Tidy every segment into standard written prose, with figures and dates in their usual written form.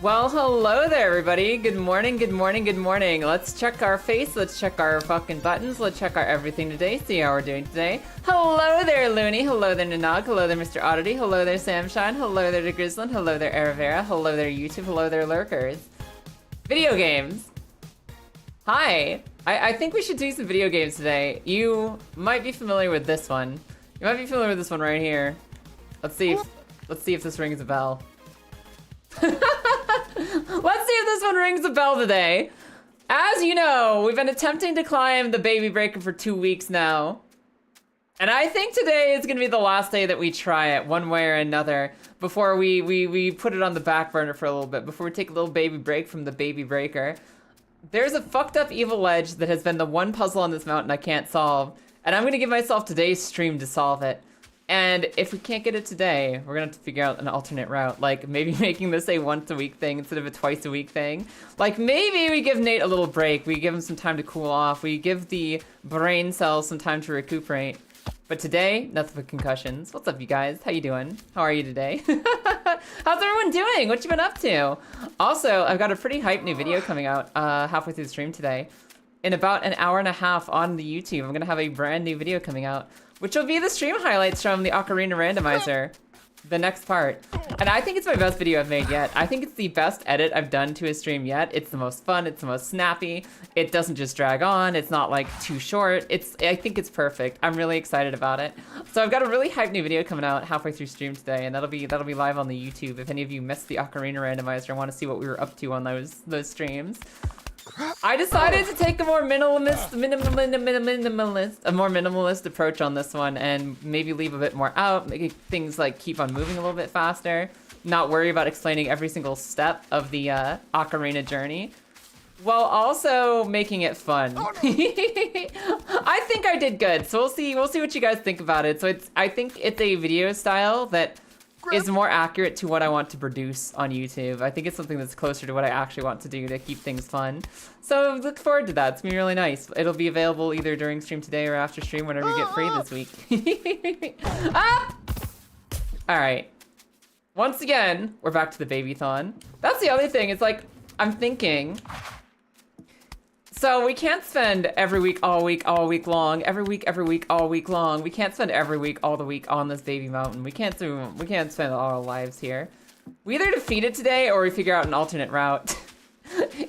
Well, hello there, everybody. Good morning, good morning, good morning. Let's check our face. Let's check our fucking buttons. Let's check our everything today. See how we're doing today. Hello there, Looney. Hello there, Nanog. Hello there, Mr. Oddity. Hello there, Samshine. Hello there to Grizzlin. Hello there, Aravera. Hello there, YouTube. Hello there, Lurkers. Video games. Hi. I think we should do some video games today. You might be familiar with this one. You might be familiar with this one right here. Let's see if this rings a bell. Let's see if this one rings a bell today. As you know, we've been attempting to climb the Babybreak for 2 weeks now. And I think today is gonna be the last day that we try it one way or another before we put it on the back burner for a little bit, before we take a little baby break from the baby breaker. There's a fucked up evil ledge that has been the one puzzle on this mountain I can't solve, and I'm gonna give myself today's stream to solve it. And if we can't get it today, we're gonna have to figure out an alternate route, like maybe making this a once-a-week thing instead of a twice-a-week thing. Like maybe we give Nate a little break, we give him some time to cool off, we give the brain cells some time to recuperate. But today, nothing but concussions. What's up, you guys? How you doing? How are you today? How's everyone doing? What you been up to? Also, I've got a pretty hype new video coming out halfway through the stream today. In about an hour and a half on the YouTube, I'm gonna have a brand new video coming out, which will be the stream highlights from the Ocarina Randomizer, the next part. And I think it's my best video I've made yet. I think it's the best edit I've done to a stream yet. It's the most fun, it's the most snappy. It doesn't just drag on, it's not like too short. I think it's perfect. I'm really excited about it. So I've got a really hype new video coming out halfway through stream today, and that'll be live on the YouTube if any of you missed the Ocarina Randomizer and want to see what we were up to on those streams. I decided to take a more minimalist approach on this one and maybe leave a bit more out, make things like keep on moving a little bit faster, not worry about explaining every single step of the Ocarina journey, while also making it fun. I think I did good, so we'll see what you guys think about it. So I think it's a video style that is more accurate to what I want to produce on YouTube. I think it's something that's closer to what I actually want to do to keep things fun. So look forward to that. It's gonna be really nice. It'll be available either during stream today or after stream, whenever you get free this week. Ah! All right. Once again, we're back to the baby-thon. That's the other thing. It's like, I'm thinking, so we can't spend every week, all week long, every week, all week long. We can't spend every week, all the week on this baby mountain. We can't spend all our lives here. We either defeat it today or we figure out an alternate route.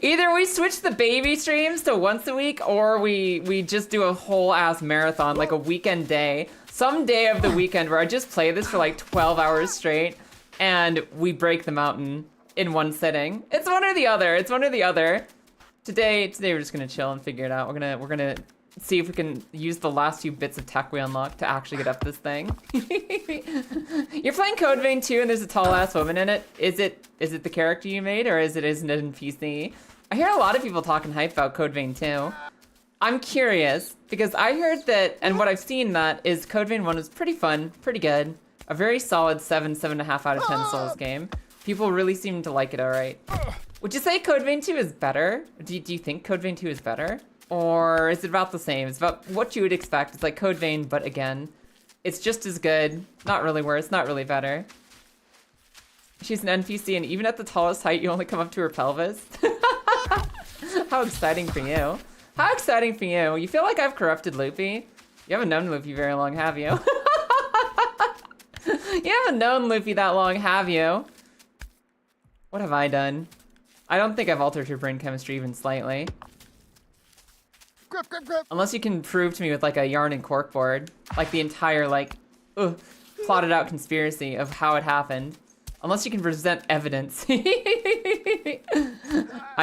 Either we switch the baby streams to once a week, or we just do a whole ass marathon, like a weekend day. Some day of the weekend where I just play this for like 12 hours straight and we break the mountain in one sitting. It's one or the other. It's one or the other. Today we're just gonna chill and figure it out. We're gonna see if we can use the last few bits of tech we unlocked to actually get up this thing. You're playing Code Vein 2 and there's a tall ass woman in it. Is it the character you made, or isn't it in PC? I hear a lot of people talking hype about Code Vein 2. I'm curious because I heard that, and what I've seen that is Code Vein 1 was pretty fun, pretty good. A very solid 7.5 out of 10 Souls game. People really seem to like it alright. Would you say Code Vein 2 is better? Do you think Code Vein 2 is better? Or is it about the same? It's about what you would expect. It's like Code Vein, but again, it's just as good. Not really worse, not really better. She's an NPC, and even at the tallest height, you only come up to her pelvis. How exciting for you. How exciting for you. You feel like I've corrupted Loopy? You haven't known Loopy very long, have you? You haven't known Loopy that long, have you? What have I done? I don't think I've altered her brain chemistry even slightly. Grip, grip, grip. Unless you can prove to me with like a yarn and corkboard, like the entire like, plotted out conspiracy of how it happened. Unless you can present evidence. I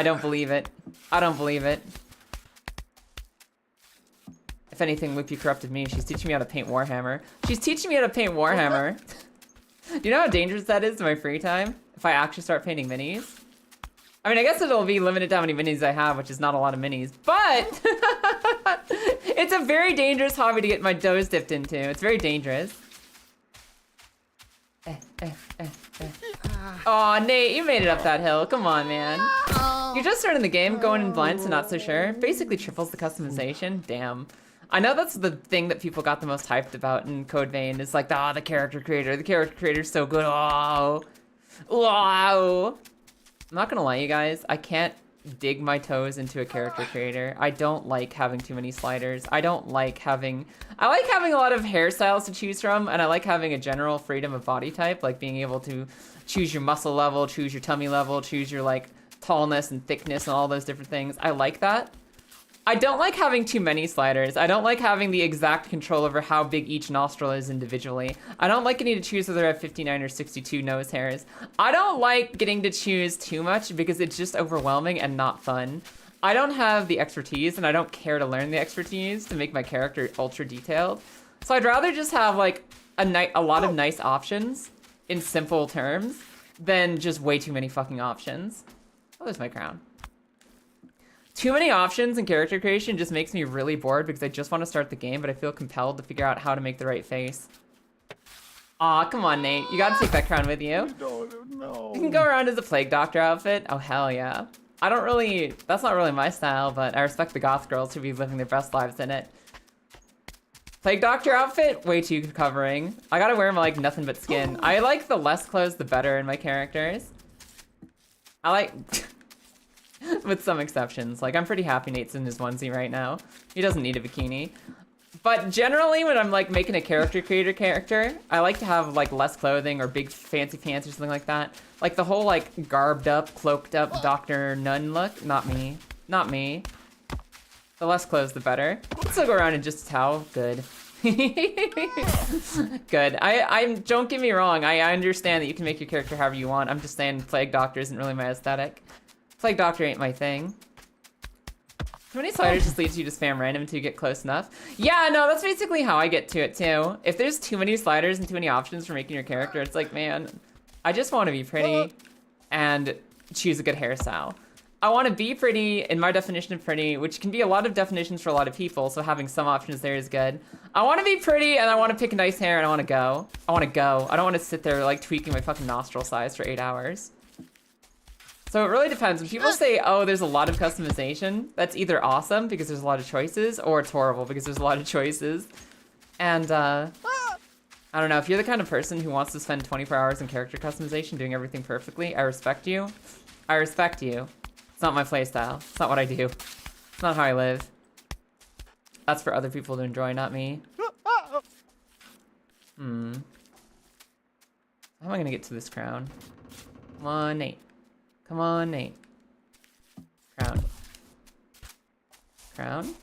don't believe it. I don't believe it. If anything, Loopy corrupted me. She's teaching me how to paint Warhammer. She's teaching me how to paint Warhammer. Do you know how dangerous that is to my free time? If I actually start painting minis? I mean, I guess it'll be limited to how many minis I have, which is not a lot of minis, but it's a very dangerous hobby to get my toes dipped into. It's very dangerous. Aw, Nate, you made it up that hill. Come on, man. You're just starting the game, going in blind, so not so sure. Basically triples the customization. Damn. I know that's the thing that people got the most hyped about in Code Vein. It's like, the character creator. The character creator's so good. Oh. Wow. I'm not gonna lie, you guys. I can't dig my toes into a character creator. I don't like having too many sliders. I like having a lot of hairstyles to choose from, and I like having a general freedom of body type, like being able to choose your muscle level, choose your tummy level, choose your like tallness and thickness and all those different things. I like that. I don't like having too many sliders. I don't like having the exact control over how big each nostril is individually. I don't like getting to choose whether I have 59 or 62 nose hairs. I don't like getting to choose too much because it's just overwhelming and not fun. I don't have the expertise, and I don't care to learn the expertise to make my character ultra detailed. So I'd rather just have like a lot of nice options in simple terms than just way too many fucking options. Oh, there's my crown. Too many options in character creation just makes me really bored because I just want to start the game, but I feel compelled to figure out how to make the right face. Aw, come on, Nate. You gotta take that crown with you. No. You can go around as a Plague Doctor outfit. Oh, hell yeah. That's not really my style, but I respect the goth girls who be living their best lives in it. Plague Doctor outfit, way too covering. I gotta wear my, like, nothing but skin. I like the less clothes, the better in my characters. I like... with some exceptions. Like, I'm pretty happy Nate's in his onesie right now. He doesn't need a bikini. But generally, when I'm, like, making a character creator character, I like to have, like, less clothing or big fancy pants or something like that. Like, the whole, like, garbed up, cloaked up Dr. Nun look. Not me. Not me. The less clothes, the better. Let's still go around in just a towel. Good. Good. Don't get me wrong. I understand that you can make your character however you want. I'm just saying Plague Doctor isn't really my aesthetic. Plague Doctor ain't my thing. Too many sliders just leads you to spam random until you get close enough. Yeah, no, that's basically how I get to it too. If there's too many sliders and too many options for making your character, it's like, man, I just want to be pretty and choose a good hairstyle. I want to be pretty in my definition of pretty, which can be a lot of definitions for a lot of people, so having some options there is good. I want to be pretty and I want to pick nice hair and I want to go. I want to go. I don't want to sit there like tweaking my fucking nostril size for 8 hours. So it really depends. When people say, oh, there's a lot of customization, that's either awesome because there's a lot of choices, or it's horrible because there's a lot of choices. And, I don't know, if you're the kind of person who wants to spend 24 hours in character customization doing everything perfectly, I respect you. I respect you. It's not my playstyle. It's not what I do. It's not how I live. That's for other people to enjoy, not me. How am I gonna get to this crown? Come on, Nate. Come on, Nate. Crown. Crown.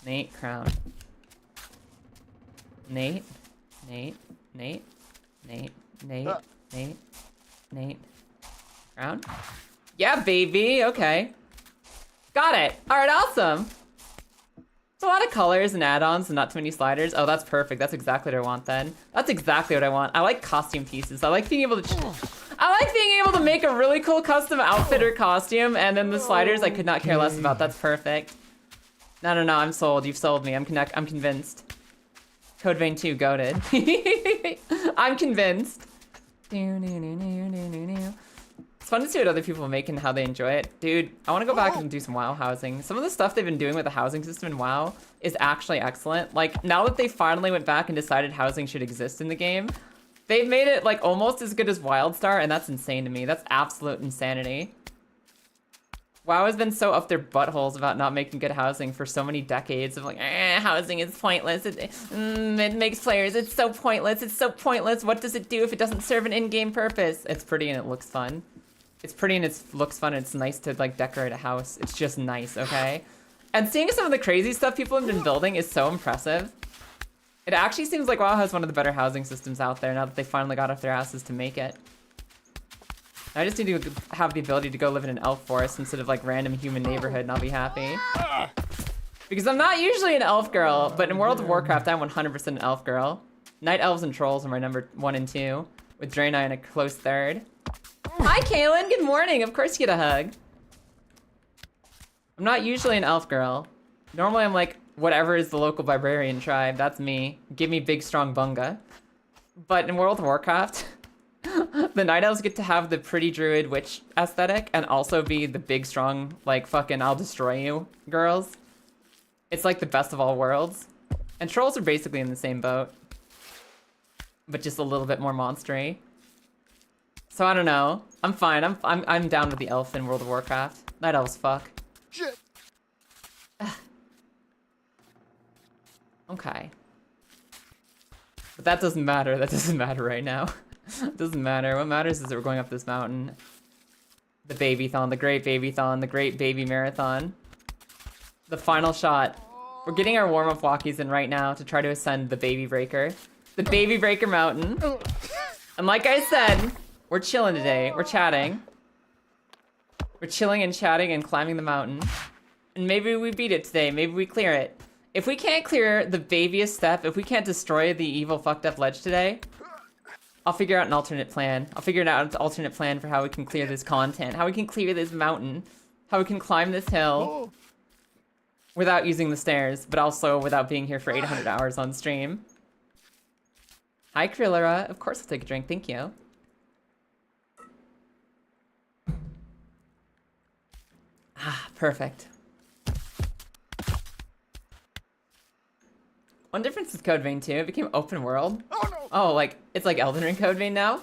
Nate, crown. Nate. Nate. Nate. Nate. Nate. Nate. Nate. Crown. Yeah, baby. Okay. Got it. All right, awesome. It's a lot of colors and add-ons and not too many sliders. Oh, that's perfect. That's exactly what I want then. That's exactly what I want. I like costume pieces. I like being able to make a really cool custom outfit or costume, and then the sliders I could not care less about. That's perfect. No, I'm sold. You've sold me. I'm convinced. Code Vein 2 goated. I'm convinced. It's fun to see what other people make and how they enjoy it. Dude, I want to go back and do some WoW housing. Some of the stuff they've been doing with the housing system in WoW is actually excellent. Like, now that they finally went back and decided housing should exist in the game, they've made it, like, almost as good as WildStar, and that's insane to me. That's absolute insanity. WoW has been so up their buttholes about not making good housing for so many decades of like, housing is pointless. It makes players, it's so pointless. It's so pointless. What does it do if it doesn't serve an in-game purpose? It's pretty and it looks fun. It's pretty and it looks fun and it's nice to like decorate a house. It's just nice, okay? And seeing some of the crazy stuff people have been building is so impressive. It actually seems like WoW has one of the better housing systems out there now that they finally got off their asses to make it. I just need to have the ability to go live in an elf forest instead of like random human neighborhood and I'll be happy. Because I'm not usually an elf girl, but in World of Warcraft I'm 100% an elf girl. Night elves and trolls are my number 1 and 2, with Draenei in a close third. Hi Kaylin, good morning. Of course you get a hug. I'm not usually an elf girl. Normally I'm like, whatever is the local barbarian tribe, that's me. Give me big strong bunga. But in World of Warcraft, the Night Elves get to have the pretty druid witch aesthetic and also be the big strong, like fucking I'll destroy you girls. It's like the best of all worlds. And trolls are basically in the same boat, but just a little bit more monstery. So I don't know. I'm fine. I'm down with the elf in World of Warcraft. Night elves fuck. Shit. Okay. But that doesn't matter. That doesn't matter right now. It doesn't matter. What matters is that we're going up this mountain. The baby-thon, the great baby-thon, the great baby marathon. The final shot. We're getting our warm-up walkies in right now to try to ascend the Babybreaker. The Babybreaker mountain. And like I said, we're chilling today. We're chatting. We're chilling and chatting and climbing the mountain. And maybe we beat it today. Maybe we clear it. If we can't clear the babyest step, if we can't destroy the evil fucked up ledge today, I'll figure out an alternate plan. I'll figure out an alternate plan for how we can clear this content, how we can clear this mountain, how we can climb this hill without using the stairs, but also without being here for 800 hours on stream. Hi, Krillera. Of course I'll take a drink. Thank you. Ah, perfect. One difference with Code Vein 2, it became open world. Oh no! Oh, like, it's like Elden Ring Code Vein now?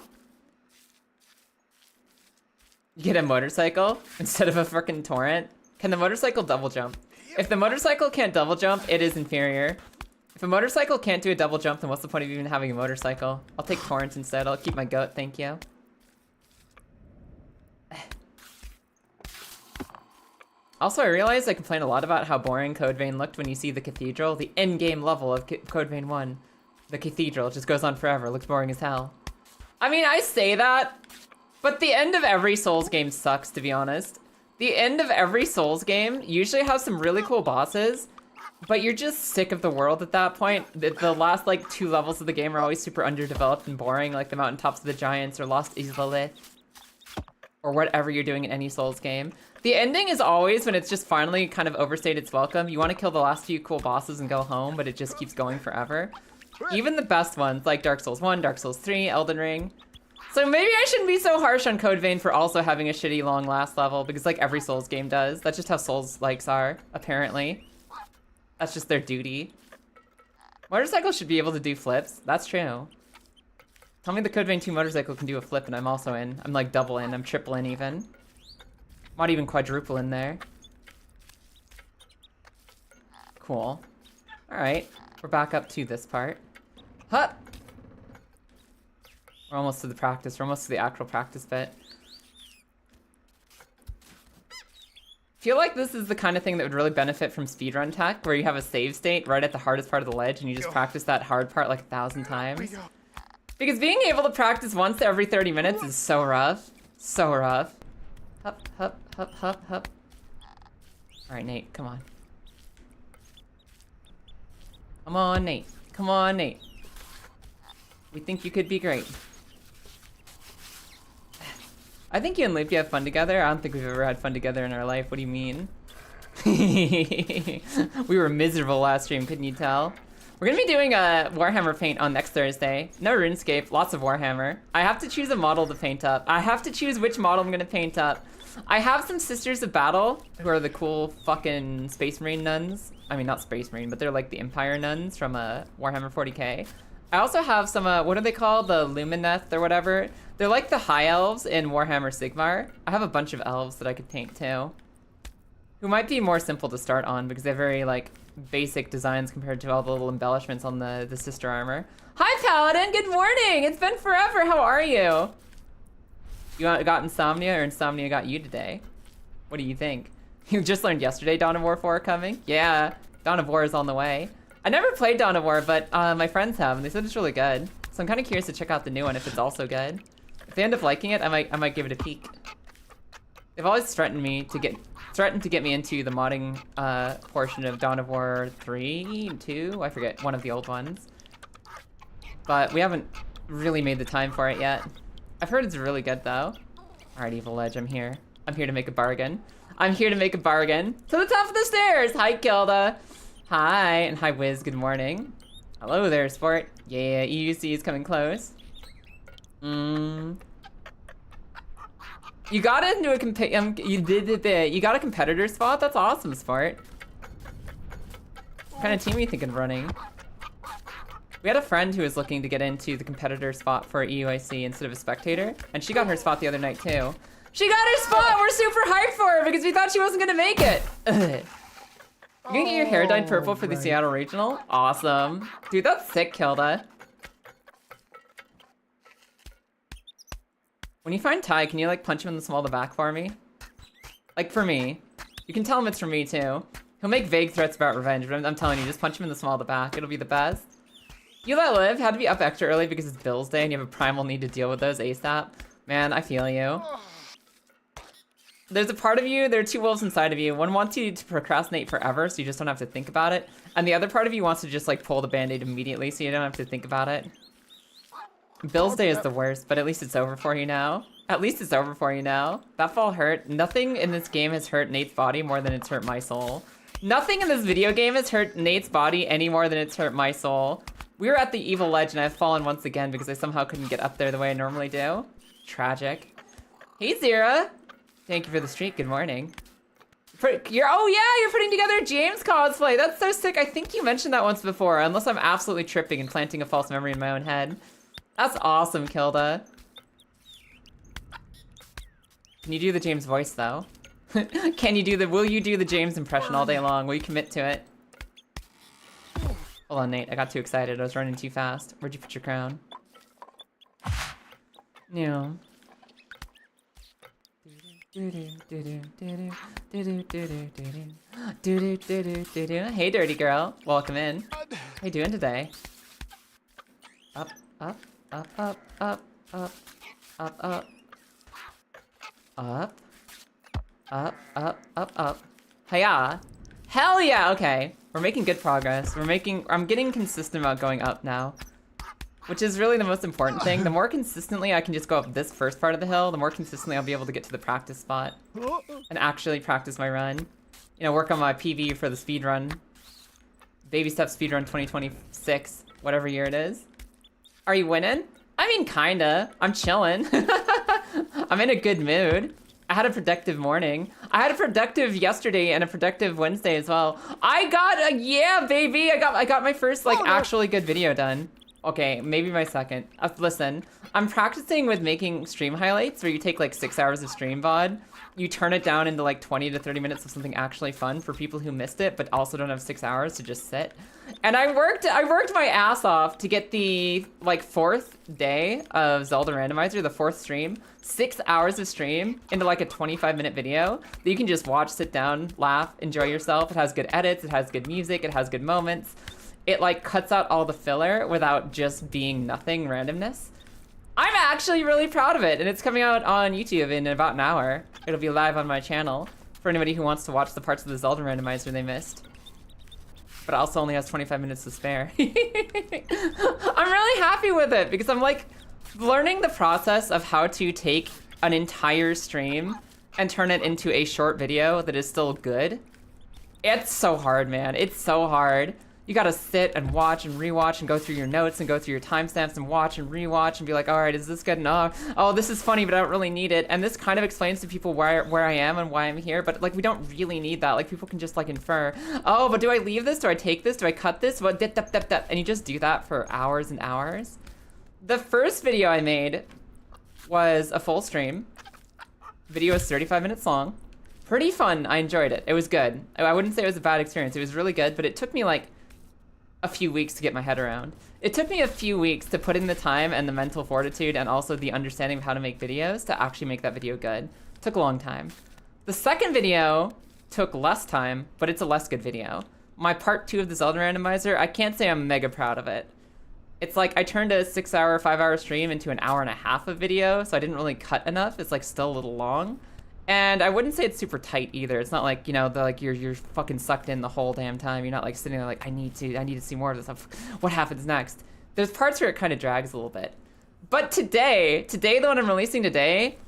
You get a motorcycle instead of a frickin' torrent? Can the motorcycle double jump? If the motorcycle can't double jump, it is inferior. If a motorcycle can't do a double jump, then what's the point of even having a motorcycle? I'll take torrents instead. I'll keep my goat, thank you. Also, I realized I complain a lot about how boring Code Vein looked when you see the cathedral. The end-game level of Code Vein 1. The cathedral just goes on forever. Looks boring as hell. I mean, I say that, but the end of every Souls game sucks, to be honest. The end of every Souls game usually has some really cool bosses, but you're just sick of the world at that point. The last, like, 2 levels of the game are always super underdeveloped and boring, like the Mountaintops of the Giants or Lost Isla, or whatever you're doing in any Souls game. The ending is always when it's just finally kind of overstayed its welcome. You want to kill the last few cool bosses and go home, but it just keeps going forever. Even the best ones, like Dark Souls 1, Dark Souls 3, Elden Ring. So maybe I shouldn't be so harsh on Code Vein for also having a shitty long last level, because like every Souls game does. That's just how Souls likes are, apparently. That's just their duty. Motorcycles should be able to do flips. That's true. Tell me the Code Vein 2 motorcycle can do a flip and I'm also in. I'm like double in, I'm triple in even. Might even quadruple in there. Cool. Alright, we're back up to this part. Hup! We're almost to the practice, we're almost to the actual practice bit. Feel like this is the kind of thing that would really benefit from speedrun tech, where you have a save state right at the hardest part of the ledge and you just practice that hard part like 1,000 times. Because being able to practice once every 30 minutes is so rough. So rough. Hup, hup, hup, hup, hup. Alright, Nate, come on. Come on, Nate. Come on, Nate. We think you could be great. I think you and Loopy have fun together. I don't think we've ever had fun together in our life. What do you mean? We were miserable last stream, couldn't you tell? We're gonna be doing a Warhammer paint on next Thursday. No RuneScape, lots of Warhammer. I have to choose a model to paint up. I have to choose which model I'm gonna paint up. I have some Sisters of Battle, who are the cool fucking Space Marine nuns. I mean, not Space Marine, but they're like the Empire nuns from Warhammer 40k. I also have some, what are they called? The Lumineth or whatever. They're like the High Elves in Warhammer Sigmar. I have a bunch of elves that I could paint too. Who might be more simple to start on because they're very like basic designs compared to all the little embellishments on the sister armor. Hi Paladin, good morning! It's been forever, how are you? You got insomnia or insomnia got you today? What do you think? You just learned yesterday Dawn of War 4 coming? Yeah, Dawn of War is on the way. I never played Dawn of War, but my friends have, and they said it's really good. So I'm kind of curious to check out the new one if it's also good. If they end up liking it, I might give it a peek. They've always threatened to get me into the modding portion of Dawn of War 3 and 2. I forget, one of the old ones. But we haven't really made the time for it yet. I've heard it's really good though. Alright, Evil Ledge, I'm here. I'm here to make a bargain. I'm here to make a bargain. To the top of the stairs! Hi, Kilda. Hi, and hi, Wiz, good morning. Hello there, Sport. Yeah, EUC is coming close. You got into a you got a competitor spot? That's awesome, Sport. What kind of team are you thinking of running? We had a friend who was looking to get into the competitor spot for EUIC instead of a spectator, and she got her spot the other night too. She got her spot! We're super hyped for her because we thought she wasn't gonna make it. Ugh. You gonna get your hair dyed purple for the Seattle Regional? Awesome. Dude, that's sick, Kilda. When you find Ty, can you like punch him in the small of the back for me? Like for me. You can tell him it's for me too. He'll make vague threats about revenge, but I'm telling you, just punch him in the small of the back. It'll be the best. You Let Live had to be up extra early because it's Bill's Day and you have a primal need to deal with those ASAP. Man, I feel you. There's a part of you, there are two wolves inside of you. One wants you to procrastinate forever so you just don't have to think about it. And the other part of you wants to just like pull the band-aid immediately so you don't have to think about it. Bill's Day is the worst, but at least it's over for you now. At least it's over for you now. That fall hurt. Nothing in this game has hurt Nate's body more than it's hurt my soul. Nothing in this video game has hurt Nate's body any more than it's hurt my soul. We were at the Evil Ledge and I've fallen once again because I somehow couldn't get up there the way I normally do. Tragic. Hey, Zira. Thank you for the streak. Good morning. Oh yeah, you're putting together James cosplay. That's so sick. I think you mentioned that once before, unless I'm absolutely tripping and planting a false memory in my own head. That's awesome, Kilda. Can you do the James voice though? Will you do the James impression all day long? Will you commit to it? Hold on, Nate, I got too excited. I was running too fast. Where'd you put your crown? No. Hey, dirty girl. Welcome in. How you doing today? Up, up, up, up, up, up, up, up. Up. Up, up, up, up. Hiya. Hell yeah, okay. We're making good progress. I'm getting consistent about going up now. Which is really the most important thing. The more consistently I can just go up this first part of the hill, the more consistently I'll be able to get to the practice spot. And actually practice my run. You know, work on my PV for the speed run. Baby step speed run 2026, whatever year it is. Are you winning? I mean, kinda. I'm chilling. I'm in a good mood. I had a productive morning. I had a productive yesterday and a productive Wednesday as well. Yeah, baby. I got my first like actually good video done. Okay, maybe my second. Listen, I'm practicing with making stream highlights where you take like 6 hours of stream VOD, you turn it down into like 20 to 30 minutes of something actually fun for people who missed it, but also don't have 6 hours to just sit. And I worked my ass off to get the like 4th day of Zelda Randomizer, the 4th stream, 6 hours of stream into like a 25-minute video that you can just watch, sit down, laugh, enjoy yourself. It has good edits, it has good music, it has good moments. It like cuts out all the filler without just being nothing randomness. I'm actually really proud of it, and it's coming out on YouTube in about an hour. It'll be live on my channel for anybody who wants to watch the parts of the Zelda Randomizer they missed. But it also only has 25 minutes to spare. I'm really happy with it because I'm like learning the process of how to take an entire stream and turn it into a short video that is still good. It's so hard, man. It's so hard. You gotta sit and watch and rewatch and go through your notes and go through your timestamps and watch and rewatch and be like, all right, is this good enough? Oh, this is funny, but I don't really need it. And this kind of explains to people where I am and why I'm here, but like we don't really need that. Like people can just like infer, oh, but do I leave this? Do I take this? Do I cut this? What? And you just do that for hours and hours. The first video I made was a full stream. Video was 35 minutes long. Pretty fun. I enjoyed it. It was good. I wouldn't say it was a bad experience. It was really good, but it took me like a few weeks to get my head around. It took me a few weeks to put in the time and the mental fortitude and also the understanding of how to make videos to actually make that video good. It took a long time. The second video took less time, but it's a less good video. My part 2 of the Zelda Randomizer, I can't say I'm mega proud of it. It's like I turned a 6-hour, 5-hour stream into an hour and a half of video, so I didn't really cut enough. It's like still a little long. And I wouldn't say it's super tight either. It's not like, you know, you're fucking sucked in the whole damn time. You're not like sitting there like, I need to see more of this stuff. What happens next? There's parts where it kind of drags a little bit. But today, the one I'm releasing today,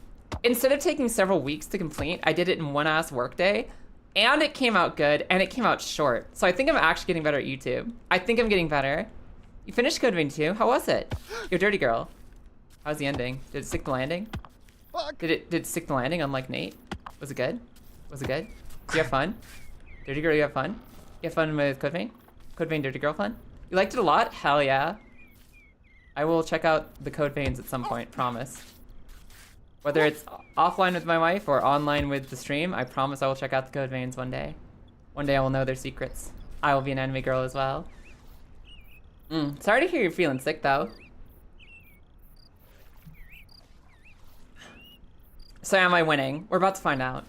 instead of taking several weeks to complete, I did it in one ass workday. And it came out good, and it came out short. So I think I'm actually getting better at YouTube. I think I'm getting better. You finished Code Vein 2? How was it? You're a dirty girl. How's the ending? Did it stick the landing? Fuck. Did it stick the landing unlike Nate? Was it good? Was it good? You have fun? Dirty girl, you have fun? You have fun with Code Vein? Code Vein, dirty girl fun? You liked it a lot? Hell yeah. I will check out the Code Veins at some point, promise. Whether it's offline with my wife or online with the stream, I promise I will check out the Code Veins one day. One day I will know their secrets. I will be an anime girl as well. Sorry to hear you're feeling sick though. So am I winning? We're about to find out.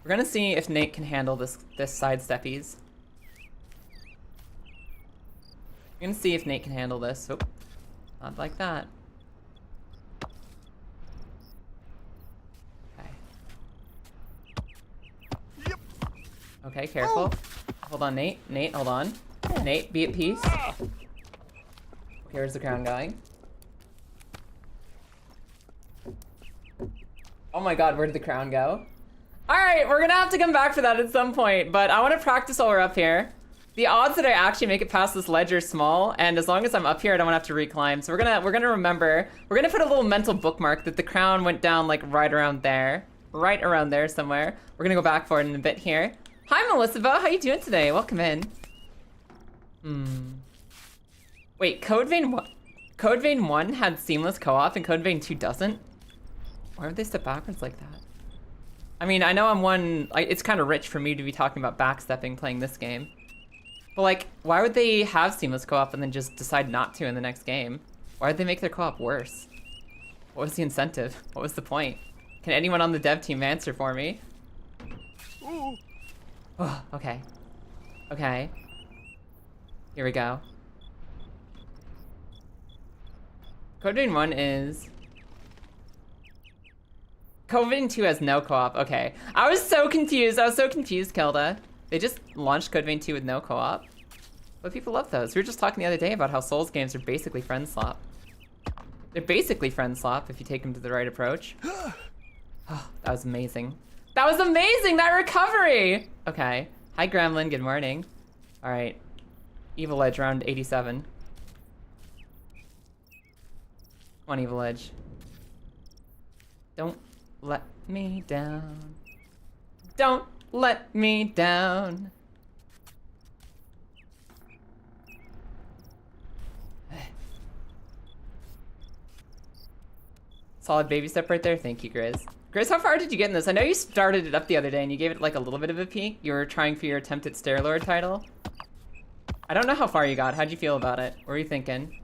We're gonna see if Nate can handle this sidesteppies. We're gonna see if Nate can handle this. Oh, not like that. Okay. Yep. Okay, careful. Hold on, Nate. Nate, hold on. Nate, be at peace. Okay, where's the crown going? Oh my god, where did the crown go? Alright, we're gonna have to come back for that at some point, but I want to practice while we're up here. The odds that I actually make it past this ledge are small, and as long as I'm up here, I don't want to have to reclimb. So we're gonna remember. We're gonna put a little mental bookmark that the crown went down like right around there. Right around there somewhere. We're gonna go back for it in a bit here. Hi, Melissa Bo, how you doing today? Welcome in. Wait, Code Vein 1 had seamless co-op and Code Vein 2 doesn't? Why would they step backwards like that? I mean, I know I'm one, like, it's kind of rich for me to be talking about backstepping playing this game. But like, why would they have seamless co-op and then just decide not to in the next game? Why would they make their co-op worse? What was the incentive? What was the point? Can anyone on the dev team answer for me? Ooh. Oh, okay. Okay. Here we go. Code Vein 1 is... Code Vein 2 has no co-op. Okay. I was so confused. Kelda. They just launched Code Vein 2 with no co-op. But people love those. We were just talking the other day about how Souls games are basically friend slop. They're basically friend slop if you take them to the right approach. Oh, that was amazing. That was amazing! That recovery! Okay. Hi, Gremlin. Good morning. All right. Evil Edge around 87. Come on, Evil Edge. Don't let me down. Don't let me down. Solid baby step right there. Thank you, Grizz. Grizz, how far did you get in this? I know you started it up the other day and you gave it like a little bit of a peek. You were trying for your attempt at Stair Lord title. I don't know how far you got. How'd you feel about it? What were you thinking?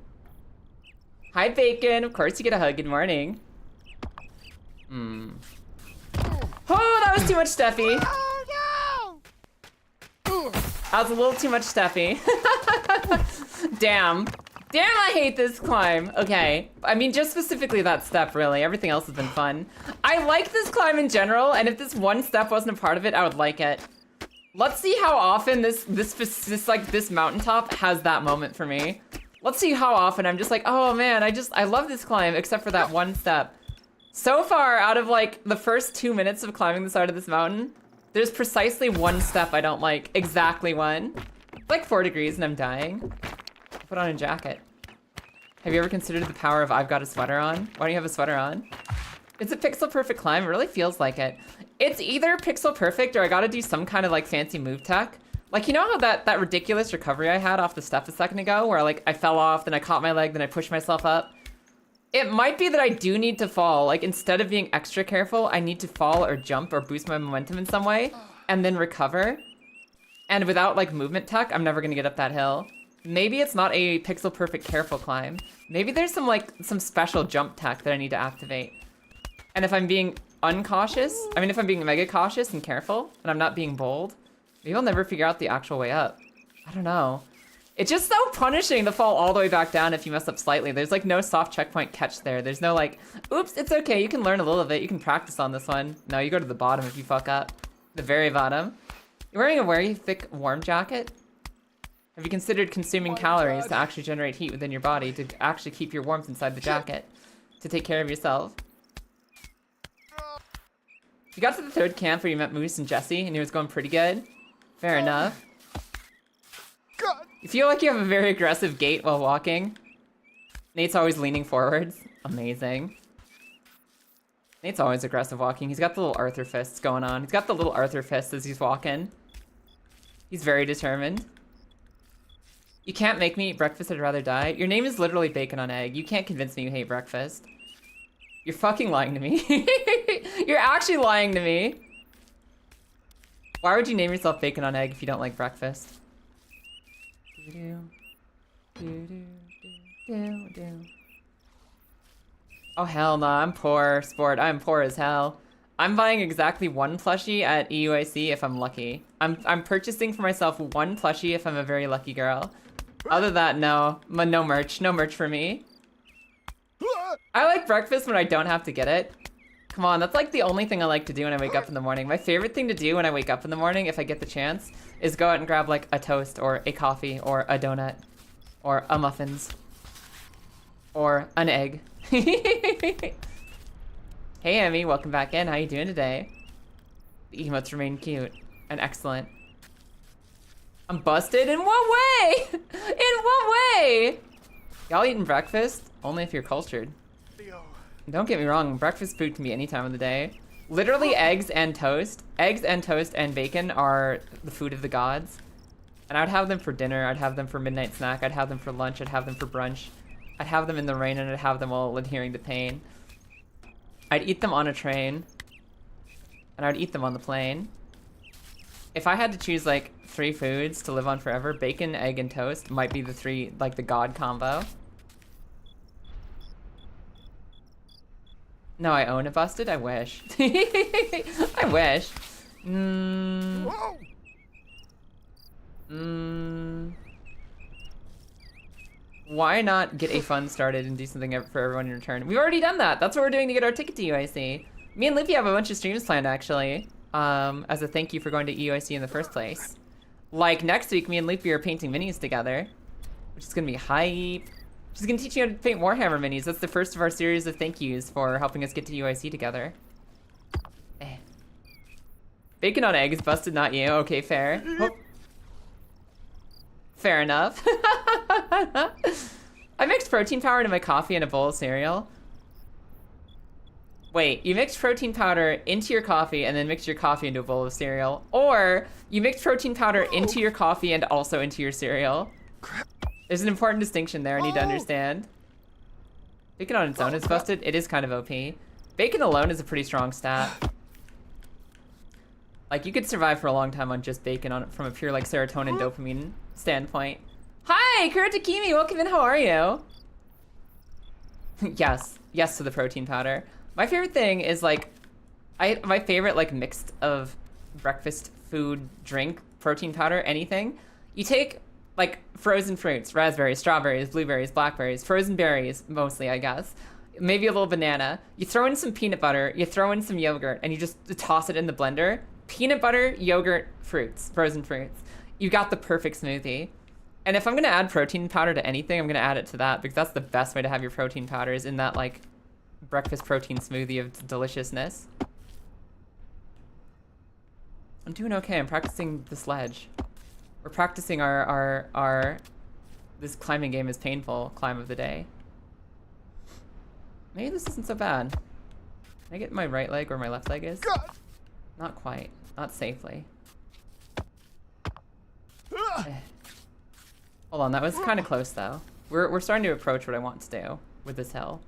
Hi, Bacon. Of course you get a hug. Good morning. Oh, that was too much Steffi. Oh, no! That was a little too much Steffi. Damn. Damn, I hate this climb. Okay. I mean, just specifically that step, really. Everything else has been fun. I like this climb in general, and if this one step wasn't a part of it, I would like it. Let's see how often this mountaintop has that moment for me. Let's see how often I'm just like, oh man, I love this climb, except for that one step. So far, out of like the first 2 minutes of climbing the side of this mountain, there's precisely one step I don't like. Exactly one. It's like 4 degrees and I'm dying. Put on a jacket. Have you ever considered the power of I've got a sweater on? Why do you have a sweater on? It's a pixel perfect climb. It really feels like it. It's either pixel perfect or I gotta do some kind of like fancy move tech. Like, you know how that ridiculous recovery I had off the step a second ago where like I fell off, then I caught my leg, then I pushed myself up? It might be that I do need to fall. Like, instead of being extra careful, I need to fall or jump or boost my momentum in some way and then recover. And without like movement tech, I'm never gonna get up that hill. Maybe it's not a pixel perfect careful climb. Maybe there's some special jump tech that I need to activate. And if I'm being uncautious, I mean, if I'm being mega cautious and careful and I'm not being bold, maybe I'll never figure out the actual way up. I don't know. It's just so punishing to fall all the way back down if you mess up slightly. There's like no soft checkpoint catch there. There's no like, oops, it's okay. You can learn a little bit. You can practice on this one. No, you go to the bottom if you fuck up. The very bottom. You're wearing a very thick warm jacket? Have you considered consuming calories to actually generate heat within your body to actually keep your warmth inside the jacket? To take care of yourself? You got to the third camp where you met Moose and Jesse and it was going pretty good. Fair enough. God. You feel like you have a very aggressive gait while walking. Nate's always leaning forwards. Amazing. Nate's always aggressive walking. He's got the little Arthur fists going on. He's got the little Arthur fists as he's walking. He's very determined. You can't make me eat breakfast, I'd rather die. Your name is literally bacon on egg. You can't convince me you hate breakfast. You're fucking lying to me. You're actually lying to me. Why would you name yourself bacon on egg if you don't like breakfast? Oh hell no, I'm poor, sport. I'm poor as hell. I'm buying exactly one plushie at EUIC if I'm lucky. I'm purchasing for myself one plushie if I'm a very lucky girl. Other than that, no. No merch. No merch for me. I like breakfast when I don't have to get it. Come on, that's like the only thing I like to do when I wake up in the morning. My favorite thing to do when I wake up in the morning, if I get the chance, is go out and grab like a toast or a coffee or a donut or a muffins or an egg. Hey Emmy, welcome back in. How you doing today? The emotes remain cute and excellent. I'm busted? In what way? In what way? Y'all eating breakfast? Only if you're cultured. Don't get me wrong, breakfast food can be any time of the day. Literally eggs and toast. Eggs and toast and bacon are the food of the gods. And I'd have them for dinner, I'd have them for midnight snack, I'd have them for lunch, I'd have them for brunch. I'd have them in the rain and I'd have them while adhering to pain. I'd eat them on a train. And I'd eat them on the plane. If I had to choose like 3 foods to live on forever, bacon, egg, and toast might be the 3, like the god combo. No, I own a busted? I wish. I wish. Why not get a fund started and do something for everyone in return? We've already done that. That's what we're doing to get our ticket to UIC. Me and Loopy have a bunch of streams planned, actually, as a thank you for going to UIC in the first place. Like, next week, me and Loopy are painting minis together, which is going to be hype. She's going to teach you how to paint Warhammer minis. That's the first of our series of thank yous for helping us get to UIC together. Bacon on egg is busted, not you. Okay, fair. Oh. Fair enough. I mixed protein powder into my coffee and a bowl of cereal. Wait, you mixed protein powder into your coffee and then mixed your coffee into a bowl of cereal. Or you mixed protein powder into your coffee and also into your cereal. There's an important distinction there I need to understand. Bacon on its own is busted. It is kind of OP. Bacon alone is a pretty strong stat. Like, you could survive for a long time on just bacon from a pure, like, serotonin dopamine standpoint. Hi, Kuritakimi, welcome in, how are you? Yes to the protein powder. My favorite thing is, like, my favorite, like, mixed of breakfast, food, drink, protein powder, anything. You take, like, frozen fruits, raspberries, strawberries, blueberries, blackberries, frozen berries, mostly, I guess. Maybe a little banana. You throw in some peanut butter, you throw in some yogurt, and you just toss it in the blender. Peanut butter, yogurt, fruits, frozen fruits. You got the perfect smoothie. And if I'm gonna add protein powder to anything, I'm gonna add it to that because that's the best way to have your protein powders in that, like, breakfast protein smoothie of deliciousness. I'm doing okay. I'm practicing the sledge. We're practicing our this climbing game is painful climb of the day. Maybe this isn't so bad. Can I get my right leg where my left leg is? God. Not quite. Not safely. Hold on, that was kind of close though. We're starting to approach what I want to do with this hill.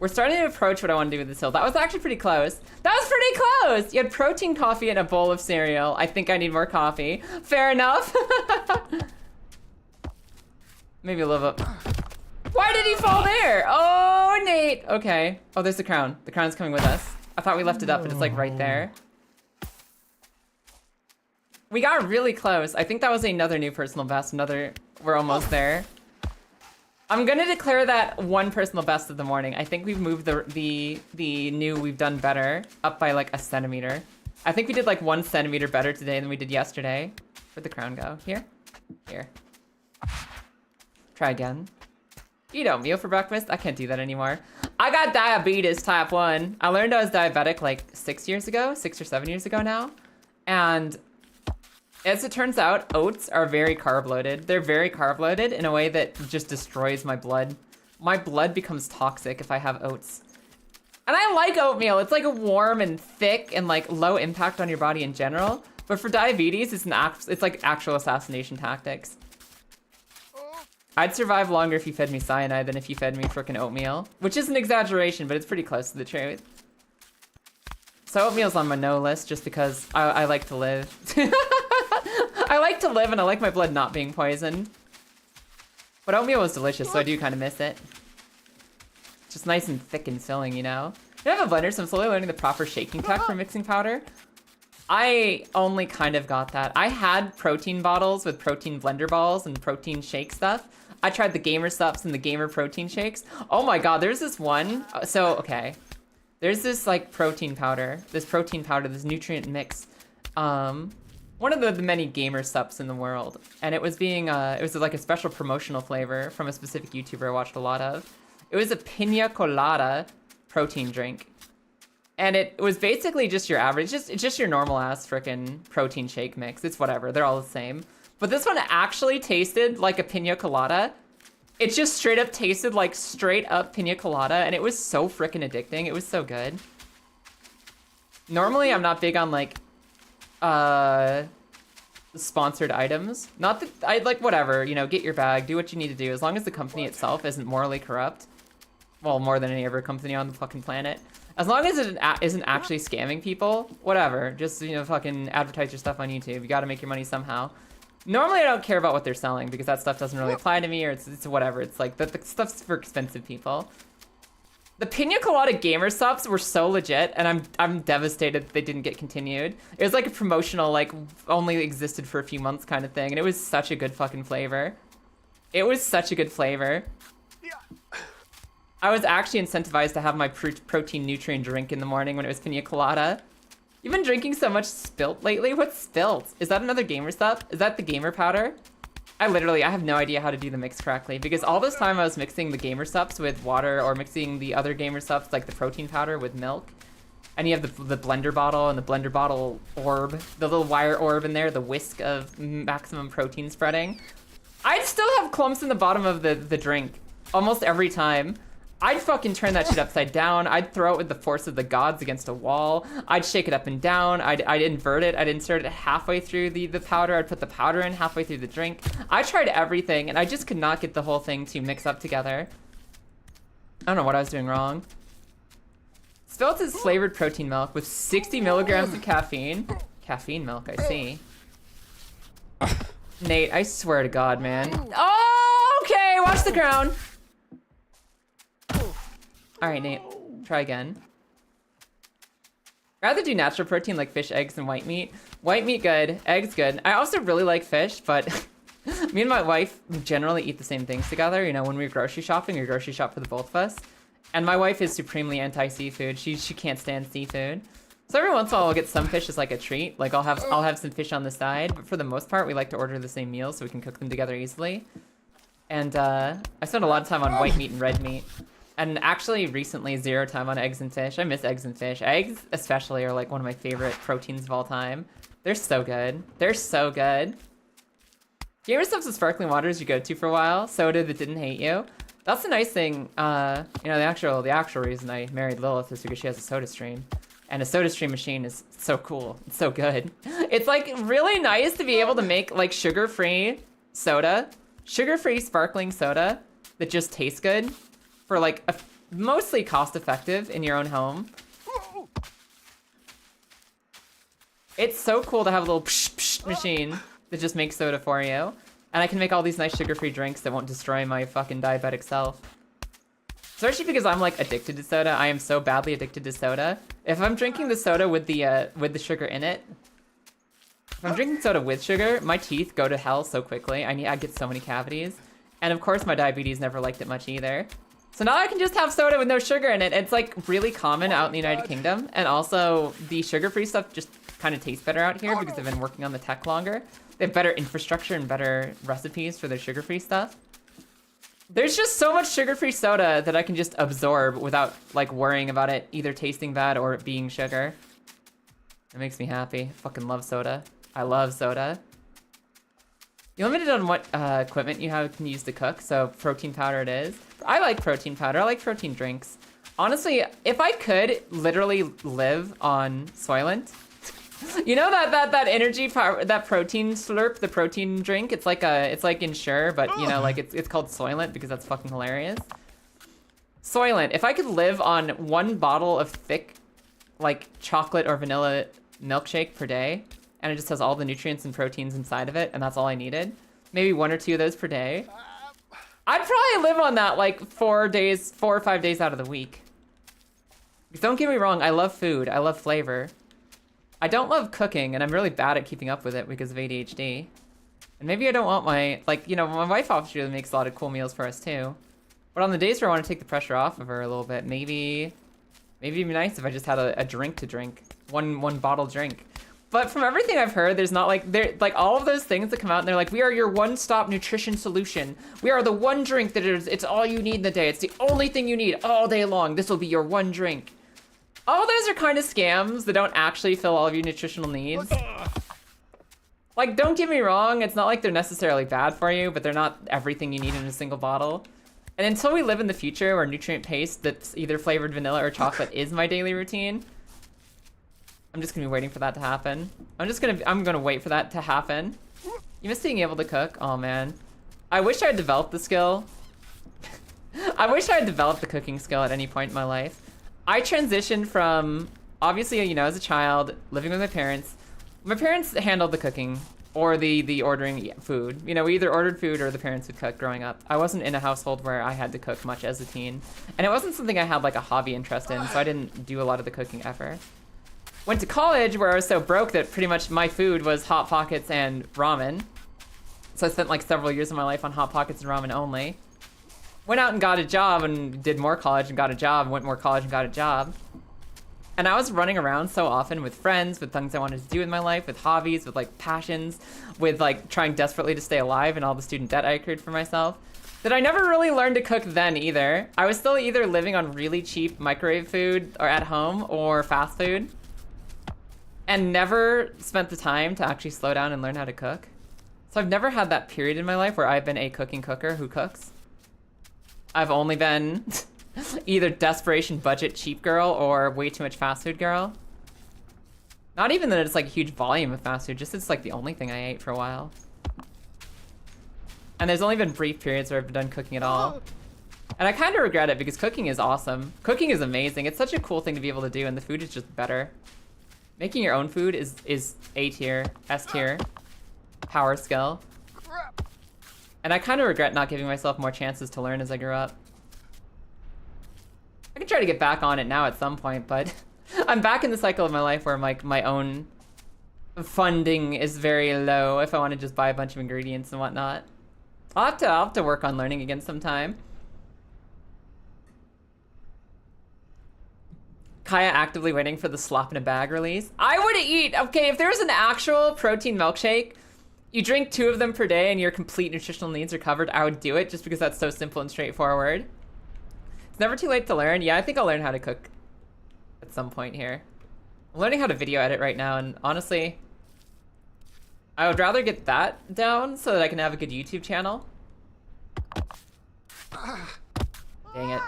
We're starting to approach what I want to do with this hill. That was actually pretty close. That was pretty close! You had protein coffee and a bowl of cereal. I think I need more coffee. Fair enough. Maybe a little bit. Why did he fall there? Oh, Nate. Okay. Oh, there's the crown. The crown's coming with us. I thought we left it up, but it's like right there. We got really close. I think that was another new personal best. We're almost there. I'm gonna declare that one personal best of the morning. I think we've moved the new we've done better up by like a centimeter. I think we did like 1 centimeter better today than we did yesterday. Where'd the crown go? Here? Here. Try again. You eat oatmeal for breakfast? I can't do that anymore. I got diabetes type 1. I learned I was diabetic like 6 years ago, 6 or 7 years ago now. And as it turns out, oats are very carb loaded. They're very carb loaded in a way that just destroys my blood. My blood becomes toxic if I have oats. And I like oatmeal. It's like warm and thick and like low impact on your body in general. But for diabetes, it's like actual assassination tactics. I'd survive longer if you fed me cyanide than if you fed me frickin' oatmeal. Which is an exaggeration, but it's pretty close to the truth. So oatmeal's on my no list just because I like to live. I like to live and I like my blood not being poisoned. But oatmeal was delicious, so I do kind of miss it. Just nice and thick and filling, you know? I have a blender, so I'm slowly learning the proper shaking tech for mixing powder. I only kind of got that. I had protein bottles with protein blender balls and protein shake stuff. I tried the gamer subs and the gamer protein shakes. Oh my god, there's this one. So, okay. There's this like protein powder, this nutrient mix. One of the many gamer subs in the world. And it was it was like a special promotional flavor from a specific YouTuber I watched a lot of. It was a pina colada protein drink. And it was basically just your average, it's just your normal ass frickin' protein shake mix. It's whatever, they're all the same. But this one actually tasted like a pina colada. It just straight up tasted like straight up pina colada, and it was so frickin' addicting. It was so good. Normally, I'm not big on like, sponsored items. Not that, I like whatever, you know, get your bag, do what you need to do. As long as the company itself isn't morally corrupt. Well, more than any other company on the fucking planet. As long as it isn't actually scamming people, whatever. Just, you know, fucking advertise your stuff on YouTube. You gotta make your money somehow. Normally, I don't care about what they're selling because that stuff doesn't really apply to me, or it's whatever. It's like, the stuff's for expensive people. The Pina Colada Gamer subs were so legit, and I'm devastated that they didn't get continued. It was like a promotional, like, only existed for a few months kind of thing, and it was such a good fucking flavor. It was such a good flavor. I was actually incentivized to have my protein nutrient drink in the morning when it was Pina Colada. You've been drinking so much Spilt lately? What's Spilt? Is that another gamer stuff? Is that the gamer powder? I have no idea how to do the mix correctly because all this time I was mixing the gamer subs with water or mixing the other gamer subs like the protein powder with milk. And you have the blender bottle and the blender bottle orb, the little wire orb in there, the whisk of maximum protein spreading. I'd still have clumps in the bottom of the drink almost every time. I'd fucking turn that shit upside down. I'd throw it with the force of the gods against a wall. I'd shake it up and down. I'd invert it. I'd insert it halfway through the powder. I'd put the powder in halfway through the drink. I tried everything, and I just could not get the whole thing to mix up together. I don't know what I was doing wrong. Spilt is flavored protein milk with 60 milligrams of caffeine. Caffeine milk, I see. Nate, I swear to God, man. Oh, okay, watch the crown. All right, Nate, try again. I'd rather do natural protein like fish, eggs, and white meat. White meat good, eggs good. I also really like fish, but me and my wife generally eat the same things together. You know, when we're grocery shopping, we grocery shop for the both of us. And my wife is supremely anti-seafood. She can't stand seafood. So every once in a while, I'll get some fish as like a treat. Like I'll have some fish on the side, but for the most part, we like to order the same meals so we can cook them together easily. And I spend a lot of time on white meat and red meat. And actually, recently, 0 time on eggs and fish. I miss eggs and fish. Eggs, especially, are like one of my favorite proteins of all time. They're so good. They're so good. Gamer Stuff's the sparkling waters you go to for a while. Soda that didn't hate you. That's the nice thing. You know, the actual reason I married Lilith is because she has a Soda Stream. And a Soda Stream machine is so cool. It's so good. It's like really nice to be able to make like sugar-free soda. Sugar-free sparkling soda that just tastes good. For like mostly cost effective in your own home. It's so cool to have a little psh psh machine that just makes soda for you. And I can make all these nice sugar-free drinks that won't destroy my fucking diabetic self. Especially because I'm like addicted to soda. I am so badly addicted to soda. If I'm drinking the soda with the sugar in it, if I'm drinking soda with sugar, my teeth go to hell so quickly. I get so many cavities. And of course my diabetes never liked it much either. So now I can just have soda with no sugar in it. It's like really common out in the United Kingdom. And also the sugar-free stuff just kind of tastes better out here because they've been working on the tech longer. They have better infrastructure and better recipes for their sugar-free stuff. There's just so much sugar-free soda that I can just absorb without like worrying about it either tasting bad or it being sugar. It makes me happy. I fucking love soda. I love soda. You're limited on what equipment you can use to cook, so protein powder it is. I like protein powder. I like protein drinks. Honestly, if I could literally live on Soylent, You know that energy power, that protein slurp, the protein drink? It's like Ensure, but you know, like it's called Soylent because that's fucking hilarious. Soylent, if I could live on 1 bottle of thick, like chocolate or vanilla milkshake per day, and it just has all the nutrients and proteins inside of it, and that's all I needed, maybe 1 or 2 of those per day, I'd probably live on that like 4 or 5 days out of the week. Because don't get me wrong, I love food, I love flavor. I don't love cooking, and I'm really bad at keeping up with it because of ADHD. And maybe I don't want my, like, you know, my wife obviously makes a lot of cool meals for us too. But on the days where I want to take the pressure off of her a little bit, maybe it'd be nice if I just had a drink to drink. One bottle drink. But from everything I've heard, there's not like all of those things that come out and they're like, we are your one-stop nutrition solution. We are the one drink that it's all you need in the day. It's the only thing you need all day long. This will be your one drink. All those are kind of scams that don't actually fill all of your nutritional needs. Like, don't get me wrong, it's not like they're necessarily bad for you, but they're not everything you need in a single bottle. And until we live in the future where nutrient paste that's either flavored vanilla or chocolate is my daily routine, I'm just gonna be waiting for that to happen. I'm gonna wait for that to happen. You miss being able to cook? Oh man. I wish I had developed the skill. I wish I had developed the cooking skill at any point in my life. I transitioned from, obviously, you know, as a child, living with my parents. My parents handled the cooking or the ordering food. You know, we either ordered food or the parents would cook growing up. I wasn't in a household where I had to cook much as a teen. And it wasn't something I had like a hobby interest in, so I didn't do a lot of the cooking ever. Went to college where I was so broke that pretty much my food was Hot Pockets and ramen. So I spent like several years of my life on Hot Pockets and ramen only. Went out and got a job and did more college and got a job, went more college and got a job. And I was running around so often with friends, with things I wanted to do in my life, with hobbies, with like passions, with like trying desperately to stay alive and all the student debt I accrued for myself, that I never really learned to cook then either. I was still either living on really cheap microwave food or at home or fast food, and never spent the time to actually slow down and learn how to cook. So I've never had that period in my life where I've been a cooking cooker who cooks. I've only been either desperation budget cheap girl or way too much fast food girl. Not even that it's like a huge volume of fast food, just it's like the only thing I ate for a while. And there's only been brief periods where I've done cooking at all. And I kind of regret it because cooking is awesome. Cooking is amazing. It's such a cool thing to be able to do, and the food is just better. Making your own food is A tier, S tier, power skill. And I kind of regret not giving myself more chances to learn as I grew up. I can try to get back on it now at some point, but I'm back in the cycle of my life where my own funding is very low if I want to just buy a bunch of ingredients and whatnot. I'll have to work on learning again sometime. Kaya actively waiting for the slop in a bag release. I would eat, okay, if there's an actual protein milkshake, you drink 2 of them per day and your complete nutritional needs are covered, I would do it just because that's so simple and straightforward. It's never too late to learn. Yeah, I think I'll learn how to cook at some point here. I'm learning how to video edit right now, and honestly, I would rather get that down so that I can have a good YouTube channel. Dang it.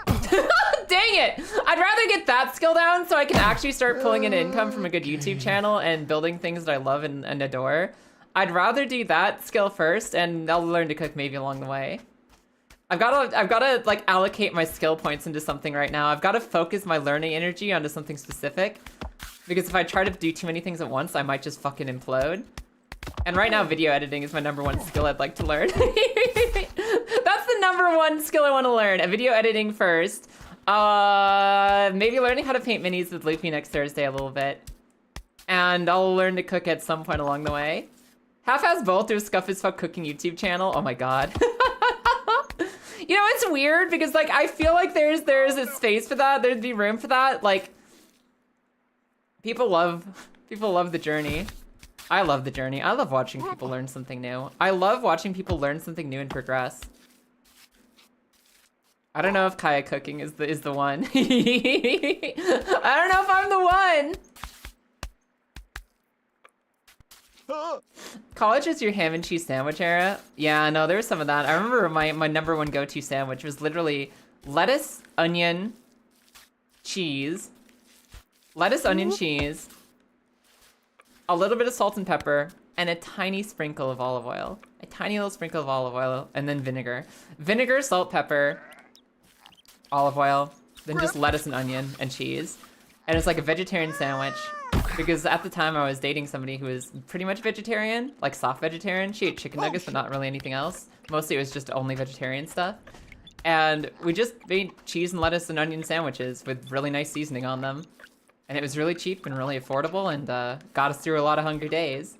Dang it! I'd rather get that skill down so I can actually start pulling in income from a good YouTube channel and building things that I love and adore. I'd rather do that skill first, and I'll learn to cook maybe along the way. I've gotta like allocate my skill points into something right now. I've gotta focus my learning energy onto something specific, because if I try to do too many things at once, I might just fucking implode. And right now, video editing is my #1 skill I'd like to learn. That's the #1 skill I want to learn. Video editing first. Maybe learning how to paint minis with Loopy next Thursday a little bit. And I'll learn to cook at some point along the way. Half-ass both through a scuff as fuck cooking YouTube channel. Oh my god. You know, it's weird because like I feel like there's a space for that. There'd be room for that. Like people love the journey. I love the journey. I love watching people learn something new. I love watching people learn something new and progress. I don't know if Kaya cooking is the one. I don't know if I'm the one. College is your ham and cheese sandwich era? Yeah, no, there was some of that. I remember my #1 go-to sandwich was literally lettuce, onion, cheese. Lettuce, onion, cheese. a little bit of salt and pepper, and a tiny sprinkle of olive oil. A tiny little sprinkle of olive oil, and then vinegar. Vinegar, salt, pepper, olive oil, then just lettuce and onion and cheese. And it's like a vegetarian sandwich. Because at the time I was dating somebody who was pretty much vegetarian, like soft vegetarian. She ate chicken nuggets, but not really anything else. Mostly it was just only vegetarian stuff. And we just made cheese and lettuce and onion sandwiches with really nice seasoning on them. And it was really cheap and really affordable and got us through a lot of hungry days.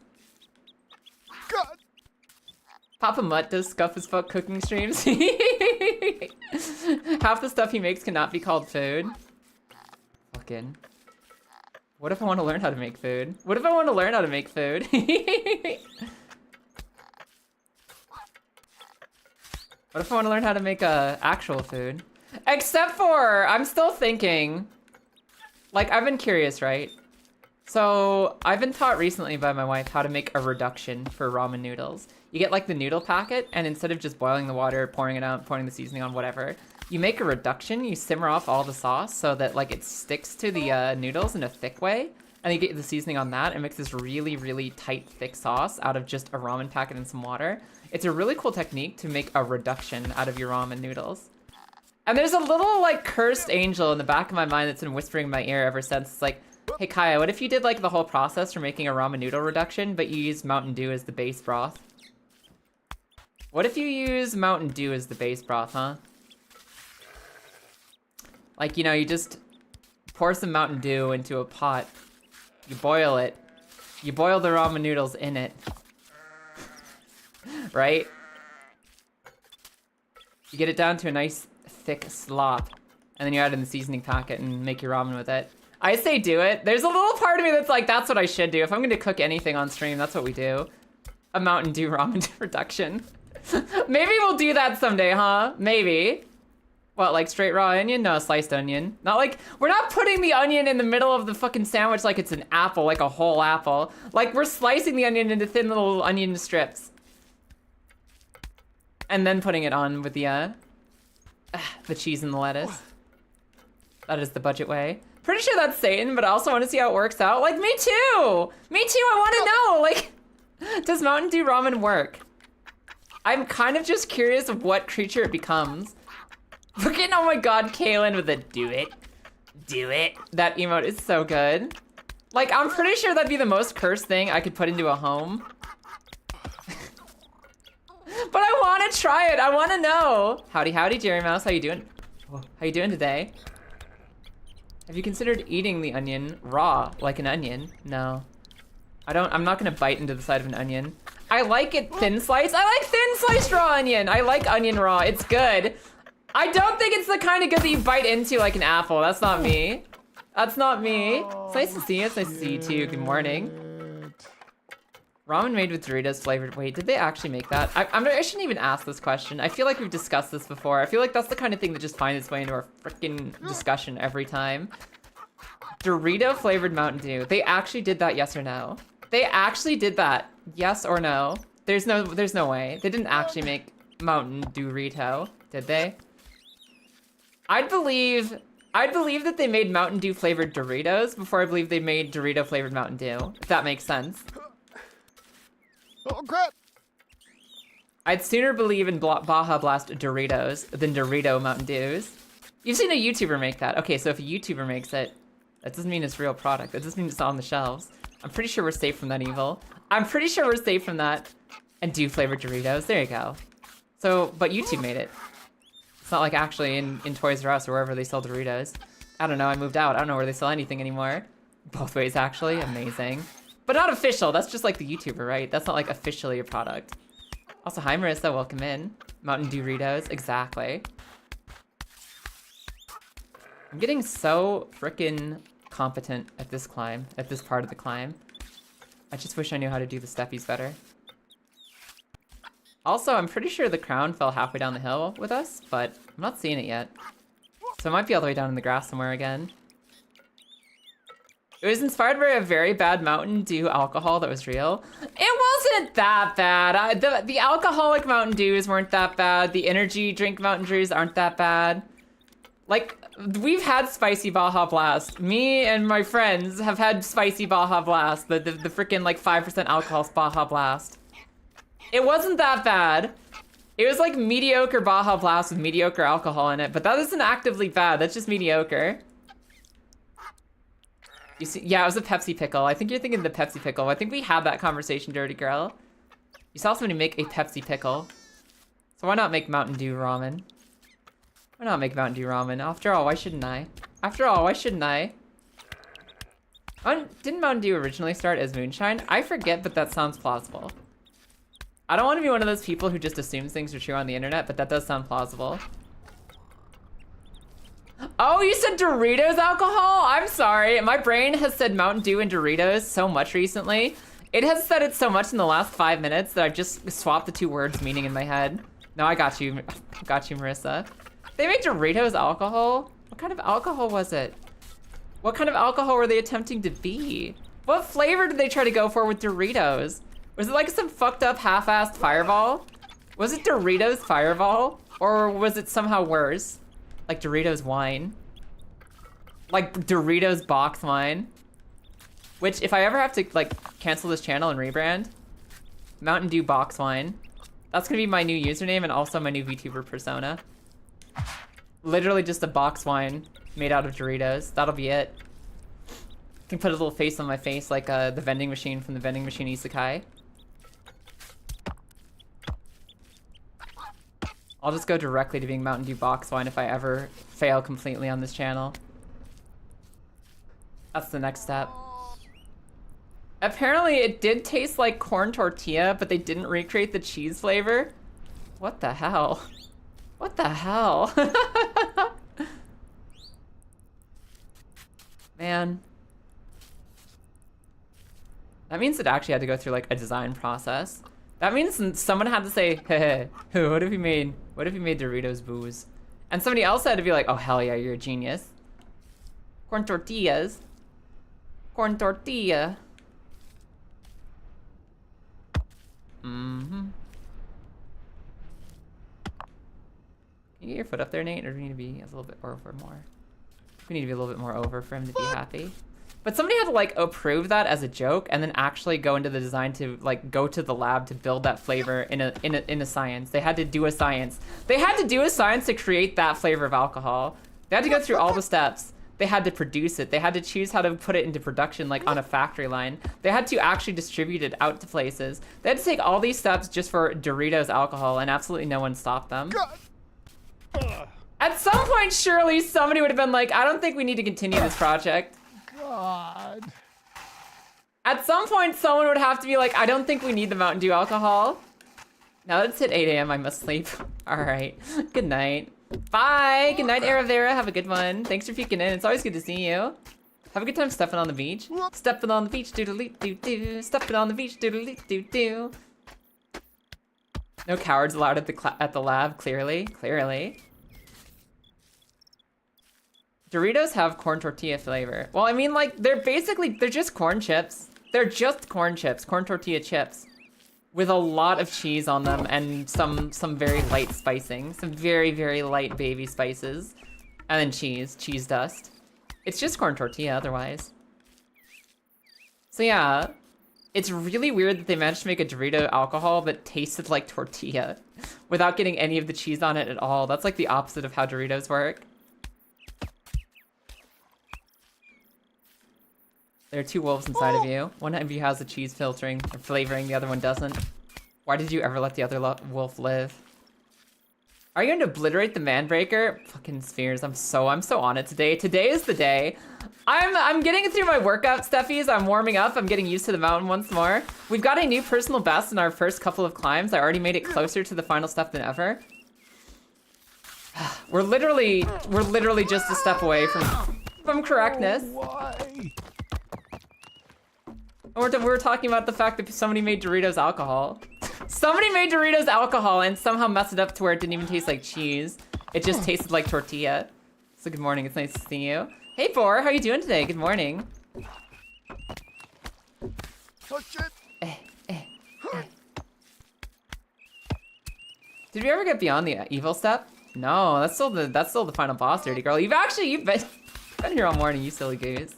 God. Papa Mutt does scuff as fuck cooking streams. Half the stuff he makes cannot be called food. Fucking. What if I want to learn how to make food? What if I want to learn how to make food? What if I want to learn how to make actual food? Except for, I'm still thinking, like, I've been curious, right? So, I've been taught recently by my wife how to make a reduction for ramen noodles. You get, like, the noodle packet, and instead of just boiling the water, pouring it out, pouring the seasoning on, whatever, you make a reduction, you simmer off all the sauce so that, like, it sticks to the noodles in a thick way, and you get the seasoning on that, and makes this really, really tight, thick sauce out of just a ramen packet and some water. It's a really cool technique to make a reduction out of your ramen noodles. And there's a little, like, cursed angel in the back of my mind that's been whispering in my ear ever since. It's like, hey, Kaya, what if you did, like, the whole process for making a ramen noodle reduction, but you used Mountain Dew as the base broth? What if you use Mountain Dew as the base broth, huh? Like, you know, you just pour some Mountain Dew into a pot. You boil it. You boil the ramen noodles in it. Right? You get it down to a nice thick slop, and then you add in the seasoning packet and make your ramen with it. I say do it. There's a little part of me that's like, that's what I should do. If I'm gonna cook anything on stream, that's what we do. A Mountain Dew ramen reduction. Maybe we'll do that someday, huh? Maybe. What, like straight raw onion? No, sliced onion. Not like, we're not putting the onion in the middle of the fucking sandwich like it's an apple, like a whole apple. Like, we're slicing the onion into thin little onion strips. And then putting it on with the cheese and the lettuce. That is the budget way. Pretty sure that's Satan, but I also want to see how it works out. Like, me too! Me too, I want to know! Like, does Mountain Dew ramen work? I'm kind of just curious of what creature it becomes. Fucking, oh my god, Kaylin with the do it. Do it. That emote is so good. Like, I'm pretty sure that'd be the most cursed thing I could put into a home. But I want to try it. I want to know. Howdy, howdy, Jerry Mouse. How you doing? How you doing today? Have you considered eating the onion raw, like an onion? No. I'm not gonna bite into the side of an onion. I like it thin sliced. I like thin sliced raw onion. I like onion raw. It's good. I don't think it's the kind of good that you bite into like an apple. That's not me. That's not me. It's nice to see you. It's nice to see you too. Good morning. Ramen made with Doritos flavored. Wait, did they actually make that? I shouldn't even ask this question. I feel like we've discussed this before. I feel like that's the kind of thing that just finds its way into our freaking discussion every time. Dorito flavored Mountain Dew. They actually did that, yes or no? They actually did that, yes or no? There's no way. They didn't actually make Mountain Dorito, did they? I'd believe that they made Mountain Dew flavored Doritos before I believe they made Dorito flavored Mountain Dew, if that makes sense. Oh, crap. I'd sooner believe in Baja Blast Doritos than Dorito Mountain Dews. You've seen a YouTuber make that. Okay, so if a YouTuber makes it, that doesn't mean it's real product. That doesn't mean it's on the shelves. I'm pretty sure we're safe from that evil. I'm pretty sure we're safe from that. And Dew flavored Doritos, there you go. So, but YouTube made it. It's not like actually in Toys R Us or wherever they sell Doritos. I don't know, I moved out. I don't know where they sell anything anymore. Both ways, actually, amazing. But not official, that's just like the YouTuber, right? That's not like officially a product. Also, hi Marissa, welcome in. Mountain Doritos, exactly. I'm getting so frickin' competent at this climb, at this part of the climb. I just wish I knew how to do the steppies better. Also, I'm pretty sure the crown fell halfway down the hill with us, but I'm not seeing it yet. So it might be all the way down in the grass somewhere again. It was inspired by a very bad Mountain Dew alcohol that was real. It wasn't that bad. The alcoholic Mountain Dews weren't that bad. The energy drink Mountain Dews aren't that bad. Like, we've had spicy Baja Blast. Me and my friends have had spicy Baja Blast. The freaking like 5% alcohol Baja Blast. It wasn't that bad. It was like mediocre Baja Blast with mediocre alcohol in it, but that isn't actively bad. That's just mediocre. You see, yeah, it was a Pepsi pickle. I think you're thinking of the Pepsi pickle. I think we had that conversation, Dirty Girl. You saw somebody make a Pepsi pickle. So why not make Mountain Dew ramen? Why not make Mountain Dew ramen? After all, why shouldn't I? After all, why shouldn't I? Didn't Mountain Dew originally start as moonshine? I forget, but that sounds plausible. I don't want to be one of those people who just assumes things are true on the internet, but that does sound plausible. Oh, you said Doritos alcohol? I'm sorry. My brain has said Mountain Dew and Doritos so much recently. It has said it so much in the last 5 minutes that I've just swapped the two words meaning in my head. No, I got you. Got you, Marissa. They made Doritos alcohol? What kind of alcohol was it? What kind of alcohol were they attempting to be? What flavor did they try to go for with Doritos? Was it like some fucked up half-assed Fireball? Was it Doritos Fireball? Or was it somehow worse? Like Doritos wine? Like Doritos box wine? Which, if I ever have to like cancel this channel and rebrand, Mountain Dew box wine. That's gonna be my new username and also my new VTuber persona. Literally just a box wine made out of Doritos. That'll be it. Can put a little face on my face like the vending machine from the vending machine isekai. I'll just go directly to being Mountain Dew box wine if I ever fail completely on this channel. That's the next step. Apparently it did taste like corn tortilla, but they didn't recreate the cheese flavor. What the hell? What the hell? Man. That means it actually had to go through like a design process. That means someone had to say, hey, what if you made Doritos booze? And somebody else had to be like, oh hell yeah, you're a genius. Corn tortillas. Corn tortilla. Mm-hmm. Can you get your foot up there, Nate, or do we need to be a little bit over more? We need to be a little bit more over for him to be happy. But somebody had to like approve that as a joke and then actually go into the design to like go to the lab to build that flavor in a science. They had to do a science. They had to do a science to create that flavor of alcohol. They had to go through all the steps. They had to produce it. They had to choose how to put it into production like on a factory line. They had to actually distribute it out to places. They had to take all these steps just for Doritos alcohol and absolutely no one stopped them. At some point, surely somebody would have been like, I don't think we need to continue this project. God. At some point, someone would have to be like, I don't think we need the Mountain Dew alcohol. Now that it's hit 8 a.m., I must sleep. All right. Good night. Bye. Good night, Aravera. Have a good one. Thanks for peeking in. It's always good to see you. Have a good time stepping on the beach. Stepping on the beach, doodle-doo-doo. Stepping on the beach, doodle-doo-doo. No cowards allowed at the lab, clearly. Clearly. Doritos have corn tortilla flavor. Well, I mean, like, they're just corn chips. They're just corn chips, corn tortilla chips. With a lot of cheese on them and some very light spicing. Some very, very light baby spices. And then cheese dust. It's just corn tortilla otherwise. So yeah, it's really weird that they managed to make a Dorito alcohol that tasted like tortilla without getting any of the cheese on it at all. That's like the opposite of how Doritos work. There are two wolves inside of you. One of you has the cheese filtering or flavoring, the other one doesn't. Why did you ever let the other wolf live? Are you going to obliterate the Manbreaker? Fucking spheres, I'm so on it today. Today is the day. I'm getting through my workout stuffies. I'm warming up. I'm getting used to the mountain once more. We've got a new personal best in our first couple of climbs. I already made it closer to the final step than ever. We're literally just a step away from correctness. Oh, why? We were talking about the fact that somebody made Doritos alcohol. Somebody made Doritos alcohol and somehow messed it up to where it didn't even taste like cheese. It just tasted like tortilla. So good morning, it's nice to see you. Hey, Boar, how you doing today? Good morning. Oh, shit. Did we ever get beyond the evil step? No, that's still the final boss, Dirty Girl. You've been here all morning, you silly goose.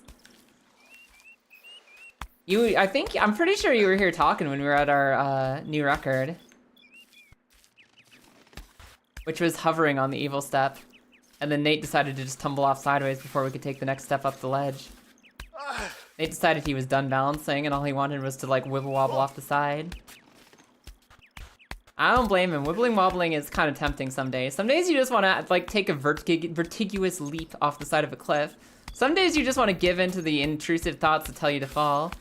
I'm pretty sure you were here talking when we were at our new record. Which was hovering on the evil step. And then Nate decided to just tumble off sideways before we could take the next step up the ledge. Nate decided he was done balancing and all he wanted was to like wibble wobble off the side. I don't blame him. Wibbling wobbling is kind of tempting some days. Some days you just want to like take a vertiginous leap off the side of a cliff. Some days you just want to give in to the intrusive thoughts that tell you to fall.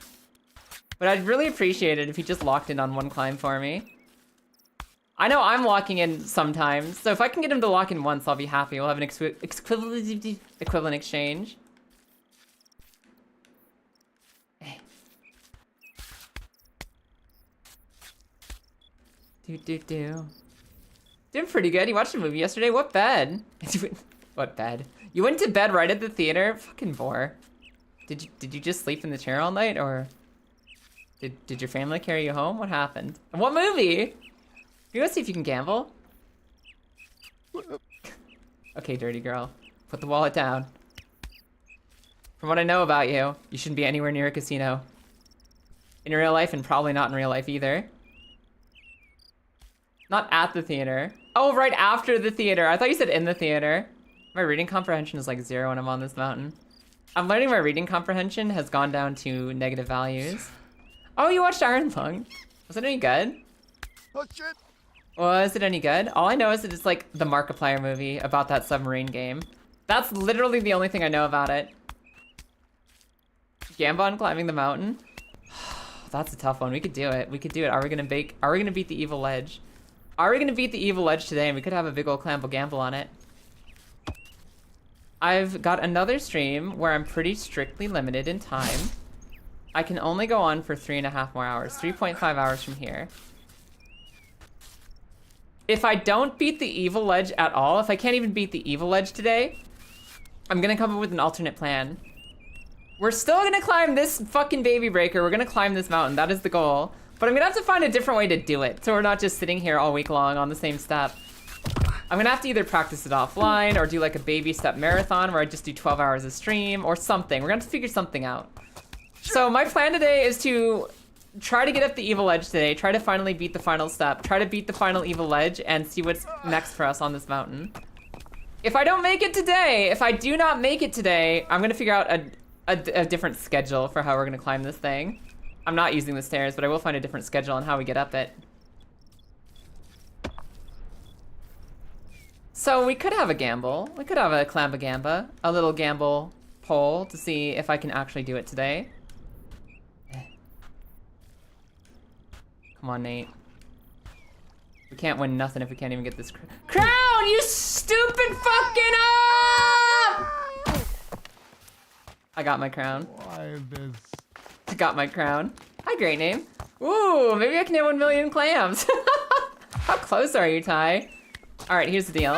But I'd really appreciate it if you just locked in on one climb for me. I know I'm locking in sometimes, so if I can get him to lock in once, I'll be happy. We'll have an equivalent exchange. Hey. Doing pretty good. You watched a movie yesterday? What bed? What bed? You went to bed right at the theater? Fucking bore. Did you just sleep in the chair all night, or did your family carry you home? What happened? What movie? You go see if you can gamble? Okay, dirty girl. Put the wallet down. From what I know about you, you shouldn't be anywhere near a casino. In real life, and probably not in real life either. Not at the theater. Oh, right after the theater. I thought you said in the theater. My reading comprehension is like 0 when I'm on this mountain. I'm learning my reading comprehension has gone down to negative values. Oh, you watched Iron Lung? Was it any good? Oh shit! Was it any good? All I know is that it's like the Markiplier movie about that submarine game. That's literally the only thing I know about it. Gambon climbing the mountain? That's a tough one. We could do it. We could do it. Are we gonna beat the evil ledge? Are we gonna beat the evil ledge today? And we could have a big old clamble gamble on it. I've got another stream where I'm pretty strictly limited in time. I can only go on for 3.5 more hours. 3.5 hours from here. If I don't beat the evil ledge at all, if I can't even beat the evil ledge today, I'm gonna come up with an alternate plan. We're still gonna climb this fucking baby breaker. We're gonna climb this mountain. That is the goal. But I'm gonna have to find a different way to do it, so we're not just sitting here all week long on the same step. I'm gonna have to either practice it offline or do like a baby step marathon where I just do 12 hours of stream or something. We're gonna have to figure something out. So my plan today is to try to get up the evil ledge today, try to finally beat the final step, try to beat the final evil ledge, and see what's next for us on this mountain. If I don't make it today, if I do not make it today, I'm gonna figure out a different schedule for how we're gonna climb this thing. I'm not using the stairs, but I will find a different schedule on how we get up it. So we could have a gamble. We could have a clambagamba, a little gamble poll to see if I can actually do it today. Come on, Nate. We can't win nothing if we can't even get this crown, you stupid fucking up! I got my crown. Why this? I got my crown. Hi, great name. Ooh, maybe I can hit 1 million clams. How close are you, Ty? All right, here's the deal.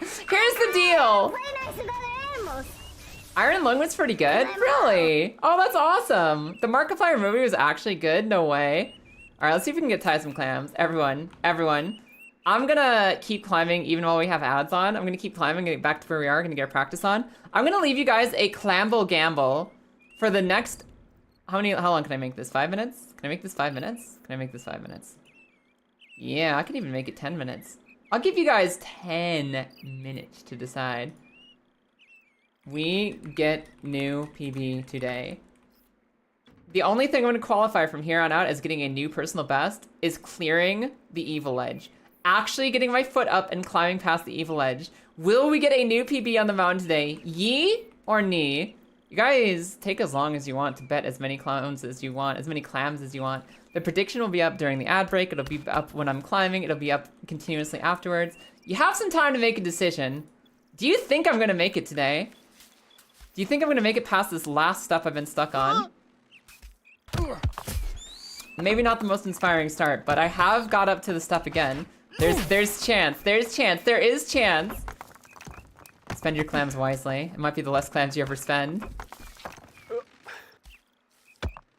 Here's the deal. Iron Lung was pretty good. Really? Oh, that's awesome. The Markiplier movie was actually good. No way. All right, let's see if we can get Ty some clams. Everyone. I'm gonna keep climbing even while we have ads on. I'm gonna keep climbing, get back to where we are, gonna get our practice on. I'm gonna leave you guys a clamble gamble for the next, how long can I make this? 5 minutes? Can I make this 5 minutes? Can I make this 5 minutes? Yeah, I can even make it 10 minutes. I'll give you guys 10 minutes to decide. We get new PB today. The only thing I'm going to qualify from here on out as getting a new personal best is clearing the evil edge. Actually getting my foot up and climbing past the evil edge. Will we get a new PB on the mountain today? Yee or nee? You guys take as long as you want to bet as many clowns as you want, as many clams as you want. The prediction will be up during the ad break. It'll be up when I'm climbing. It'll be up continuously afterwards. You have some time to make a decision. Do you think I'm going to make it today? Do you think I'm going to make it past this last step I've been stuck on? Maybe not the most inspiring start, but I have got up to the step again. There's chance. There's chance. There is chance. Spend your clams wisely. It might be the less clams you ever spend.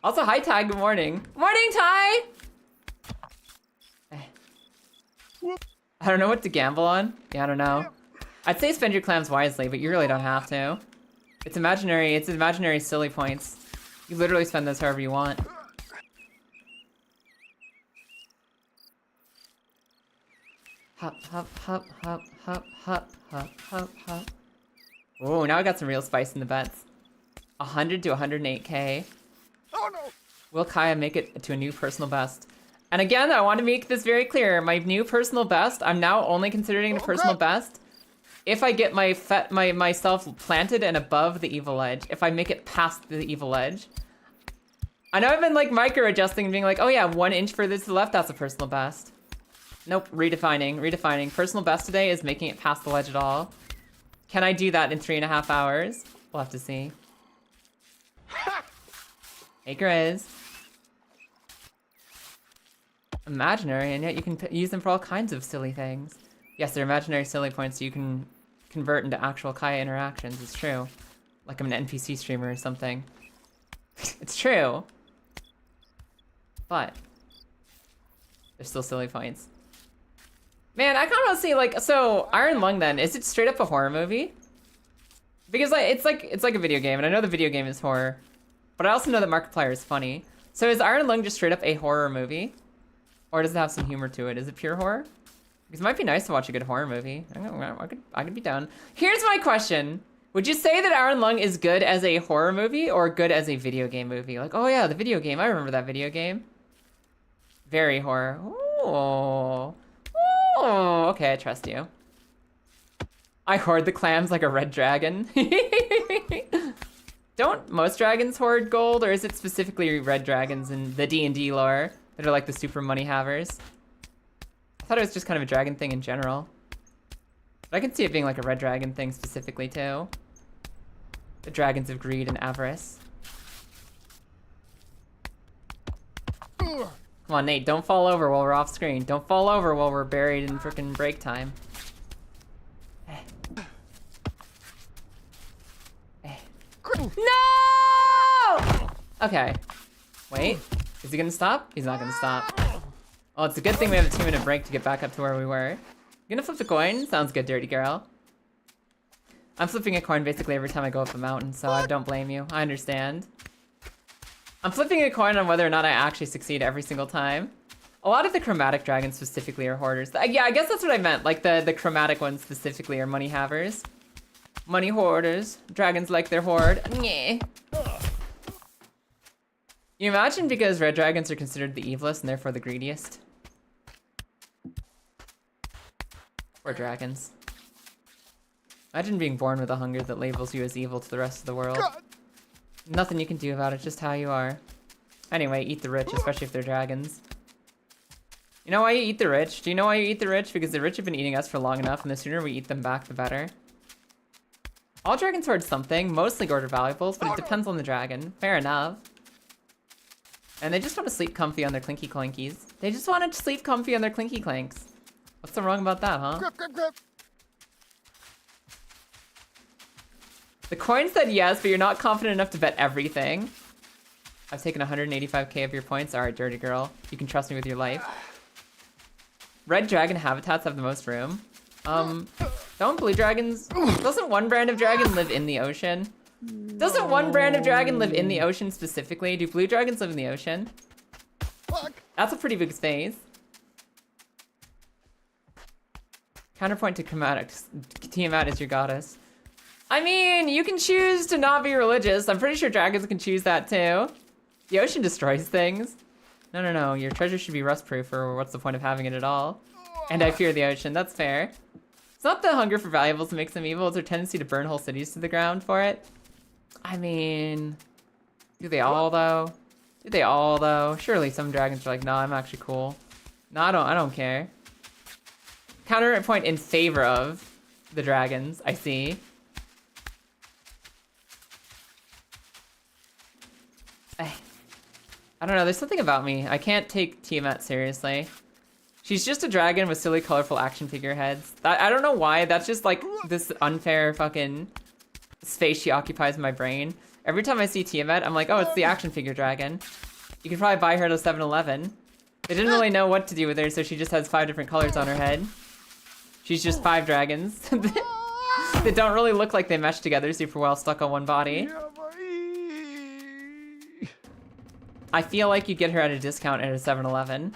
Also, hi Ty, good morning. Morning, Ty! I don't know what to gamble on. Yeah, I don't know. I'd say spend your clams wisely, but you really don't have to. It's imaginary silly points. You literally spend those however you want. Hop, hop, hop, hop, hop, hop, hop, hop, hop. Oh, now I got some real spice in the bets. 100 to 108k. Oh no! Will Kaya make it to a new personal best? And again, I want to make this very clear. My new personal best, I'm now only considering it a personal best if I get myself planted and above the evil edge. If I make it past the evil edge. I know I've been like micro adjusting and being like, oh yeah, 1 inch further to the left, that's a personal best. Nope, redefining. Personal best today is making it past the ledge at all. Can I do that in 3.5 hours? We'll have to see. Hey, Grizz. Imaginary, and yet you can use them for all kinds of silly things. Yes, they're imaginary silly points you can convert into actual Kaya interactions. It's true. Like I'm an NPC streamer or something. It's true. But they're still silly points. Man, I kind of want to see, like, so Iron Lung then, is it straight up a horror movie? Because like it's like a video game, and I know the video game is horror, but I also know that Markiplier is funny. So is Iron Lung just straight up a horror movie? Or does it have some humor to it? Is it pure horror? Because it might be nice to watch a good horror movie. I could be down. Here's my question. Would you say that Iron Lung is good as a horror movie or good as a video game movie? Like, oh yeah, the video game. I remember that video game. Very horror. Oh. Oh, okay, I trust you. I hoard the clams like a red dragon. Don't most dragons hoard gold, or is it specifically red dragons in the D&D lore that are like the super money havers? I thought it was just kind of a dragon thing in general. But I can see it being like a red dragon thing specifically too. The dragons of greed and avarice. Come on, Nate, don't fall over while we're off screen. Don't fall over while we're buried in frickin' break time. No! Okay. Wait. Is he gonna stop? He's not gonna stop. Oh, it's a good thing we have a 2-minute break to get back up to where we were. You gonna flip the coin? Sounds good, dirty girl. I'm flipping a coin basically every time I go up a mountain, so I don't blame you. I understand. I'm flipping a coin on whether or not I actually succeed every single time. A lot of the chromatic dragons specifically are hoarders. Yeah, I guess that's what I meant. Like the chromatic ones specifically are money havers. Money hoarders. Dragons like their hoard. Nyeh. You imagine because red dragons are considered the evilest and therefore the greediest? Or dragons. Imagine being born with a hunger that labels you as evil to the rest of the world. Nothing you can do about it, just how you are. Anyway, eat the rich, especially if they're dragons. You know why you eat the rich? Do you know why you eat the rich? Because the rich have been eating us for long enough, and the sooner we eat them back, the better. All dragons hoard something, mostly hoard valuables, but it depends on the dragon. Fair enough. And they just want to sleep comfy on their clinky clankies. They just want to sleep comfy on their clinky clanks. What's so wrong about that, huh? Grip, grip, grip. The coin said yes, but you're not confident enough to bet everything. I've taken 185k of your points. All right, dirty girl. You can trust me with your life. Red dragon habitats have the most room. Don't blue dragons... Doesn't one brand of dragon live in the ocean? Doesn't one brand of dragon live in the ocean specifically? Do blue dragons live in the ocean? Fuck. That's a pretty big space. Counterpoint to chromatics. Tiamat is your goddess. I mean, you can choose to not be religious. I'm pretty sure dragons can choose that too. The ocean destroys things. No. Your treasure should be rust-proof, or what's the point of having it at all? And I fear the ocean. That's fair. It's not the hunger for valuables that makes them evil. It's their tendency to burn whole cities to the ground for it. I mean... Do they all, though? Do they all, though? Surely some dragons are like, no, I'm actually cool. No, I don't care. Counterpoint in favor of the dragons, I see. I don't know, there's something about me. I can't take Tiamat seriously. She's just a dragon with silly, colorful action figure heads. I don't know why, that's just like this unfair fucking space she occupies in my brain. Every time I see Tiamat, I'm like, oh, it's the action figure dragon. You could probably buy her at a 7-Eleven. They didn't really know what to do with her, so she just has 5 different colors on her head. She's just 5 dragons. They don't really look like they mesh together super well stuck on one body. Yeah, buddy. I feel like you get her at a discount at a 7-Eleven.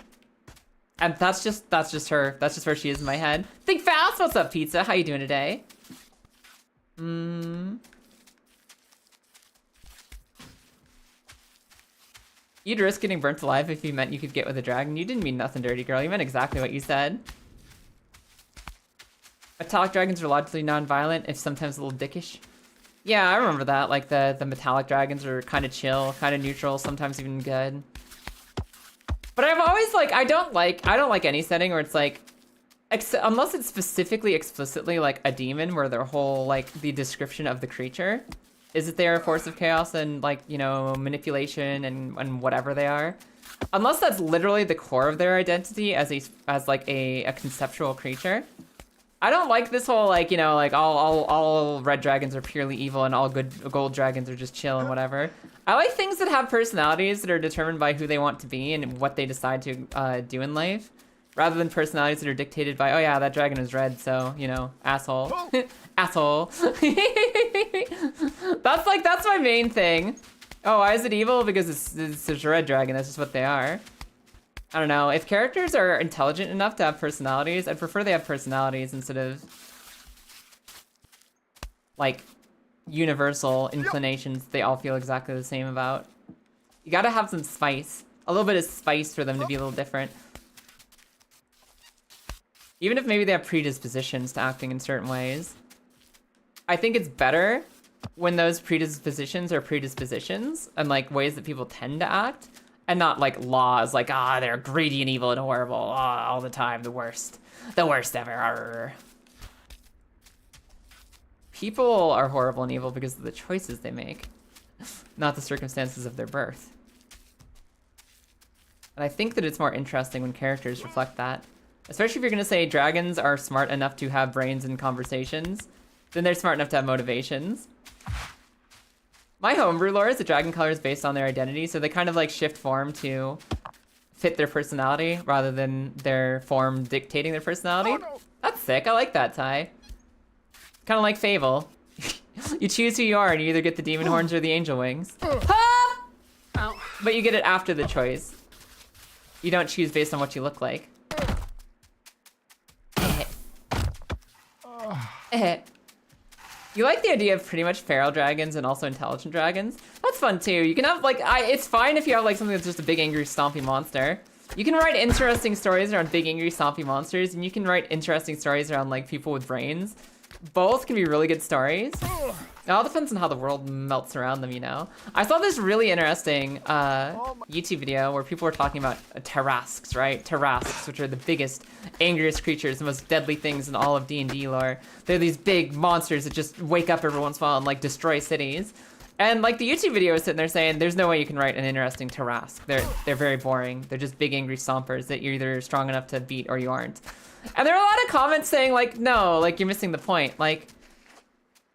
And that's just her. That's just where she is in my head. Think fast. What's up, pizza? How you doing today? You'd risk getting burnt alive if you meant you could get with a dragon. You didn't mean nothing dirty, girl. You meant exactly what you said. Metallic dragons are logically non-violent, if sometimes a little dickish. Yeah, I remember that. Like the metallic dragons are kind of chill, kind of neutral, sometimes even good. But I've always like I don't like any setting where it's like unless it's specifically explicitly like a demon where their whole like the description of the creature is that they are a force of chaos and like, you know, manipulation and whatever they are. Unless that's literally the core of their identity as like a conceptual creature. I don't like this whole like, you know, like all red dragons are purely evil and all good gold dragons are just chill and whatever. I like things that have personalities that are determined by who they want to be and what they decide to do in life, rather than personalities that are dictated by, oh yeah, that dragon is red, so, you know, asshole. Asshole. That's my main thing. Oh, why is it evil? Because it's a red dragon, that's just what they are. I don't know. If characters are intelligent enough to have personalities, I'd prefer they have personalities instead of like universal inclinations they all feel exactly the same about. You gotta have some spice. A little bit of spice for them to be a little different. Even if maybe they have predispositions to acting in certain ways. I think it's better when those predispositions are predispositions and like ways that people tend to act. And not like laws, like, they're greedy and evil and horrible all the time, the worst ever. Arr. People are horrible and evil because of the choices they make, not the circumstances of their birth. And I think that it's more interesting when characters reflect that. Especially if you're gonna say dragons are smart enough to have brains and conversations, then they're smart enough to have motivations. My homebrew lore is the dragon color is based on their identity, so they kind of like shift form to fit their personality rather than their form dictating their personality. Oh, no. That's sick. I like that, Ty. Kind of like Fable. You choose who you are, and you either get the demon horns or the angel wings. Ah! Ow. But you get it after the choice. You don't choose based on what you look like. You like the idea of pretty much feral dragons and also intelligent dragons? That's fun too. You can have like, it's fine if you have like something that's just a big angry stompy monster. You can write interesting stories around big angry stompy monsters, and you can write interesting stories around like people with brains. Both can be really good stories. It all depends on how the world melts around them, you know? I saw this really interesting YouTube video where people were talking about Tarrasques, right? Tarrasques, which are the biggest, angriest creatures, the most deadly things in all of D&D lore. They're these big monsters that just wake up every once in a while and like destroy cities. And like the YouTube video was sitting there saying, there's no way you can write an interesting Tarrasque. They're very boring. They're just big angry stompers that you're either strong enough to beat or you aren't. And there are a lot of comments saying like, no, like you're missing the point. Like,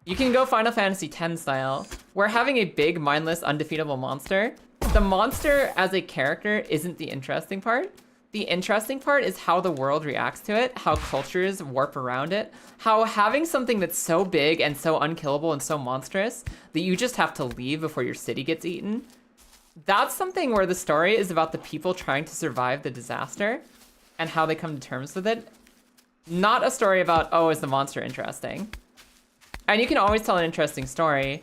you can go Final Fantasy X style, where having a big, mindless, undefeatable monster, the monster as a character isn't the interesting part. The interesting part is how the world reacts to it, how cultures warp around it, how having something that's so big and so unkillable and so monstrous that you just have to leave before your city gets eaten. That's something where the story is about the people trying to survive the disaster and how they come to terms with it. Not a story about, oh, is the monster interesting? And you can always tell an interesting story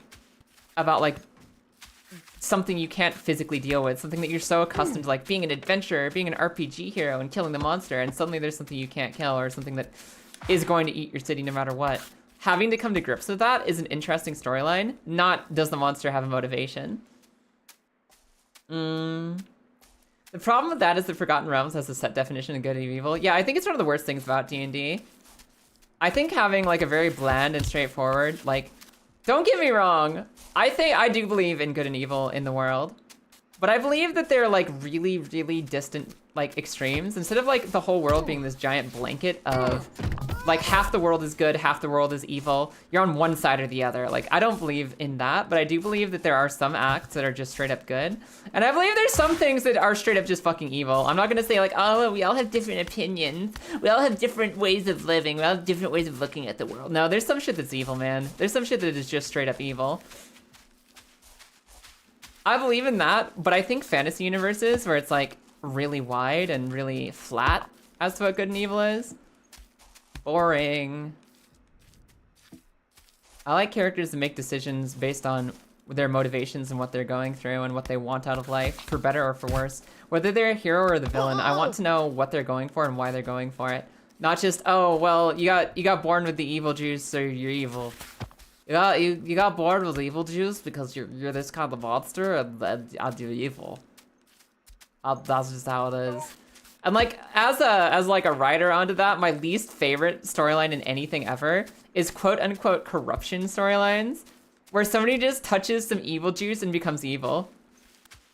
about like something you can't physically deal with, something that you're so accustomed to, like being an adventurer, being an RPG hero and killing the monster, and suddenly there's something you can't kill or something that is going to eat your city no matter what. Having to come to grips with that is an interesting storyline, not does the monster have a motivation. The problem with that is that Forgotten Realms has a set definition of good and evil. Yeah, I think it's one of the worst things about D&D. I think having like a very bland and straightforward, like, don't get me wrong, I do believe in good and evil in the world, but I believe that they're like really, really distant like extremes. Instead of like the whole world being this giant blanket of like half the world is good, half the world is evil. You're on one side or the other. Like, I don't believe in that, but I do believe that there are some acts that are just straight up good. And I believe there's some things that are straight up just fucking evil. I'm not gonna say like, oh, we all have different opinions. We all have different ways of living. We all have different ways of looking at the world. No, there's some shit that's evil, man. There's some shit that is just straight up evil. I believe in that, but I think fantasy universes where it's like really wide and really flat as to what good and evil is. Boring. I like characters that make decisions based on their motivations and what they're going through and what they want out of life, for better or for worse. Whether they're a hero or the villain, I want to know what they're going for and why they're going for it. Not just, oh, well, you got born with the evil juice, so you're evil. You got born with evil juice because you're this kind of monster, and I'll do evil. That's just how it is. And like, as like a writer onto that, my least favorite storyline in anything ever is quote unquote corruption storylines, where somebody just touches some evil juice and becomes evil.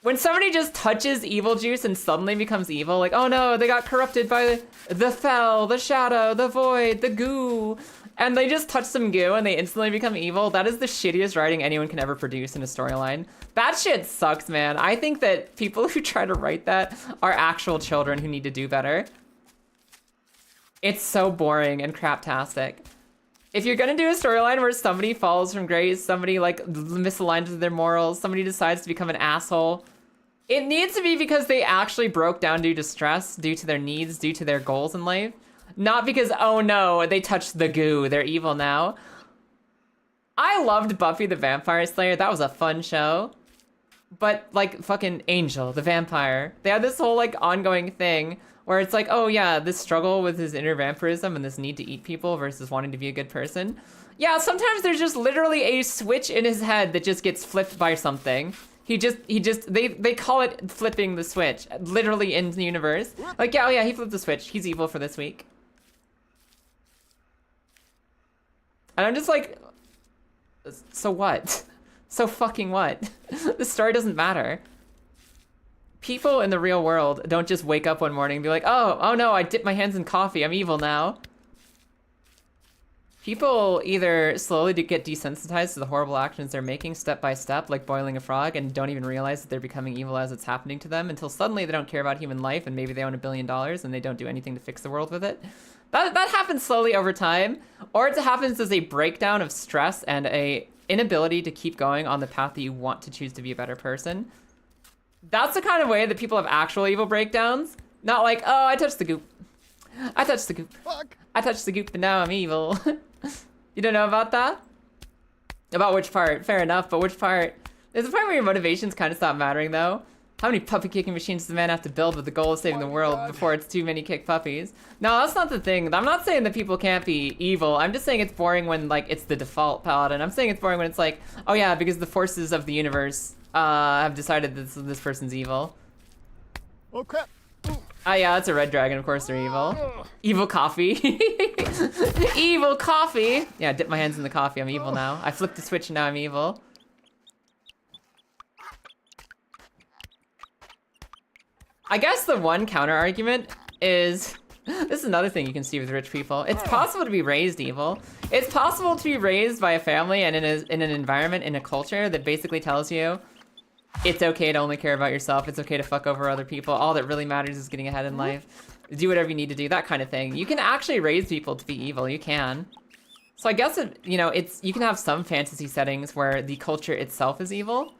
When somebody just touches evil juice and suddenly becomes evil, like, oh no, they got corrupted by the fel, the shadow, the void, the goo, and they just touch some goo and they instantly become evil. That is the shittiest writing anyone can ever produce in a storyline. That shit sucks, man. I think that people who try to write that are actual children who need to do better. It's so boring and craptastic. If you're gonna do a storyline where somebody falls from grace, somebody like misaligns with their morals, somebody decides to become an asshole, it needs to be because they actually broke down due to stress, due to their needs, due to their goals in life. Not because, oh no, they touched the goo, they're evil now. I loved Buffy the Vampire Slayer, that was a fun show. But like fucking Angel, the vampire, they had this whole like ongoing thing where it's like, oh yeah, this struggle with his inner vampirism and this need to eat people versus wanting to be a good person. Yeah, sometimes there's just literally a switch in his head that just gets flipped by something. They call it flipping the switch, literally in the universe. Like, yeah, oh yeah, he flipped the switch, he's evil for this week. And I'm just like, so what? So fucking what? The story doesn't matter. People in the real world don't just wake up one morning and be like, oh no, I dipped my hands in coffee, I'm evil now. People either slowly get desensitized to the horrible actions they're making step by step, like boiling a frog, and don't even realize that they're becoming evil as it's happening to them until suddenly they don't care about human life and maybe they own $1 billion and they don't do anything to fix the world with it. That happens slowly over time, or it happens as a breakdown of stress and a inability to keep going on the path that you want to choose to be a better person. That's the kind of way that people have actual evil breakdowns. Not like, oh, I touched the goop. I touched the goop. Fuck. I touched the goop, and now I'm evil. You don't know about that? About which part? Fair enough, but which part? There's a point where your motivations kind of stop mattering, though. How many puppy kicking machines does the man have to build with the goal of saving the world before it's too many kick puppies? No, that's not the thing. I'm not saying that people can't be evil. I'm just saying it's boring when, like, it's the default paladin. I'm saying it's boring when it's like, oh yeah, because the forces of the universe have decided that this person's evil. Oh crap. Ah, yeah, that's a red dragon. Of course they're evil. Evil coffee. Evil coffee. Yeah, dip my hands in the coffee. I'm evil now. I flipped the switch and now I'm evil. I guess the one counter argument is, this is another thing you can see with rich people. It's possible to be raised evil. It's possible to be raised by a family and in an environment, in a culture that basically tells you it's okay to only care about yourself. It's okay to fuck over other people. All that really matters is getting ahead in life. Do whatever you need to do, that kind of thing. You can actually raise people to be evil. You can. So I guess you can have some fantasy settings where the culture itself is evil.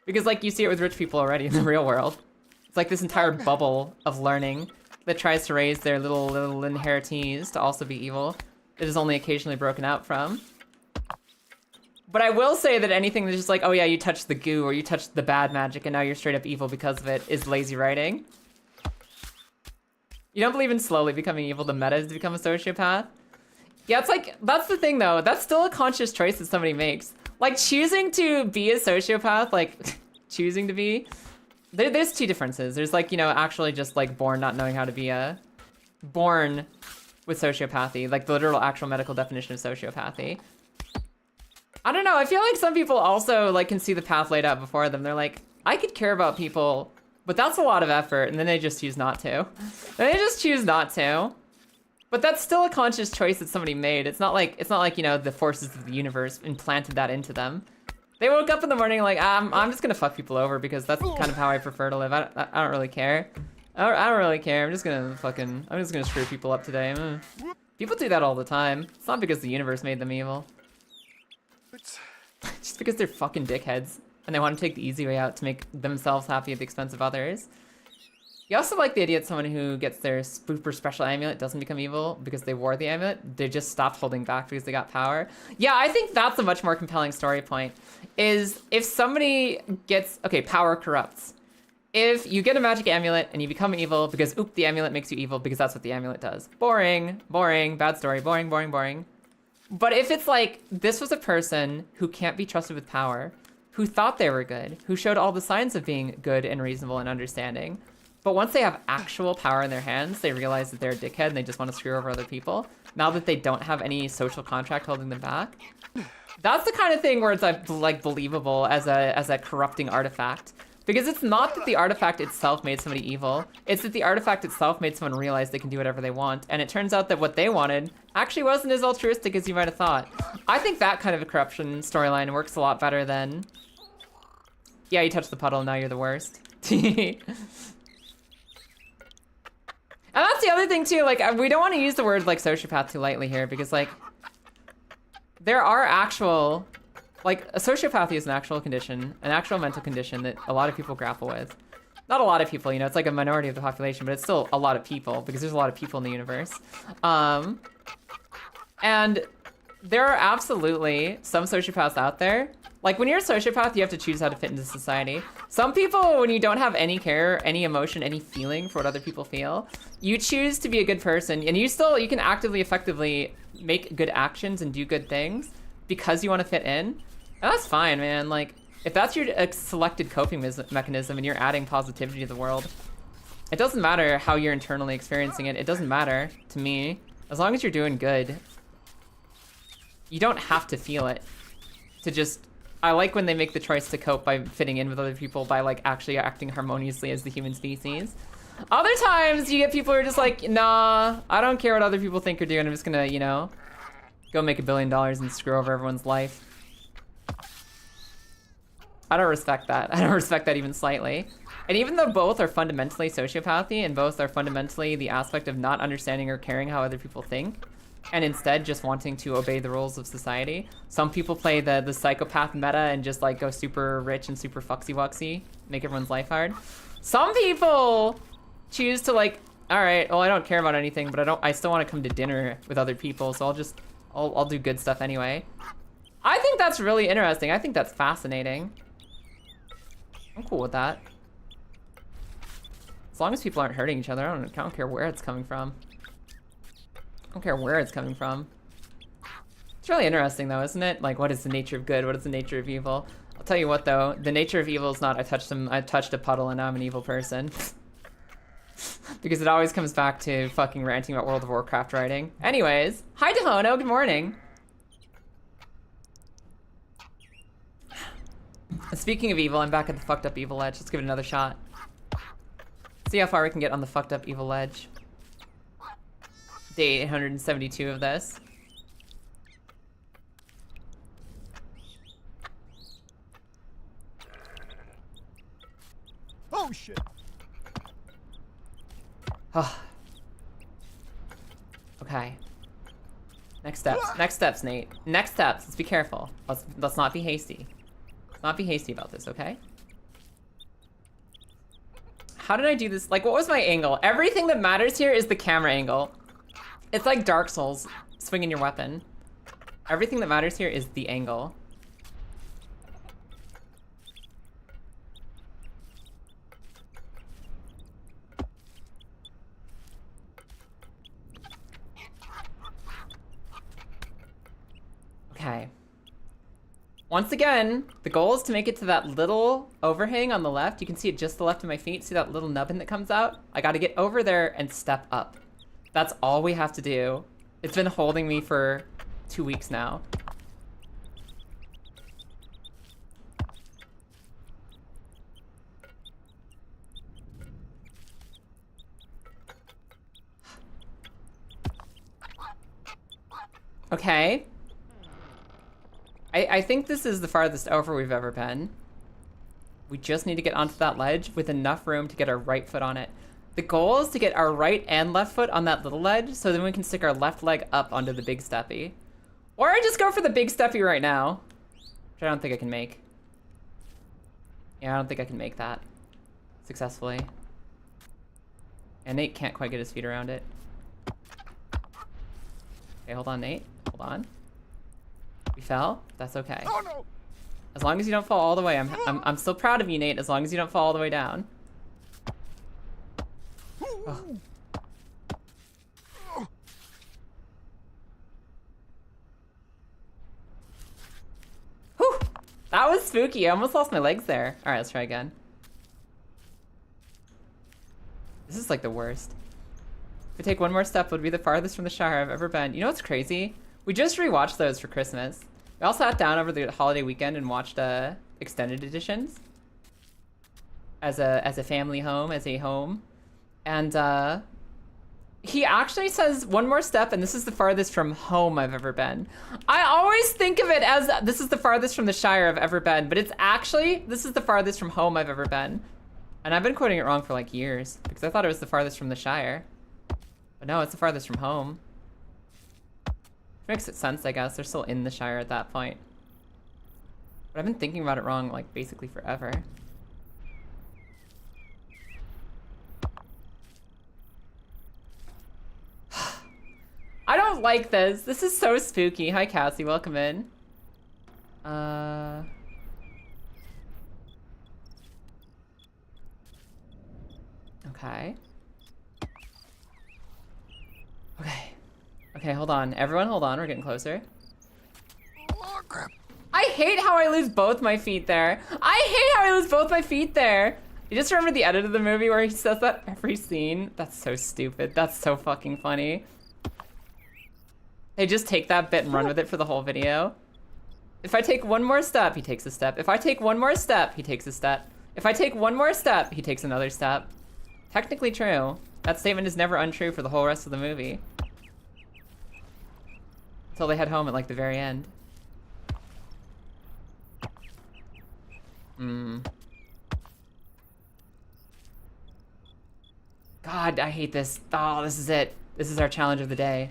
Because, like, you see it with rich people already in the real world. It's like this entire bubble of learning that tries to raise their little inheritees to also be evil. It is only occasionally broken out from. But I will say that anything that's just like, oh yeah, you touched the goo or you touched the bad magic and now you're straight up evil because of it is lazy writing. You don't believe in slowly becoming evil, the meta is to become a sociopath? Yeah, it's like, that's the thing though. That's still a conscious choice that somebody makes. Like, choosing to be a sociopath, like, choosing to be, there's two differences. There's, like, actually just, like, born not knowing how to be born with sociopathy, like, the literal actual medical definition of sociopathy. I don't know, I feel like some people also, like, can see the path laid out before them. They're like, I could care about people, but that's a lot of effort, and then they just choose not to. They just choose not to. But that's still a conscious choice that somebody made. It's not like you know, the forces of the universe implanted that into them. They woke up in the morning like, I'm just gonna fuck people over because that's kind of how I prefer to live. I don't really care. I don't really care. I'm just gonna screw people up today. People do that all the time. It's not because the universe made them evil. Just because they're fucking dickheads and they want to take the easy way out to make themselves happy at the expense of others. You also like the idea that someone who gets their super special amulet doesn't become evil because they wore the amulet. They just stopped holding back because they got power. Yeah, I think that's a much more compelling story point. Is if somebody gets, okay, power corrupts. If you get a magic amulet and you become evil because, oop, the amulet makes you evil because that's what the amulet does. Boring, boring, bad story, boring, boring, boring. But if it's like, this was a person who can't be trusted with power, who thought they were good, who showed all the signs of being good and reasonable and understanding, but once they have actual power in their hands, they realize that they're a dickhead and they just want to screw over other people. Now that they don't have any social contract holding them back. That's the kind of thing where it's like believable as a corrupting artifact. Because it's not that the artifact itself made somebody evil. It's that the artifact itself made someone realize they can do whatever they want. And it turns out that what they wanted actually wasn't as altruistic as you might have thought. I think that kind of a corruption storyline works a lot better than, yeah, you touched the puddle, now you're the worst. And that's the other thing too, like, we don't want to use the word like sociopath too lightly here because like, there are actual, like, a sociopathy is an actual condition, an actual mental condition that a lot of people grapple with. Not a lot of people, you know, it's like a minority of the population, but it's still a lot of people because there's a lot of people in the universe. And there are absolutely some sociopaths out there. Like, when you're a sociopath, you have to choose how to fit into society. Some people, when you don't have any care, any emotion, any feeling for what other people feel, you choose to be a good person, and you can actively, effectively make good actions and do good things because you want to fit in. And that's fine, man. Like, if that's your selected coping mechanism and you're adding positivity to the world, it doesn't matter how you're internally experiencing it. It doesn't matter to me. As long as you're doing good, you don't have to feel it to just... I like when they make the choice to cope by fitting in with other people by like actually acting harmoniously as the human species. Other times you get people who are just like, nah, I don't care what other people think or do, and I'm just gonna, you know, go make $1 billion and screw over everyone's life. I don't respect that. I don't respect that even slightly. And even though both are fundamentally sociopathy and both are fundamentally the aspect of not understanding or caring how other people think, and instead just wanting to obey the rules of society. Some people play the psychopath meta and just like go super rich and super fucksy-wucksy, make everyone's life hard. Some people choose to like, all right, well, I don't care about anything, but I still want to come to dinner with other people, so I'll do good stuff anyway. I think that's really interesting. I think that's fascinating. I'm cool with that. As long as people aren't hurting each other, I don't care where it's coming from. I don't care where it's coming from. It's really interesting though, isn't it? Like, what is the nature of good? What is the nature of evil? I'll tell you what though, the nature of evil is not I touched a puddle and now I'm an evil person. Because it always comes back to fucking ranting about World of Warcraft writing. Anyways, hi Dehono, good morning. Speaking of evil, I'm back at the fucked up evil ledge. Let's give it another shot. See how far we can get on the fucked up evil ledge. Day 872 of this. Oh shit. Okay. Next steps, Nate. Next steps. Let's be careful. Let's not be hasty. Let's not be hasty about this, okay? How did I do this? Like, what was my angle? Everything that matters here is the camera angle. It's like Dark Souls, swinging your weapon. Everything that matters here is the angle. Okay. Once again, the goal is to make it to that little overhang on the left. You can see it just to the left of my feet. See that little nubbin that comes out? I gotta get over there and step up. That's all we have to do. It's been holding me for 2 weeks now. Okay. I think this is the farthest over we've ever been. We just need to get onto that ledge with enough room to get our right foot on it. The goal is to get our right and left foot on that little ledge so then we can stick our left leg up onto the big steppy. Or I just go for the big steppy right now, which I don't think I can make. Yeah, I don't think I can make that successfully. And Nate can't quite get his feet around it. Okay, hold on, Nate. Hold on. We fell. That's okay. Oh no! As long as you don't fall all the way, I'm still proud of you, Nate. As long as you don't fall all the way down. Oh. Whew! That was spooky. I almost lost my legs there. All right, let's try again. This is like the worst. If we take one more step, it would be the farthest from the Shire I've ever been. You know what's crazy? We just rewatched those for Christmas. We all sat down over the holiday weekend and watched extended editions as a family home, as a home. And he actually says one more step, and this is the farthest from home I've ever been. I always think of it as this is the farthest from the Shire I've ever been, but it's actually, this is the farthest from home I've ever been. And I've been quoting it wrong for like years because I thought it was the farthest from the Shire. But no, it's the farthest from home. Makes sense, I guess. They're still in the Shire at that point. But I've been thinking about it wrong, like, basically forever. I don't like this. This is so spooky. Hi, Cassie. Welcome in. Okay. Okay. Okay, hold on. Everyone, hold on. We're getting closer. Oh crap! I hate how I lose both my feet there. I hate how I lose both my feet there. You just remember the edit of the movie where he says that every scene? That's so stupid. That's so fucking funny. They just take that bit and run with it for the whole video. If I take one more step, he takes a step. If I take one more step, he takes a step. If I take one more step, he takes another step. Technically true. That statement is never untrue for the whole rest of the movie. Until they head home at like the very end. God, I hate this. Oh, this is it. This is our challenge of the day.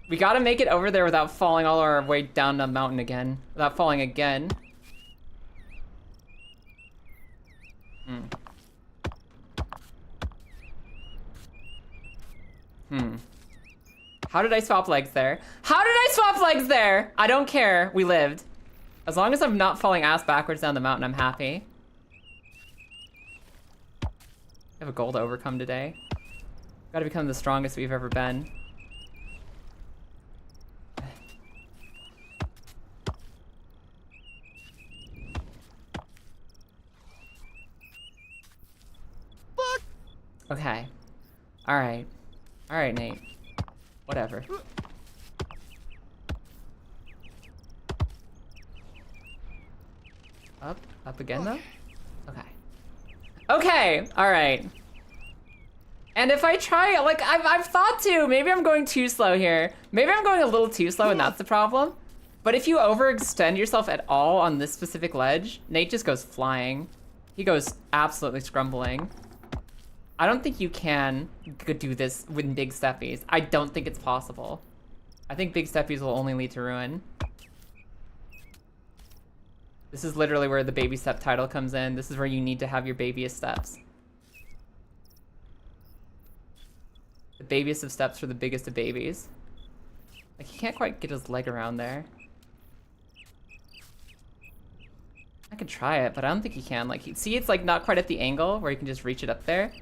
We gotta make it over there without falling all our way down the mountain again. Without falling again. How did I swap legs there? How did I swap legs there? I don't care. We lived. As long as I'm not falling ass backwards down the mountain, I'm happy. I have a goal to overcome today. Gotta become the strongest we've ever been. Okay. Alright. Alright, Nate. Whatever. Up? Up again, though? Okay. Okay! Alright. And if I try, like, I've thought to, maybe I'm going too slow here. Maybe I'm going a little too slow and that's the problem. But if you overextend yourself at all on this specific ledge, Nate just goes flying. He goes absolutely scrumbling. I don't think you can do this with big steppies. I don't think it's possible. I think big steppies will only lead to ruin. This is literally where the baby step title comes in. This is where you need to have your babyest steps. The babiest of steps for the biggest of babies. Like, he can't quite get his leg around there. I could try it, but I don't think he can. Like, see, it's like not quite at the angle where you can just reach it up there.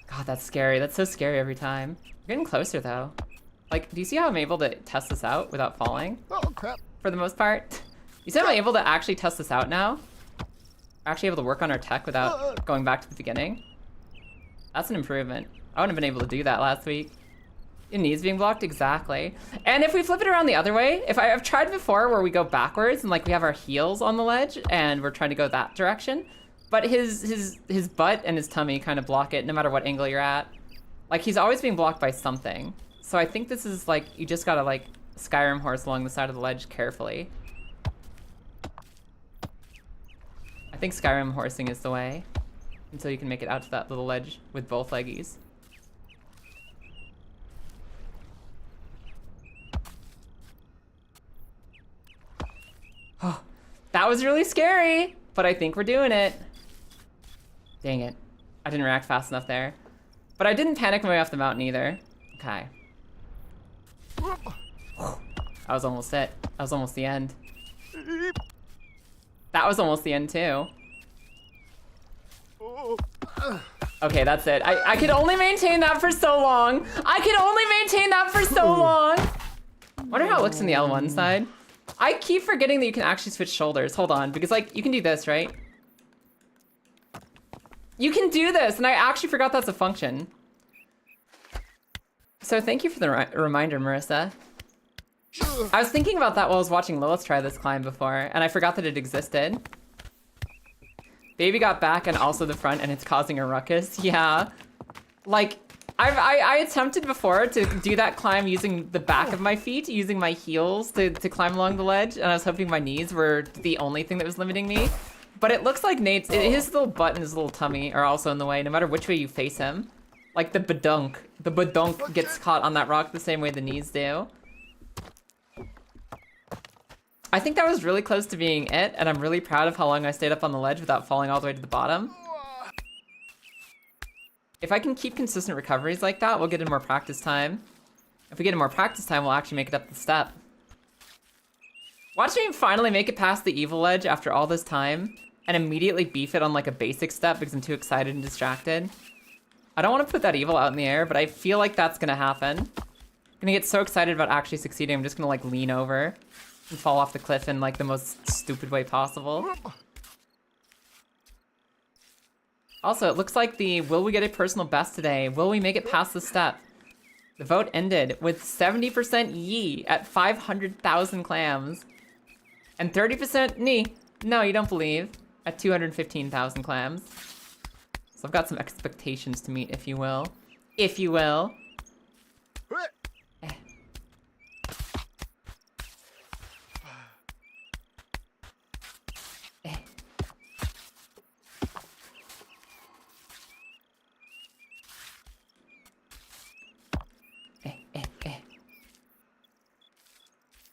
God, that's scary. That's so scary every time. We're getting closer, though. Like, do you see how I'm able to test this out without falling? Oh crap! For the most part. You see how I'm able to actually test this out now? We're actually able to work on our tech without going back to the beginning. That's an improvement. I wouldn't have been able to do that last week. Your knees being blocked? Exactly. And if we flip it around the other way, I've tried before where we go backwards and like we have our heels on the ledge and we're trying to go that direction. But his butt and his tummy kind of block it no matter what angle you're at. Like, he's always being blocked by something. So I think this is like, you just gotta like Skyrim horse along the side of the ledge carefully. I think Skyrim horsing is the way until you can make it out to that little ledge with both leggies. Oh, that was really scary, but I think we're doing it. Dang it. I didn't react fast enough there. But I didn't panic my way off the mountain either. Okay. That was almost it. That was almost the end. That was almost the end too. Okay, that's it. I could only maintain that for so long. I could only maintain that for so long. Wonder how it looks on the L1 side. I keep forgetting that you can actually switch shoulders. Hold on, because like, you can do this, right? You can do this, and I actually forgot that's a function. So thank you for the reminder, Marissa. I was thinking about that while I was watching Lilith try this climb before, and I forgot that it existed. Baby got back and also the front, and it's causing a ruckus. Yeah. Like, I attempted before to do that climb using the back of my feet, using my heels to climb along the ledge, and I was hoping my knees were the only thing that was limiting me. But it looks like his little butt and his little tummy are also in the way, no matter which way you face him. Like the badunk gets caught on that rock the same way the knees do. I think that was really close to being it, and I'm really proud of how long I stayed up on the ledge without falling all the way to the bottom. If I can keep consistent recoveries like that, we'll get in more practice time. If we get in more practice time, we'll actually make it up the step. Watch me finally make it past the evil ledge after all this time, and immediately beef it on like a basic step because I'm too excited and distracted. I don't want to put that evil out in the air, but I feel like that's gonna happen. I'm gonna get so excited about actually succeeding, I'm just gonna like lean over and fall off the cliff in like the most stupid way possible. Also, it looks like the will we get a personal best today? Will we make it past the step? The vote ended with 70% yee at 500,000 clams. And 30% nee. No, you don't believe. At 215,000 clams. So I've got some expectations to meet, if you will. If you will.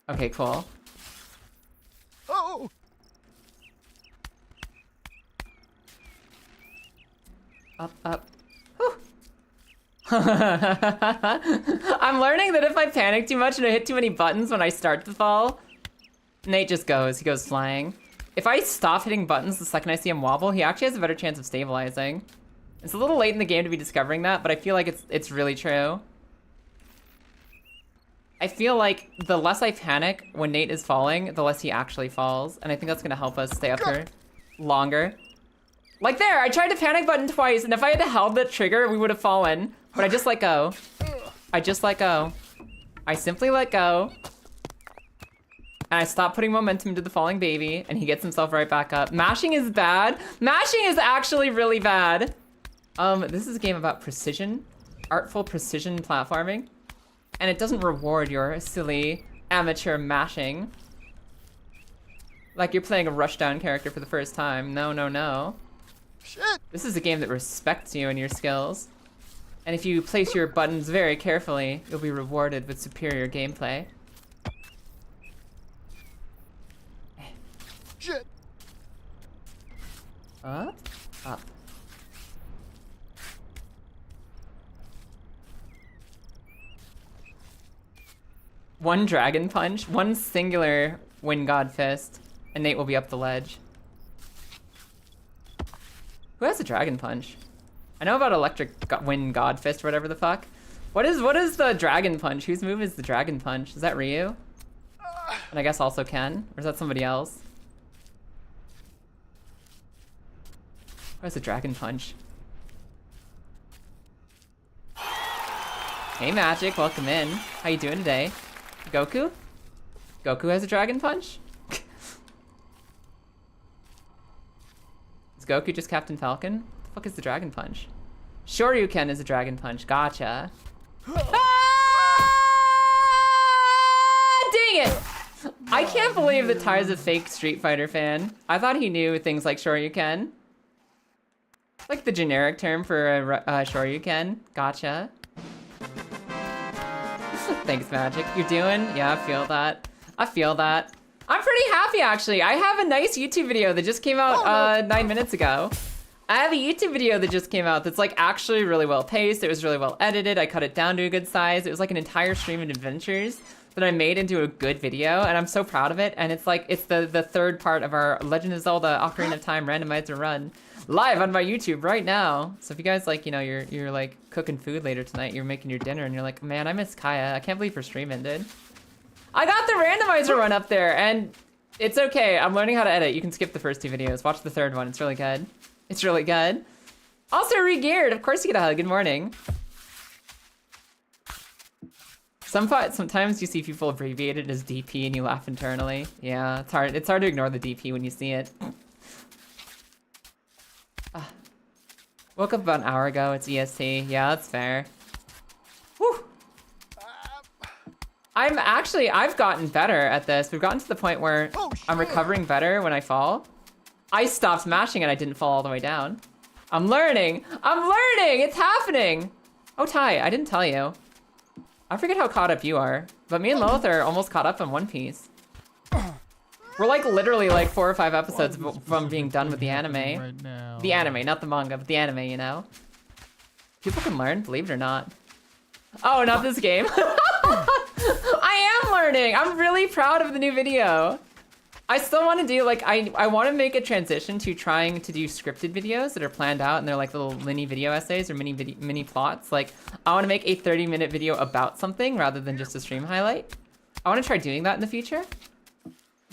Okay, cool. Oh! Up, up. I'm learning that if I panic too much and I hit too many buttons when I start to fall, Nate just goes. He goes flying. If I stop hitting buttons the second I see him wobble, he actually has a better chance of stabilizing. It's a little late in the game to be discovering that, but I feel like it's really true. I feel like the less I panic when Nate is falling, the less he actually falls. And I think that's gonna help us stay up here longer. Like there, I tried to panic button twice, and if I had held the trigger, we would have fallen. But I just let go. I just let go. I simply let go. And I stopped putting momentum into the falling baby, and he gets himself right back up. Mashing is bad. Mashing is actually really bad. This is a game about precision, artful precision platforming. And it doesn't reward your silly amateur mashing. Like you're playing a rushdown character for the first time. No, no, no. Shit! This is a game that respects you and your skills. And if you place your buttons very carefully, you'll be rewarded with superior gameplay. Shit! Up, up. One dragon punch, one singular wind god fist, and Nate will be up the ledge. Who has a dragon punch? I know about electric wind god fist or whatever the fuck. What is the dragon punch? Whose move is the dragon punch? Is that Ryu? And I guess also Ken? Or is that somebody else? Who has a dragon punch? Hey Magic, welcome in. How you doing today? Goku? Goku has a dragon punch? Is Goku just Captain Falcon? What the fuck is the Dragon Punch? Shoryuken is a Dragon Punch. Gotcha. Dang it! I can't believe that Ty's a fake Street Fighter fan. I thought he knew things like Shoryuken. Like the generic term for a Shoryuken. Gotcha. Thanks, Magic. You're doing? Yeah, I feel that. I feel that. I'm pretty happy, actually. I have a nice YouTube video that just came out 9 minutes ago. I have a YouTube video that just came out that's like actually really well paced. It was really well edited. I cut it down to a good size. It was like an entire stream of adventures that I made into a good video, and I'm so proud of it. And it's like, it's the third part of our Legend of Zelda Ocarina of Time randomizer run live on my YouTube right now. So if you guys like, you know, you're like cooking food later tonight, you're making your dinner, and you're like, man, I miss Kaya. I can't believe her stream ended. I got the randomizer run up there, and it's okay. I'm learning how to edit. You can skip the first 2 videos. Watch the third one. It's really good. It's really good. Also re-geared. Of course you get a hug. Good morning. Sometimes you see people abbreviate it as DP and you laugh internally. Yeah, it's hard. It's hard to ignore the DP when you see it. Woke up about an hour ago. It's EST. Yeah, that's fair. Whew. I've gotten better at this. We've gotten to the point where I'm recovering better when I fall. I stopped mashing and I didn't fall all the way down. I'm learning. I'm learning. It's happening. Oh, Ty, I didn't tell you. I forget how caught up you are, but me and Lilith are almost caught up on One Piece. We're like literally like 4 or 5 episodes from being done with the anime. Right now. The anime, not the manga, but the anime, you know? People can learn, believe it or not. Oh, not this game. I am learning. I'm really proud of the new video. I still want to do like, I want to make a transition to trying to do scripted videos that are planned out and they're like little mini video essays or mini plots. Like I want to make a 30-minute video about something rather than just a stream highlight. I want to try doing that in the future.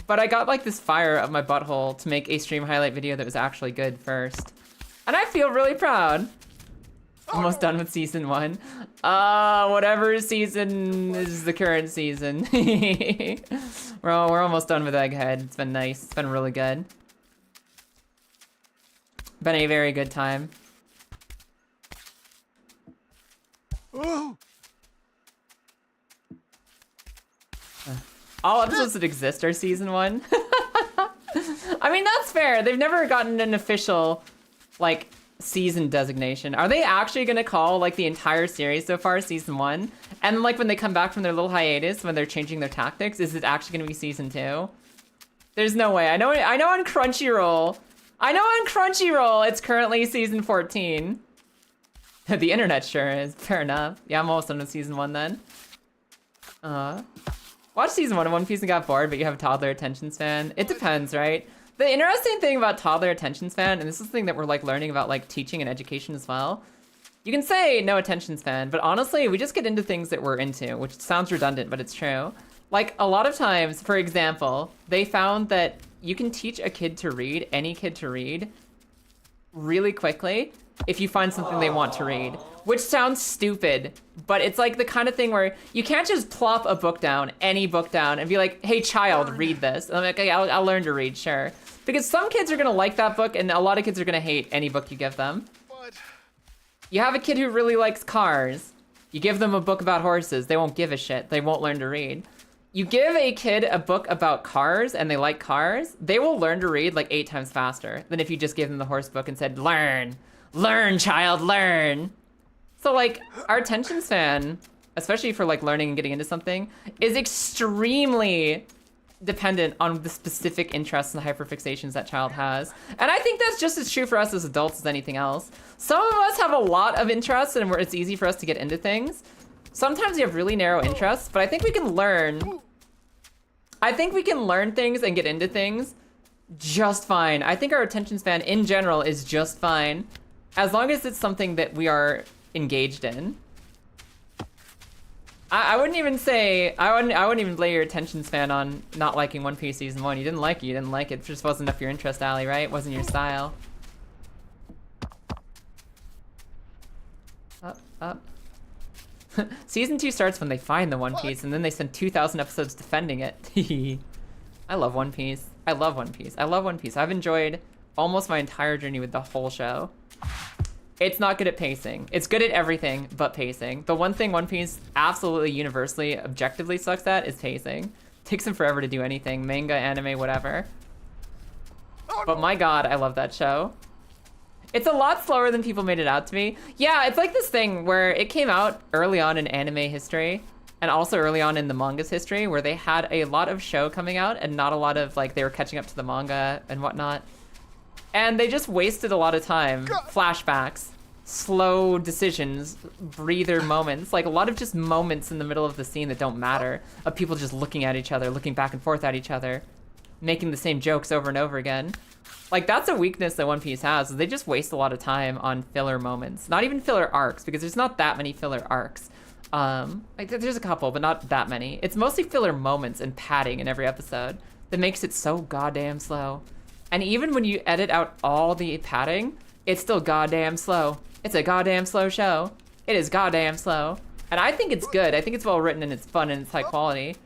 But I got like this fire up my butthole to make a stream highlight video that was actually good first. And I feel really proud. Almost done with season 1. Whatever season is the current season. We're almost done with Egghead. It's been nice. It's been really good. Been a very good time. All episodes that exist are season 1. I mean, that's fair. They've never gotten an official, like, season designation. Are they actually gonna call like the entire series so far season 1? And like when they come back from their little hiatus, when they're changing their tactics, is it actually gonna be season 2? There's no way. I know on Crunchyroll. It's currently season 14. The internet sure is. Fair enough. Yeah, I'm almost done with season 1 then. Watch season 1 of One Piece and got bored, but you have a toddler attention span. It depends, right? The interesting thing about toddler attention span, and this is the thing that we're like learning about like teaching and education as well. You can say no attention span, but honestly, we just get into things that we're into, which sounds redundant, but it's true. Like a lot of times, for example, they found that you can teach a kid to read, any kid to read, really quickly if you find something they want to read. Which sounds stupid, but it's like the kind of thing where you can't just plop a book down, any book down, and be like, hey child, read this. And I'm like, okay, I'll learn to read, sure. Because some kids are gonna like that book and a lot of kids are gonna hate any book you give them. What? You have a kid who really likes cars. You give them a book about horses, they won't give a shit. They won't learn to read. You give a kid a book about cars and they like cars, they will learn to read like 8 times faster than if you just gave them the horse book and said, learn, learn child, learn. So like our attention span, especially for like learning and getting into something, is extremely dependent on the specific interests and hyperfixations that child has. And I think that's just as true for us as adults as anything else. Some of us have a lot of interests and it's easy for us to get into things. Sometimes you have really narrow interests, but I think we can learn. I think we can learn things and get into things just fine. I think our attention span in general is just fine, as long as it's something that we are engaged in. I wouldn't even say, I wouldn't even lay your attention span on not liking One Piece season 1. You didn't like it, it just wasn't up your interest alley, right? It wasn't your style. Up. Season 2 starts when they find the One Piece, and then they spend 2,000 episodes defending it. I love One Piece. I love One Piece. I love One Piece. I've enjoyed almost my entire journey with the whole show. It's not good at pacing. It's good at everything but pacing. The one thing One Piece absolutely universally, objectively sucks at is pacing. Takes them forever to do anything. Manga, anime, whatever. But my god, I love that show. It's a lot slower than people made it out to be. Yeah, it's like this thing where it came out early on in anime history and also early on in the manga's history where they had a lot of show coming out and not a lot of, like, they were catching up to the manga and whatnot. And they just wasted a lot of time. Flashbacks, slow decisions, breather moments. Like a lot of just moments in the middle of the scene that don't matter. Of people just looking at each other, looking back and forth at each other. Making the same jokes over and over again. Like that's a weakness that One Piece has. Is they just waste a lot of time on filler moments. Not even filler arcs, because there's not that many filler arcs. Like there's a couple, but not that many. It's mostly filler moments and padding in every episode that makes it so goddamn slow. And even when you edit out all the padding, it's still goddamn slow. It's a goddamn slow show. It is goddamn slow. And I think it's good. I think it's well written and it's fun and it's high quality.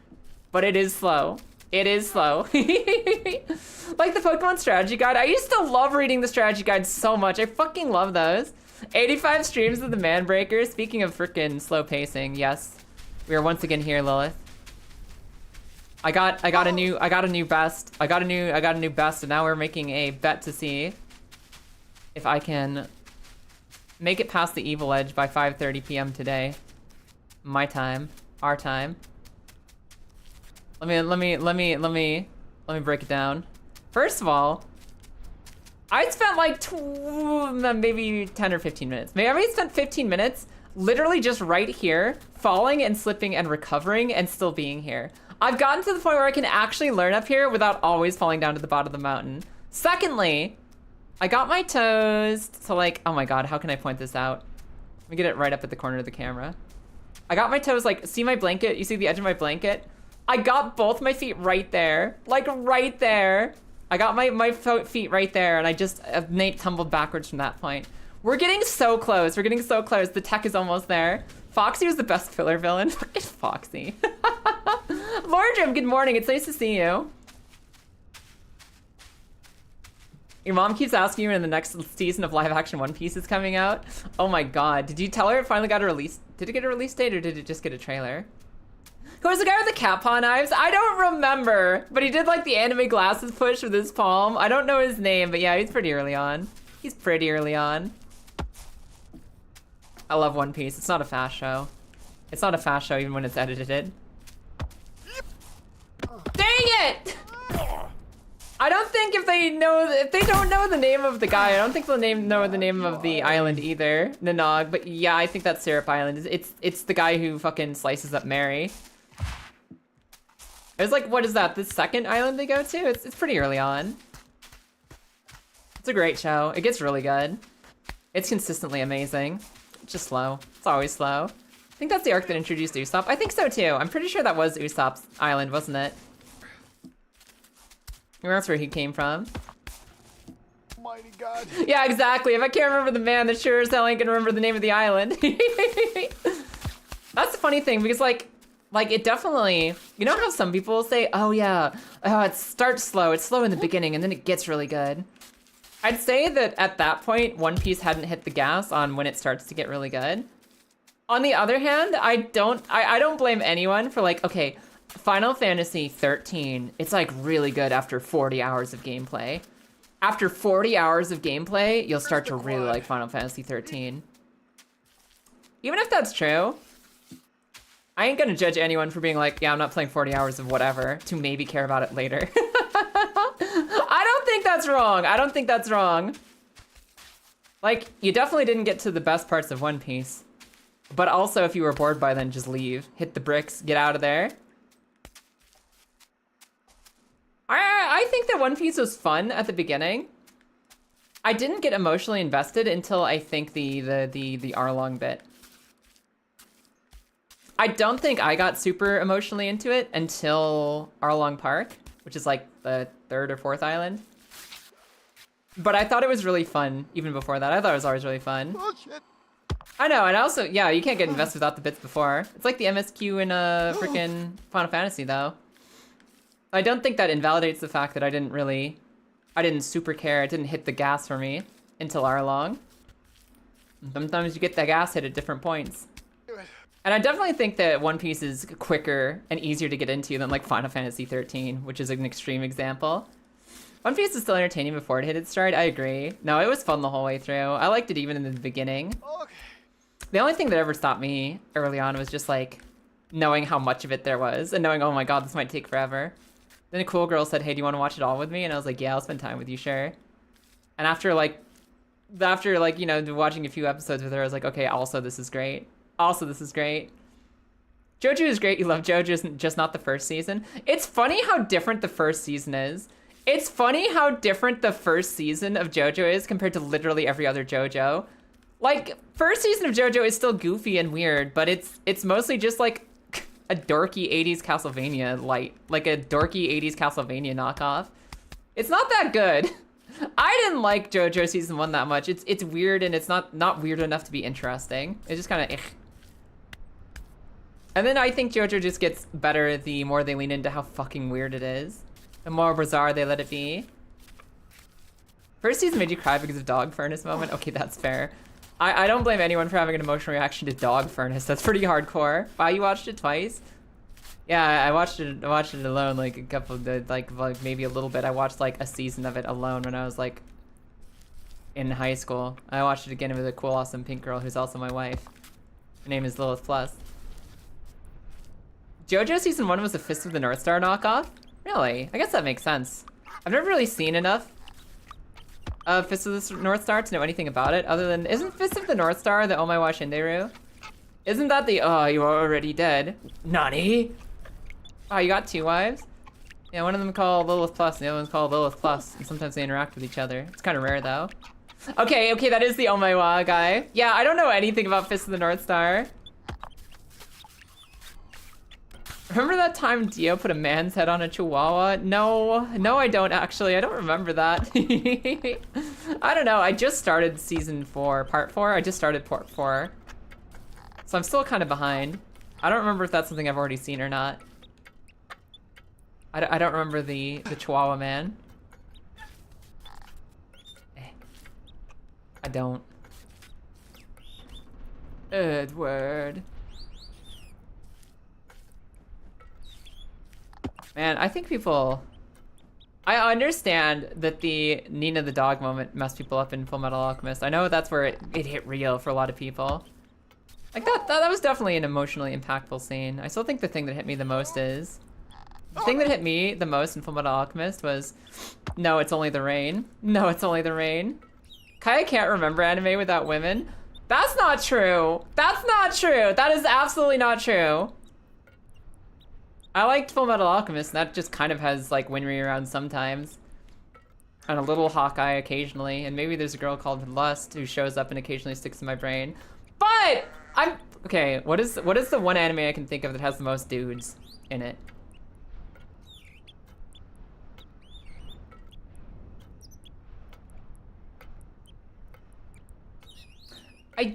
But it is slow. It is slow. Like the Pokemon strategy guide. I used to love reading the strategy guide so much. I fucking love those. 85 streams of the Manbreaker. Speaking of freaking slow pacing, yes. We are once again here, Lilith. I got a new best. I got a new best, and now we're making a bet to see if I can make it past the evil edge by 5:30 p.m. today. My time, our time. Let me break it down. First of all, I spent like maybe 10 or 15 minutes. Maybe I spent 15 minutes literally just right here, falling and slipping and recovering and still being here. I've gotten to the point where I can actually learn up here without always falling down to the bottom of the mountain. Secondly, I got my toes to like, oh my god, how can I point this out? Let me get it right up at the corner of the camera. I got my toes like, see my blanket? You see the edge of my blanket? I got both my feet right there, like right there. I got my feet right there and I just, Nate tumbled backwards from that point. We're getting so close, we're getting so close. The tech is almost there. Foxy was the best filler villain. Fucking Foxy. Lordrum, good morning. It's nice to see you. Your mom keeps asking you when the next season of live action One Piece is coming out. Oh my god. Did you tell her it finally got a release? Did it get a release date or did it just get a trailer? Who was the guy with the cat paw knives? I don't remember, but he did like the anime glasses push with his palm. I don't know his name, but yeah, he's pretty early on. He's pretty early on. I love One Piece. It's not a fast show. It's not a fast show even when it's edited. Dang it! I don't think if they don't know the name of the guy, I don't think they'll know the name of the island either, Nanog. But yeah, I think that's Syrup Island. It's the guy who fucking slices up Mary. It was like, what is that? The second island they go to? It's pretty early on. It's a great show. It gets really good. It's consistently amazing. It's just slow. It's always slow. I think that's the arc that introduced Usopp. I think so too. I'm pretty sure that was Usopp's island, wasn't it? That's where he came from. Mighty God. Yeah, exactly. If I can't remember the man, then sure as hell ain't gonna remember the name of the island. That's the funny thing, because like it definitely, you know how some people say, oh yeah, it starts slow. It's slow in the beginning and then it gets really good. I'd say that at that point, One Piece hadn't hit the gas on when it starts to get really good. On the other hand, I don't blame anyone for like, okay, Final Fantasy 13, it's like really good after 40 hours of gameplay. After 40 hours of gameplay, you'll start to really like Final Fantasy 13. Even if that's true, I ain't gonna judge anyone for being like, yeah, I'm not playing 40 hours of whatever to maybe care about it later. I don't think that's wrong. I don't think that's wrong. Like, you definitely didn't get to the best parts of One Piece. But also, if you were bored by then, just leave. Hit the bricks, get out of there. I think that One Piece was fun at the beginning. I didn't get emotionally invested until I think the Arlong bit. I don't think I got super emotionally into it until Arlong Park, which is like the 3rd or 4th island. But I thought it was really fun even before that. I thought it was always really fun. Bullshit. I know, and also, yeah, you can't get invested without the bits before. It's like the MSQ in freaking Final Fantasy, though. I don't think that invalidates the fact that I didn't really I didn't super care. It didn't hit the gas for me until Arlong. Sometimes you get the gas hit at different points. And I definitely think that One Piece is quicker and easier to get into than like Final Fantasy 13, which is an extreme example. One Piece is still entertaining before it hit its stride. I agree. No, it was fun the whole way through. I liked it even in the beginning. Okay. The only thing that ever stopped me early on was just like knowing how much of it there was and knowing, oh my god, this might take forever. Then a cool girl said, hey, do you want to watch it all with me? And I was like, yeah, I'll spend time with you, sure. And after you know, watching a few episodes with her, I was like, okay, also this is great. Also, this is great. JoJo is great. You love JoJo, just not the first season. It's funny how different the first season is. It's funny how different the first season of JoJo is compared to literally every other JoJo. Like, first season of JoJo is still goofy and weird, but it's mostly just like a dorky 80s Castlevania light. Like a dorky 80s Castlevania knockoff. It's not that good. I didn't like JoJo season 1 that much. It's weird and it's not weird enough to be interesting. It's just kind of And then I think JoJo just gets better the more they lean into how fucking weird it is. The more bizarre they let it be. First season made you cry because of Dog Furnace moment? Okay, that's fair. I don't blame anyone for having an emotional reaction to Dog Furnace. That's pretty hardcore. Wow, you watched it twice? Yeah, I watched it alone like a couple of like maybe a little bit. I watched like a season of it alone when I was like in high school. I watched it again with a cool, awesome pink girl who's also my wife. Her name is Lilith Plus. JoJo season 1 was a Fist of the North Star knockoff? Really? I guess that makes sense. I've never really seen enough of Fist of the North Star to know anything about it, other than, isn't Fist of the North Star the Omae wa Shinderu? Isn't that the, oh, you are already dead? Nani? Oh, you got 2 wives? Yeah, one of them called Lilith Plus, and the other one's called Lilith Plus, and sometimes they interact with each other. It's kind of rare, though. Okay, that is the Omae wa guy. Yeah, I don't know anything about Fist of the North Star. Remember that time Dio put a man's head on a chihuahua? No, I don't actually. I don't remember that. I don't know. I just started season 4, part 4. I just started part 4. So I'm still kind of behind. I don't remember if that's something I've already seen or not. I don't remember the chihuahua man. I don't. Edward. Man, I think people... I understand that the Nina the dog moment messed people up in Full Metal Alchemist. I know that's where it hit real for a lot of people. Like, that was definitely an emotionally impactful scene. I still think the thing that hit me the most is... The thing that hit me the most in Full Metal Alchemist was... No, it's only the rain. No, it's only the rain. Kaya can't remember anime without women. That's not true. That's not true. That is absolutely not true. I liked Full Metal Alchemist, and that just kind of has, like, Winry around sometimes. And a little Hawkeye occasionally, and maybe there's a girl called Lust who shows up and occasionally sticks in my brain. But, okay, what is the one anime I can think of that has the most dudes in it?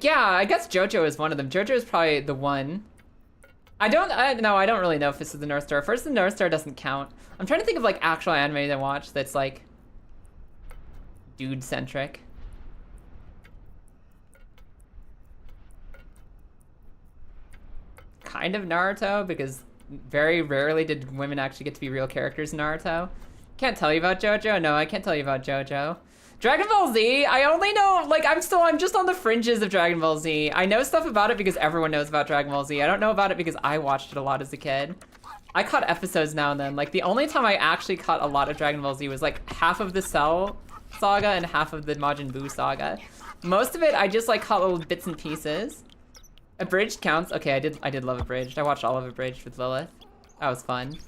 Yeah, I guess JoJo is one of them. JoJo is probably the one. I don't really know Fist of the North Star. First of the North Star doesn't count. I'm trying to think of like actual anime I watch that's like dude-centric. Kind of Naruto, because very rarely did women actually get to be real characters in Naruto. Can't tell you about JoJo. No, I can't tell you about JoJo. Dragon Ball Z, I only know, like, I'm just on the fringes of Dragon Ball Z. I know stuff about it because everyone knows about Dragon Ball Z. I don't know about it because I watched it a lot as a kid. I caught episodes now and then. Like, the only time I actually caught a lot of Dragon Ball Z was, like, half of the Cell saga and half of the Majin Buu saga. Most of it, I just, like, caught little bits and pieces. Abridged counts. Okay, I did love Abridged. I watched all of Abridged with Lilith. That was fun.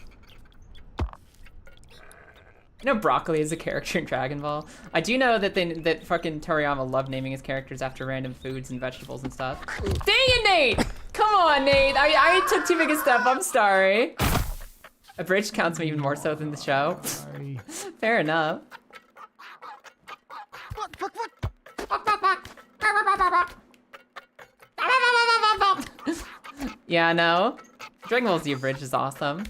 I know Broccoli is a character in Dragon Ball. I do know that that fucking Toriyama loved naming his characters after random foods and vegetables and stuff. Dang it, Nate! Come on, Nate! I took too big a step, I'm sorry. Abridged counts me even more so than the show. Sorry. Fair enough. Yeah, no. Dragon Ball Z Abridged is awesome.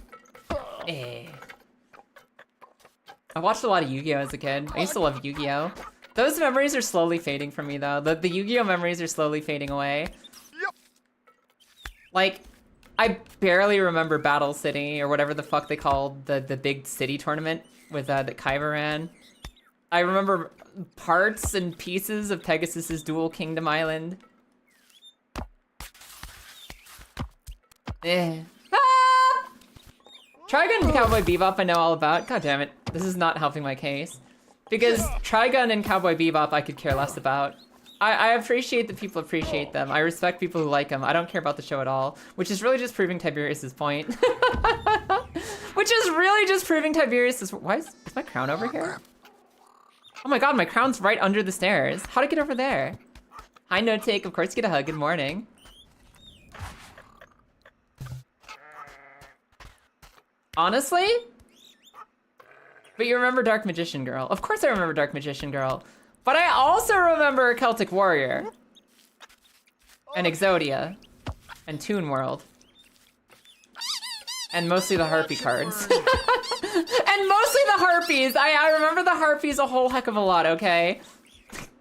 I watched a lot of Yu-Gi-Oh as a kid. I used to love Yu-Gi-Oh. Those memories are slowly fading from me though. The Yu-Gi-Oh memories are slowly fading away. Yep. Like, I barely remember Battle City or whatever the fuck they called the big city tournament with that Kaiba ran. I remember parts and pieces of Pegasus's Dual Kingdom Island. Ah! Trigun and Cowboy Bebop I know all about. God damn it. This is not helping my case. Because Trigun and Cowboy Bebop I could care less about. I appreciate that people appreciate them. I respect people who like them. I don't care about the show at all. Which is really just proving Tiberius's point. Which is really just proving Tiberius's... Why is my crown over here? Oh my god, my crown's right under the stairs. How'd I get over there? Hi, No Take. Of course, get a hug. Good morning. Honestly? But you remember Dark Magician Girl. Of course I remember Dark Magician Girl. But I also remember Celtic Warrior. And Exodia. And Toon World. And mostly the Harpy cards. And mostly the Harpies. I remember the Harpies a whole heck of a lot, okay?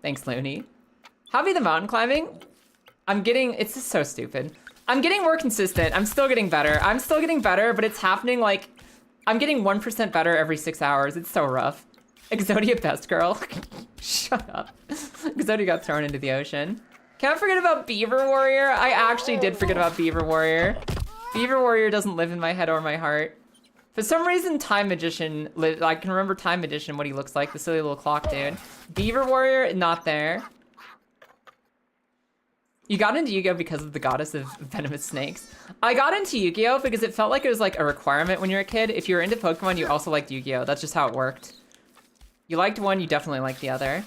Thanks, Looney. Hobby the mountain climbing? I'm getting... It's just so stupid. I'm getting more consistent. I'm still getting better. I'm still getting better, but it's happening like... I'm getting 1% better every 6 hours. It's so rough. Exodia best girl. Shut up. Exodia got thrown into the ocean. Can't forget about Beaver Warrior. I actually did forget about Beaver Warrior. Beaver Warrior doesn't live in my head or my heart. For some reason, Time Magician, I can remember Time Magician, what he looks like, the silly little clock dude. Beaver Warrior, not there. You got into Yu-Gi-Oh because of the goddess of venomous snakes. I got into Yu-Gi-Oh because it felt like it was like a requirement when you're a kid. If you were into Pokemon, you also liked Yu-Gi-Oh. That's just how it worked. You liked one, you definitely liked the other.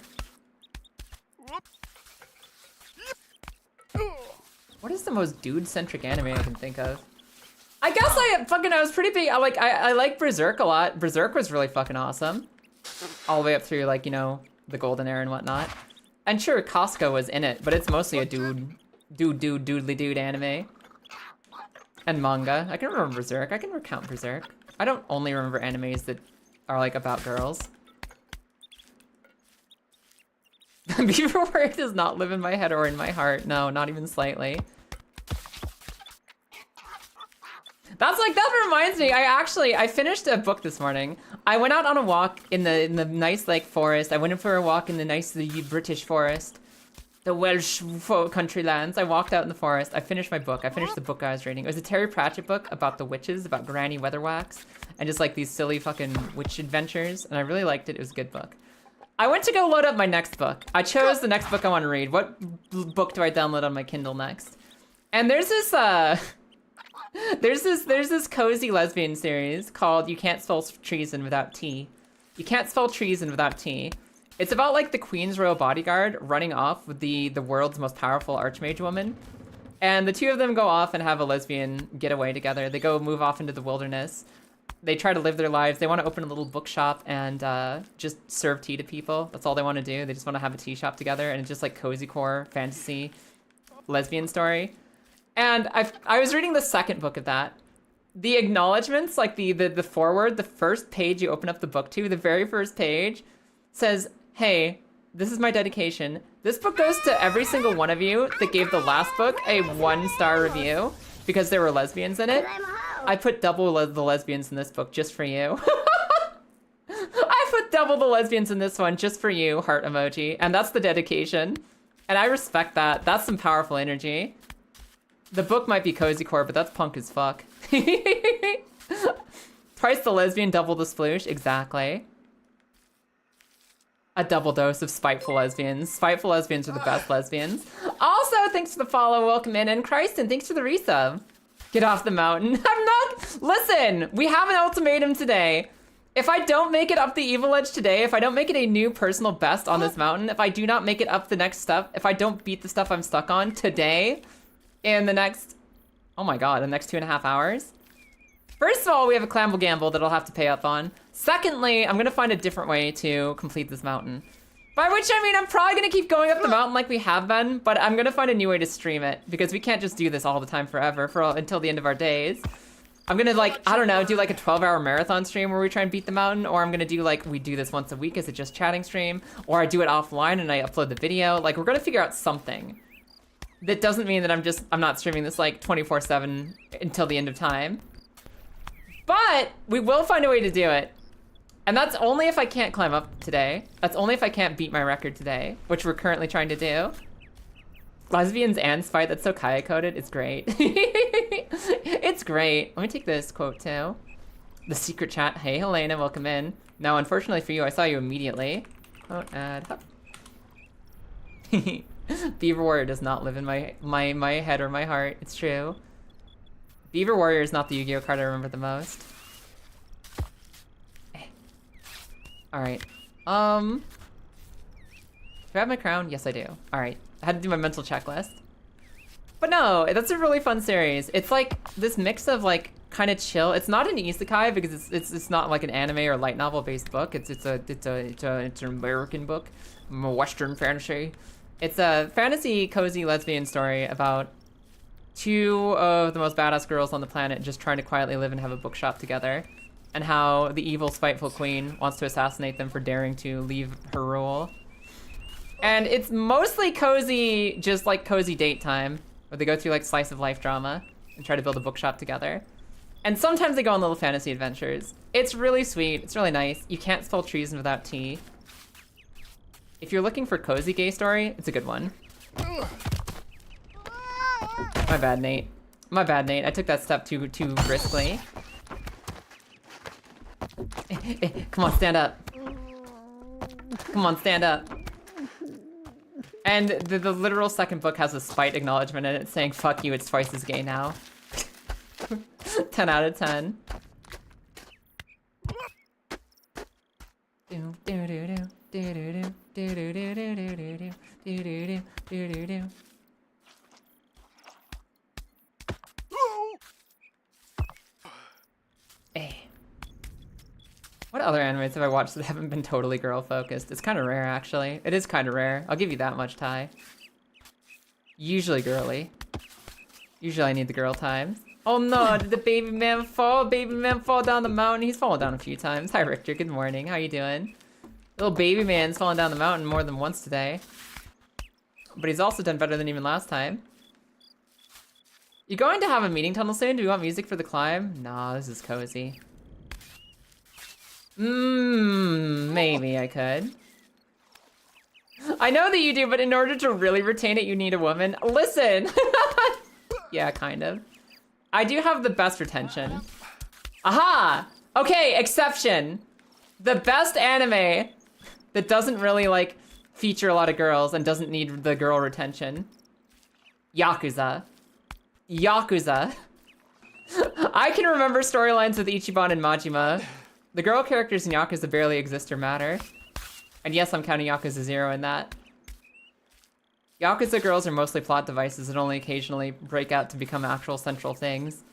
What is the most dude-centric anime I can think of? I guess I was pretty big. I like Berserk a lot. Berserk was really fucking awesome. All the way up through like, you know, the Golden Era and whatnot. And sure, Costco was in it, but it's mostly a doodly dude anime. And manga. I can remember Berserk. I can recount Berserk. I don't only remember animes that are like about girls. Beaver Warrior does not live in my head or in my heart. No, not even slightly. That reminds me, I finished a book this morning. I went out on a walk in the nice like forest. I went in for a walk in the British forest. The Welsh country lands. I walked out in the forest. I finished my book. I finished the book I was reading. It was a Terry Pratchett book about the witches, about Granny Weatherwax, and just like these silly fucking witch adventures. And I really liked it. It was a good book. I went to go load up my next book. I chose the next book I want to read. What book do I download on my Kindle next? And there's this there's this cozy lesbian series called You Can't Spell Treason Without T. You Can't Spell Treason Without T. It's about like the Queen's Royal Bodyguard running off with the world's most powerful archmage woman. And the two of them go off and have a lesbian getaway together. They go move off into the wilderness. They try to live their lives. They want to open a little bookshop and just serve tea to people. That's all they want to do. They just want to have a tea shop together, and it's just like cozy core fantasy lesbian story. And I was reading the second book of that. The acknowledgements, like the foreword, the first page you open up the book to, the very first page says, "Hey, this is my dedication. This book goes to every single one of you that gave the last book a 1-star review because there were lesbians in it. I put double the lesbians in this book just for you." I put double the lesbians in this one just for you, heart emoji. And that's the dedication. And I respect that. That's some powerful energy. The book might be cozy core, but that's punk as fuck. Twice the lesbian, double the sploosh. Exactly. A double dose of spiteful lesbians. Spiteful lesbians are the best lesbians. Also, thanks for the follow. Welcome in. And Christen, thanks for the resub. Get off the mountain. I'm not... Listen, we have an ultimatum today. If I don't make it up the evil edge today, if I don't make it a new personal best on this mountain, if I do not make it up the next stuff, if I don't beat the stuff I'm stuck on today, in the next... Oh my god, the next 2.5 hours? First of all, we have a clamble gamble that I'll have to pay up on. Secondly, I'm gonna find a different way to complete this mountain. By which I mean I'm probably gonna keep going up the mountain like we have been, but I'm gonna find a new way to stream it because we can't just do this all the time forever until the end of our days. I'm gonna like, I don't know, do like a 12-hour marathon stream where we try and beat the mountain, or I'm gonna do like, we do this once a week as a just chatting stream, or I do it offline and I upload the video. Like, we're gonna figure out something. That doesn't mean that I'm not streaming this like 24/7 until the end of time. But we will find a way to do it. And that's only if I can't climb up today. That's only if I can't beat my record today, which we're currently trying to do. Lesbians and fight, that's so Kaya coded, it's great. It's great. Let me take this quote too. The secret chat, hey Helena, welcome in. Now, unfortunately for you, I saw you immediately. Quote add, hup. Beaver Warrior does not live in my head or my heart, it's true. Beaver Warrior is not the Yu-Gi-Oh card I remember the most. All right, do I have my crown? Yes, I do. All right, I had to do my mental checklist. But no, that's a really fun series. It's like this mix of like kind of chill. It's not an isekai because it's not like an anime or light novel based book. It's an American book, Western fantasy. It's a fantasy cozy lesbian story about two of the most badass girls on the planet just trying to quietly live and have a bookshop together, and how the evil, spiteful queen wants to assassinate them for daring to leave her rule. And it's mostly cozy, just like cozy date time, where they go through like slice of life drama and try to build a bookshop together. And sometimes they go on little fantasy adventures. It's really sweet, it's really nice. You can't spell treason without T. If you're looking for cozy gay story, it's a good one. My bad, Nate. My bad, Nate. I took that step too briskly. Come on, stand up. Come on, stand up. And the literal second book has a spite acknowledgement in it saying, fuck you, it's twice as gay now. 10 out of 10. Hey. What other animes have I watched that haven't been totally girl focused? It's kind of rare, actually. It is kind of rare. I'll give you that much, Ty. Usually girly. Usually I need the girl times. Oh no, did the baby man fall? Baby man fall down the mountain? He's fallen down a few times. Hi, Richter. Good morning. How you doing? Little baby man's fallen down the mountain more than once today. But he's also done better than even last time. You going to have a meeting tunnel soon? Do you want music for the climb? Nah, this is cozy. Maybe I could. I know that you do, but in order to really retain it, you need a woman. Listen! Yeah, kind of. I do have the best retention. Aha! Okay, exception. The best anime that doesn't really, like, feature a lot of girls and doesn't need the girl retention. Yakuza. Yakuza. I can remember storylines with Ichiban and Majima. The girl characters in Yakuza barely exist or matter. And yes, I'm counting Yakuza 0 in that. Yakuza girls are mostly plot devices that only occasionally break out to become actual central things.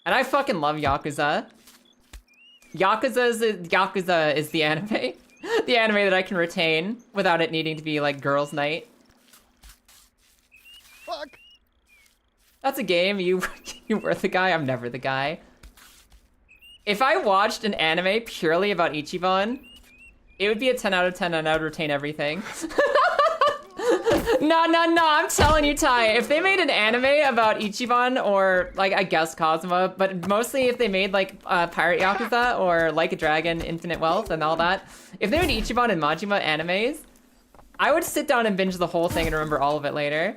And I fucking love Yakuza. Yakuza is the anime. The anime that I can retain without it needing to be like girls' night. Fuck. That's a game. You were the guy. I'm never the guy. If I watched an anime purely about Ichiban, it would be a 10 out of 10 and I would retain everything. No, I'm telling you, Ty, if they made an anime about Ichiban or, like, I guess Kazuma, but mostly if they made, like, Pirate Yakuza or Like a Dragon, Infinite Wealth and all that, if they made Ichiban and Majima animes, I would sit down and binge the whole thing and remember all of it later.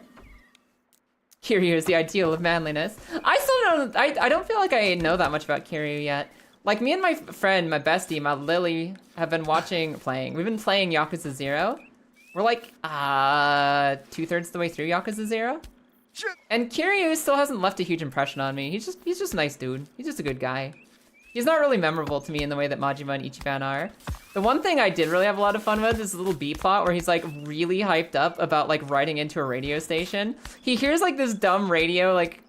Kiryu is the ideal of manliness. I still don't, I don't feel like I know that much about Kiryu yet. Like, me and my friend, my bestie, my Lily, have been we've been playing Yakuza 0. We're like, 2/3 the way through Yakuza 0. Shit. And Kiryu still hasn't left a huge impression on me. He's just a nice dude. He's just a good guy. He's not really memorable to me in the way that Majima and Ichiban are. The one thing I did really have a lot of fun with is a little B plot where he's like really hyped up about like writing into a radio station. He hears like this dumb radio, like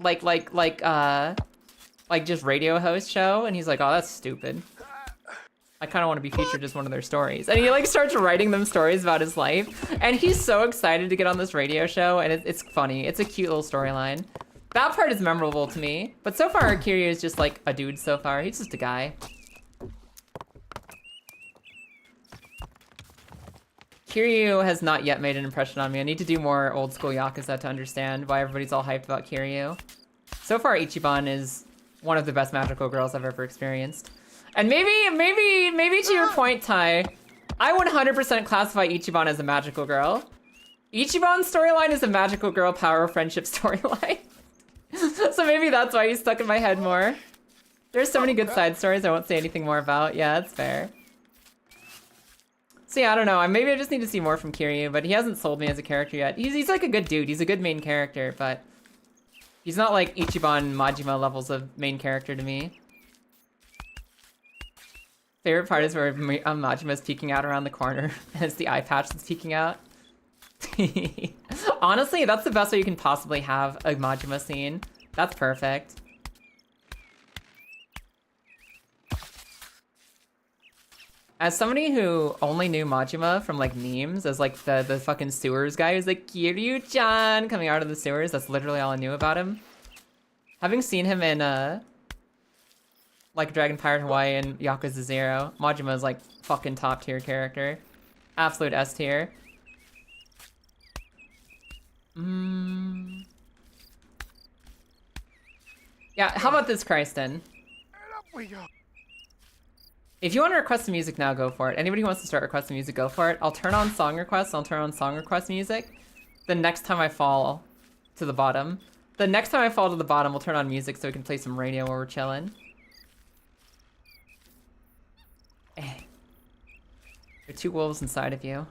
just radio host show, and he's like, oh, that's stupid. I kind of want to be featured as one of their stories. And he like starts writing them stories about his life. And he's so excited to get on this radio show, and it's funny. It's a cute little storyline. That part is memorable to me. But so far, Kiryu is just like a dude so far. He's just a guy. Kiryu has not yet made an impression on me. I need to do more old school Yakuza to understand why everybody's all hyped about Kiryu. So far, Ichiban is one of the best magical girls I've ever experienced. And maybe to your point, Ty, I 100% classify Ichiban as a magical girl. Ichiban's storyline is a magical girl power friendship storyline. So maybe that's why he's stuck in my head more. There's so many good side stories I won't say anything more about. Yeah, that's fair. So yeah, I don't know. Maybe I just need to see more from Kiryu, but he hasn't sold me as a character yet. He's like a good dude. He's a good main character, but he's not like Ichiban Majima levels of main character to me. Favorite part is where Majima's peeking out around the corner and it's the eye patch that's peeking out. Honestly, that's the best way you can possibly have a Majima scene. That's perfect. As somebody who only knew Majima from like memes as like the fucking sewers guy who's like Kiryu-chan coming out of the sewers, that's literally all I knew about him. Having seen him in like Dragon Pirate Hawaii and Yakuza 0, Majima is like fucking top tier character. Absolute S tier. Yeah, how about this, Christen? And up we go. If you want to request some music now, go for it. Anybody who wants to start requesting music, go for it. I'll turn on song requests. I'll turn on song request music. The next time I fall to the bottom. The next time I fall to the bottom, we'll turn on music so we can play some radio while we're chilling. There are two wolves inside of you.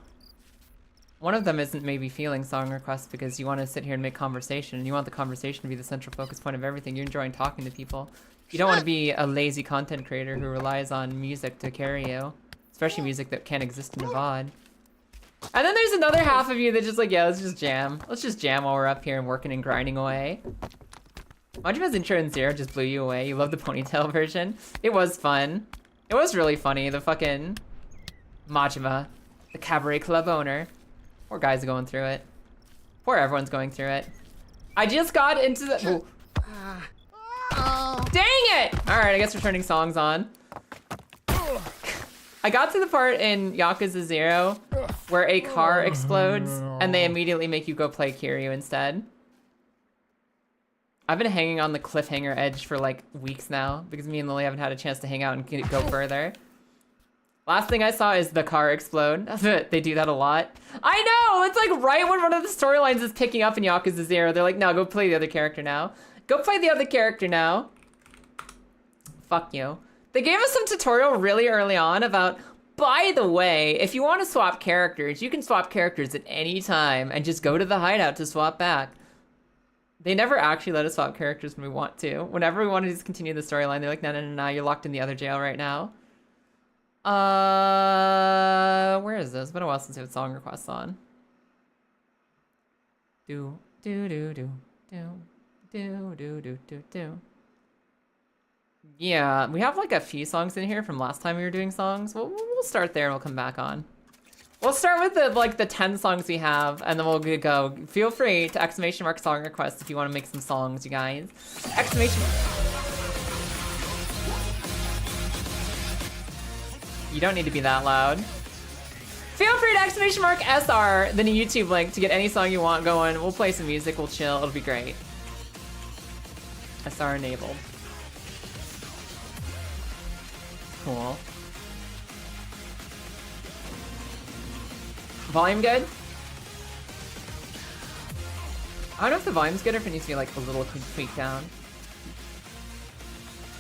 One of them isn't maybe feeling song requests because you want to sit here and make conversation, and you want the conversation to be the central focus point of everything. You're enjoying talking to people. You don't want to be a lazy content creator who relies on music to carry you, especially music that can't exist in a VOD. And then there's another half of you that's just like, yeah, let's just jam. Let's just jam while we're up here and working and grinding away. Majima's intro in 0 just blew you away. You love the ponytail version. It was fun. It was really funny. The fucking Majima, the cabaret club owner. Poor guy's going through it. Poor everyone's going through it. I just got into the... Ooh. Dang it! Alright, I guess we're turning songs on. I got to the part in Yakuza 0 where a car explodes and they immediately make you go play Kiryu instead. I've been hanging on the cliffhanger edge for like weeks now because me and Lily haven't had a chance to hang out and go further. Last thing I saw is the car explode. They do that a lot. I know! It's like right when one of the storylines is picking up in Yakuza 0, they're like, no, go play the other character now. Go play the other character now. Fuck you. They gave us some tutorial really early on about, by the way, if you want to swap characters, you can swap characters at any time and just go to the hideout to swap back. They never actually let us swap characters when we want to. Whenever we want to just continue the storyline, they're like, no, you're locked in the other jail right now. Where is this? It's been a while since I had song requests on. Do. Yeah, we have like a few songs in here from last time we were doing songs. We'll start there and we'll come back on. We'll start with the 10 songs we have, and then we'll go. Feel free to exclamation mark song requests if you want to make some songs, you guys. Exclamation. You don't need to be that loud. Feel free to exclamation mark SR, then a YouTube link to get any song you want going. We'll play some music, we'll chill, it'll be great. SR enabled. Cool. Volume good? I don't know if the volume's good or if it needs to be like a little tweaked down.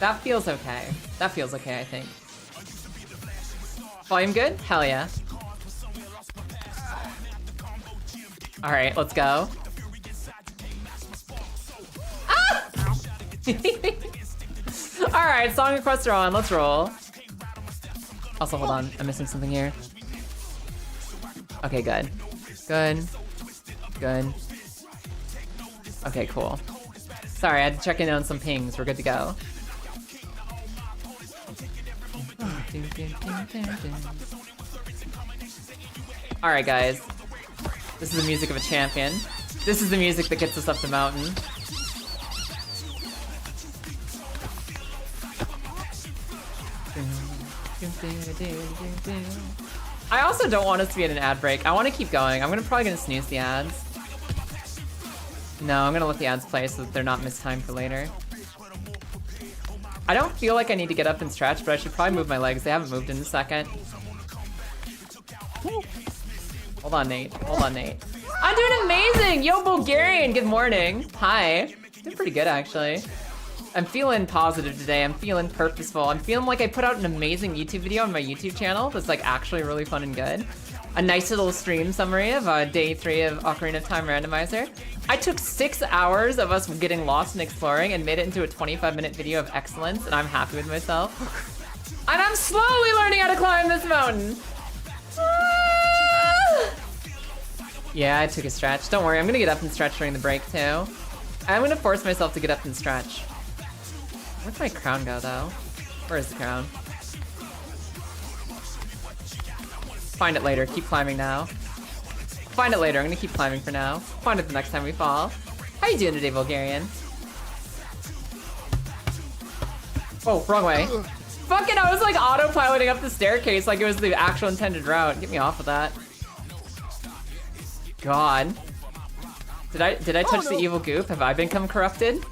That feels okay. That feels okay, I think. Volume good? Hell yeah. Alright, let's go. Ah! Alright, song requests are on. Let's roll. Also, hold on. I'm missing something here. Okay, good. Good. Okay, cool. Sorry, I had to check in on some pings. We're good to go. Alright, guys. This is the music of a champion. This is the music that gets us up the mountain. I also don't want us to be at an ad break. I want to keep going. I'm probably gonna snooze the ads. No, I'm gonna let the ads play so that they're not mistimed for later. I don't feel like I need to get up and stretch, but I should probably move my legs. They haven't moved in a second. Hold on, Nate. Hold on, Nate. I'm doing amazing! Yo, Bulgarian, good morning. Hi. Doing pretty good, actually. I'm feeling positive today. I'm feeling purposeful. I'm feeling like I put out an amazing YouTube video on my YouTube channel that's like actually really fun and good. A nice little stream summary of day 3 of Ocarina of Time Randomizer. I took 6 hours of us getting lost and exploring and made it into a 25-minute video of excellence, and I'm happy with myself. And I'm slowly learning how to climb this mountain. Yeah, I took a stretch. Don't worry, I'm gonna get up and stretch during the break too. I'm gonna force myself to get up and stretch. Where'd my crown go though? Where is the crown? Find it later, keep climbing now. Find it later, I'm gonna keep climbing for now. Find it the next time we fall. How you doing today, Bulgarian? Oh, wrong way. Fuck it, I was like autopiloting up the staircase like it was the actual intended route. Get me off of that. God. Did I touch the evil goop? Have I become corrupted?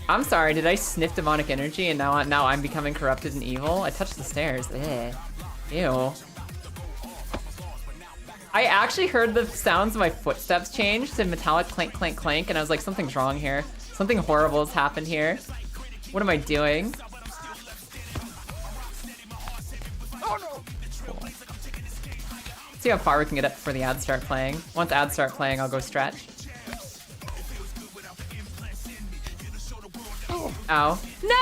I'm sorry, did I sniff demonic energy and now I'm becoming corrupted and evil? I touched the stairs. Ugh. Ew. I actually heard the sounds of my footsteps change to metallic clank, clank, clank, and I was like, something's wrong here. Something horrible has happened here. What am I doing? Oh no! Cool. See how far we can get up before the ads start playing. Once ads start playing, I'll go stretch. Ow. No!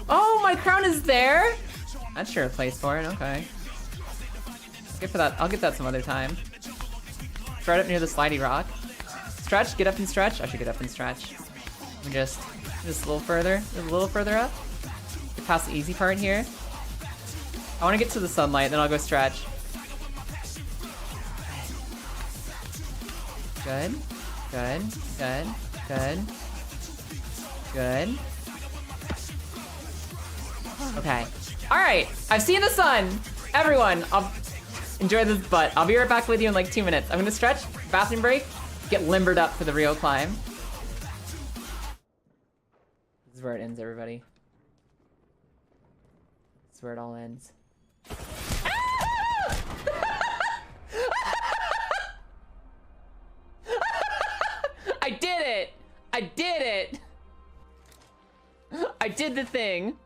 Oh, my crown is there? That's sure a place for it, okay. Good for that. I'll get that some other time. Right up near the slidey rock. Stretch, get up and stretch. I should get up and stretch. Let me just a little further up. Get past the easy part here. I want to get to the sunlight, then I'll go stretch. Good, good, good, good, good. Okay. All right. I've seen the sun. Everyone, I'll enjoy this butt. I'll be right back with you in like 2 minutes. I'm gonna stretch, bathroom break, get limbered up for the real climb. This is where it ends, everybody. This is where it all ends. I did it! I did it! I did the thing.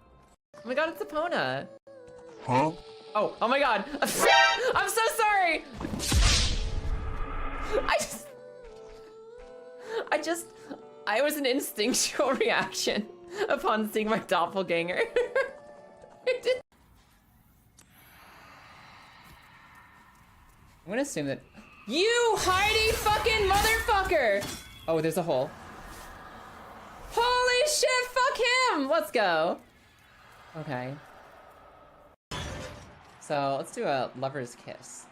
Oh my god, it's Epona. Huh? Oh my god. I'm so sorry! I was an instinctual reaction upon seeing my doppelganger. I'm gonna assume that you Heidi fucking motherfucker! Oh, there's a hole. Holy shit, fuck him! Let's go. Okay. So let's do a lover's kiss.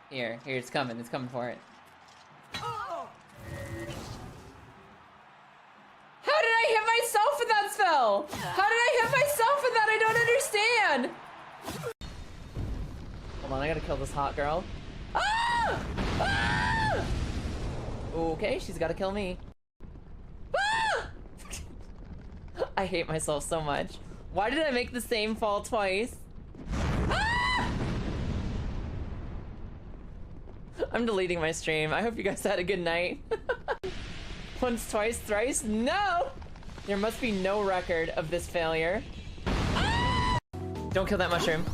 Here, it's coming for it. How did I hit myself with that spell? How did I hit myself with that? I don't understand. Hold on, I gotta kill this hot girl. Ah! Ah! Okay, she's gotta kill me. Ah! I hate myself so much. Why did I make the same fall twice? Ah! I'm deleting my stream. I hope you guys had a good night. Once, twice, thrice? No! There must be no record of this failure. Ah! Don't kill that mushroom.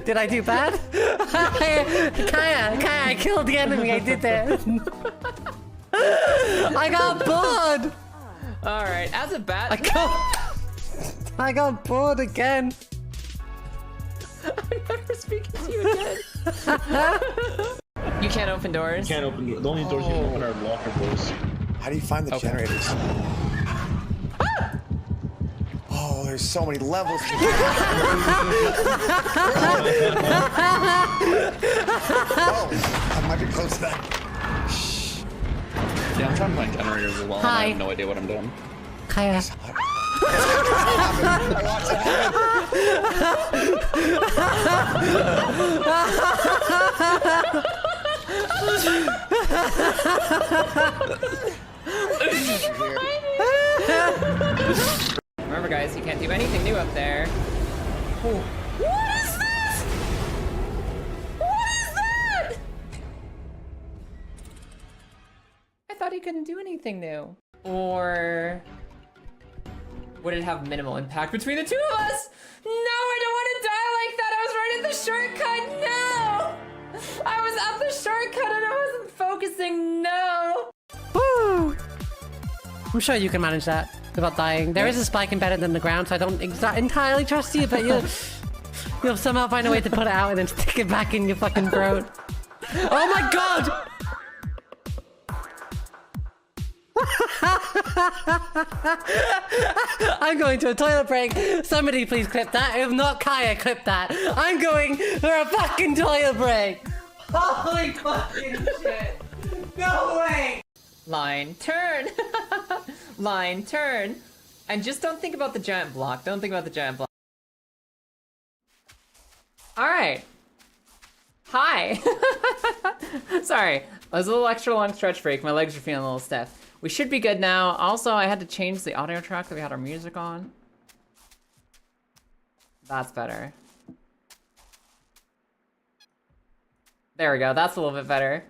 Did I do bad? Kaya, I killed the enemy. I did that. I got bored. All right, as a bat. I got bored again. I'm never speaking to you again. You can't open doors. You can't open doors. The only doors you can open are locker doors. How do you find the generators? Oh, there's so many levels. Oh, I might be close to that. Shh. Yeah, I'm trying to find generators as well. Hi. I have no idea what I'm doing. Kaya. I watched it happen. Remember, guys, you can't do anything new up there. Ooh. What is this? What is that? I thought he couldn't do anything new. Or would it have minimal impact between the two of us? No, I don't want to die like that. I was right at the shortcut. No, I was at the shortcut and I wasn't focusing. No. Woo! I'm sure you can manage that without dying. There is a spike embedded in the ground, so I don't entirely trust you, but you'll somehow find a way to put it out and then stick it back in your fucking throat. Oh my god! I'm going to a toilet break. Somebody please clip that. If not, Kaya, clip that. I'm going for a fucking toilet break. Holy fucking shit. No way. Line, turn. Line, turn. And just don't think about the giant block. Don't think about the giant block. All right. Hi. Sorry. It was a little extra long stretch break. My legs are feeling a little stiff. We should be good now. Also, I had to change the audio track that we had our music on. That's better. There we go. That's a little bit better.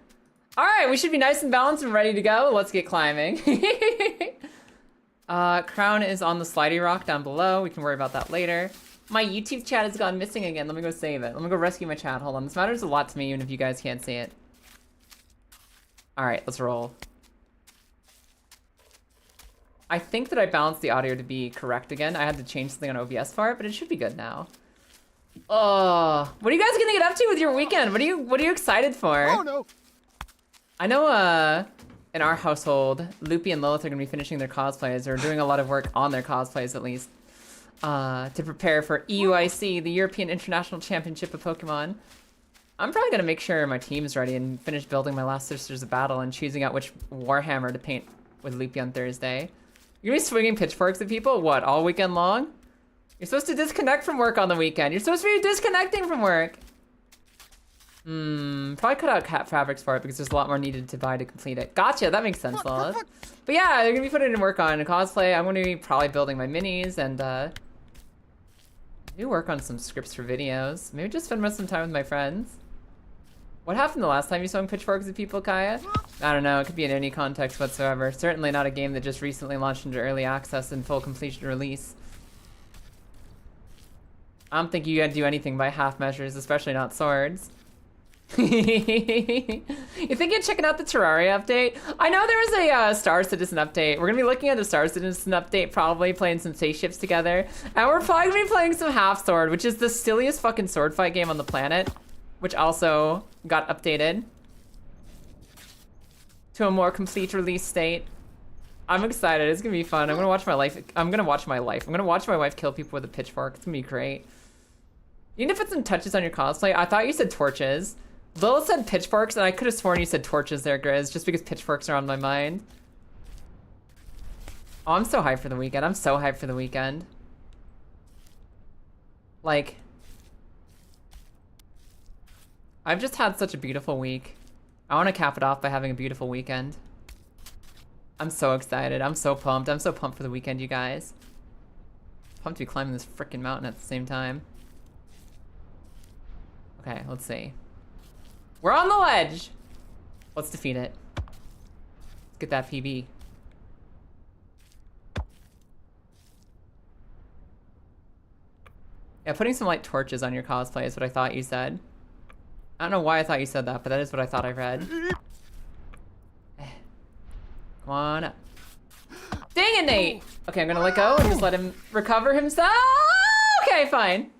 All right, we should be nice and balanced and ready to go. Let's get climbing. Crown is on the slidey rock down below. We can worry about that later. My YouTube chat has gone missing again. Let me go save it. Let me go rescue my chat. Hold on. This matters a lot to me, even if you guys can't see it. All right, let's roll. I think that I balanced the audio to be correct again. I had to change something on OBS for it, but it should be good now. Oh, what are you guys gonna get up to with your weekend? What are you excited for? Oh no! I know in our household, Loopy and Lilith are gonna be finishing their cosplays, or doing a lot of work on their cosplays at least, to prepare for EUIC, the European International Championship of Pokemon. I'm probably gonna make sure my team is ready and finish building my last Sisters of Battle and choosing out which Warhammer to paint with Loopy on Thursday. You're gonna be swinging pitchforks at people? What, all weekend long? You're supposed to disconnect from work on the weekend. You're supposed to be disconnecting from work. Probably cut out cat fabrics for it because there's a lot more needed to buy to complete it. Gotcha, that makes sense, Lilith. But yeah, they're gonna be putting in work on a cosplay. I'm gonna be probably building my minis and maybe work on some scripts for videos. Maybe just spend some time with my friends. What happened the last time you swung pitchforks at people, Kaya? I don't know, it could be in any context whatsoever. Certainly not a game that just recently launched into early access and full completion release. I don't think you gotta do anything by half measures, especially not swords. You think you're checking out the Terraria update? I know there was a Star Citizen update. We're gonna be looking at a Star Citizen update, probably playing some spaceships together. And we're probably gonna be playing some Half Sword, which is the silliest fucking sword fight game on the planet, which also got updated to a more complete release state. I'm excited. It's gonna be fun. I'm gonna watch my life. I'm gonna watch my wife kill people with a pitchfork. It's gonna be great. You need to put some touches on your cosplay. I thought you said torches. Lilith said pitchforks, and I could have sworn you said torches there, Grizz, just because pitchforks are on my mind. Oh, I'm so hyped for the weekend. I'm so hyped for the weekend. Like, I've just had such a beautiful week. I want to cap it off by having a beautiful weekend. I'm so excited. I'm so pumped. I'm so pumped for the weekend, you guys. Pumped to be climbing this freaking mountain at the same time. Okay, let's see. We're on the ledge. Let's defeat it. Let's get that PB. Yeah, putting some light torches on your cosplay is what I thought you said. I don't know why I thought you said that, but that is what I thought I read. Come on up. Dang it, Nate! Okay, I'm gonna let go and just let him recover himself. Okay, fine.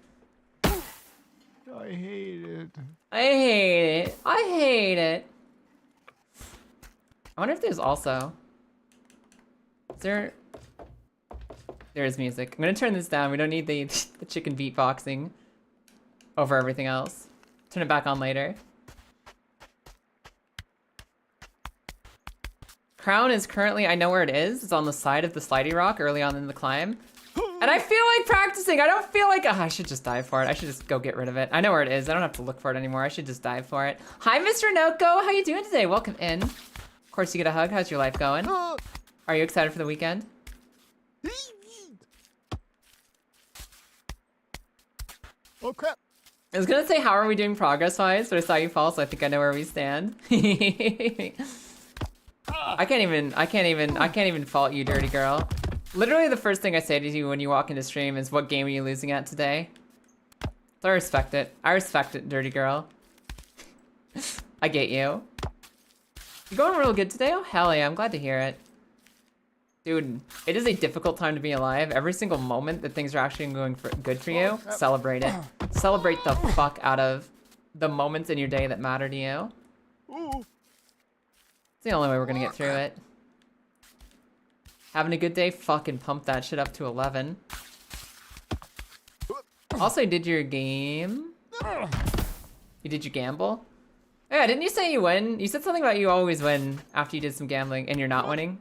I hate it. I hate it. I hate it. I wonder if there's also... Is there... There is music. I'm gonna turn this down. We don't need the chicken beatboxing over everything else. Turn it back on later. Crown is currently, I know where it is. It's on the side of the slidey rock early on in the climb. And I feel like practicing. I don't feel like, I should just dive for it. I should just go get rid of it. I know where it is. I don't have to look for it anymore. I should just dive for it. Hi, Mr. Noko. How you doing today? Welcome in. Of course, you get a hug. How's your life going? Are you excited for the weekend? Oh crap! I was gonna say, how are we doing progress-wise? But I saw you fall, so I think I know where we stand. I can't even fault you, dirty girl. Literally, the first thing I say to you when you walk into stream is, "What game are you losing at today?" So I respect it. I respect it, dirty girl. I get you. You going real good today? Oh hell yeah! I'm glad to hear it. Dude, it is a difficult time to be alive. Every single moment that things are actually going good for you, celebrate it. Celebrate the fuck out of the moments in your day that matter to you. It's the only way we're gonna get through it. Having a good day? Fucking pump that shit up to 11. Also, did your game? You did your gamble? Yeah, didn't you say you win? You said something about you always win after you did some gambling and you're not winning?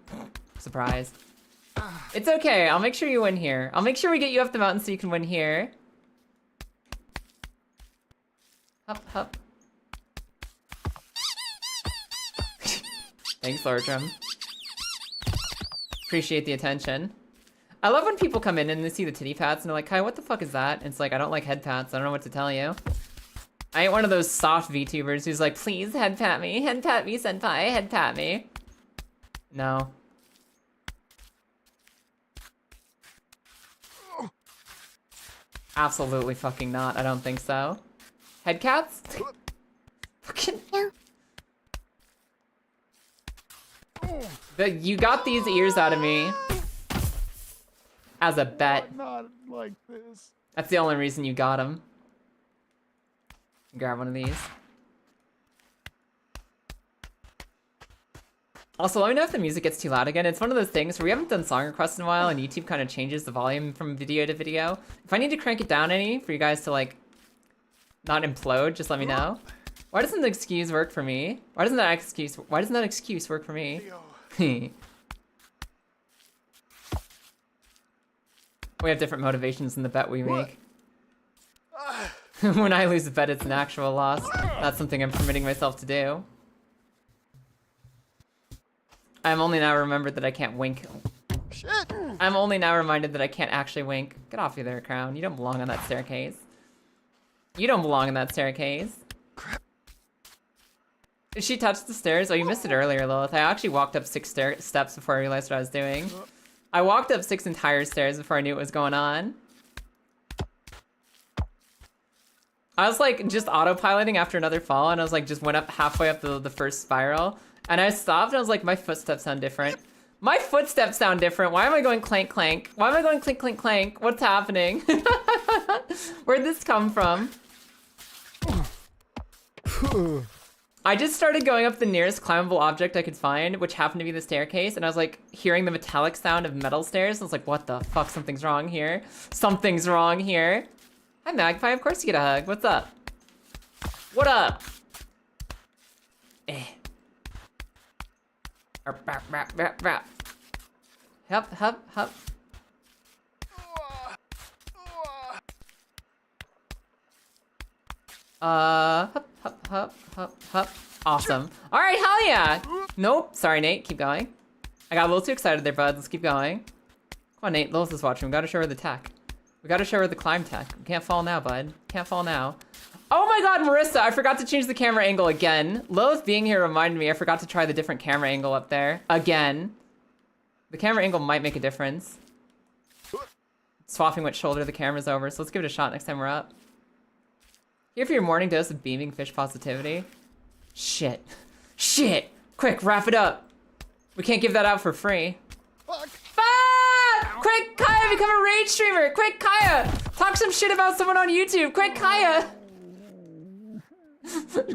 Surprise. It's okay, I'll make sure you win here. I'll make sure we get you up the mountain so you can win here. Hup, hup. Thanks, Lordrum. Appreciate the attention. I love when people come in and they see the titty pats and they're like, Kai, what the fuck is that? And it's like, I don't like head pats, I don't know what to tell you. I ain't one of those soft VTubers who's like, please head pat me, senpai, head pat me. No. Absolutely fucking not. I don't think so. Head cats? Fucking. You got these ears out of me as a bet. Not like this. That's the only reason you got them. Grab one of these. Also, let me know if the music gets too loud again. It's one of those things where we haven't done song requests in a while and YouTube kind of changes the volume from video to video. If I need to crank it down any for you guys to like not implode, just let me know. Why doesn't the excuse work for me? Why doesn't that excuse work for me? We have different motivations in the bet we make. When I lose a bet, it's an actual loss. That's something I'm permitting myself to do. I'm only now remembered that I can't wink. Shit! I'm only now reminded that I can't actually wink. Get off you there, Crown. You don't belong on that staircase. You don't belong in that staircase. Did she touch the stairs? Oh, you missed it earlier, Lilith. I actually walked up 6 steps before I realized what I was doing. I walked up 6 entire stairs before I knew what was going on. I was like just autopiloting after another fall, and I was like just went up halfway up the first spiral. And I stopped and I was like, my footsteps sound different. My footsteps sound different. Why am I going clank, clank? Why am I going clink, clink, clank? What's happening? Where'd this come from? I just started going up the nearest climbable object I could find, which happened to be the staircase. And I was like hearing the metallic sound of metal stairs. I was like, what the fuck? Something's wrong here. Something's wrong here. Hi, Magpie. Of course you get a hug. What's up? What up? Eh. Hup, hup, hup. Hup, hup, hup, hup, hup. Awesome. All right, hell yeah. Nope. Sorry, Nate. Keep going. I got a little too excited there, bud. Let's keep going. Come on, Nate. Lilith is watching. We gotta show her the tech. We gotta show her the climb tech. We can't fall now, bud. Can't fall now. Oh my god, Marissa, I forgot to change the camera angle again. Lilith being here reminded me I forgot to try the different camera angle up there. Again. The camera angle might make a difference. Swapping which shoulder the camera's over, so let's give it a shot next time we're up. Here for your morning dose of beaming fish positivity. Shit. Shit! Quick, wrap it up. We can't give that out for free. Fuck! Fuck! Quick, Kaya, become a rage streamer! Quick, Kaya! Talk some shit about someone on YouTube! Quick, Kaya!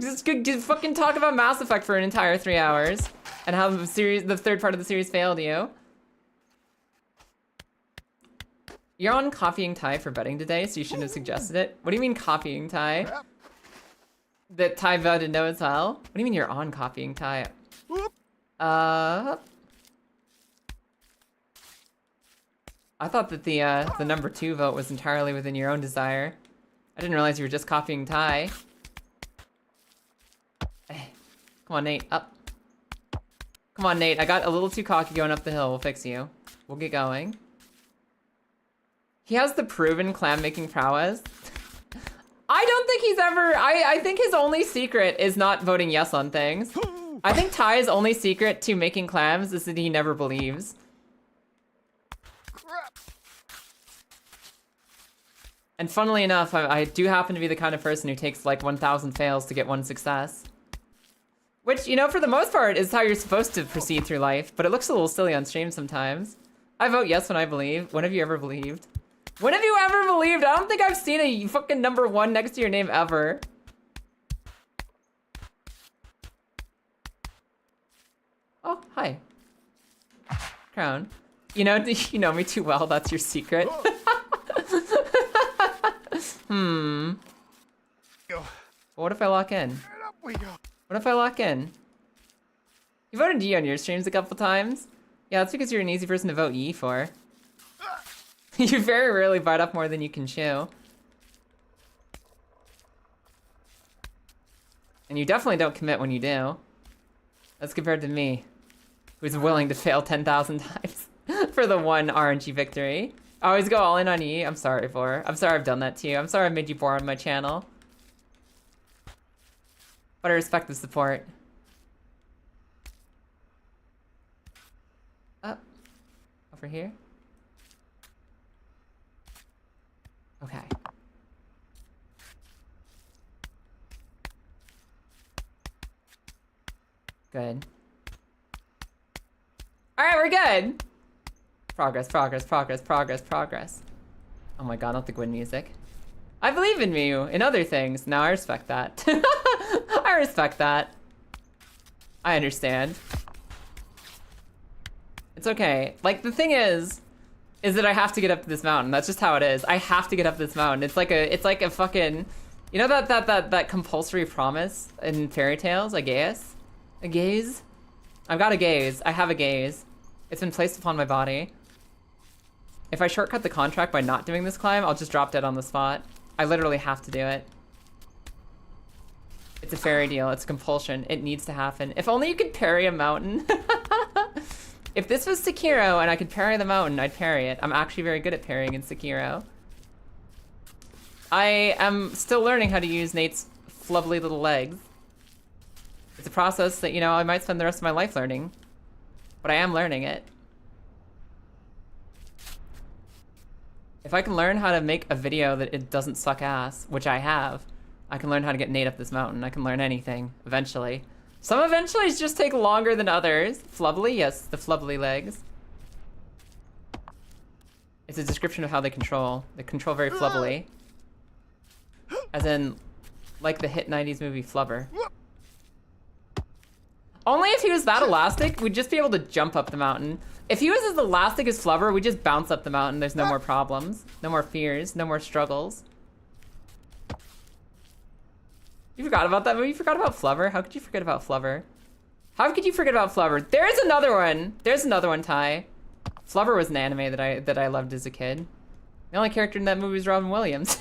Just fucking talk about Mass Effect for an entire 3 hours and how the third part of the series failed you. You're on copying Ty for betting today, so you shouldn't have suggested it. What do you mean copying Ty? That Ty voted no as well? What do you mean you're on copying Ty? I thought that the number 2 vote was entirely within your own desire. I didn't realize you were just copying Ty. Hey, come on, Nate, up. Come on, Nate, I got a little too cocky going up the hill. We'll fix you. We'll get going. He has the proven clam making prowess. I don't think he's ever, I think his only secret is not voting yes on things. I think Ty's only secret to making clams is that he never believes. And funnily enough, I do happen to be the kind of person who takes like 1,000 fails to get 1 success. Which, you know, for the most part is how you're supposed to proceed through life, but it looks a little silly on stream sometimes. I vote yes when I believe. When have you ever believed? When have you ever believed? I don't think I've seen a fucking number 1 next to your name ever. Oh, hi. Crown. You know me too well, that's your secret. What if I lock in? What if I lock in? You voted E on your streams a couple times? Yeah, that's because you're an easy person to vote E for. You very rarely bite off more than you can chew. And you definitely don't commit when you do. That's compared to me, who's willing to fail 10,000 times for the 1 RNG victory. I always go all in on E. I'm sorry I've done that to you. I'm sorry I made you bored on my channel. But I respect the support. Up. Over here. Okay. Good. Alright, we're good. Progress, progress, progress, progress, progress. Oh my god, not the Gwyn music. I believe in you, in other things. Now I respect that. I respect that. I understand. It's okay. Like, the thing is that I have to get up to this mountain. That's just how it is. I have to get up this mountain. It's like a fucking, you know that compulsory promise in fairy tales? A gaze? A gaze? I've got a gaze. I have a gaze. It's been placed upon my body. If I shortcut the contract by not doing this climb, I'll just drop dead on the spot. I literally have to do it. It's a fairy deal. It's a compulsion. It needs to happen. If only you could parry a mountain. If this was Sekiro and I could parry the mountain, I'd parry it. I'm actually very good at parrying in Sekiro. I am still learning how to use Nate's lovely little legs. It's a process that, you know, I might spend the rest of my life learning. But I am learning it. If I can learn how to make a video that it doesn't suck ass, which I have, I can learn how to get Nate up this mountain. I can learn anything, eventually. Some eventually just take longer than others. Flubbly? Yes, the flubbly legs. It's a description of how they control. They control very flubbly. As in, like the hit 90s movie Flubber. Only if he was that elastic, we'd just be able to jump up the mountain. If he was as elastic as Flubber, we'd just bounce up the mountain. There's no more problems, no more fears, no more struggles. You forgot about that movie? You forgot about Flubber? How could you forget about Flubber? How could you forget about Flubber? There's another one. There's another one, Ty. Flubber was an anime that I loved as a kid. The only character in that movie was Robin Williams.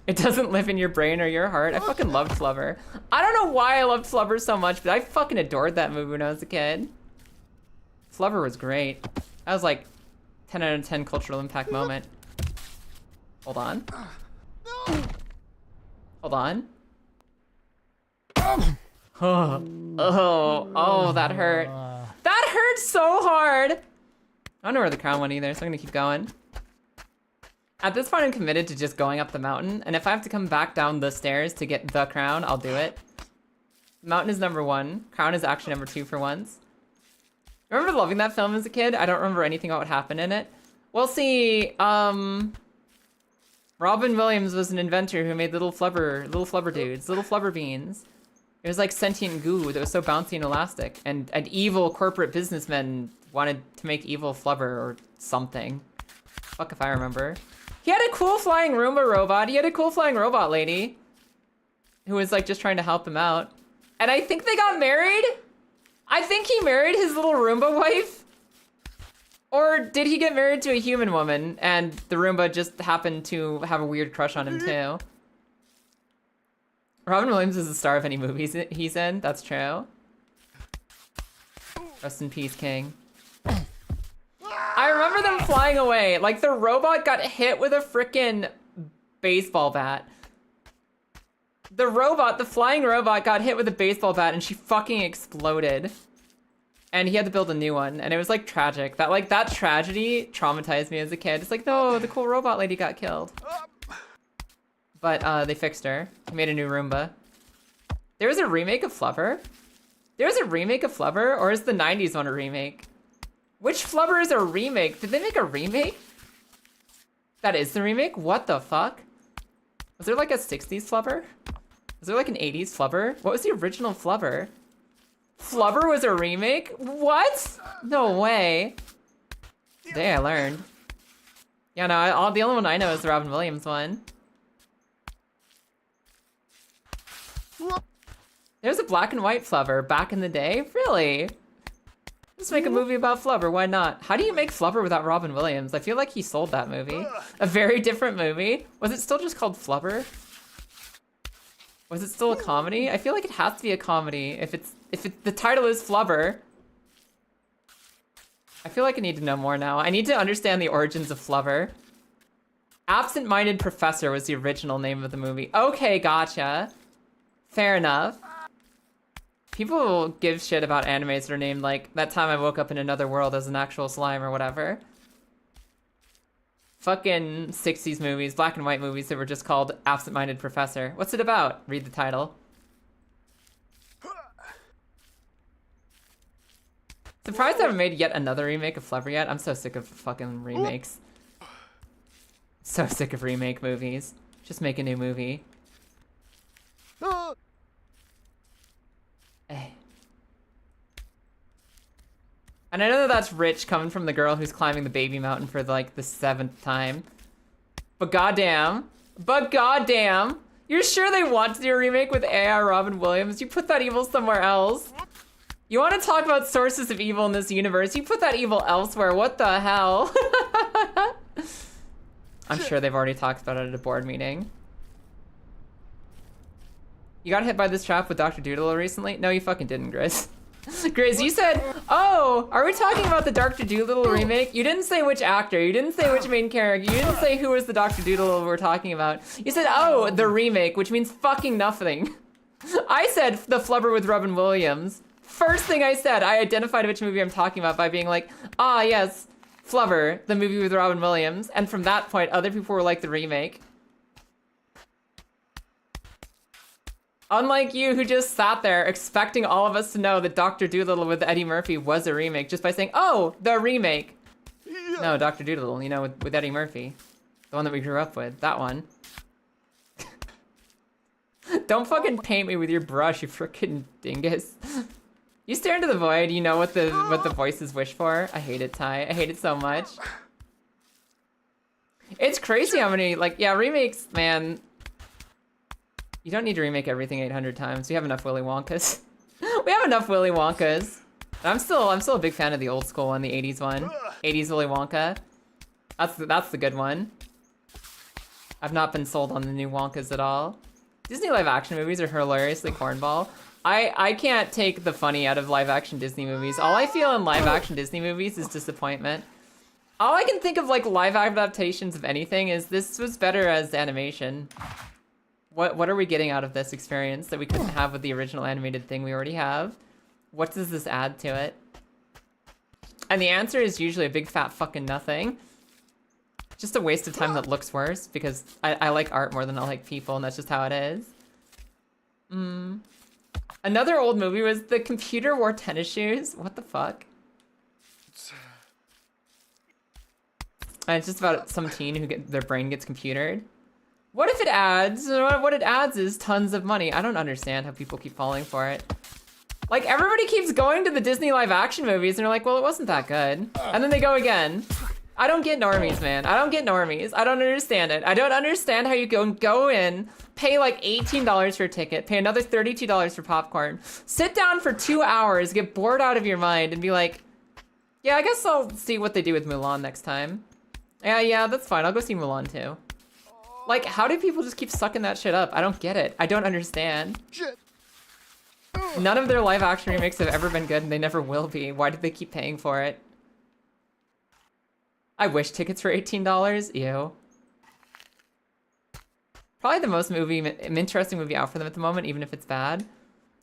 It doesn't live in your brain or your heart. I fucking loved Flubber. I don't know why I loved Flubber so much, but I fucking adored that movie when I was a kid. Flubber was great. That was like 10 out of 10 cultural impact moment. Hold on. Hold on. Oh, that hurt. That hurt so hard. I don't know where the crown went either, so I'm gonna keep going. At this point, I'm committed to just going up the mountain, and if I have to come back down the stairs to get the crown, I'll do it. Mountain is number 1. Crown is actually number 2 for once. I remember loving that film as a kid. I don't remember anything about what happened in it. Well, see, Robin Williams was an inventor who made little flubber dudes, little flubber beans. It was like sentient goo that was so bouncy and elastic, and evil corporate businessmen wanted to make evil flubber or something. Fuck if I remember. He had a cool flying Roomba robot. He had a cool flying robot lady who was like just trying to help him out. And I think they got married. I think he married his little Roomba wife. Or did he get married to a human woman and the Roomba just happened to have a weird crush on him too? Robin Williams is the star of any movies he's in. That's true. Rest in peace, King. I remember them flying away. Like the robot got hit with a frickin' baseball bat. The flying robot got hit with a baseball bat and she fucking exploded. And he had to build a new one. And it was like tragic. That tragedy traumatized me as a kid. It's like, no, the cool robot lady got killed. But they fixed her. They made a new Roomba. There was a remake of Flubber? There was a remake of Flubber? Or is the 90s one a remake? Which Flubber is a remake? Did they make a remake? That is the remake? What the fuck? Was there like a 60s Flubber? Was there like an 80s Flubber? What was the original Flubber? Flubber was a remake? What? No way. Today I learned. Yeah, no, the only one I know is the Robin Williams one. There's a black and white Flubber back in the day? Really? Let's make a movie about Flubber, why not? How do you make Flubber without Robin Williams? I feel like he sold that movie. A very different movie. Was it still just called Flubber? Was it still a comedy? I feel like it has to be a comedy if the title is Flubber. I feel like I need to know more now. I need to understand the origins of Flubber. Absent-Minded Professor was the original name of the movie. Okay, gotcha. Fair enough. People give shit about animes that are named like That Time I Woke Up in Another World as an Actual Slime or whatever. Fucking 60s movies, black and white movies that were just called Absent-Minded Professor. What's it about? Read the title. Surprised I haven't made yet another remake of Flubber yet. I'm so sick of fucking remakes. So sick of remake movies. Just make a new movie. And I know that that's rich coming from the girl who's climbing the baby mountain for like the 7th time. But goddamn, you're sure they want to do a remake with AI Robin Williams? You put that evil somewhere else. You want to talk about sources of evil in this universe? You put that evil elsewhere. What the hell? I'm sure they've already talked about it at a board meeting. You got hit by this trap with Dr. Doodle recently? No, you fucking didn't, Grizz. Grizz, you said, oh, are we talking about the Dr. Doodle remake? You didn't say which actor. You didn't say which main character. You didn't say who was the Dr. Doodle we're talking about. You said, oh, the remake, which means fucking nothing. I said the Flubber with Robin Williams. First thing I said, I identified which movie I'm talking about by being like, ah, yes, Flubber, the movie with Robin Williams. And from that point, other people were like the remake. Unlike you, who just sat there expecting all of us to know that Dr. Doolittle with Eddie Murphy was a remake just by saying, oh, the remake. Yeah. No, Dr. Doolittle, you know, with Eddie Murphy. The one that we grew up with, that one. Don't fucking paint me with your brush, you frickin' dingus. You stare into the void, you know what the voices wish for. I hate it, Ty. I hate it so much. It's crazy how many, like, yeah, remakes, man. You don't need to remake everything 800 times. We have enough Willy Wonkas. We have enough Willy Wonkas. And I'm still a big fan of the old school one, the 80s one. 80s Willy Wonka. That's the good one. I've not been sold on the new Wonkas at all. Disney live action movies are hilariously cornball. I can't take the funny out of live action Disney movies. All I feel in live action Disney movies is disappointment. All I can think of like live adaptations of anything is this was better as animation. What are we getting out of this experience that we couldn't have with the original animated thing we already have? What does this add to it? And the answer is usually a big fat fucking nothing. Just a waste of time that looks worse because I like art more than I like people and that's just how it is. Another old movie was The Computer Wore Tennis Shoes. What the fuck? And it's just about some teen who their brain gets computered. What if it adds, what it adds is tons of money. I don't understand how people keep falling for it. Like, everybody keeps going to the Disney live action movies and they're like, well, it wasn't that good. And then they go again. I don't get normies, man. I don't get normies. I don't understand it. I don't understand how you go in, pay like $18 for a ticket, pay another $32 for popcorn, sit down for 2 hours, get bored out of your mind, and be like, yeah, I guess I'll see what they do with Mulan next time. Yeah, that's fine. I'll go see Mulan too. Like, how do people just keep sucking that shit up? I don't get it. I don't understand. Shit. None of their live action remakes have ever been good, and they never will be. Why do they keep paying for it? I wish tickets were $18. Ew. Probably the most interesting movie out for them at the moment, even if it's bad.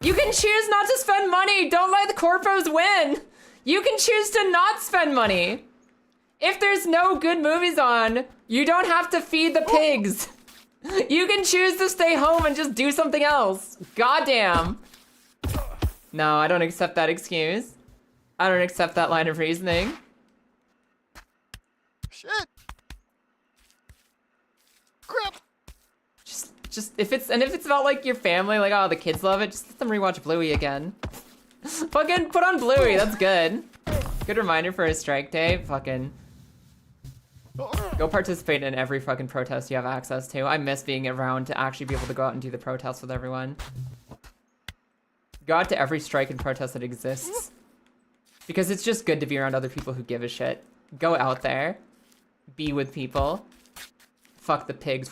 You can choose not to spend money. Don't let the corpos win. You can choose to not spend money. If there's no good movies on, you don't have to feed the pigs. You can choose to stay home and just do something else. Goddamn. No, I don't accept that excuse. I don't accept that line of reasoning. Shit. Crap. Just if it's about like your family, like, oh, the kids love it, just let them rewatch Bluey again. Fucking put on Bluey, that's good. Good reminder for a strike day. Fucking go participate in every fucking protest you have access to. I miss being around to actually be able to go out and do the protests with everyone. Go out to every strike and protest that exists. Because it's just good to be around other people who give a shit. Go out there. Be with people. Fuck the pigs.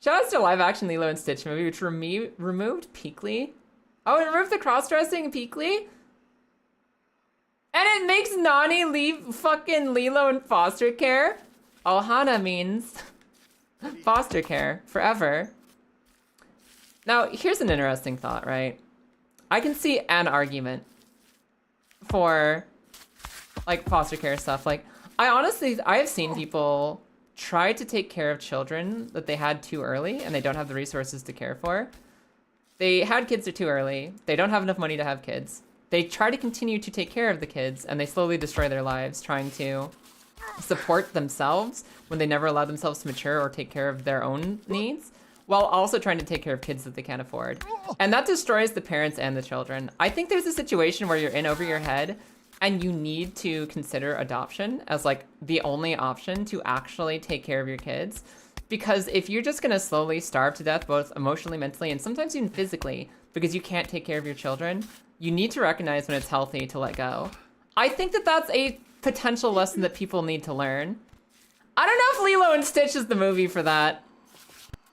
Shout out to live action Lilo and Stitch movie, which removed Peakley. Oh, it removed the cross-dressing Peakley? And it makes Nani leave fucking Lilo in foster care? Ohana means foster care forever. Now, here's an interesting thought, right? I can see an argument for like foster care stuff. Like, I have seen people try to take care of children that they had too early and they don't have the resources to care for. They had kids too early. They don't have enough money to have kids. They try to continue to take care of the kids and they slowly destroy their lives trying to support themselves when they never allow themselves to mature or take care of their own needs, while also trying to take care of kids that they can't afford. And that destroys the parents and the children. I think there's a situation where you're in over your head and you need to consider adoption as like the only option to actually take care of your kids. Because if you're just gonna slowly starve to death, both emotionally, mentally, and sometimes even physically, because you can't take care of your children, you need to recognize when it's healthy to let go. I think that that's a potential lesson that people need to learn. I don't know if Lilo and Stitch is the movie for that.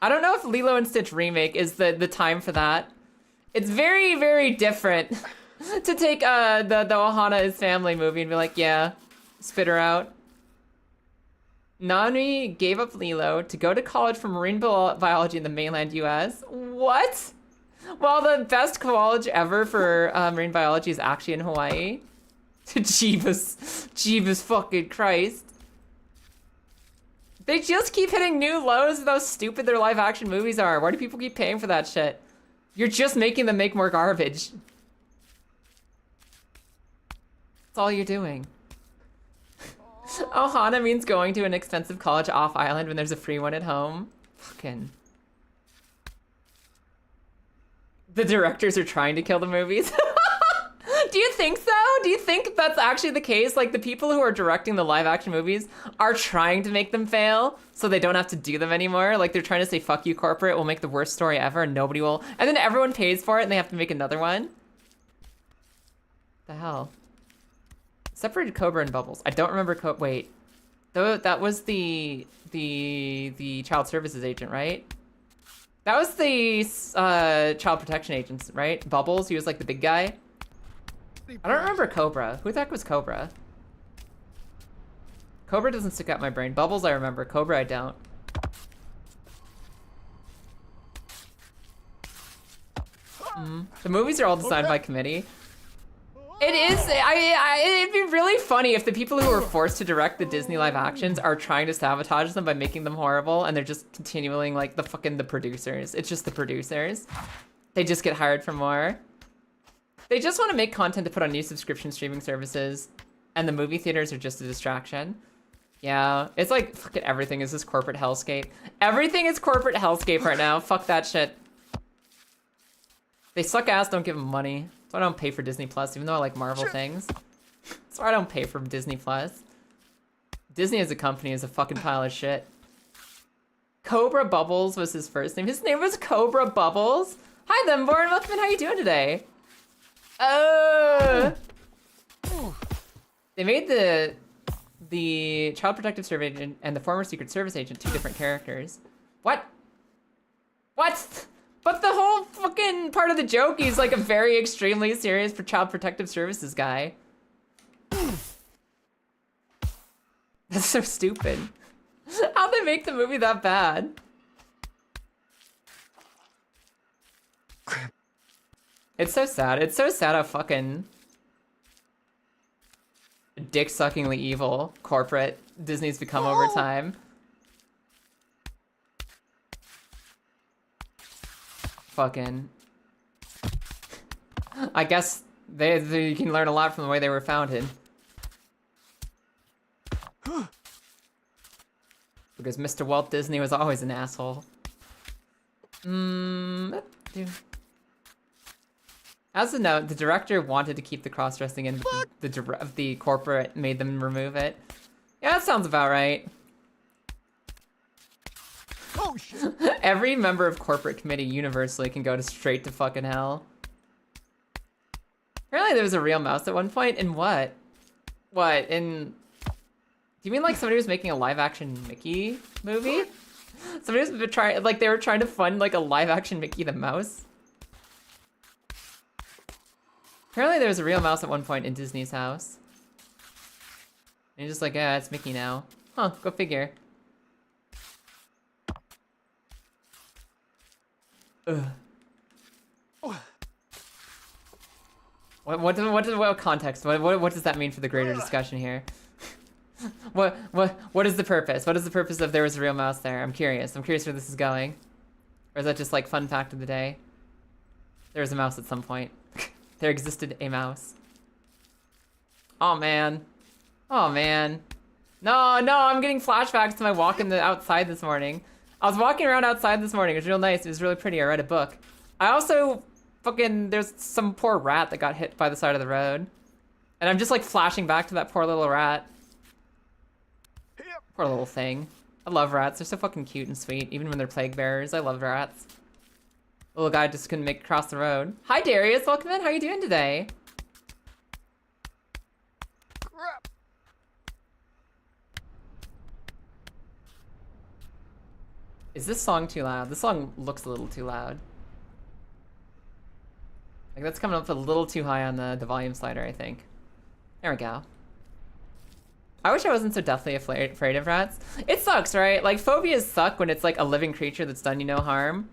I don't know if Lilo and Stitch remake is the time for that. It's very, very different to take the Ohana is Family movie and be like, yeah, spit her out. Nani gave up Lilo to go to college for marine biology in the mainland US. What? Well, the best college ever for marine biology is actually in Hawaii. Jeebus fucking Christ. They just keep hitting new lows with how stupid their live action movies are. Why do people keep paying for that shit? You're just making them make more garbage. That's all you're doing. Ohana means going to an expensive college off island when there's a free one at home. Fucking. The directors are trying to kill the movies. Do you think so? Do you think that's actually the case? Like, the people who are directing the live action movies are trying to make them fail so they don't have to do them anymore? Like, they're trying to say, fuck you, corporate, we'll make the worst story ever and nobody will. And then everyone pays for it and they have to make another one? The hell? Separated Cobra and Bubbles. I don't remember wait. Though that was the child services agent, right? That was the child protection agent, right? Bubbles, he was like the big guy. I don't remember Cobra. Who the heck was Cobra? Cobra doesn't stick out in my brain. Bubbles I remember. Cobra I don't. The movies are all designed by committee. It is. It'd be really funny if the people who are forced to direct the Disney live actions are trying to sabotage them by making them horrible, and they're just continuing like the producers. It's just the producers. They just get hired for more. They just want to make content to put on new subscription streaming services, and the movie theaters are just a distraction. Yeah, it's like fucking everything is this corporate hellscape. Everything is corporate hellscape right now. Fuck that shit. They suck ass, don't give them money. That's why I don't pay for Disney Plus, even though I like Marvel things. That's why I don't pay for Disney Plus. Disney as a company is a fucking pile of shit. Cobra Bubbles was his first name. His name was Cobra Bubbles? Hi, Themborn. Welcome in. How you doing today? Oh. They made the Child Protective Service agent and the former Secret Service agent 2 different characters. What? What? But the whole fucking part of the joke, he's like a very extremely serious for Child Protective Services guy. That's so stupid. How'd they make the movie that bad? It's so sad. It's so sad how fucking dick-suckingly evil corporate Disney's become over time. Fucking. I guess you can learn a lot from the way they were founded. Because Mr. Walt Disney was always an asshole. Dude. As a note, the director wanted to keep the cross-dressing in, but the corporate made them remove it. Yeah, that sounds about right. Oh shit! Every member of corporate committee universally can go straight to fucking hell. Apparently there was a real mouse at one point. In what? What? In... Do you mean like somebody was making a live-action Mickey movie? Somebody was trying, like they were trying to fund like a live-action Mickey the Mouse? Apparently there was a real mouse at one point in Disney's house. And you're just like, yeah, it's Mickey now. Huh, go figure. Ugh. What context? What does that mean for the greater discussion here? What is the purpose? What is the purpose of there was a real mouse there? I'm curious. I'm curious where this is going. Or is that just like fun fact of the day? There was a mouse at some point. There existed a mouse. Oh man. Oh man. No, I'm getting flashbacks to my walk in the outside this morning. I was walking around outside this morning. It was real nice. It was really pretty. I read a book. I also there's some poor rat that got hit by the side of the road. And I'm just like flashing back to that poor little rat. Poor little thing. I love rats. They're so fucking cute and sweet, even when they're plague bearers. I love rats. Little guy just couldn't make it across the road. Hi Darius, welcome in. How you doing today? Crap. Is this song too loud? This song looks a little too loud. Like that's coming up a little too high on the volume slider, I think. There we go. I wish I wasn't so deathly afraid of rats. It sucks, right? Like, phobias suck when it's like a living creature that's done you no harm.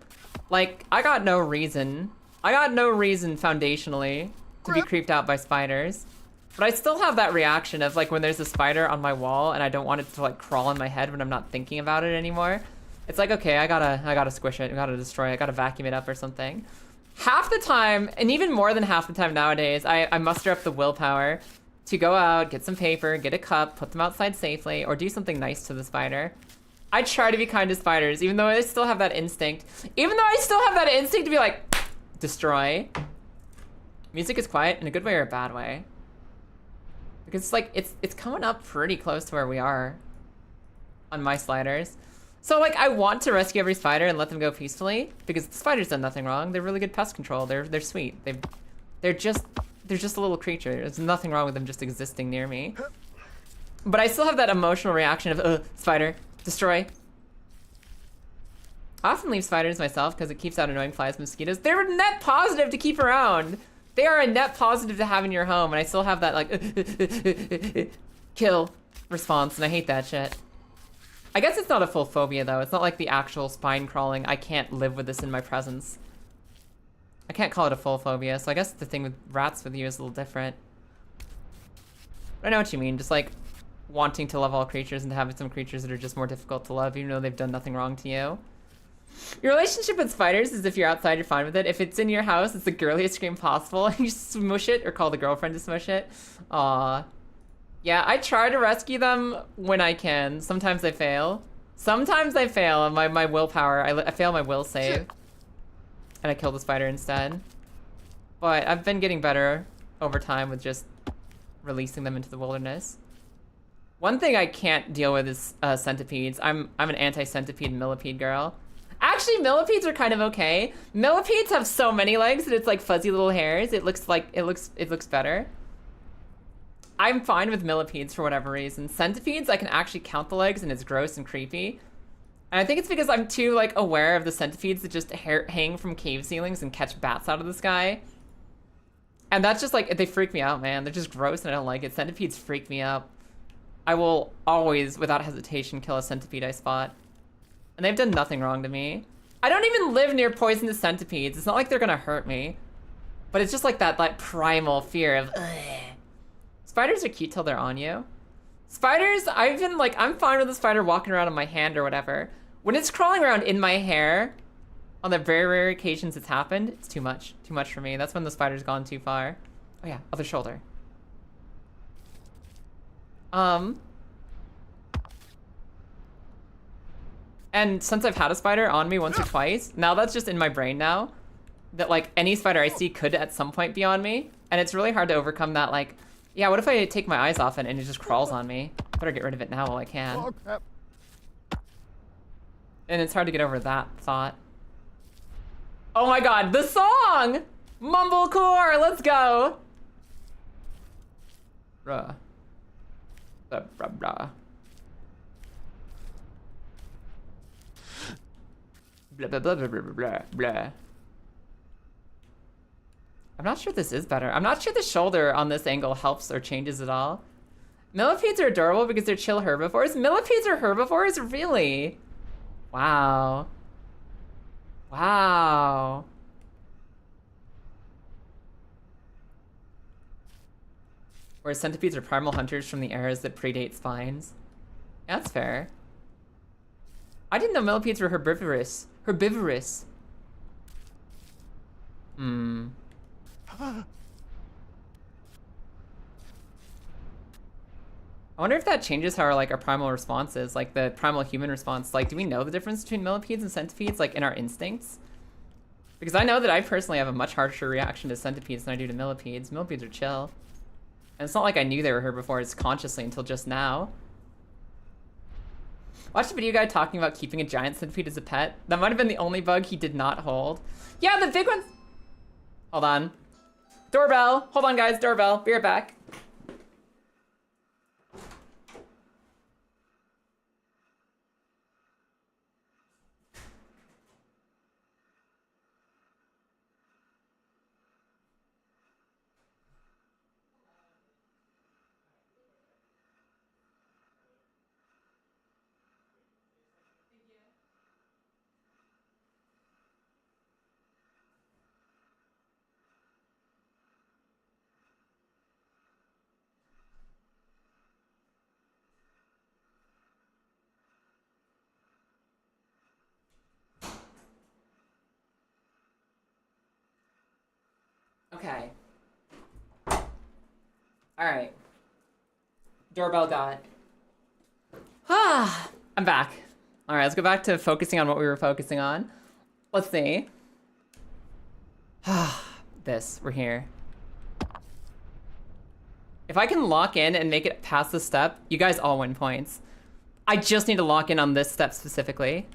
Like, I got no reason foundationally to be creeped out by spiders. But I still have that reaction of like when there's a spider on my wall and I don't want it to like crawl in my head when I'm not thinking about it anymore. It's like, okay, I gotta squish it, I gotta destroy it, I gotta vacuum it up or something. Half the time, and even more than half the time nowadays, I muster up the willpower to go out, get some paper, get a cup, put them outside safely, or do something nice to the spider. I try to be kind to spiders, even though I still have that instinct. Even though I still have that instinct to be like, destroy. Music is quiet in a good way or a bad way. Because it's like, it's coming up pretty close to where we are on my sliders. So like, I want to rescue every spider and let them go peacefully, because the spider's done nothing wrong. They're really good pest control. They're sweet. They're just a little creature. There's nothing wrong with them just existing near me. But I still have that emotional reaction of, spider, destroy. I often leave spiders myself because it keeps out annoying flies and mosquitoes. They're a net positive to keep around. They are a net positive to have in your home, and I still have that like, kill response, and I hate that shit. I guess it's not a full phobia though. It's not like the actual spine crawling. I can't live with this in my presence. I can't call it a full phobia, so I guess the thing with rats with you is a little different. But I know what you mean, just like wanting to love all creatures and having some creatures that are just more difficult to love even though they've done nothing wrong to you. Your relationship with spiders is if you're outside, you're fine with it. If it's in your house, it's the girliest scream possible. You smush it or call the girlfriend to smush it. Aww. Yeah, I try to rescue them when I can. Sometimes I fail. Sometimes I fail on my willpower. I fail my will save. And I kill the spider instead. But I've been getting better over time with just releasing them into the wilderness. One thing I can't deal with is centipedes. I'm an anti-centipede millipede girl. Actually, millipedes are kind of okay. Millipedes have so many legs that it's like fuzzy little hairs. It looks better. I'm fine with millipedes for whatever reason. Centipedes, I can actually count the legs and it's gross and creepy. And I think it's because I'm too like aware of the centipedes that just hang from cave ceilings and catch bats out of the sky. And that's just like, they freak me out, man. They're just gross and I don't like it. Centipedes freak me out. I will always, without hesitation, kill a centipede I spot. And they've done nothing wrong to me. I don't even live near poisonous centipedes. It's not like they're gonna hurt me. But it's just like that like primal fear of, ugh. Spiders are cute till they're on you. Spiders, I'm fine with a spider walking around on my hand or whatever. When it's crawling around in my hair, on the very rare occasions it's happened, it's too much. Too much for me. That's when the spider's gone too far. Oh yeah, other shoulder. And since I've had a spider on me once or twice, now that's just in my brain now, that like any spider I see could at some point be on me. And it's really hard to overcome that, like, yeah, what if I take my eyes off it and it just crawls on me? Better get rid of it now while I can. Oh, crap. And it's hard to get over that thought. Oh my god, the song! Mumblecore, let's go! Bruh. Blah, blah, blah. Blah, blah, blah, blah, blah, blah, blah. I'm not sure this is better. I'm not sure the shoulder on this angle helps or changes at all. Millipedes are adorable because they're chill herbivores. Millipedes are herbivores? Really? Wow. Wow. Whereas centipedes are primal hunters from the eras that predate spines. Yeah, that's fair. I didn't know millipedes were herbivorous. Herbivorous. Hmm. I wonder if that changes how our primal response is, like the primal human response. Like, do we know the difference between millipedes and centipedes, like in our instincts? Because I know that I personally have a much harsher reaction to centipedes than I do to millipedes. Millipedes are chill. And it's not like I knew they were herbivores consciously until just now. Watched a video guy talking about keeping a giant centipede as a pet. That might have been the only bug he did not hold. Yeah, the big ones. Hold on. Doorbell. Hold on, guys. Doorbell. Be right back. Okay. Alright. Doorbell got. Ah, I'm back. Alright, let's go back to focusing on what we were focusing on. Let's see. This, we're here. If I can lock in and make it past this step, you guys all win points. I just need to lock in on this step specifically.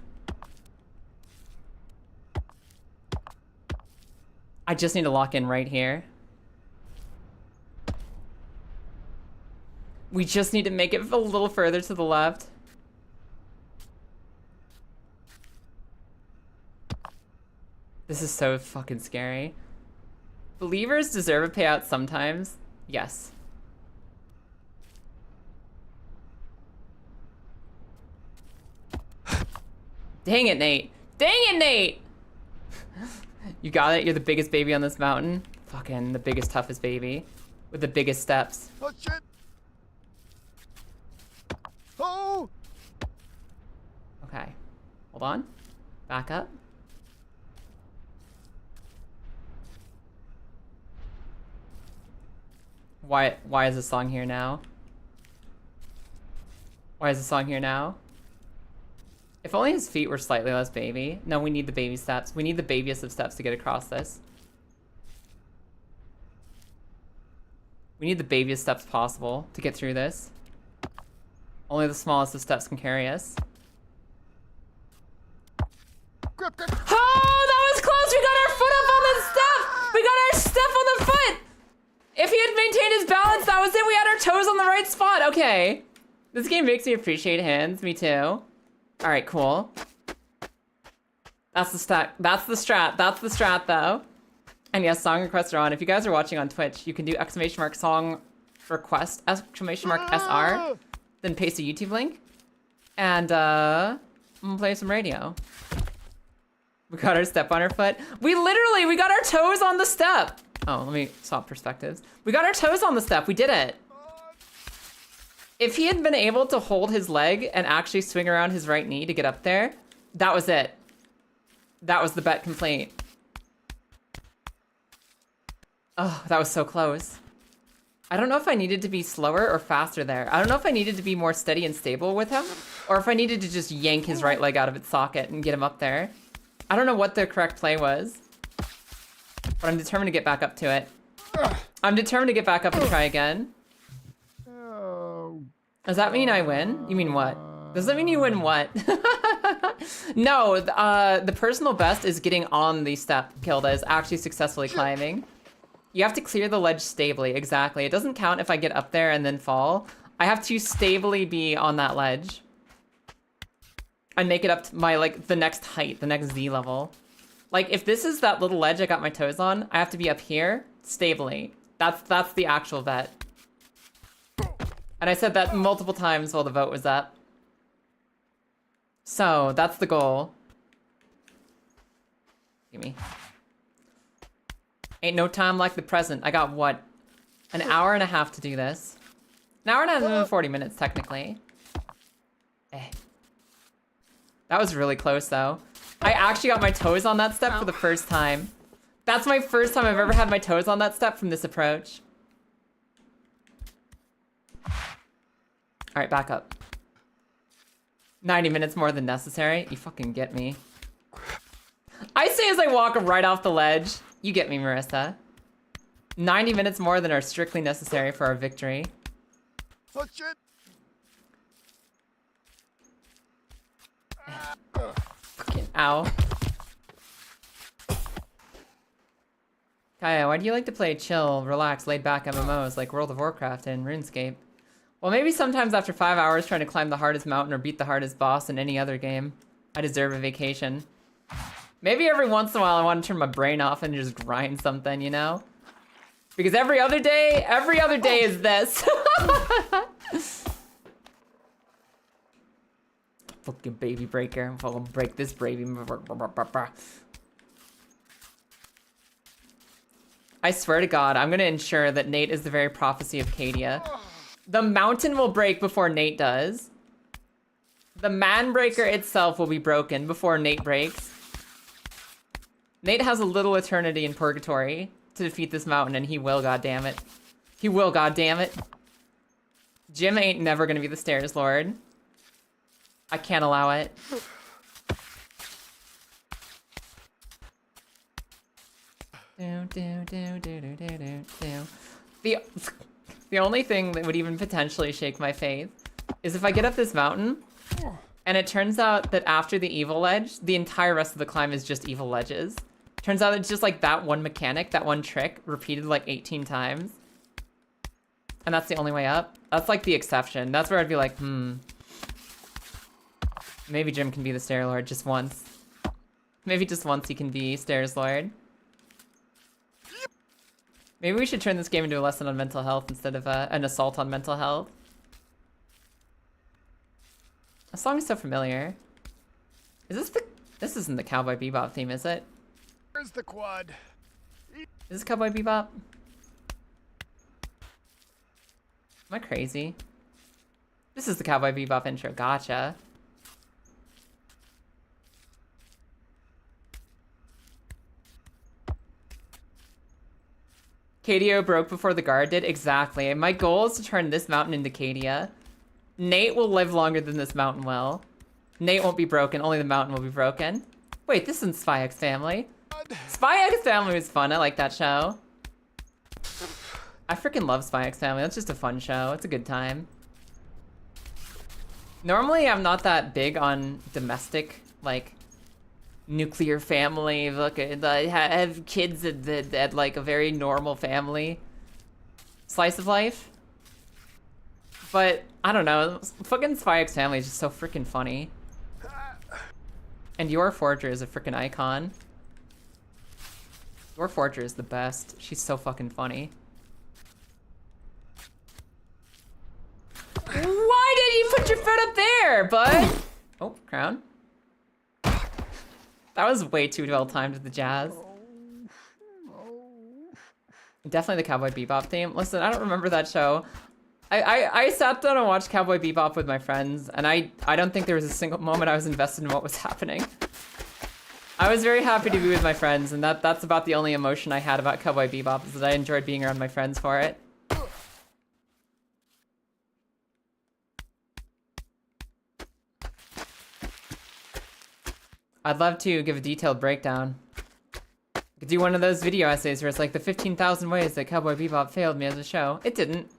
I just need to lock in right here. We just need to make it a little further to the left. This is so fucking scary. Believers deserve a payout sometimes. Yes. Dang it, Nate. Dang it, Nate! You got it? You're the biggest baby on this mountain? Fucking the biggest, toughest baby. With the biggest steps. Oh, shit. Oh! Okay. Hold on. Back up. Why is this song here now? Why is the song here now? If only his feet were slightly less baby. No, we need the baby steps. We need the babiest of steps to get across this. We need the babiest steps possible to get through this. Only the smallest of steps can carry us. Grip, grip. Oh, that was close! We got our foot up on the step! We got our step on the foot! If he had maintained his balance, that was it. We had our toes on the right spot. Okay. This game makes me appreciate hands. Me too. All right, cool. That's the strat. That's the strat. That's the strat, though. And yes, song requests are on. If you guys are watching on Twitch, you can do ! song request !SR, then paste a YouTube link, and I'm gonna play some radio. We got our step on our foot. We got our toes on the step. Oh, let me swap perspectives. We got our toes on the step. We did it. If he had been able to hold his leg and actually swing around his right knee to get up there, that was it. That was the bet complete. Oh, that was so close. I don't know if I needed to be slower or faster there. I don't know if I needed to be more steady and stable with him, or if I needed to just yank his right leg out of its socket and get him up there. I don't know what the correct play was, but I'm determined to get back up to it. I'm determined to get back up and try again. Does that mean I win? You mean what? Does that mean you win what? No, the personal best is getting on the step, Kilda, is actually successfully climbing. You have to clear the ledge stably, exactly. It doesn't count if I get up there and then fall. I have to stably be on that ledge. And make it up to my, like, the next height, the next Z level. Like, if this is that little ledge I got my toes on, I have to be up here, stably. That's the actual bet. And I said that multiple times while the vote was up. So, that's the goal. Gimme. Ain't no time like the present. I got, what? An hour and a half to do this. An hour and a half and 40 minutes, technically. That was really close, though. I actually got my toes on that step for the first time. That's my first time I've ever had my toes on that step from this approach. All right, back up. 90 minutes more than necessary. You fucking get me. I say as I walk right off the ledge. You get me, Marissa. 90 minutes more than are strictly necessary for our victory. Oh, shit. Fucking ow. Kaya, why do you like to play chill, relax, laid-back MMOs like World of Warcraft and RuneScape? Well, maybe sometimes after 5 hours trying to climb the hardest mountain or beat the hardest boss in any other game, I deserve a vacation. Maybe every once in a while I want to turn my brain off and just grind something, you know? Because every other day is this. Fucking baby breaker. I'm gonna break this baby. I swear to God, I'm gonna ensure that Nate is the very prophecy of Cadia. The mountain will break before Nate does. The man breaker itself will be broken before Nate breaks. Nate has a little eternity in purgatory to defeat this mountain, and he will, goddammit. He will, goddammit. Jim ain't never gonna be the stairs lord. I can't allow it. The only thing that would even potentially shake my faith is if I get up this mountain, and it turns out that after the evil ledge, the entire rest of the climb is just evil ledges. Turns out it's just like that one mechanic, that one trick, repeated like 18 times. And that's the only way up. That's like the exception. That's where I'd be like, maybe Jim can be the Stair Lord just once. Maybe just once he can be Stairs Lord. Maybe we should turn this game into a lesson on mental health instead of an assault on mental health. The song is so familiar. Is this the... This isn't the Cowboy Bebop theme, is it? Where's the quad? Is this Cowboy Bebop? Am I crazy? This is the Cowboy Bebop intro. Gotcha. Cadia broke before the guard did? Exactly. And my goal is to turn this mountain into Cadia. Nate will live longer than this mountain will. Nate won't be broken, only the mountain will be broken. Wait, this isn't Spy X Family. Spy X Family was fun, I like that show. I freaking love Spy X Family, that's just a fun show, it's a good time. Normally, I'm not that big on domestic, like, nuclear family. Look, I have kids that like a very normal family slice of life. But I don't know, fucking Spy X Family is just so freaking funny. And Your Forger is a freaking icon. Your Forger is the best. She's so fucking funny. Why did you put your foot up there, bud? Oh, crown. That was way too well timed with the jazz. Definitely the Cowboy Bebop theme. Listen, I don't remember that show. I sat down and watched Cowboy Bebop with my friends, and I don't think there was a single moment I was invested in what was happening. I was very happy to be with my friends, and that's about the only emotion I had about Cowboy Bebop, is that I enjoyed being around my friends for it. I'd love to give a detailed breakdown. I could do one of those video essays where it's like the 15,000 ways that Cowboy Bebop failed me as a show. It didn't.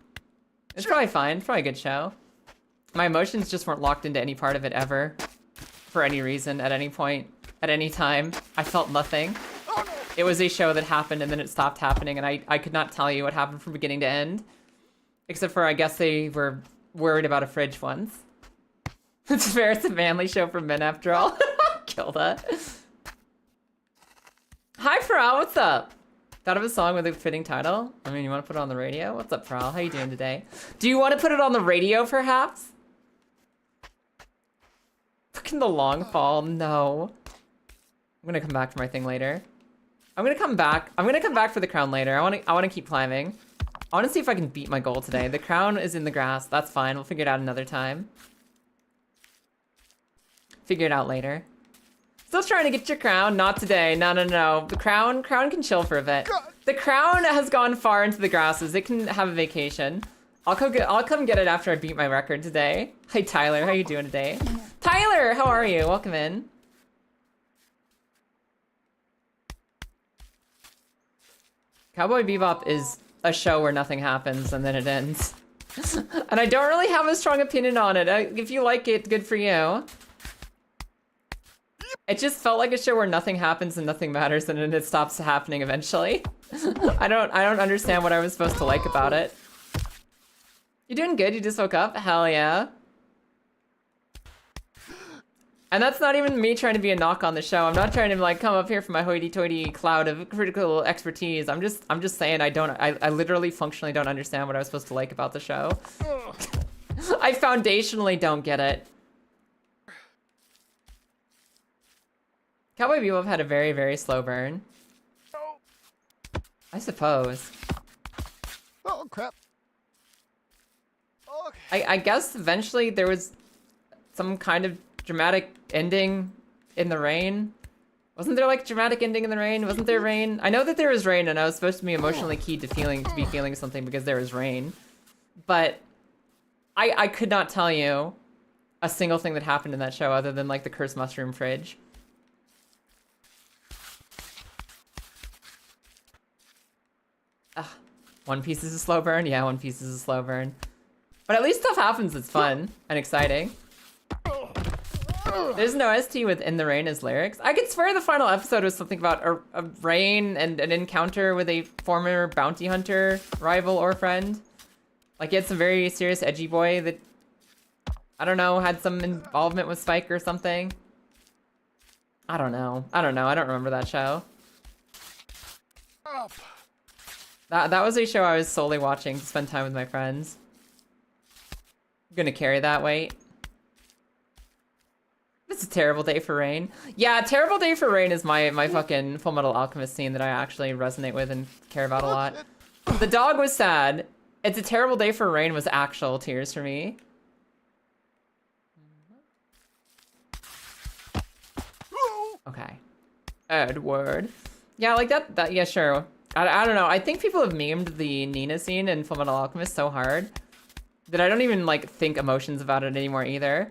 It's probably fine. It's probably a good show. My emotions just weren't locked into any part of it ever. For any reason, at any point, at any time. I felt nothing. It was a show that happened and then it stopped happening, and I could not tell you what happened from beginning to end. Except for, I guess they were worried about a fridge once. It's fair, it's a manly show for men after all. Kill that. Hi, Pharrell, what's up? Thought of a song with a fitting title? I mean, you want to put it on the radio? What's up, Pharrell? How you doing today? Do you want to put it on the radio, perhaps? Fucking the long fall, no. I'm gonna come back for my thing later. I'm gonna come back for the crown later. I wanna keep climbing. I wanna see if I can beat my goal today. The crown is in the grass, that's fine. We'll figure it out another time. Figure it out later. Still trying to get your crown, not today. No. The crown can chill for a bit. The crown has gone far into the grasses. It can have a vacation. I'll come get it after I beat my record today. Hi Tyler, how you doing today? Tyler, how are you? Welcome in. Cowboy Bebop is a show where nothing happens and then it ends. And I don't really have a strong opinion on it. If you like it, good for you. It just felt like a show where nothing happens and nothing matters, and then it stops happening eventually. I don't understand what I was supposed to like about it. You doing good? You just woke up? Hell yeah. And that's not even me trying to be a knock on the show. I'm not trying to like come up here for my hoity-toity cloud of critical expertise. I'm just saying I literally functionally don't understand what I was supposed to like about the show. I foundationally don't get it. Cowboy Bebop had a very, very slow burn. I suppose. Oh, crap. Okay. I guess eventually there was some kind of dramatic ending in the rain. Wasn't there like dramatic ending in the rain? Wasn't there rain? I know that there was rain and I was supposed to be emotionally keyed to be feeling something because there was rain. But I could not tell you a single thing that happened in that show other than like the cursed mushroom fridge. One Piece is a slow burn? Yeah, One Piece is a slow burn. But at least stuff happens that's fun and exciting. There's no ST with In the Rain as lyrics. I could swear the final episode was something about a rain and an encounter with a former bounty hunter, rival or friend. Like he had some very serious edgy boy that, I don't know, had some involvement with Spike or something. I don't know. I don't remember that show. That was a show I was solely watching to spend time with my friends. I'm gonna carry that weight. It's a terrible day for rain. Yeah, Terrible Day for Rain is my fucking Full Metal Alchemist scene that I actually resonate with and care about a lot. The dog was sad. It's a Terrible Day for Rain was actual tears for me. Okay. Edward. Yeah, like that yeah, sure. I don't know. I think people have memed the Nina scene in Full Metal Alchemist so hard that I don't even like think emotions about it anymore either.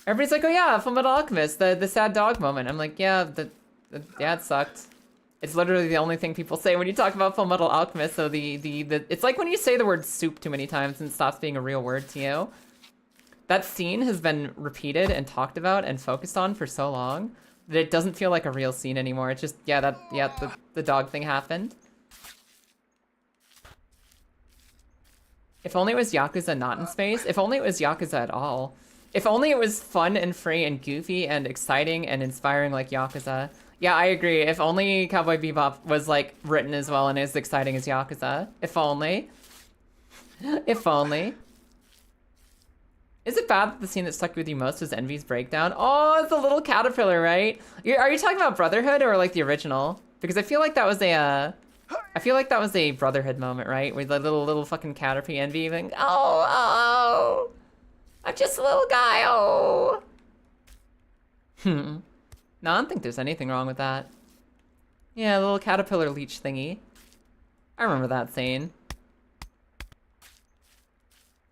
Everybody's like, oh yeah, Full Metal Alchemist, the sad dog moment. I'm like, yeah, yeah, it sucked. It's literally the only thing people say when you talk about Full Metal Alchemist. So it's like when you say the word soup too many times and it stops being a real word to you. that scene has been repeated and talked about and focused on for so long that it doesn't feel like a real scene anymore. It's just, the dog thing happened. If only it was Yakuza not in space. If only it was Yakuza at all. If only it was fun and free and goofy and exciting and inspiring like Yakuza. Yeah, I agree. If only Cowboy Bebop was like written as well and as exciting as Yakuza. If only. If only. Is it bad that the scene that stuck with you most was Envy's breakdown? Oh, it's the little caterpillar, right? Are you talking about Brotherhood or like the original? Because I feel like that was a Brotherhood moment, right? With the little fucking caterpie Envy being, oh, I'm just a little guy, oh. No, I don't think there's anything wrong with that. Yeah, the little caterpillar leech thingy. I remember that scene.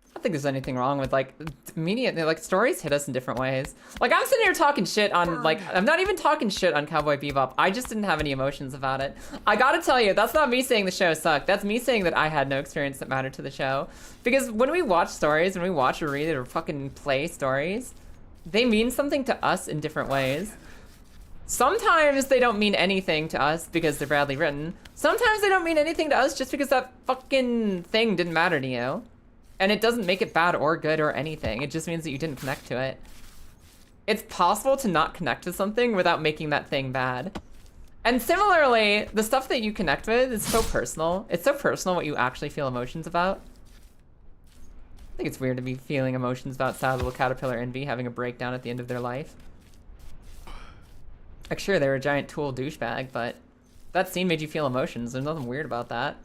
I don't think there's anything wrong with like media, like stories hit us in different ways. Like I'm sitting here talking shit on like, I'm not even talking shit on Cowboy Bebop. I just didn't have any emotions about it. I gotta tell you, that's not me saying the show sucked. That's me saying that I had no experience that mattered to the show. Because when we watch stories, when we watch or read or fucking play stories, they mean something to us in different ways. Sometimes they don't mean anything to us because they're badly written. Sometimes they don't mean anything to us just because that fucking thing didn't matter to you. And it doesn't make it bad or good or anything. It just means that you didn't connect to it. It's possible to not connect to something without making that thing bad. And similarly, the stuff that you connect with is so personal. It's so personal what you actually feel emotions about. I think it's weird to be feeling emotions about sad little caterpillar Envy having a breakdown at the end of their life. Like, sure, they were a giant tool douchebag, but that scene made you feel emotions. There's nothing weird about that.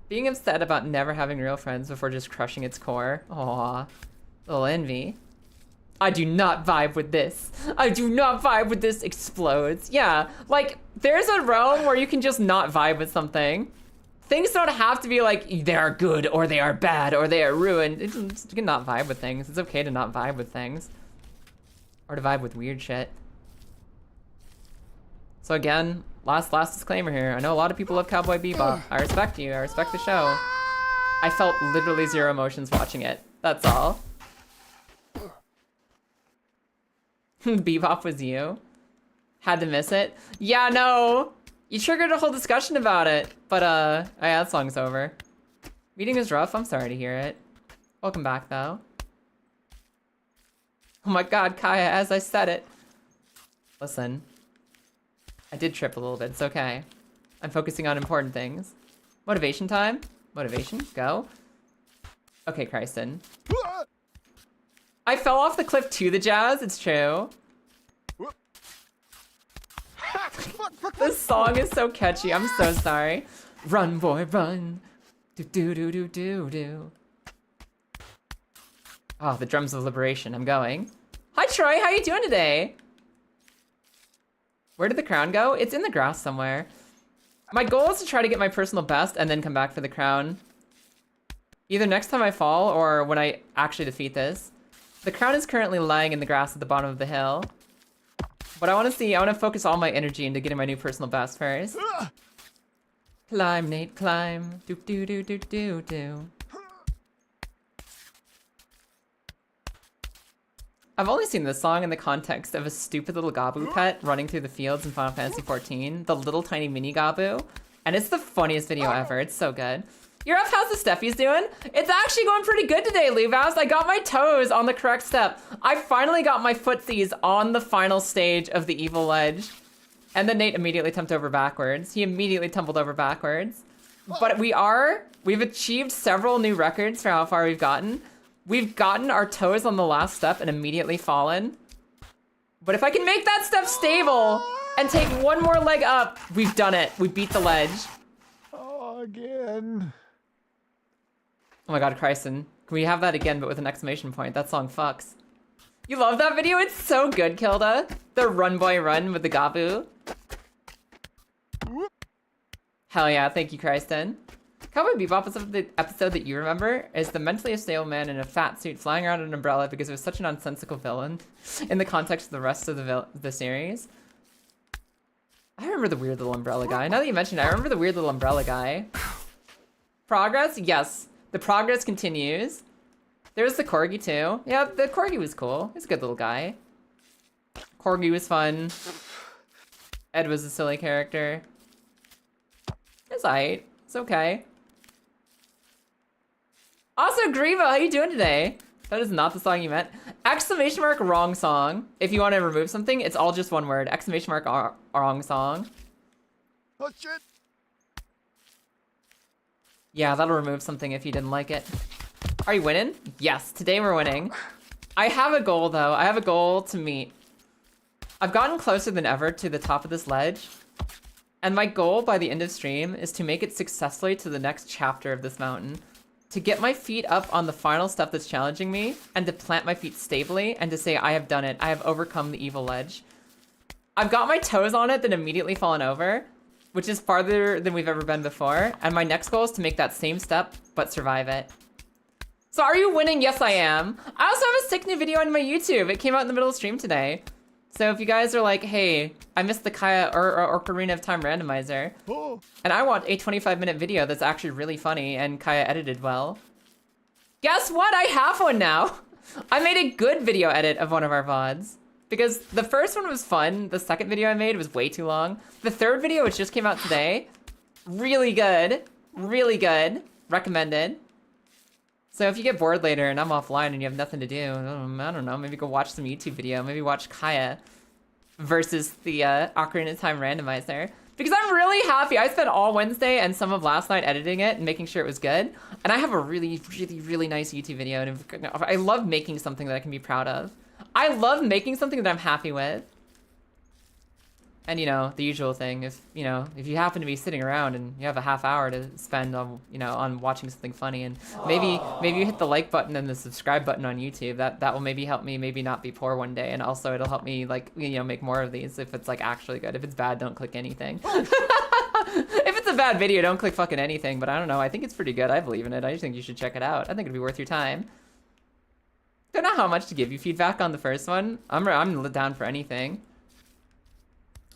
Being upset about never having real friends before just crushing its core. Aww. Little Envy. I do not vibe with this. I do not vibe with this explodes. Yeah, like, there's a realm where you can just not vibe with something. Things don't have to be like, they are good, or they are bad, or they are ruined. You can not vibe with things. It's okay to not vibe with things. Or to vibe with weird shit. So again, last disclaimer here. I know a lot of people love Cowboy Bebop. I respect you. I respect the show. I felt literally zero emotions watching it. That's all. Bebop was you. Had to miss it. Yeah, no. You triggered a whole discussion about it. But, yeah, that song's over. Meeting is rough. I'm sorry to hear it. Welcome back, though. Oh my god, Kaya, as I said it. Listen. I did trip a little bit. It's okay. I'm focusing on important things. Motivation time. Motivation. Go. Okay, Kristen. I fell off the cliff to the jazz. It's true. This song is so catchy. I'm so sorry. Run, boy, run. Do do do do do do. Oh, the drums of liberation. I'm going. Hi, Troy. How you doing today? Where did the crown go? It's in the grass somewhere. My goal is to try to get my personal best and then come back for the crown. Either next time I fall or when I actually defeat this. The crown is currently lying in the grass at the bottom of the hill. But I want to focus all my energy into getting my new personal best first. Climb, Nate, climb. Do do do do do do. I've only seen this song in the context of a stupid little Gabu pet running through the fields in Final Fantasy XIV, the little tiny mini Gabu, and it's the funniest video ever. It's so good. You're up, how's the Steffi's doing? It's actually going pretty good today, Luvas. I got my toes on the correct step. I finally got my footsies on the final stage of the evil ledge. And then Nate immediately tumbled over backwards. He immediately tumbled over backwards. But we've achieved several new records for how far we've gotten. We've gotten our toes on the last step and immediately fallen. But if I can make that step stable and take one more leg up, we've done it. We beat the ledge. Oh, again. Oh my god, Krysten. Can we have that again, but with an exclamation point? That song fucks. You love that video? It's so good, Kilda. The run boy run with the Gabu. Hell yeah, thank you, Krysten. Cowboy Bebop is the episode that you remember is the mentally unstable man in a fat suit flying around an umbrella because it was such a nonsensical villain in the context of the rest of the series. I remember the weird little umbrella guy. Now that you mentioned it, I remember the weird little umbrella guy. Progress? Yes. The progress continues. There's the Corgi too. Yeah, the Corgi was cool. He's a good little guy. Corgi was fun. Ed was a silly character. It's aight. It's okay. Also, Grivo, how you doing today? That is not the song you meant. Exclamation mark wrong song. If you want to remove something, it's all just one word. Exclamation mark wrong song. Oh shit. Yeah, that'll remove something if you didn't like it. Are you winning? Yes, today we're winning. I have a goal though. I have a goal to meet. I've gotten closer than ever to the top of this ledge. And my goal by the end of stream is to make it successfully to the next chapter of this mountain. To get my feet up on the final step that's challenging me, and to plant my feet stably, and to say, I have done it. I have overcome the evil ledge. I've got my toes on it, then immediately fallen over, which is farther than we've ever been before. And my next goal is to make that same step, but survive it. So are you winning? Yes, I am. I also have a sick new video on my YouTube. It came out in the middle of stream today. So if you guys are like, hey, I missed the Kaya or Ocarina of Time randomizer, and I want a 25-minute video that's actually really funny and Kaya edited well, guess what? I have one now. I made a good video edit of one of our VODs. Because the first one was fun, the second video I made was way too long. The third video, which just came out today, really good, recommended. So if you get bored later and I'm offline and you have nothing to do, I don't know, maybe go watch some YouTube video, maybe watch Kaya versus the Ocarina of Time randomizer. Because I'm really happy. I spent all Wednesday and some of last night editing it and making sure it was good. And I have a really nice YouTube video. And I love making something that I can be proud of. I love making something that I'm happy with. And, you know, the usual thing, if you happen to be sitting around and you have a half hour to spend on, on watching something funny, and maybe you hit the like button and the subscribe button on YouTube, that will maybe help me maybe not be poor one day, and also it'll help me, like, make more of these if it's, like, actually good. If it's bad, don't click anything. If it's a bad video, don't click fucking anything, but I don't know, I think it's pretty good. I believe in it. I just think you should check it out. I think it'd be worth your time. Don't know how much to give you feedback on the first one. I'm down for anything.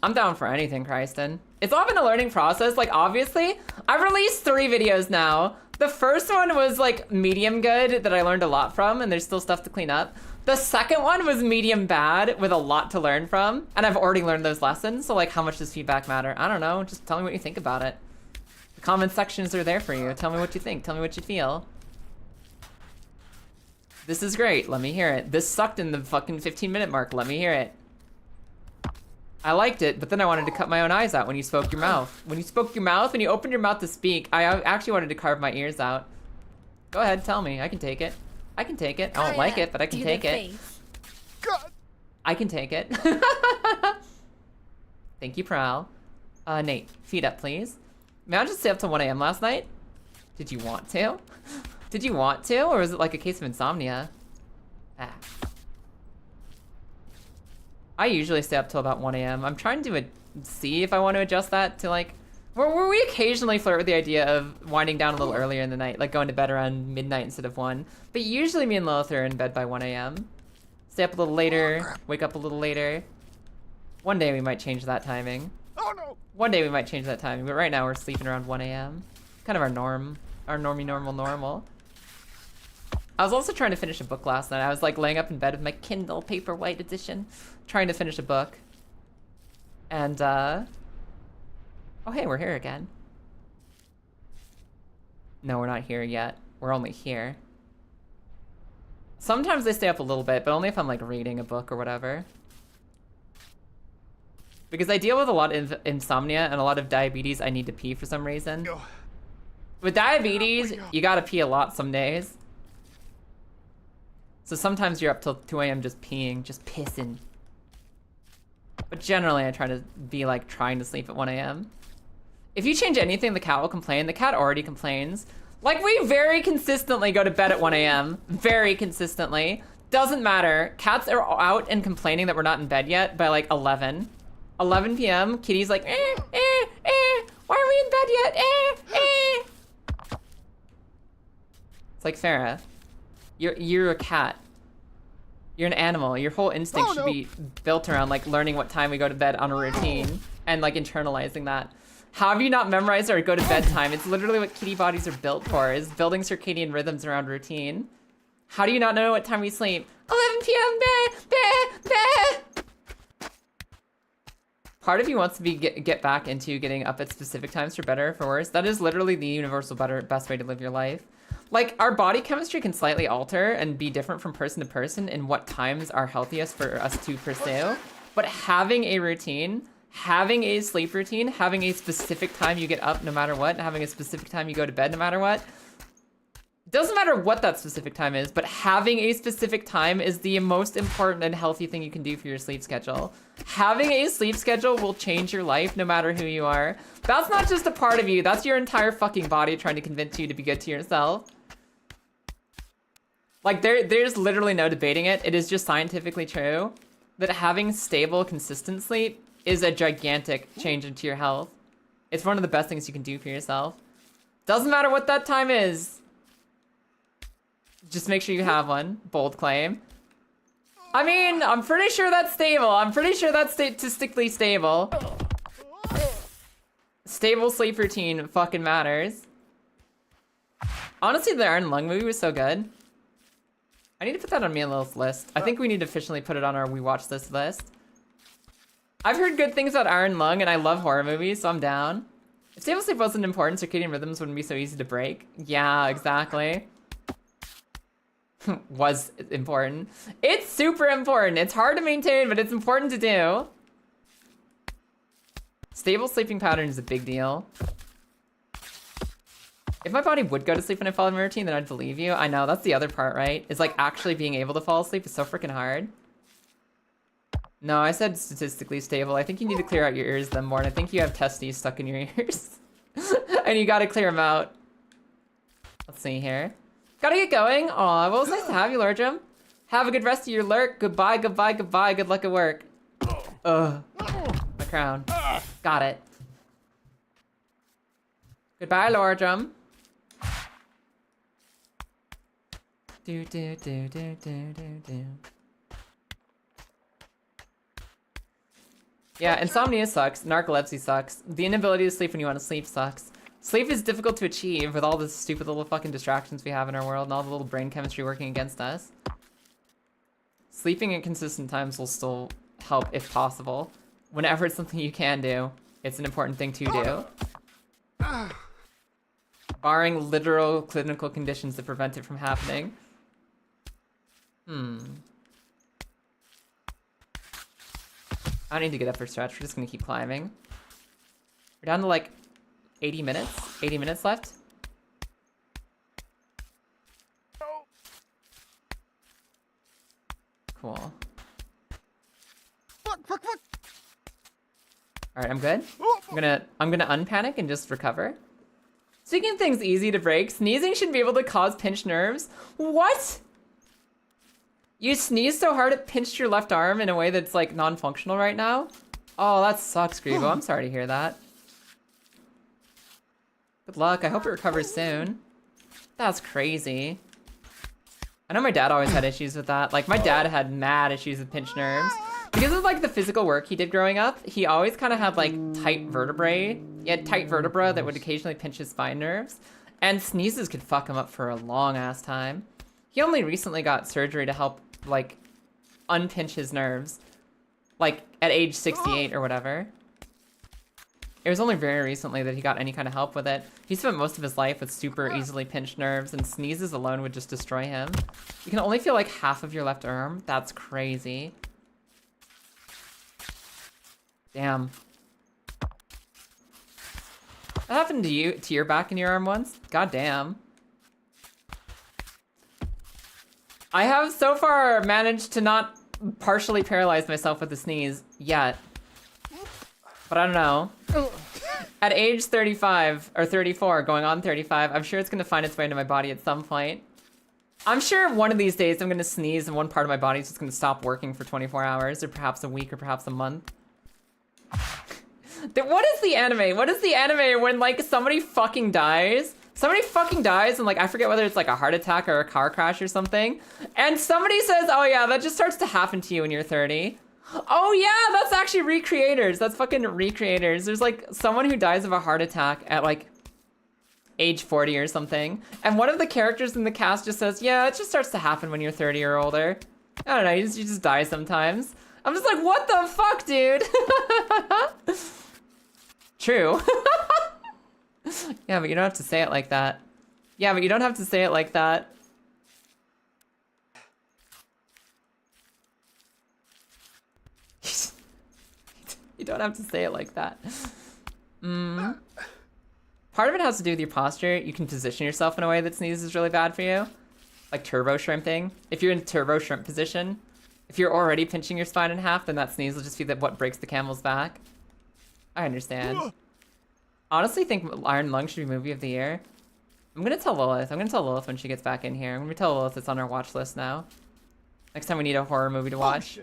I'm down for anything, Kristen. It's all been a learning process. Like, obviously, I've released 3 videos now. The first one was, like, medium good that I learned a lot from, and there's still stuff to clean up. The second one was medium bad with a lot to learn from, and I've already learned those lessons, so, like, how much does feedback matter? I don't know. Just tell me what you think about it. The comment sections are there for you. Tell me what you think. Tell me what you feel. This is great. Let me hear it. This sucked in the fucking 15-minute mark. Let me hear it. I liked it, but then I wanted to cut my own eyes out when you spoke your mouth. When you spoke your mouth, when you opened your mouth to speak, I actually wanted to carve my ears out. Go ahead, tell me. I can take it. I can take it. I don't like it, but I can take it. God. I can take it. Thank you, Prowl. Nate, feet up, please. May I just stay up till 1 a.m. last night? Did you want to? Did you want to, or was it like a case of insomnia? Ah. I usually stay up till about 1 a.m. I'm trying to see if I want to adjust that to, like, where we occasionally flirt with the idea of winding down a little earlier in the night, like going to bed around midnight instead of 1. But usually me and Lilith are in bed by 1 a.m. Stay up a little later, wake up a little later. One day we might change that timing. Oh no! One day we might change that timing, but right now we're sleeping around 1 a.m. Kind of our norm, our normal. I was also trying to finish a book last night. I was like laying up in bed with my Kindle Paperwhite edition, trying to finish a book. And, oh hey, we're here again. No, we're not here yet. We're only here. Sometimes I stay up a little bit, but only if I'm like reading a book or whatever. Because I deal with a lot of insomnia and a lot of diabetes. I need to pee for some reason. With diabetes, you gotta pee a lot some days. So sometimes you're up till 2 a.m. just peeing, just pissing. But generally I try to be like trying to sleep at 1 a.m. If you change anything, the cat will complain. The cat already complains. Like, we very consistently go to bed at 1 a.m. Very consistently. Doesn't matter. Cats are out and complaining that we're not in bed yet by like 11. 11 p.m. Kitty's like, why are we in bed yet? It's like, Farah, you're a cat. You're an animal. Your whole instinct should be built around like learning what time we go to bed on a routine and like internalizing that. How have you not memorized our go to bed time? It's literally what kitty bodies are built for, is building circadian rhythms around routine. How do you not know what time we sleep? 11 p.m. Part of you wants to get back into getting up at specific times for better or for worse. That is literally the universal best way to live your life. Like, our body chemistry can slightly alter and be different from person to person in what times are healthiest for us to pursue. But having a routine, having a sleep routine, having a specific time you get up no matter what, and having a specific time you go to bed no matter what, doesn't matter what that specific time is, but having a specific time is the most important and healthy thing you can do for your sleep schedule. Having a sleep schedule will change your life no matter who you are. That's not just a part of you, that's your entire fucking body trying to convince you to be good to yourself. Like, there's literally no debating it. It is just scientifically true that having stable, consistent sleep is a gigantic change into your health. It's one of the best things you can do for yourself. Doesn't matter what that time is. Just make sure you have one. Bold claim. I mean, I'm pretty sure that's stable. I'm pretty sure that's statistically stable. Stable sleep routine fucking matters. Honestly, the Iron Lung movie was so good. I need to put that on Mia's list. I think we need to officially put it on our We Watch This list. I've heard good things about Iron Lung, and I love horror movies, so I'm down. If stable sleep wasn't important, circadian rhythms wouldn't be so easy to break. Yeah, exactly. Was important. It's super important. It's hard to maintain, but it's important to do. Stable sleeping pattern is a big deal. If my body would go to sleep when I followed my routine, then I'd believe you. I know, that's the other part, right? Is like actually being able to fall asleep is so freaking hard. No, I said statistically stable. I think you need to clear out your ears then more, and I think you have testes stuck in your ears. And you gotta clear them out. Let's see here. Gotta get going. Aw, well, it was nice to have you, Lordrum. Have a good rest of your lurk. Goodbye, goodbye, goodbye. Good luck at work. Ugh. My crown. Got it. Goodbye, Lordrum. Do, do, do, do, do, do, do. Yeah, insomnia sucks. Narcolepsy sucks. The inability to sleep when you want to sleep sucks. Sleep is difficult to achieve with all the stupid little fucking distractions we have in our world and all the little brain chemistry working against us. Sleeping at consistent times will still help if possible. Whenever it's something you can do, it's an important thing to do. Barring literal clinical conditions that prevent it from happening. I don't need to get up for stretch. We're just gonna keep climbing. We're down to like 80 minutes? 80 minutes left? Cool. Alright, I'm good. I'm gonna unpanic and just recover. Speaking of things easy to break, sneezing should be able to cause pinched nerves. What? You sneezed so hard it pinched your left arm in a way that's like non-functional right now? Oh, that sucks, Grievo. I'm sorry to hear that. Good luck. I hope it recovers soon. That's crazy. I know my dad always had issues with that. Like, my dad had mad issues with pinched nerves. Because of, like, the physical work he did growing up, he always kind of had, like, tight vertebrae. He had tight vertebra that would occasionally pinch his spine nerves. And sneezes could fuck him up for a long-ass time. He only recently got surgery to help, like, unpinch his nerves. Like, at age 68 or whatever. It was only very recently that he got any kind of help with it. He spent most of his life with super easily pinched nerves, and sneezes alone would just destroy him. You can only feel like half of your left arm. That's crazy. Damn. That happened to you, to your back and your arm once? God damn. I have so far managed to not partially paralyze myself with a sneeze yet. But I don't know. At age 35, or 34, going on 35, I'm sure it's gonna find its way into my body at some point. I'm sure one of these days I'm gonna sneeze and one part of my body is just gonna stop working for 24 hours, or perhaps a week, or perhaps a month. What is the anime? What is the anime when, like, somebody fucking dies? Somebody fucking dies and, like, I forget whether it's, like, a heart attack or a car crash or something. And somebody says, oh yeah, that just starts to happen to you when you're 30. Oh yeah, that's actually Recreators. That's fucking Recreators. There's, like, someone who dies of a heart attack at, like, age 40 or something. And one of the characters in the cast just says, yeah, it just starts to happen when you're 30 or older. I don't know, you just die sometimes. I'm just like, what the fuck, dude? True. Yeah, but you don't have to say it like that. Yeah, but you don't have to say it like that. You don't have to say it like that. Part of it has to do with your posture. You can position yourself in a way that sneeze is really bad for you. Like turbo shrimping. If you're in turbo shrimp position, if you're already pinching your spine in half, then that sneeze will just be what breaks the camel's back. I understand. Honestly, think Iron Lung should be movie of the year. I'm gonna tell Lilith. I'm gonna tell Lilith when she gets back in here. I'm gonna tell Lilith it's on our watch list now. Next time we need a horror movie to watch.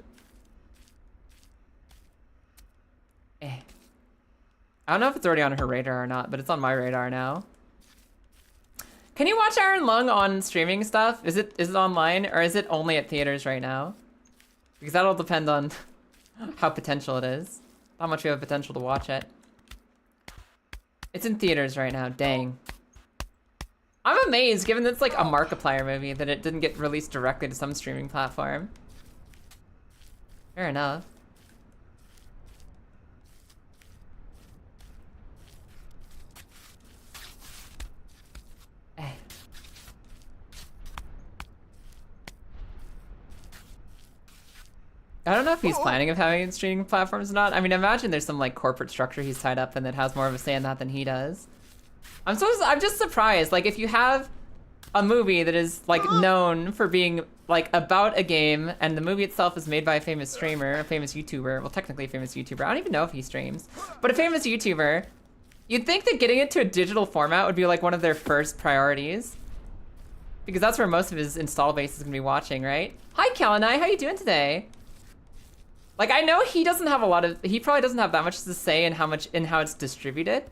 I don't know if it's already on her radar or not, but it's on my radar now. Can you watch Iron Lung on streaming stuff? Is it online or is it only at theaters right now? Because that'll depend on how potential it is. How much we have potential to watch it. It's in theaters right now, dang. I'm amazed, given that it's like a Markiplier movie, that it didn't get released directly to some streaming platform. Fair enough. I don't know if he's planning of having it streaming platforms or not. I mean, imagine there's some like corporate structure he's tied up in that has more of a say in that than he does. I'm just surprised. Like, if you have a movie that is like known for being like about a game, and the movie itself is made by a famous streamer, a famous YouTuber. Well, technically a famous YouTuber. I don't even know if he streams, but a famous YouTuber. You'd think that getting it to a digital format would be like one of their first priorities, because that's where most of his install base is gonna be watching, right? Hi, Kalanai. How you doing today? Like, I know he doesn't have he probably doesn't have that much to say in how it's distributed.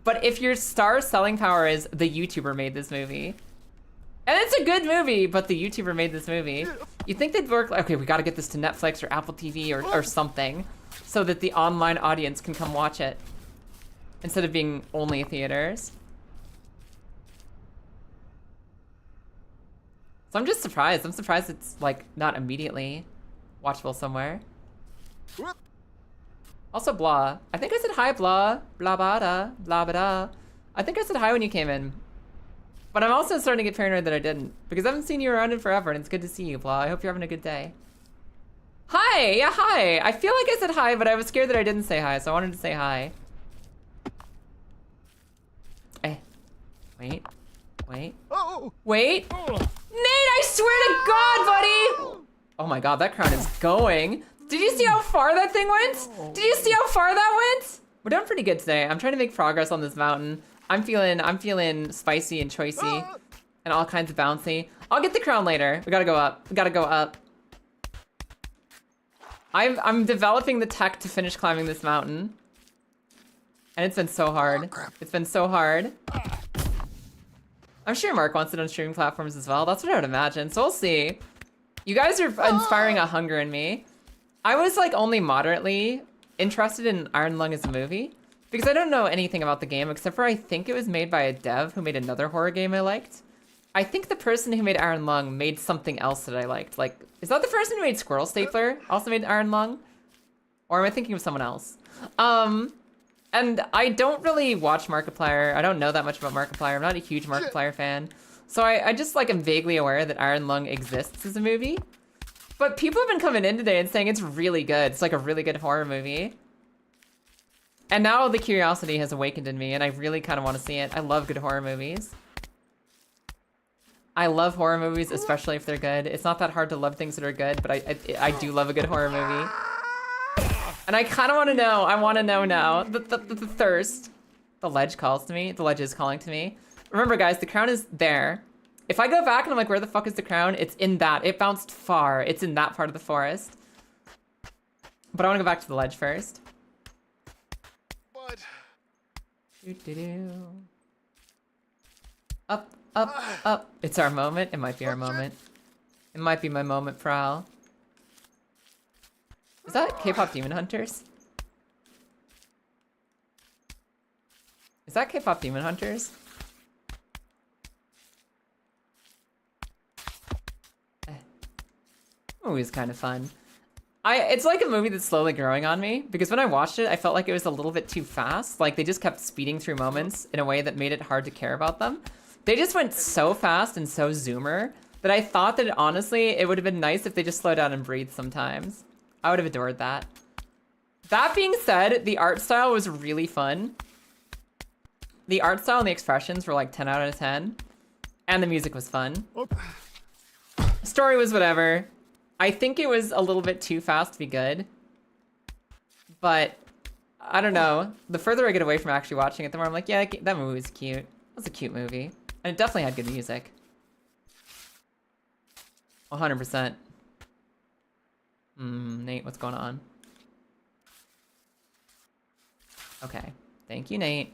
But if your star selling power is the YouTuber made this movie, and it's a good movie, but the YouTuber made this movie, you think they'd work like, okay, we gotta get this to Netflix or Apple TV or something, so that the online audience can come watch it, instead of being only theaters. So I'm just surprised. I'm surprised it's like not immediately watchable somewhere. Also, Blah. I think I said hi, Blah. Blah, blah, da, blah, blah, da. I think I said hi when you came in. But I'm also starting to get paranoid that I didn't, because I haven't seen you around in forever, and it's good to see you, Blah. I hope you're having a good day. Hi! Yeah, hi! I feel like I said hi, but I was scared that I didn't say hi, so I wanted to say hi. Wait. Wait. Wait! Nate, I swear to God, buddy! Oh my God, that crown is going. Did you see how far that thing went? Did you see how far that went? We're doing pretty good today. I'm trying to make progress on this mountain. I'm feeling spicy and choicey and all kinds of bouncy. I'll get the crown later. We gotta go up. We gotta go up. I'm developing the tech to finish climbing this mountain. And it's been so hard. It's been so hard. I'm sure Mark wants it on streaming platforms as well. That's what I would imagine. So we'll see. You guys are inspiring a hunger in me. I was like only moderately interested in Iron Lung as a movie, because I don't know anything about the game except for I think it was made by a dev who made another horror game I liked. I think the person who made Iron Lung made something else that I liked. Like, is that the person who made Squirrel Stapler also made Iron Lung? Or am I thinking of someone else? And I don't really watch Markiplier. I don't know that much about Markiplier. I'm not a huge Markiplier fan. So I just like am vaguely aware that Iron Lung exists as a movie. But people have been coming in today and saying it's really good. It's like a really good horror movie. And now the curiosity has awakened in me, and I really kind of want to see it. I love good horror movies. I love horror movies, especially if they're good. It's not that hard to love things that are good, but I do love a good horror movie. And I kind of want to know. I want to know now. The thirst. The ledge calls to me. The ledge is calling to me. Remember, guys, the crown is there. If I go back and I'm like, where the fuck is the crown? It's in that. It bounced far. It's in that part of the forest. But I want to go back to the ledge first. What? Up, up, up. It's our moment. It might be our moment. It might be my moment, Prowl. Is that K-pop Demon Hunters? Is that K-pop Demon Hunters? Movie was kind of fun. It's like a movie that's slowly growing on me, because when I watched it, I felt like it was a little bit too fast. Like, they just kept speeding through moments in a way that made it hard to care about them. They just went so fast and so zoomer that I thought that, honestly, it would have been nice if they just slowed down and breathed sometimes. I would have adored that. That being said, the art style was really fun. The art style and the expressions were like 10 out of 10. And the music was fun. Story was whatever. I think it was a little bit too fast to be good. But, I don't know. The further I get away from actually watching it, the more I'm like, yeah, that movie was cute. That's a cute movie. And it definitely had good music. 100%. Nate, what's going on? Okay. Thank you, Nate.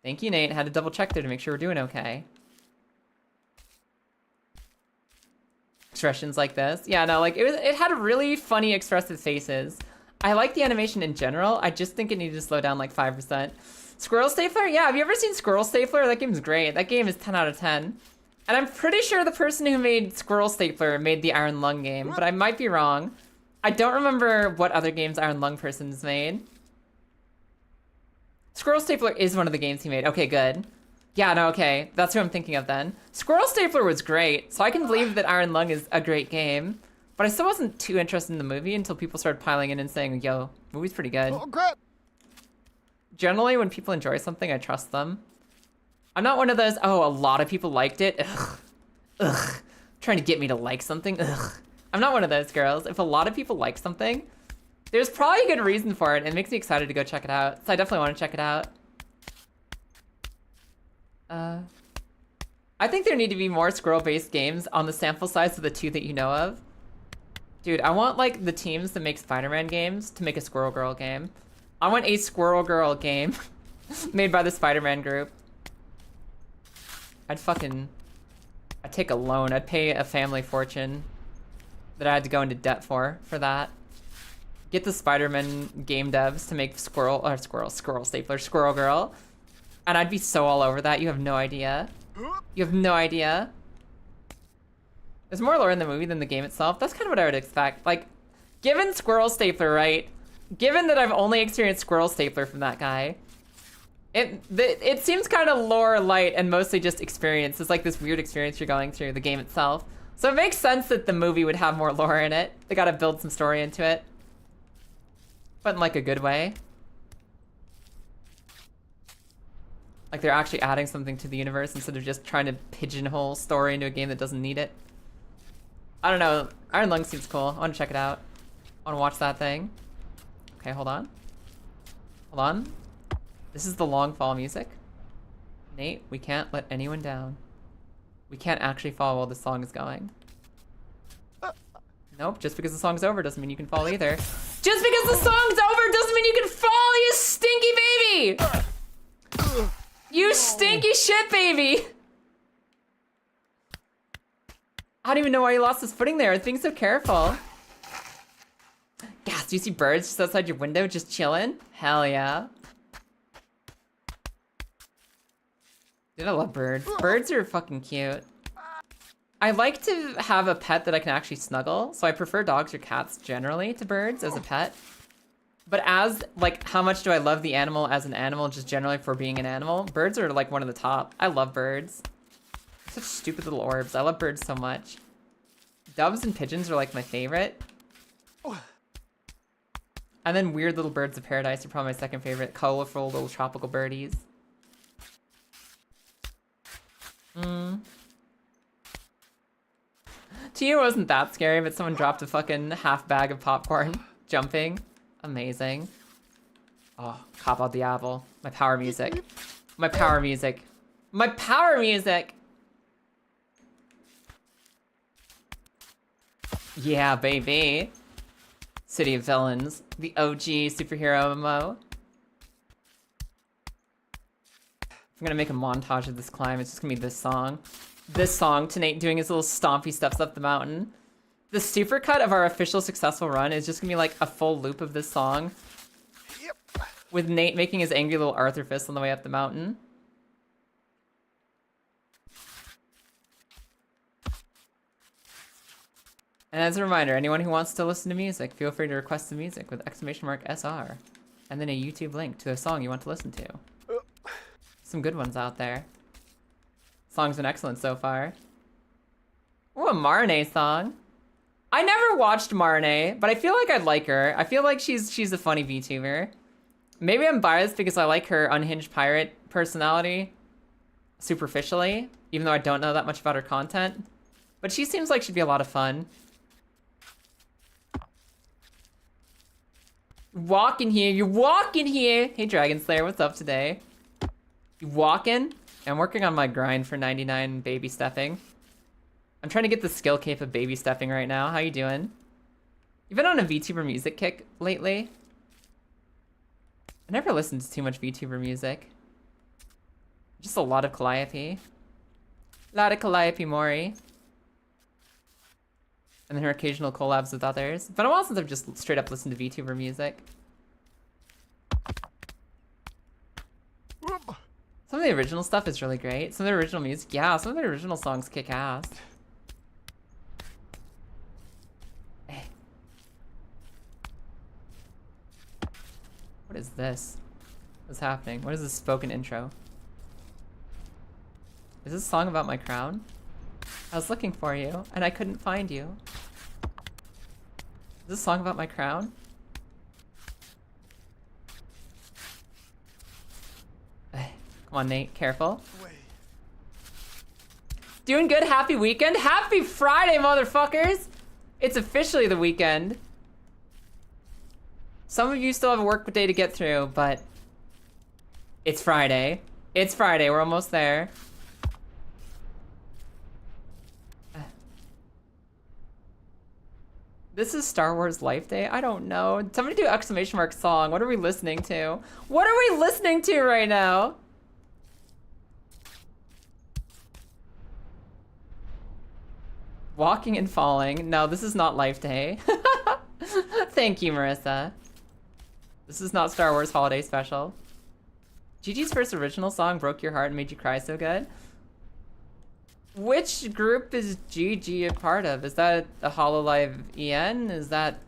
Thank you, Nate. Had to double check there to make sure we're doing okay. Expressions like this. Yeah, no, like it had really funny expressive faces. I like the animation in general. I just think it needed to slow down like 5%. Squirrel Stapler? Yeah, have you ever seen Squirrel Stapler? That game's great. That game is 10 out of 10. And I'm pretty sure the person who made Squirrel Stapler made the Iron Lung game, but I might be wrong. I don't remember what other games Iron Lung person's made. Squirrel Stapler is one of the games he made. Okay, good. Yeah, no, okay. That's who I'm thinking of then. Squirrel Stapler was great, so I can believe that Iron Lung is a great game. But I still wasn't too interested in the movie until people started piling in and saying, yo, movie's pretty good. Oh, crap. Generally, when people enjoy something, I trust them. I'm not one of those, oh, a lot of people liked it. Ugh. Ugh. Trying to get me to like something. Ugh. I'm not one of those girls. If a lot of people like something, there's probably a good reason for it, and it makes me excited to go check it out. So I definitely want to check it out. I think there need to be more squirrel-based games on the sample size of the 2 that you know of. Dude, I want, like, the teams that make Spider-Man games to make a Squirrel Girl game. I want a Squirrel Girl game made by the Spider-Man group. I'd take a loan. I'd pay a family fortune that I had to go into debt for that. Get the Spider-Man game devs to make Squirrel Stapler, Squirrel Girl. And I'd be so all over that, you have no idea. You have no idea. There's more lore in the movie than the game itself. That's kind of what I would expect. Like, given Squirrel Stapler, right? Given that I've only experienced Squirrel Stapler from that guy, it seems kind of lore light and mostly just experience. It's like this weird experience you're going through, the game itself. So it makes sense that the movie would have more lore in it. They gotta build some story into it. But in like a good way. Like they're actually adding something to the universe instead of just trying to pigeonhole story into a game that doesn't need it. I don't know. Iron Lung seems cool. I want to check it out. I want to watch that thing. Okay, hold on. Hold on. This is the long fall music. Nate, we can't let anyone down. We can't actually fall while the song is going. Nope, just because the song's over doesn't mean you can fall either. Just because the song's over doesn't mean you can fall, you stinky baby! You stinky shit baby! I don't even know why you lost his footing there. Being so careful. Gas, do you see birds just outside your window just chilling? Hell yeah. Dude, I love birds. Birds are fucking cute. I like to have a pet that I can actually snuggle, so I prefer dogs or cats generally to birds as a pet. But as, like, how much do I love the animal as an animal, just generally for being an animal? Birds are, like, one of the top. I love birds. Such stupid little orbs. I love birds so much. Doves and pigeons are, like, my favorite. And then weird little birds of paradise are probably my second favorite. Colorful little tropical birdies. To you, it wasn't that scary, but someone dropped a fucking half bag of popcorn. Jumping. Amazing. Oh, Capo Diablo. My power music. My power music. My power music! Yeah, baby. City of Villains. The OG superhero MMO. I'm gonna make a montage of this climb. It's just gonna be this song. This song to Nate doing his little stompy steps up the mountain. The supercut of our official successful run is just gonna be like a full loop of this song. Yep. With Nate making his angry little Arthur fist on the way up the mountain. And as a reminder, anyone who wants to listen to music, feel free to request the music with !SR. And then a YouTube link to a song you want to listen to. Some good ones out there. Song's been excellent so far. Ooh, a Marne song. I never watched Marne, but I feel like I'd like her. I feel like she's a funny VTuber. Maybe I'm biased because I like her unhinged pirate personality superficially, even though I don't know that much about her content. But she seems like she'd be a lot of fun. Walking here, you're walking here. Hey Dragon Slayer, what's up today? You walking? I'm working on my grind for 99 baby stepping. I'm trying to get the skill cape of baby stepping right now. How you doing? You've been on a VTuber music kick lately? I never listened to too much VTuber music. Just a lot of Calliope. A lot of Calliope Mori. And then her occasional collabs with others. But a while since I've just straight up listened to VTuber music. Some of the original stuff is really great. Some of the original music, yeah, some of the original songs kick ass. What is this? What's happening? What is this spoken intro? Is this a song about my crown? I was looking for you, and I couldn't find you. Is this a song about my crown? Come on, Nate, careful. Doing good, happy weekend. Happy Friday, motherfuckers! It's officially the weekend. Some of you still have a work day to get through, but it's Friday. It's Friday, we're almost there. This is Star Wars Life Day? I don't know. Somebody do exclamation mark song. What are we listening to? What are we listening to right now? Walking and falling. No, this is not Life Day. Thank you, Marissa. This is not Star Wars Holiday Special. Gigi's first original song broke your heart and made you cry so good. Which group is Gigi a part of? Is that a Hololive EN? Is that...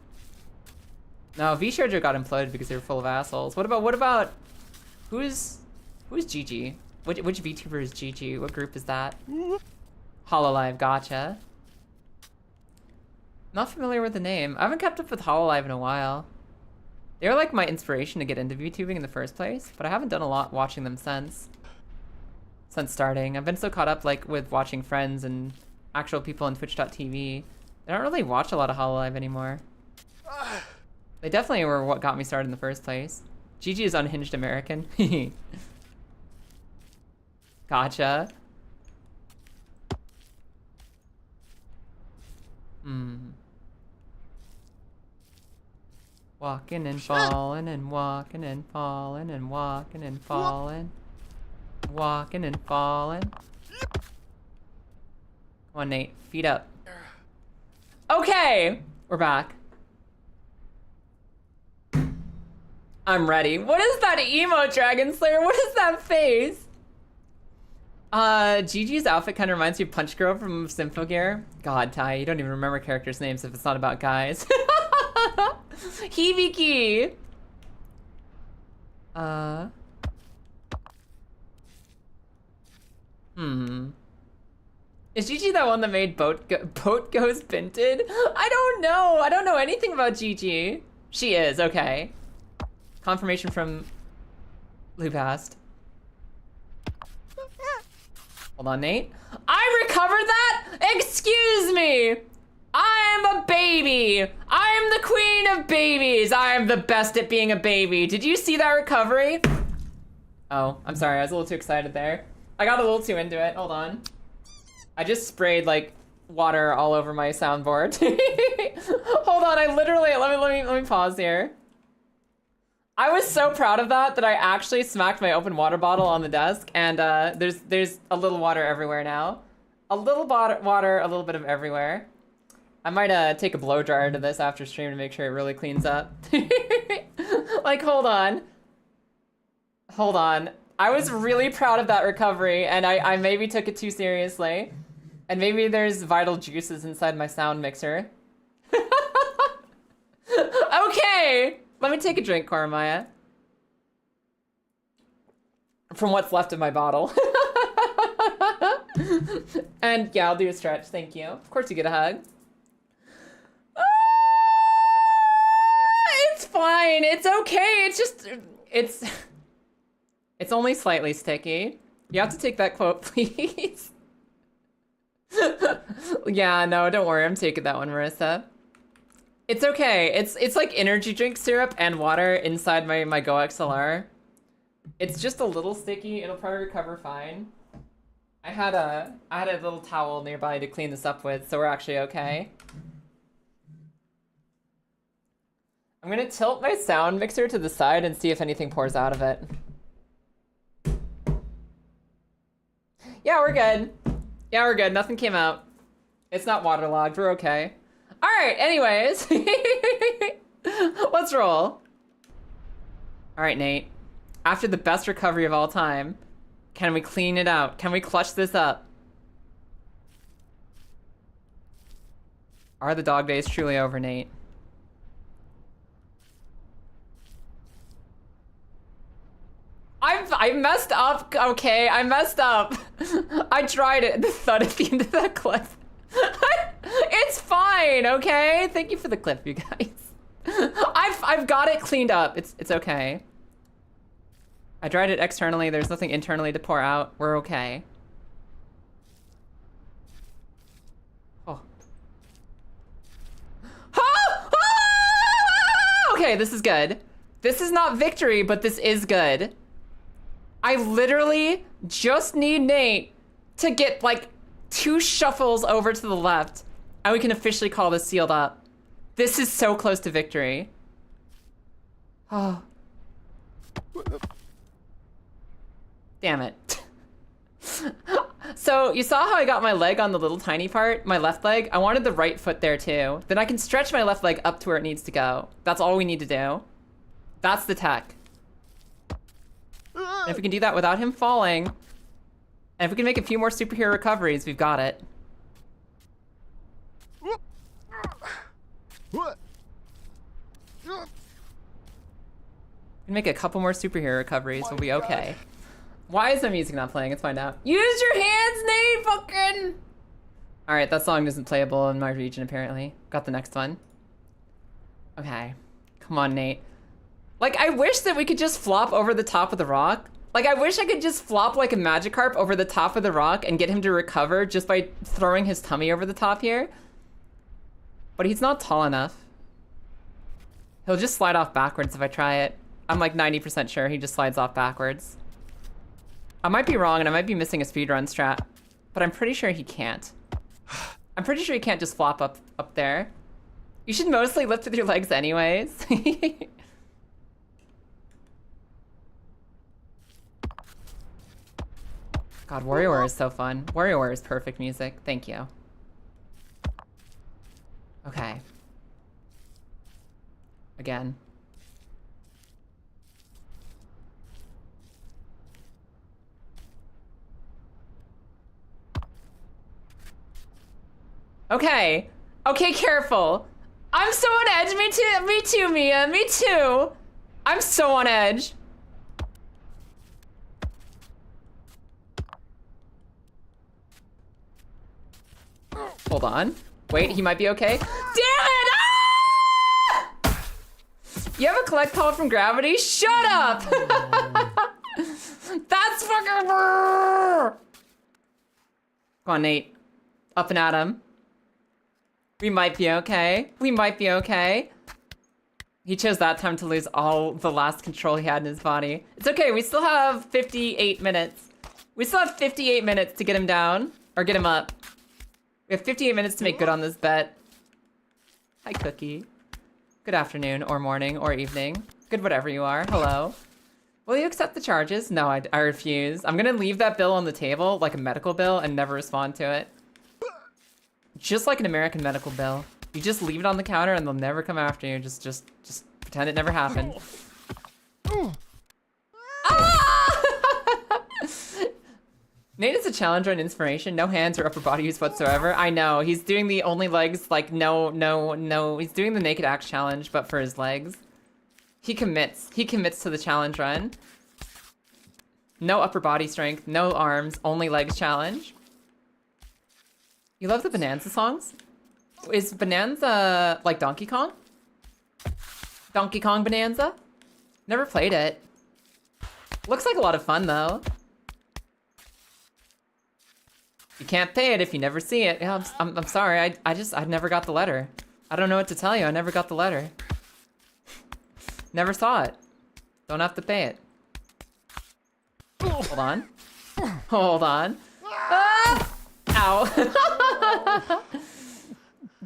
No, V-Charger got imploded because they were full of assholes. What about... Who's Gigi? Which VTuber is Gigi? What group is that? Hololive, gotcha. Not familiar with the name. I haven't kept up with Hololive in a while. They were like my inspiration to get into VTubing in the first place, but I haven't done a lot watching them since starting. I've been so caught up like with watching friends and actual people on Twitch.tv. I don't really watch a lot of Hololive anymore. They definitely were what got me started in the first place. Gigi is unhinged American. Gotcha. Walking and falling and walking and falling and walking and falling. Walking and falling. Come on, Nate. Feet up. Okay! We're back. I'm ready. What is that emo, Dragon Slayer? What is that face? Gigi's outfit kind of reminds me of Punch Girl from Symphogear. God, Ty, you don't even remember characters' names if it's not about guys. Hibiki! Is Gigi that one that made Boat Goes Pinted? I don't know. I don't know anything about Gigi. She is, okay. Confirmation from Loopast. Hold on, Nate. I recovered that? Excuse me! I'm a baby! I'm the queen of babies! I am the best at being a baby. Did you see that recovery? Oh, I'm sorry, I was a little too excited there. I got a little too into it, hold on. I just sprayed like water all over my soundboard. Hold on, I literally, let me pause here. I was so proud of that I actually smacked my open water bottle on the desk, and there's a little water everywhere now. A little water, a little bit of everywhere. I might take a blow dryer to this after stream to make sure it really cleans up. Like, hold on. Hold on. I was really proud of that recovery, and I maybe took it too seriously. And maybe there's vital juices inside my sound mixer. okay. Let me take a drink, Carmaya. From what's left of my bottle. And yeah, I'll do a stretch. Thank you. Of course you get a hug. It's fine. It's okay. It's just, it's only slightly sticky. You have to take that quote, please. Yeah, no, don't worry. I'm taking that one, Marissa. It's okay. It's like energy drink syrup and water inside my Go XLR. It's just a little sticky. It'll probably recover fine. I had a little towel nearby to clean this up with, so we're actually okay. I'm gonna tilt my sound mixer to the side and see if anything pours out of it. Yeah, we're good. Yeah, we're good. Nothing came out. It's not waterlogged. We're okay. All right, anyways. Let's roll. All right, Nate. After the best recovery of all time, can we clean it out? Can we clutch this up? Are the dog days truly over, Nate? I messed up. Okay, I messed up. I tried it. The thud at the end of that clip. It's fine, okay? Thank you for the clip, you guys. I've got it cleaned up. It's okay. I dried it externally. There's nothing internally to pour out. We're okay. Oh. Okay, this is good. This is not victory, but this is good. I literally just need Nate to get like 2 shuffles over to the left, and we can officially call this sealed up. This is so close to victory. Oh. Damn it. So you saw how I got my leg on the little tiny part, my left leg? I wanted the right foot there too. Then I can stretch my left leg up to where it needs to go. That's all we need to do. That's the tech. And if we can do that without him falling, and if we can make a few more superhero recoveries, we've got it. Make a couple more superhero recoveries, we'll be okay. Why is the music not playing? Let's find out. Use your hands, Nate, fucking! Alright, that song isn't playable in my region, apparently. Got the next one. Okay. Come on, Nate. Like, I wish that we could just flop over the top of the rock. Like, I wish I could just flop like a Magikarp over the top of the rock and get him to recover just by throwing his tummy over the top here. But he's not tall enough. He'll just slide off backwards if I try it. I'm like 90% sure he just slides off backwards. I might be wrong and I might be missing a speedrun strat, but I'm pretty sure he can't. I'm pretty sure he can't just flop up there. You should mostly lift with your legs anyways. God, WarioWare is so fun. WarioWare is perfect music. Thank you. Okay. Again. Okay. Okay, careful. I'm so on edge. Me too. Me too, Mia. Me too. I'm so on edge. Hold on. Wait, he might be okay. Damn it! Ah! You have a collect call from Gravity? Shut up! That's fucking... Come on, Nate. Up and at him. We might be okay. We might be okay. He chose that time to lose all the last control he had in his body. It's okay, we still have 58 minutes. We still have 58 minutes to get him down, or get him up. We have 58 minutes to make good on this bet. Hi, Cookie. Good afternoon, or morning, or evening. Good whatever you are. Hello. Will you accept the charges? No, I refuse. I'm gonna leave that bill on the table, like a medical bill, and never respond to it. Just like an American medical bill. You just leave it on the counter and they'll never come after you. Just pretend it never happened. Ah! Nate is a challenger and inspiration. No hands or upper body use whatsoever. I know. He's doing the only legs, like, no. He's doing the naked axe challenge, but for his legs. He commits. He commits to the challenge run. No upper body strength, no arms, only legs challenge. You love the Bonanza songs? Is Bonanza like Donkey Kong? Donkey Kong Bonanza? Never played it. Looks like a lot of fun though. You can't pay it if you never see it. Yeah, I'm sorry. I never got the letter. I don't know what to tell you. I never got the letter. Never saw it. Don't have to pay it. Hold on. Hold on. Ah! Ow.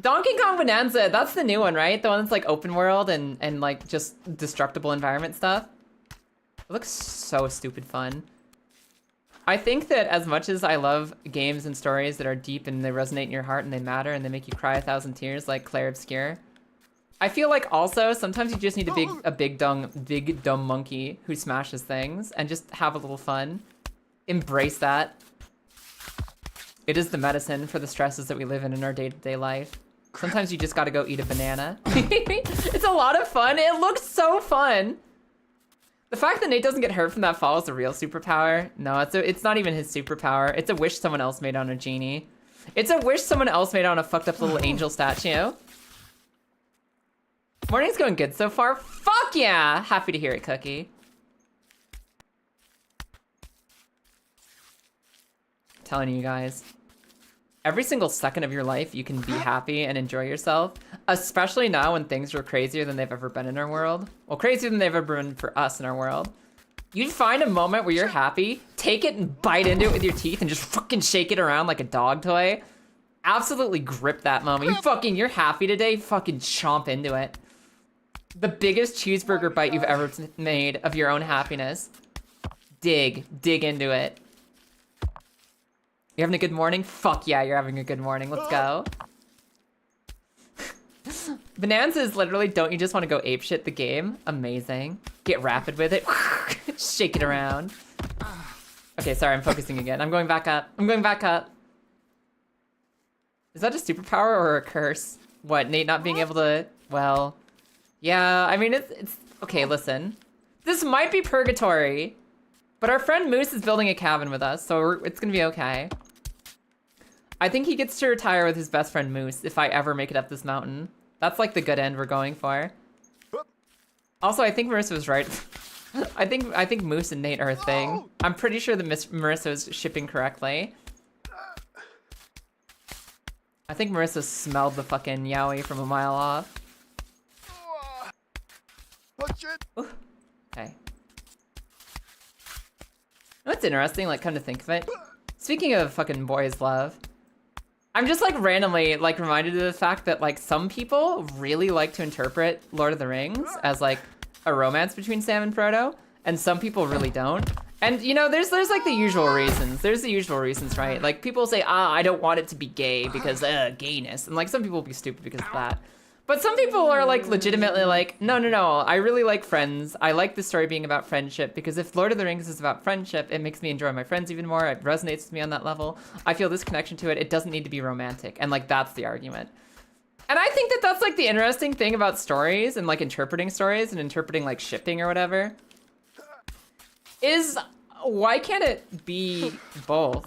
Donkey Kong Bonanza, that's the new one, right? The one that's like open world and like just destructible environment stuff. It looks so stupid fun. I think that as much as I love games and stories that are deep and they resonate in your heart and they matter and they make you cry 1,000 tears like Claire Obscure, I feel like also sometimes you just need a big dumb monkey who smashes things and just have a little fun. Embrace that. It is the medicine for the stresses that we live in our day-to-day life. Sometimes you just gotta go eat a banana. It's a lot of fun. It looks so fun. The fact that Nate doesn't get hurt from that fall is a real superpower. No, it's not even his superpower. It's a wish someone else made on a genie. It's a wish someone else made on a fucked up little angel statue. Morning's going good so far. Fuck yeah! Happy to hear it, Cookie. I'm telling you guys. Every single second of your life, you can be happy and enjoy yourself. Especially now when things are crazier than they've ever been in our world. Well, crazier than they've ever been for us in our world. You find a moment where you're happy, take it and bite into it with your teeth and just fucking shake it around like a dog toy. Absolutely grip that moment. You're happy today, fucking chomp into it. The biggest cheeseburger bite you've ever made of your own happiness. Dig into it. You having a good morning? Fuck yeah, you're having a good morning. Let's go. Bonanza is literally, don't you just want to go apeshit the game? Amazing. Get rapid with it. Shake it around. Okay, sorry, I'm focusing again. I'm going back up. Is that a superpower or a curse? What, Nate not being able to, well, yeah, I mean, it's, okay, listen. This might be purgatory, but our friend Moose is building a cabin with us, so it's gonna be okay. I think he gets to retire with his best friend Moose if I ever make it up this mountain. That's like the good end we're going for. Also, I think Marissa was right. I think Moose and Nate are a thing. I'm pretty sure that Marissa was shipping correctly. I think Marissa smelled the fucking yaoi from a mile off. Ooh. Okay. That's interesting, like, come to think of it. Speaking of fucking boys' love, I'm just, like, randomly, like, reminded of the fact that, like, some people really like to interpret Lord of the Rings as, like, a romance between Sam and Frodo, and some people really don't. And, you know, there's like, the usual reasons. There's the usual reasons, right? Like, people say, I don't want it to be gay because, gayness. And, like, some people will be stupid because of that. But some people are, like, legitimately like, no, I really like friends. I like the story being about friendship, because if Lord of the Rings is about friendship, it makes me enjoy my friends even more. It resonates with me on that level. I feel this connection to it. It doesn't need to be romantic. And, like, that's the argument. And I think that that's, like, the interesting thing about stories and, like, interpreting stories and interpreting, like, shipping or whatever, is why can't it be both?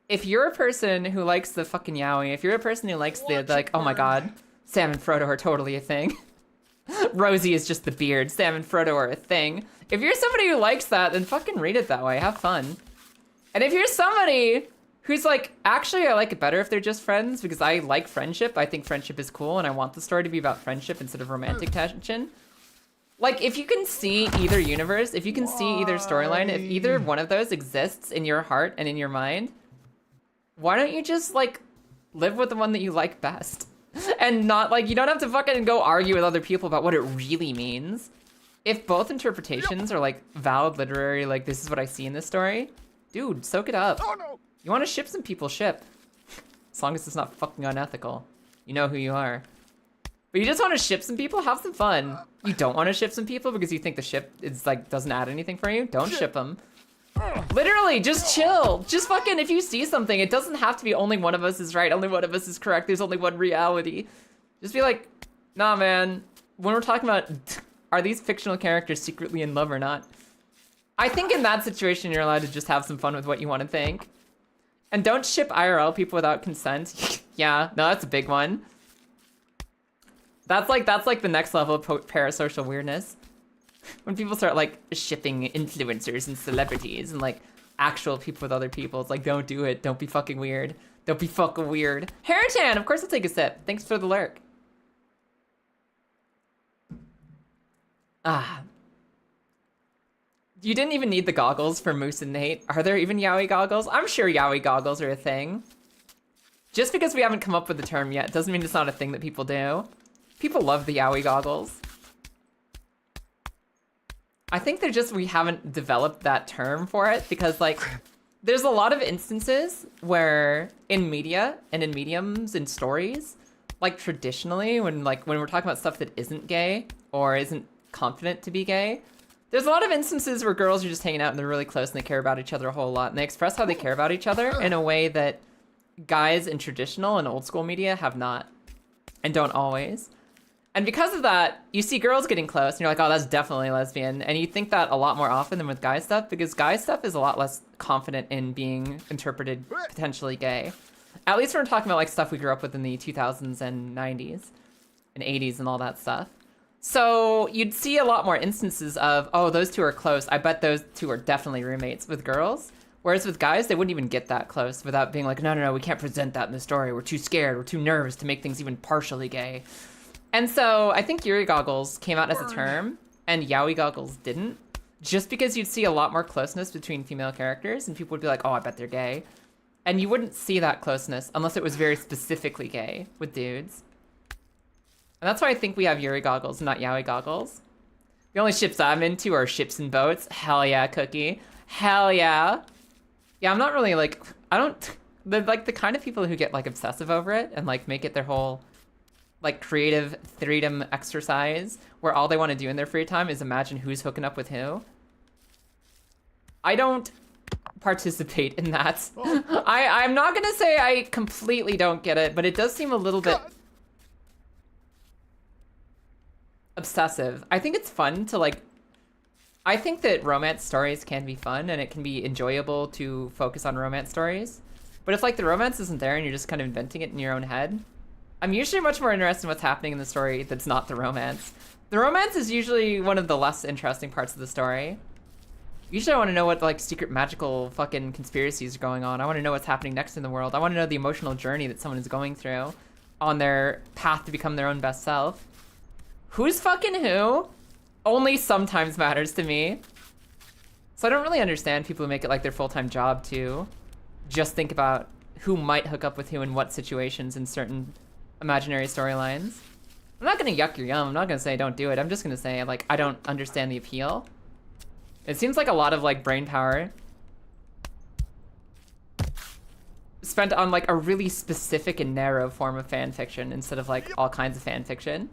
If you're a person who likes the fucking yaoi, if you're a person who likes the like, oh my god, Sam and Frodo are totally a thing. Rosie is just the beard. Sam and Frodo are a thing. If you're somebody who likes that, then fucking read it that way. Have fun. And if you're somebody who's like, actually, I like it better if they're just friends because I like friendship. I think friendship is cool and I want the story to be about friendship instead of romantic tension. Like, if you can see either universe, if you can see either storyline, if either one of those exists in your heart and in your mind, why don't you just, like, live with the one that you like best? And not, like, you don't have to fucking go argue with other people about what it really means. If both interpretations are, like, valid literary, like, this is what I see in this story, dude, soak it up. You want to ship some people, ship. As long as it's not fucking unethical. You know who you are. But you just want to ship some people? Have some fun. You don't want to ship some people because you think the ship is, like, doesn't add anything for you? Don't ship them. Literally, just chill. Just fucking, if you see something, it doesn't have to be only one of us is right, only one of us is correct, there's only one reality. Just be like, nah, man, when we're talking about are these fictional characters secretly in love or not? I think in that situation, you're allowed to just have some fun with what you want to think. And don't ship IRL people without consent. Yeah, no, that's a big one. That's like the next level of parasocial weirdness. When people start like shipping influencers and celebrities and like actual people with other people, it's like, don't do it. Don't be fucking weird. Don't be fucking weird. Haritan, of course I'll take a sip. Thanks for the lurk. Ah. You didn't even need the goggles for Moose and Nate. Are there even yaoi goggles? I'm sure yaoi goggles are a thing. Just because we haven't come up with the term yet doesn't mean it's not a thing that people do. People love the yaoi goggles. I think they're just, we haven't developed that term for it because like, there's a lot of instances where in media and in mediums and stories, like traditionally when we're talking about stuff that isn't gay or isn't confident to be gay, there's a lot of instances where girls are just hanging out and they're really close and they care about each other a whole lot and they express how they care about each other in a way that guys in traditional and old school media have not and don't always. And because of that, you see girls getting close and you're like, oh, that's definitely lesbian. And you think that a lot more often than with guy stuff because guy stuff is a lot less confident in being interpreted potentially gay. At least when we're talking about like stuff we grew up with in the 2000s and 90s and 80s and all that stuff. So you'd see a lot more instances of, oh, those two are close. I bet those two are definitely roommates with girls. Whereas with guys, they wouldn't even get that close without being like, no, we can't present that in the story. We're too scared. We're too nervous to make things even partially gay. And so I think Yuri goggles came out as a term and yaoi goggles didn't. Just because you'd see a lot more closeness between female characters and people would be like, oh, I bet they're gay. And you wouldn't see that closeness unless it was very specifically gay with dudes. And that's why I think we have Yuri goggles, not yaoi goggles. The only ships I'm into are ships and boats. Hell yeah, Cookie. Hell yeah. Yeah, I'm not really like, they're like the kind of people who get like obsessive over it and like make it their whole like creative freedom exercise where all they want to do in their free time is imagine who's hooking up with who. I don't participate in that. I'm not gonna say I completely don't get it, but it does seem a little bit obsessive. I think it's fun to like, I think that romance stories can be fun and it can be enjoyable to focus on romance stories. But if like the romance isn't there and you're just kind of inventing it in your own head, I'm usually much more interested in what's happening in the story that's not the romance. The romance is usually one of the less interesting parts of the story. Usually I want to know what like secret magical fucking conspiracies are going on. I want to know what's happening next in the world. I want to know the emotional journey that someone is going through on their path to become their own best self. Who's fucking who only sometimes matters to me. So I don't really understand people who make it like their full-time job to just think about who might hook up with who in what situations in certain imaginary storylines. I'm not gonna yuck your yum. I'm not gonna say don't do it. I'm just gonna say like I don't understand the appeal. It seems like a lot of like brain power spent on like a really specific and narrow form of fan fiction instead of like all kinds of fan fiction.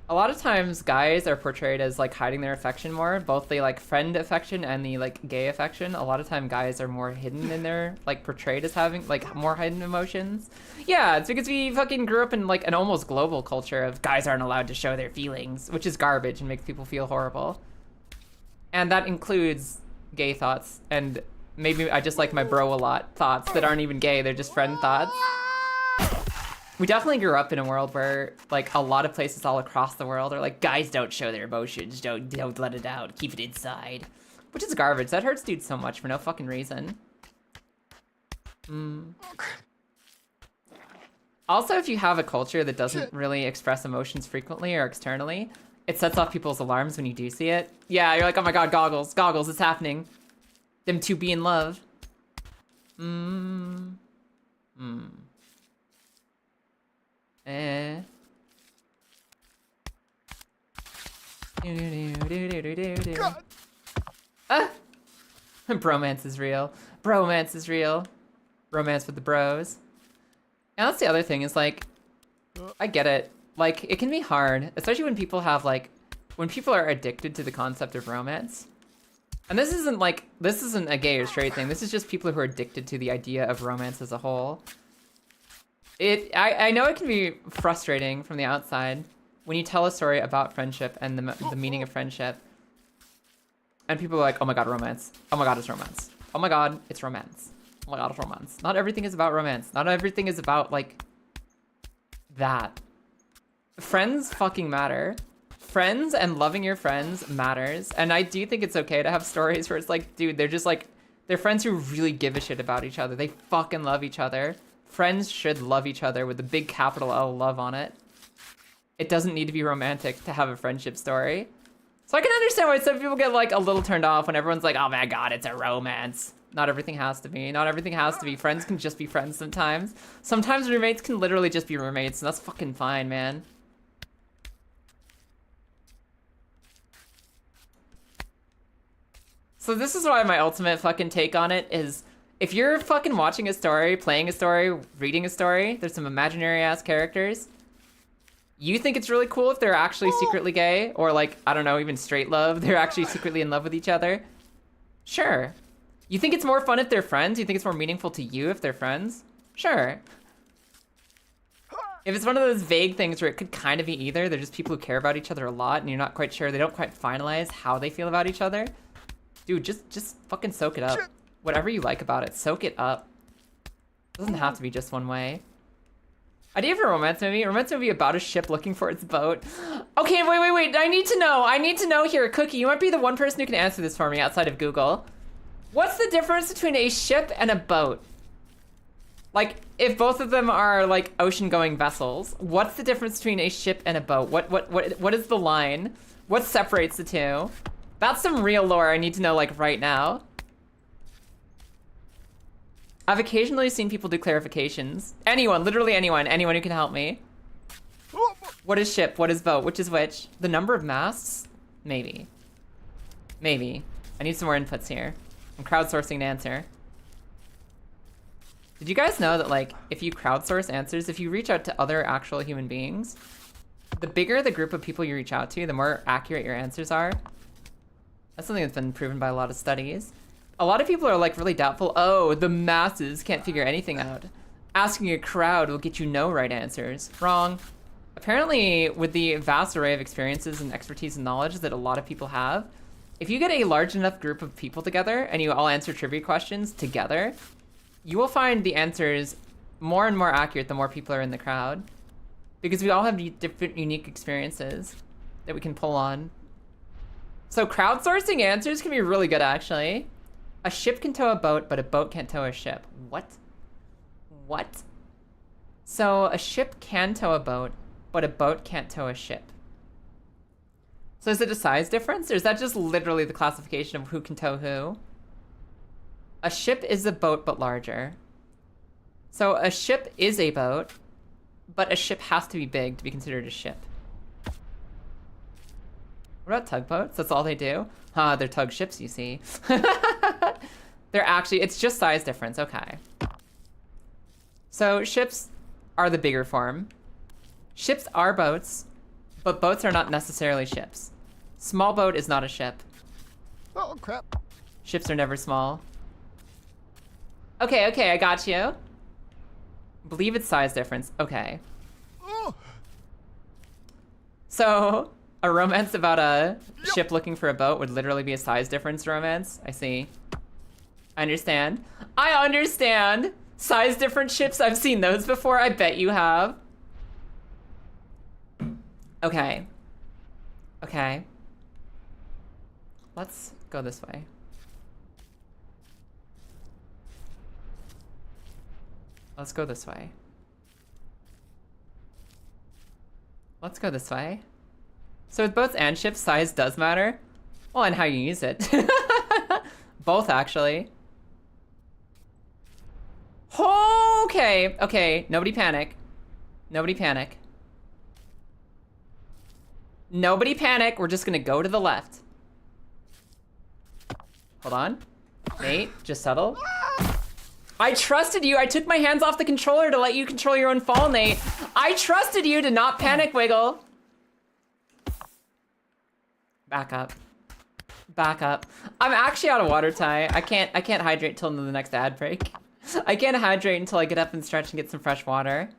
A lot of times guys are portrayed as like hiding their affection more, both the like friend affection and the like gay affection. A lot of time guys are more hidden in their like portrayed as having like more hidden emotions. Yeah, it's because we fucking grew up in like an almost global culture of guys aren't allowed to show their feelings, which is garbage and makes people feel horrible. And that includes gay thoughts and maybe I just like my bro a lot thoughts that aren't even gay, they're just friend thoughts. We definitely grew up in a world where, like, a lot of places all across the world are like, guys don't show their emotions, don't let it out, keep it inside. Which is garbage. That hurts dudes so much for no fucking reason. Also, if you have a culture that doesn't really express emotions frequently or externally, it sets off people's alarms when you do see it. Yeah, you're like, oh my god, goggles, it's happening. Them two be in love. Bromance is real. Bromance is real. Romance with the bros. And that's the other thing is like, I get it. Like, it can be hard, especially when people have like, when people are addicted to the concept of romance. And this isn't a gay or straight thing. This is just people who are addicted to the idea of romance as a whole. I know it can be frustrating from the outside when you tell a story about friendship and the meaning of friendship. And people are like, oh my god, romance. Oh my god, it's romance. Oh my god, it's romance. Oh my god, it's romance. Not everything is about romance. Not everything is about, like, that. Friends fucking matter. Friends and loving your friends matters. And I do think it's okay to have stories where it's like, dude, they're just like, they're friends who really give a shit about each other. They fucking love each other. Friends should love each other with a big capital L love on it. It doesn't need to be romantic to have a friendship story. So I can understand why some people get like a little turned off when everyone's like, oh my god, it's a romance. Not everything has to be. Not everything has to be. Friends can just be friends sometimes. Sometimes roommates can literally just be roommates, and that's fucking fine, man. So this is why my ultimate fucking take on it is, if you're fucking watching a story, playing a story, reading a story, there's some imaginary ass characters. You think it's really cool if they're actually secretly gay, or like, I don't know, even straight love, they're actually secretly in love with each other. Sure. You think it's more fun if they're friends? You think it's more meaningful to you if they're friends? Sure. If it's one of those vague things where it could kind of be either, they're just people who care about each other a lot and you're not quite sure, they don't quite finalize how they feel about each other. Dude, just fucking soak it up. Whatever you like about it, soak it up. It doesn't have to be just one way. Idea for a romance movie? A romance movie about a ship looking for its boat. Okay, wait. I need to know here. Cookie, you might be the one person who can answer this for me outside of Google. What's the difference between a ship and a boat? Like, if both of them are like ocean-going vessels, what's the difference between a ship and a boat? What is the line? What separates the two? That's some real lore I need to know, like, right now. I've occasionally seen people do clarifications. Anyone, literally anyone who can help me. What is ship? What is boat? Which is which? The number of masts? Maybe. Maybe. I need some more inputs here. I'm crowdsourcing an answer. Did you guys know that, like, if you crowdsource answers, if you reach out to other actual human beings, the bigger the group of people you reach out to, the more accurate your answers are? That's something that's been proven by a lot of studies. A lot of people are like really doubtful. Oh, the masses can't figure anything out. Asking a crowd will get you no right answers. Wrong. Apparently, with the vast array of experiences and expertise and knowledge that a lot of people have, if you get a large enough group of people together and you all answer trivia questions together, you will find the answers more and more accurate the more people are in the crowd. Because we all have different unique experiences that we can pull on. So crowdsourcing answers can be really good, actually. A ship can tow a boat, but a boat can't tow a ship. What? What? So a ship can tow a boat, but a boat can't tow a ship. So is it a size difference, or is that just literally the classification of who can tow who? A ship is a boat, but larger. So a ship is a boat, but a ship has to be big to be considered a ship. What about tugboats? That's all they do? Huh, they're tug ships, you see. They're actually, it's just size difference, okay. So ships are the bigger form. Ships are boats, but boats are not necessarily ships. Small boat is not a ship. Oh, crap. Ships are never small. Okay, I got you. Believe it's size difference, okay. So, a romance about a ship looking for a boat would literally be a size difference romance? I see. I understand. I understand! Size different ships, I've seen those before, I bet you have. Okay. Okay. Let's go this way. Let's go this way. Let's go this way. So with boats and ships, size does matter. Well, and how you use it. Both, actually. Okay, okay, nobody panic. Nobody panic. Nobody panic, we're just gonna go to the left. Hold on. Nate, just settle. I trusted you. I took my hands off the controller to let you control your own fall, Nate. I trusted you to not panic wiggle. Back up. Back up. I'm actually out of water, Ty. I can't hydrate till the next ad break. I can't hydrate until I get up and stretch and get some fresh water.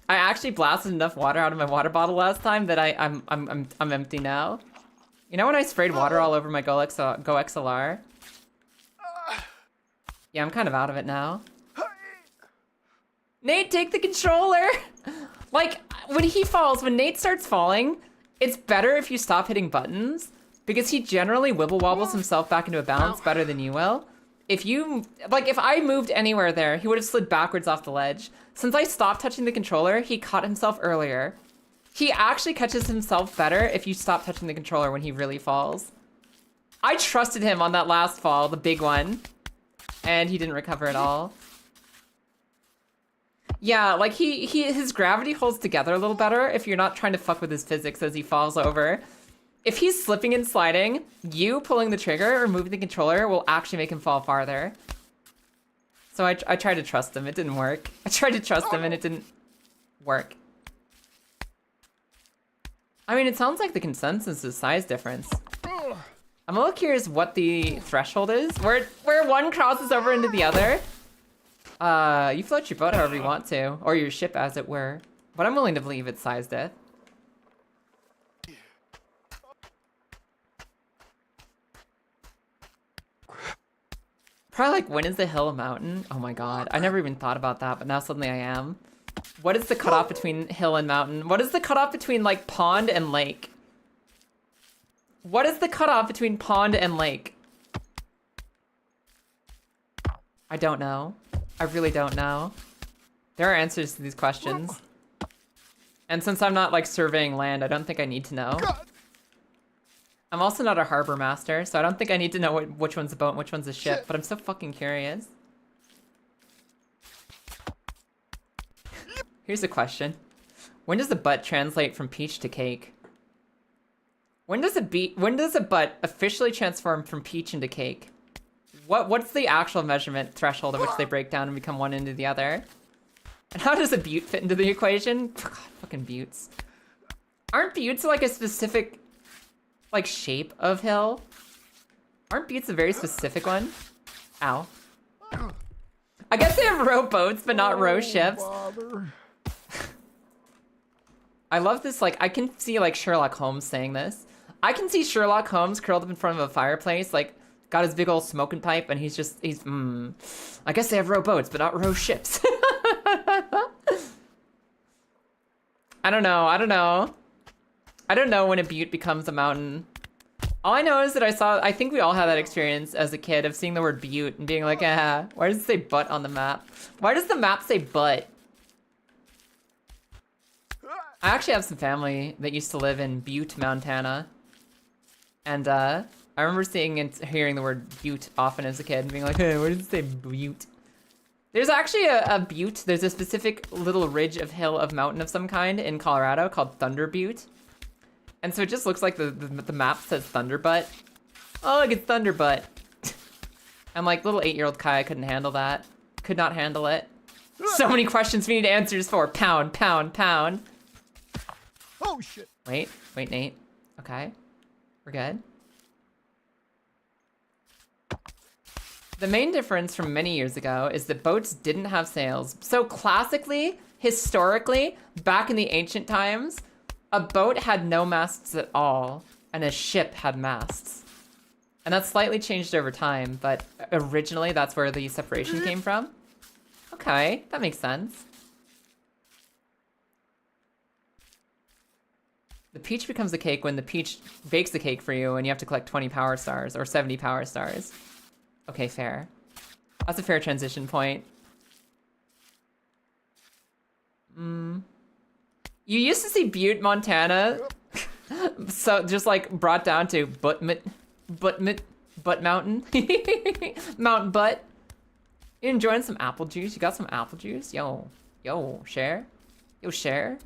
I actually blasted enough water out of my water bottle last time that I'm empty now. You know when I sprayed water all over my Go XLR? Yeah, I'm kind of out of it now. Nate, take the controller! Like, when he falls, when Nate starts falling, it's better if you stop hitting buttons, because he generally wibble wobbles himself back into a bounce better than you will. If you, like, if I moved anywhere there, he would have slid backwards off the ledge. Since I stopped touching the controller, he caught himself earlier. He actually catches himself better if you stop touching the controller when he really falls. I trusted him on that last fall, the big one, and he didn't recover at all. Yeah, like his gravity holds together a little better if you're not trying to fuck with his physics as he falls over. If he's slipping and sliding, you pulling the trigger or moving the controller will actually make him fall farther. So I tried to trust him, it didn't work. I tried to trust him and it didn't work. I mean, it sounds like the consensus is size difference. I'm a little curious what the threshold is. Where one crosses over into the other. You float your boat however you want to, or your ship as it were. But I'm willing to believe it's size diff. Probably like, when is the hill a mountain? Oh my god, I never even thought about that, but now suddenly I am. What is the cutoff between hill and mountain? What is the cutoff between like pond and lake? What is the cutoff between pond and lake? I don't know. I really don't know. There are answers to these questions. And since I'm not like surveying land, I don't think I need to know. I'm also not a harbor master, so I don't think I need to know which one's a boat and which one's a ship, but I'm so fucking curious. Here's a question. When does a butt translate from peach to cake? When does a butt officially transform from peach into cake? What's the actual measurement threshold at which they break down and become one into the other? And how does a butte fit into the equation? God, fucking buttes. Aren't buttes like a specific, like, shape of hill? Aren't buttes a very specific one? Ow. I guess they have row boats, but not row ships. I love this, like, I can see, like, Sherlock Holmes saying this. I can see Sherlock Holmes curled up in front of a fireplace, like, got his big old smoking pipe, and he's I guess they have row boats, but not row ships. I don't know. I don't know when a butte becomes a mountain. All I know is that I think we all had that experience as a kid of seeing the word butte and being like, why does it say butt on the map? Why does the map say butt? I actually have some family that used to live in Butte, Montana. And I remember seeing and hearing the word butte often as a kid and being like, hey, where does it say butte? There's actually a butte. There's a specific little ridge of hill of mountain of some kind in Colorado called Thunder Butte. And so it just looks like the map says Thunderbutt. Oh, look, it's Thunderbutt. I'm like, little 8-year-old Kai couldn't handle that. Could not handle it. So many questions we need answers for. Pound, pound, pound. Oh, shit. Wait, Nate. Okay. We're good. The main difference from many years ago is that boats didn't have sails. So classically, historically, back in the ancient times, a boat had no masts at all, and a ship had masts. And that's slightly changed over time, but originally that's where the separation came from. Okay, that makes sense. The peach becomes a cake when the peach bakes the cake for you and you have to collect 20 power stars or 70 power stars. Okay, fair. That's a fair transition point. You used to see Butte, Montana, so just like brought down to Butt Mountain, Mountain Butt. You enjoying some apple juice? You got some apple juice? Yo, share? Yo, share?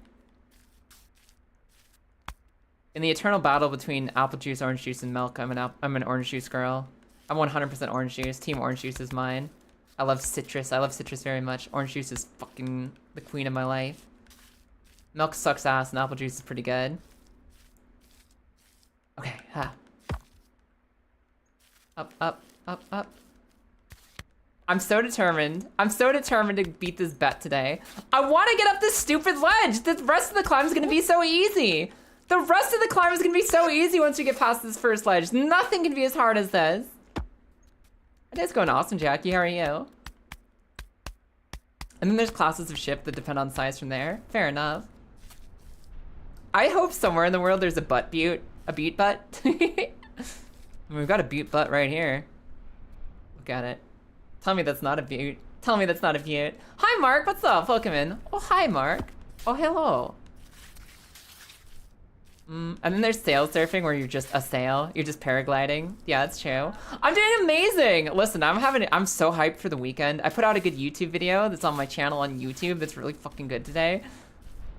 In the eternal battle between apple juice, orange juice, and milk, I'm an orange juice girl. I'm 100% orange juice. Team orange juice is mine. I love citrus. I love citrus very much. Orange juice is fucking the queen of my life. Milk sucks ass and apple juice is pretty good. Okay, ha. Up, up, up, up. I'm so determined. I'm so determined to beat this bet today. I want to get up this stupid ledge. The rest of the climb is going to be so easy. The rest of the climb is going to be so easy once we get past this first ledge. Nothing can be as hard as this. My day's going awesome, Jackie. How are you? And then there's classes of ship that depend on size from there. Fair enough. I hope somewhere in the world there's a butt butte. A butte butt. We've got a butte butt right here. Look at it. Tell me that's not a butte. Tell me that's not a butte. Hi, Mark. What's up? Welcome in. Oh, hi, Mark. Oh, hello. And then there's sail surfing where you're just a sail. You're just paragliding. Yeah, that's true. I'm doing amazing. Listen, I'm so hyped for the weekend. I put out a good YouTube video that's on my channel on YouTube that's really fucking good today.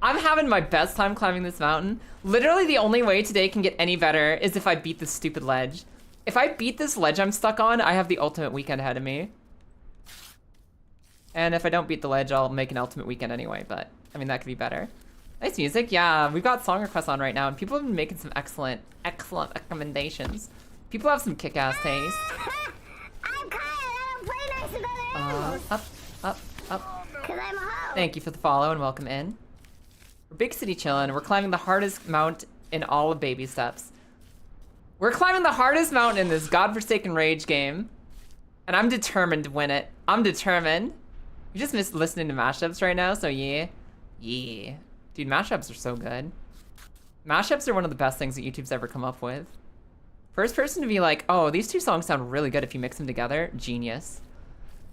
I'm having my best time climbing this mountain. Literally the only way today can get any better is if I beat this stupid ledge. If I beat this ledge I'm stuck on, I have the ultimate weekend ahead of me. And if I don't beat the ledge, I'll make an ultimate weekend anyway, but I mean, that could be better. Nice music. Yeah, we've got song requests on right now, and people have been making some excellent recommendations. People have some kick-ass taste. I'm Kyle, I don't play nice with other animals. Up. Cause I'm a hoe. Thank you for the follow and welcome in. We're big city chillin'. We're climbing the hardest mount in all of Baby Steps. We're climbing the hardest mountain in this godforsaken rage game, and I'm determined to win it. I'm determined. You just missed listening to mashups right now, so yeah. Yeah. Dude, mashups are so good. Mashups are one of the best things that YouTube's ever come up with. First person to be like, oh, these two songs sound really good if you mix them together. Genius.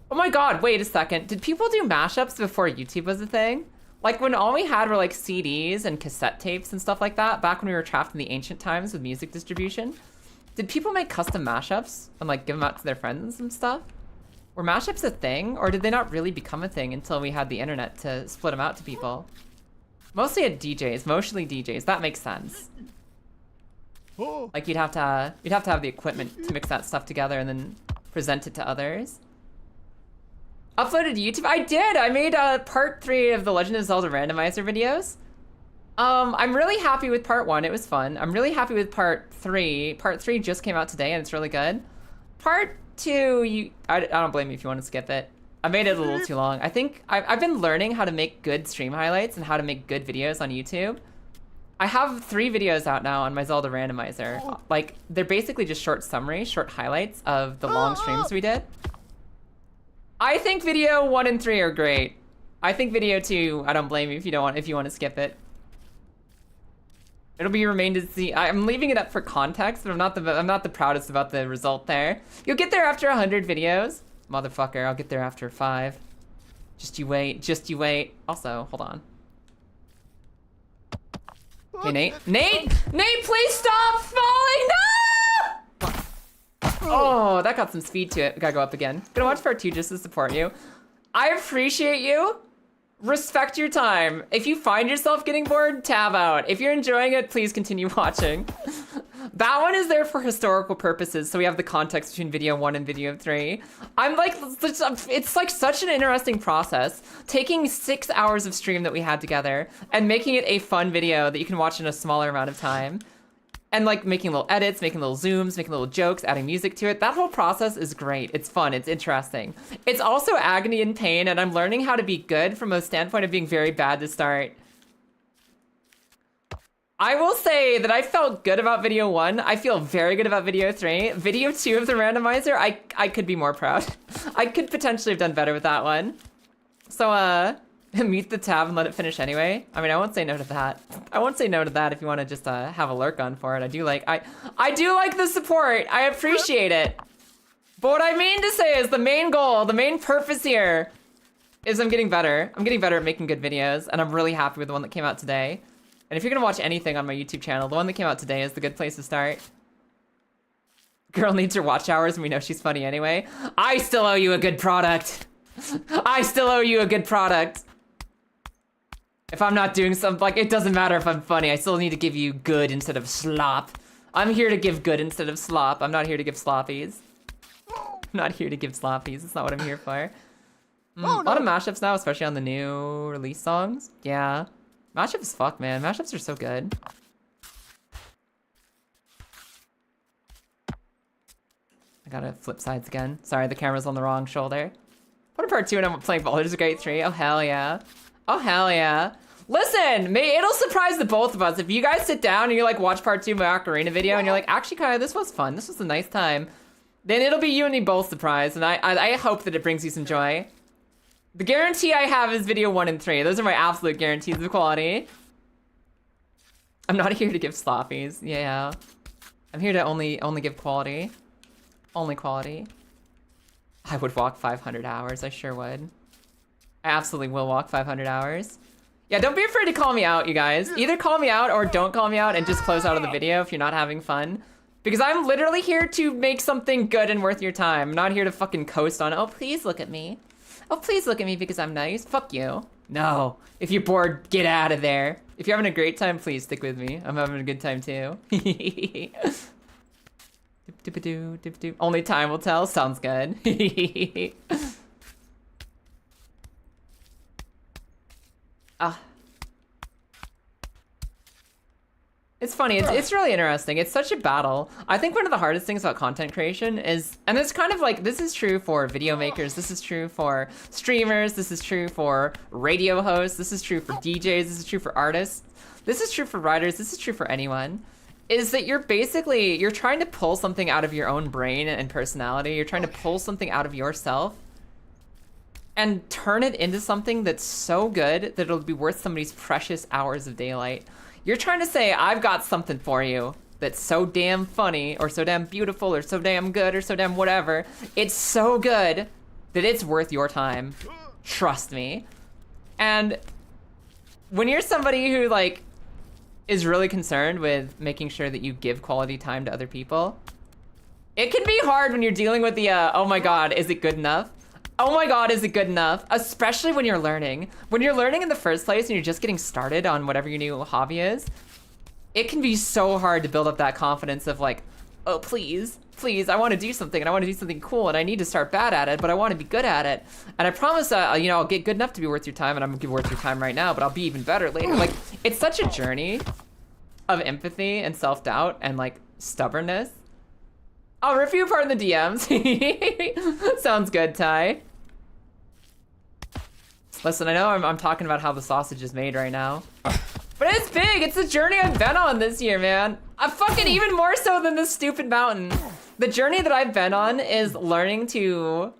Oh my god, wait a second. Did people do mashups before YouTube was a thing? Like when all we had were like CDs and cassette tapes and stuff like that, back when we were trapped in the ancient times with music distribution. Did people make custom mashups and like give them out to their friends and stuff? Were mashups a thing, or did they not really become a thing until we had the internet to split them out to people? Mostly at DJs, mostly DJs. That makes sense. Like you'd have to have the equipment to mix that stuff together and then present it to others. Uploaded to YouTube? I did. I made part 3 of the Legend of Zelda randomizer videos. I'm really happy with part 1. It was fun. I'm really happy with part 3. Part 3 just came out today and it's really good. Part 2, I don't blame you if you want to skip it. I made it a little too long. I think I've been learning how to make good stream highlights and how to make good videos on YouTube. I have 3 videos out now on my Zelda randomizer. Like, they're basically just short summaries, short highlights of the long streams we did. I think video 1 and 3 are great. I think video 2, I don't blame you if you want to skip it. It'll be remain to see. I'm leaving it up for context, but I'm not the proudest about the result there. You'll get there after 100 videos. Motherfucker, I'll get there after 5. Just you wait, just you wait. Also, hold on. Okay, Nate, please stop falling! No! Oh, that got some speed to it. We gotta go up again. Gonna watch part 2 just to support you. I appreciate you. Respect your time. If you find yourself getting bored, tab out. If you're enjoying it, please continue watching. That one is there for historical purposes, so we have the context between video 1 and video 3. I'm like, it's like such an interesting process. Taking 6 hours of stream that we had together and making it a fun video that you can watch in a smaller amount of time. And like making little edits, making little zooms, making little jokes, adding music to it. That whole process is great. It's fun, it's interesting. It's also agony and pain, and I'm learning how to be good from a standpoint of being very bad to start. I will say that I felt good about video 1. I feel very good about video 3. Video 2 of the randomizer, I could be more proud. I could potentially have done better with that one. So, mute the tab and let it finish anyway. I mean, I won't say no to that. I won't say no to that if you want to just have a lurk on for it. I do like the support. I appreciate it. But what I mean to say is the main goal, the main purpose here is I'm getting better. I'm getting better at making good videos, and I'm really happy with the one that came out today. And if you're gonna watch anything on my YouTube channel, the one that came out today is the good place to start. Girl needs her watch hours and we know she's funny anyway. I still owe you a good product. I still owe you a good product. If I'm not doing something, like, it doesn't matter if I'm funny. I still need to give you good instead of slop. I'm here to give good instead of slop. I'm not here to give sloppies. I'm not here to give sloppies. That's not what I'm here for. A lot of mashups now, especially on the new release songs. Yeah. Mashups fuck, man. Mashups are so good. I gotta flip sides again. Sorry, the camera's on the wrong shoulder. What a part 2 and I'm playing Baldur's Gate 3. Oh, hell yeah. Oh, hell yeah. Listen, it'll surprise the both of us. If you guys sit down and you like watch part 2 of my Ocarina video and you're like, actually, Kaya, this was fun. This was a nice time. Then it'll be you and me both surprised. And I hope that it brings you some joy. The guarantee I have is video 1 and 3. Those are my absolute guarantees of quality. I'm not here to give sloppies. Yeah. I'm here to only give quality. Only quality. I would walk 500 hours. I sure would. I absolutely will walk 500 hours. Yeah, don't be afraid to call me out, you guys. Either call me out or don't call me out and just close out of the video if you're not having fun. Because I'm literally here to make something good and worth your time. I'm not here to fucking coast on, oh, please look at me. Oh, please look at me because I'm nice. Fuck you. No. If you're bored, get out of there. If you're having a great time, please stick with me. I'm having a good time too. Only time will tell. Sounds good. It's funny, it's really interesting. It's such a battle. I think one of the hardest things about content creation is, and it's kind of like, this is true for video makers, this is true for streamers, this is true for radio hosts, this is true for DJs, this is true for artists, this is true for writers, this is true for anyone, is that you're trying to pull something out of your own brain and personality, you're trying to pull something out of yourself and turn it into something that's so good that it'll be worth somebody's precious hours of daylight. You're trying to say, I've got something for you that's so damn funny, or so damn beautiful, or so damn good, or so damn whatever. It's so good that it's worth your time. Trust me. And when you're somebody who, like, is really concerned with making sure that you give quality time to other people, it can be hard when you're dealing with the, oh my god, is it good enough? Oh my god, is it good enough? Especially when you're learning. When you're learning in the first place and you're just getting started on whatever your new hobby is, it can be so hard to build up that confidence of like, oh please, I want to do something and I want to do something cool and I need to start bad at it, but I want to be good at it. And I promise, you know, I'll get good enough to be worth your time and I'm gonna be worth your time right now, but I'll be even better later. Like, it's such a journey of empathy and self-doubt and like stubbornness. I'll rip you apart in the DMs. Sounds good, Ty. Listen, I know I'm talking about how the sausage is made right now. But it's big. It's the journey I've been on this year, man. I'm fucking even more so than this stupid mountain. The journey that I've been on is learning to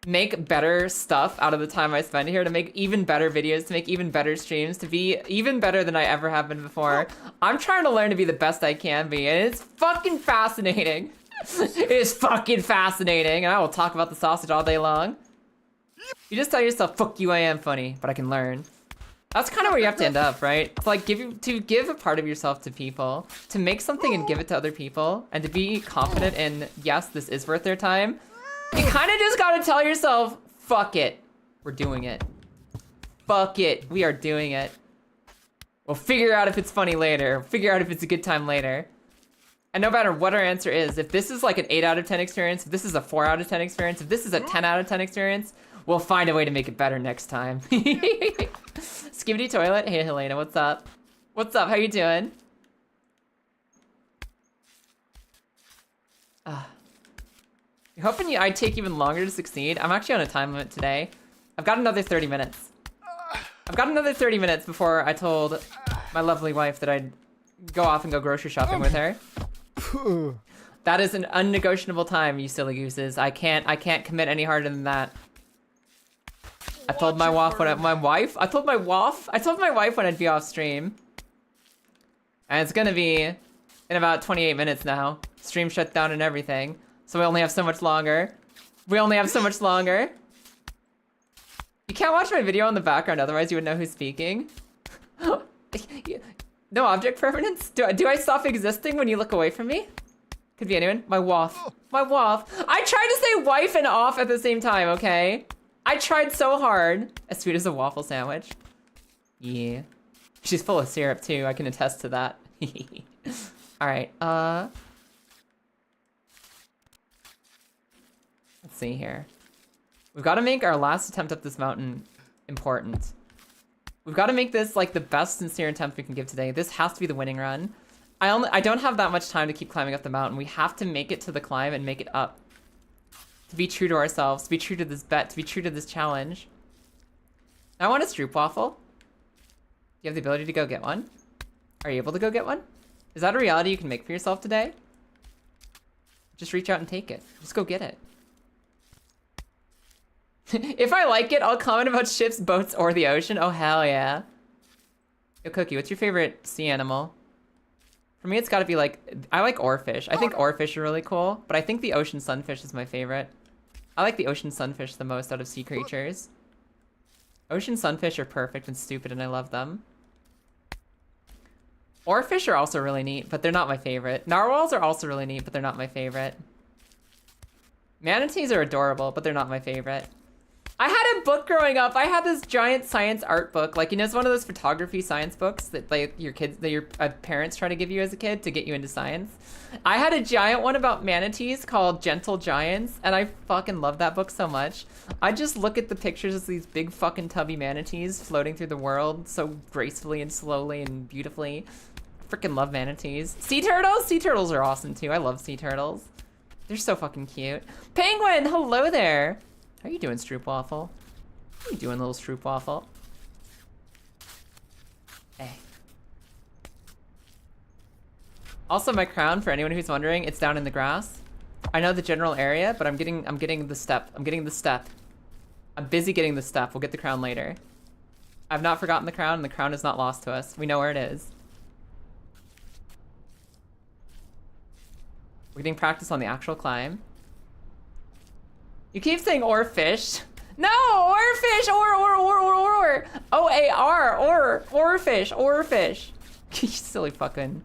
make better stuff out of the time I spend here, to make even better videos, to make even better streams, to be even better than I ever have been before. I'm trying to learn to be the best I can be, and it's fucking fascinating. It is fucking fascinating, and I will talk about the sausage all day long. You just tell yourself, fuck you, I am funny, but I can learn. That's kind of where you have to end up, right? It's like to give a part of yourself to people, to make something and give it to other people, and to be confident in, yes, this is worth their time. You kind of just gotta tell yourself, fuck it, we're doing it. Fuck it, we are doing it. We'll figure out if it's funny later, figure out if it's a good time later. And no matter what our answer is, if this is like an 8 out of 10 experience, if this is a 4 out of 10 experience, if this is a 10 out of 10 experience, we'll find a way to make it better next time. Skibidi Toilet, hey Helena, what's up? What's up, how you doing? You're hoping I'd take even longer to succeed? I'm actually on a time limit today. I've got another 30 minutes. I've got another 30 minutes before I told my lovely wife that I'd go off and go grocery shopping with her. That is an unnegotiable time, you silly gooses. I can't commit any harder than that. I told my wife when I told my wife when I'd be off stream. And it's gonna be in about 28 minutes now. Stream shut down and everything. So we only have so much longer. We only have so much longer. You can't watch my video in the background, otherwise you would know who's speaking. No object permanence? Do I stop existing when you look away from me? Could be anyone. My waff. My waff. I tried to say wife and off at the same time, okay? I tried so hard. As sweet as a waffle sandwich. Yeah. She's full of syrup too, I can attest to that. Alright, let's see here. We've got to make our last attempt up this mountain important. We've got to make this like the best sincere attempt we can give today. This has to be the winning run. I don't have that much time to keep climbing up the mountain. We have to make it to the climb and make it up. To be true to ourselves, to be true to this bet, to be true to this challenge. I want a stroopwafel. Do you have the ability to go get one? Are you able to go get one? Is that a reality you can make for yourself today? Just reach out and take it. Just go get it. If I like it, I'll comment about ships, boats, or the ocean. Oh, hell yeah. Yo, Cookie, what's your favorite sea animal? For me, it's gotta be like, I like oarfish. I think oarfish are really cool, but I think the ocean sunfish is my favorite. I like the ocean sunfish the most out of sea creatures. Ocean sunfish are perfect and stupid, and I love them. Oarfish are also really neat, but they're not my favorite. Narwhals are also really neat, but they're not my favorite. Manatees are adorable, but they're not my favorite. I had a book growing up. I had this giant science art book. Like, you know, it's one of those photography science books that like your parents try to give you as a kid to get you into science. I had a giant one about manatees called Gentle Giants, and I fucking love that book so much. I just look at the pictures of these big fucking tubby manatees floating through the world so gracefully and slowly and beautifully. Freaking love manatees. Sea turtles? Sea turtles are awesome too. I love sea turtles. They're so fucking cute. Penguin, hello there. How you doing, Stroopwafel? How you doing, little Stroopwafel? Hey. Also, my crown, for anyone who's wondering, it's down in the grass. I know the general area, but I'm getting the step. I'm getting the step. I'm busy getting the step. We'll get the crown later. I've not forgotten the crown, and the crown is not lost to us. We know where it is. We're getting practice on the actual climb. You keep saying oarfish. No, oarfish, or. O-A-R, oarfish, oarfish. You silly fucking.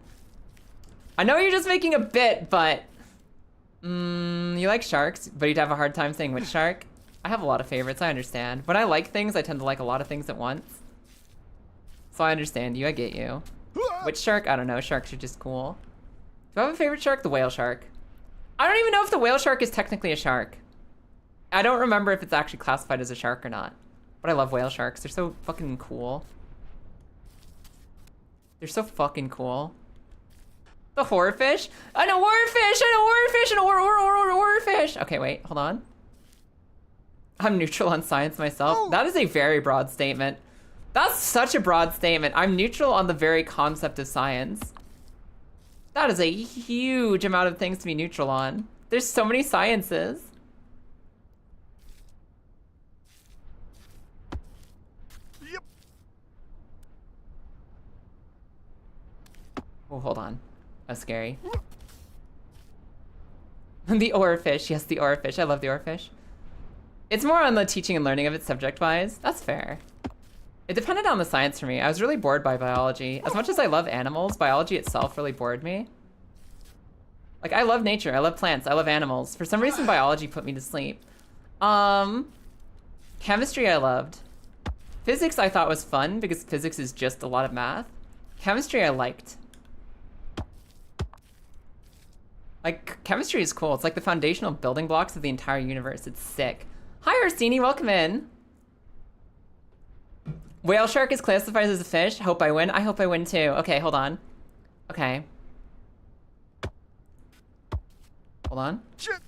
I know you're just making a bit, but you like sharks, but you'd have a hard time saying which shark. I have a lot of favorites, I understand. When I like things, I tend to like a lot of things at once. So I understand you, I get you. Which shark? I don't know, sharks are just cool. Do I have a favorite shark? The whale shark. I don't even know if the whale shark is technically a shark. I don't remember if it's actually classified as a shark or not. But I love whale sharks. They're so fucking cool. They're so fucking cool. The horrorfish? An oarfish! An oarfish! An oarfish! Okay, wait, hold on. I'm neutral on science myself. Oh. That is a very broad statement. That's such a broad statement. I'm neutral on the very concept of science. That is a huge amount of things to be neutral on. There's so many sciences. Yep. Oh, hold on. That's scary. The oarfish. Yes, the oarfish. I love the oarfish. It's more on the teaching and learning of it subject-wise. That's fair. It depended on the science for me. I was really bored by biology. As much as I love animals, biology itself really bored me. Like, I love nature. I love plants. I love animals. For some reason, biology put me to sleep. Chemistry I loved. Physics I thought was fun because physics is just a lot of math. Chemistry I liked. Like, chemistry is cool. It's like the foundational building blocks of the entire universe. It's sick. Hi, Orsini. Welcome in. Whale shark is classified as a fish. Hope I win. I hope I win too. Okay, hold on. Okay. Hold on. Shit.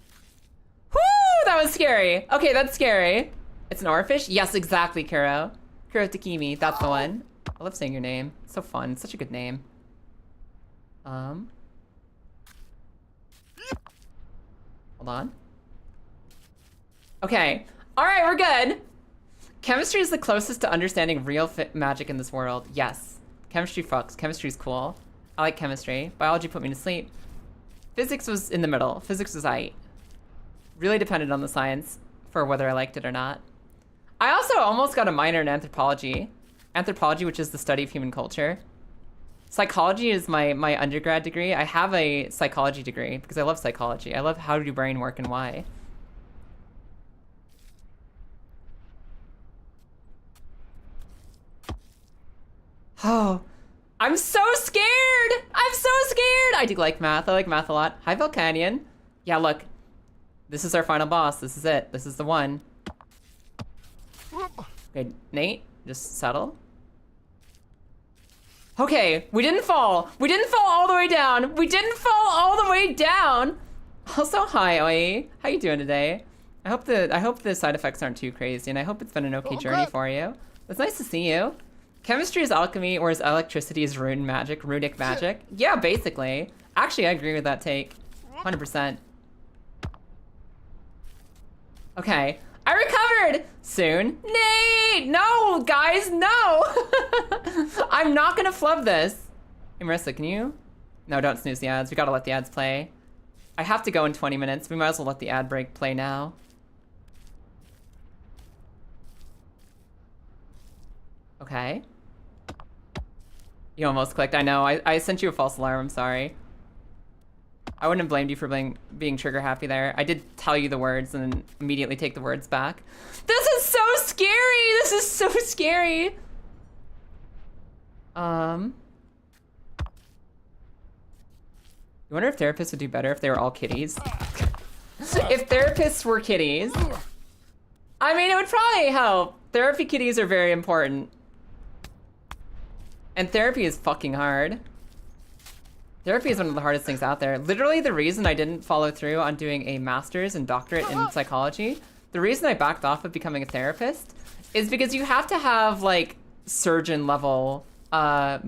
Whoo! That was scary. Okay, that's scary. It's an oarfish? Yes, exactly, Kuro. Kuro Takimi. That's the one. I love saying your name. It's so fun. It's such a good name. Hold on. Okay. All right, we're good. Chemistry is the closest to understanding real magic in this world. Yes. Chemistry fucks. Chemistry's cool. I like chemistry. Biology put me to sleep. Physics was in the middle. Physics was aight. Really depended on the science for whether I liked it or not. I also almost got a minor in anthropology. Anthropology, which is the study of human culture. Psychology is my undergrad degree. I have a psychology degree because I love psychology. I love how do brain work and why. Oh, I'm so scared! I'm so scared! I do like math. I like math a lot. Hi, Volcanion. Yeah, look. This is our final boss. This is it. This is the one. Okay, Nate, just settle. Okay, we didn't fall. We didn't fall all the way down. We didn't fall all the way down. Also, hi, Oi. How you doing today? I hope the side effects aren't too crazy, and I hope it's been an okay journey for you. It's nice to see you. Chemistry is alchemy, whereas electricity is runic magic. Yeah, basically. Actually, I agree with that take. 100%. Okay. I recovered! Soon. Nate! No, guys, no! I'm not gonna flub this. Hey, Marissa, can you? No, don't snooze the ads. We gotta let the ads play. I have to go in 20 minutes. We might as well let the ad break play now. Okay. You almost clicked. I know. I sent you a false alarm. I'm sorry. I wouldn't have blamed you for being trigger happy there. I did tell you the words and then immediately take the words back. This is so scary! This is so scary! You wonder if therapists would do better if they were all kitties? If therapists were kitties, I mean, it would probably help. Therapy kitties are very important. And therapy is fucking hard. Therapy is one of the hardest things out there. Literally, the reason I didn't follow through on doing a master's and doctorate in psychology, the reason I backed off of becoming a therapist is because you have to have, like, surgeon level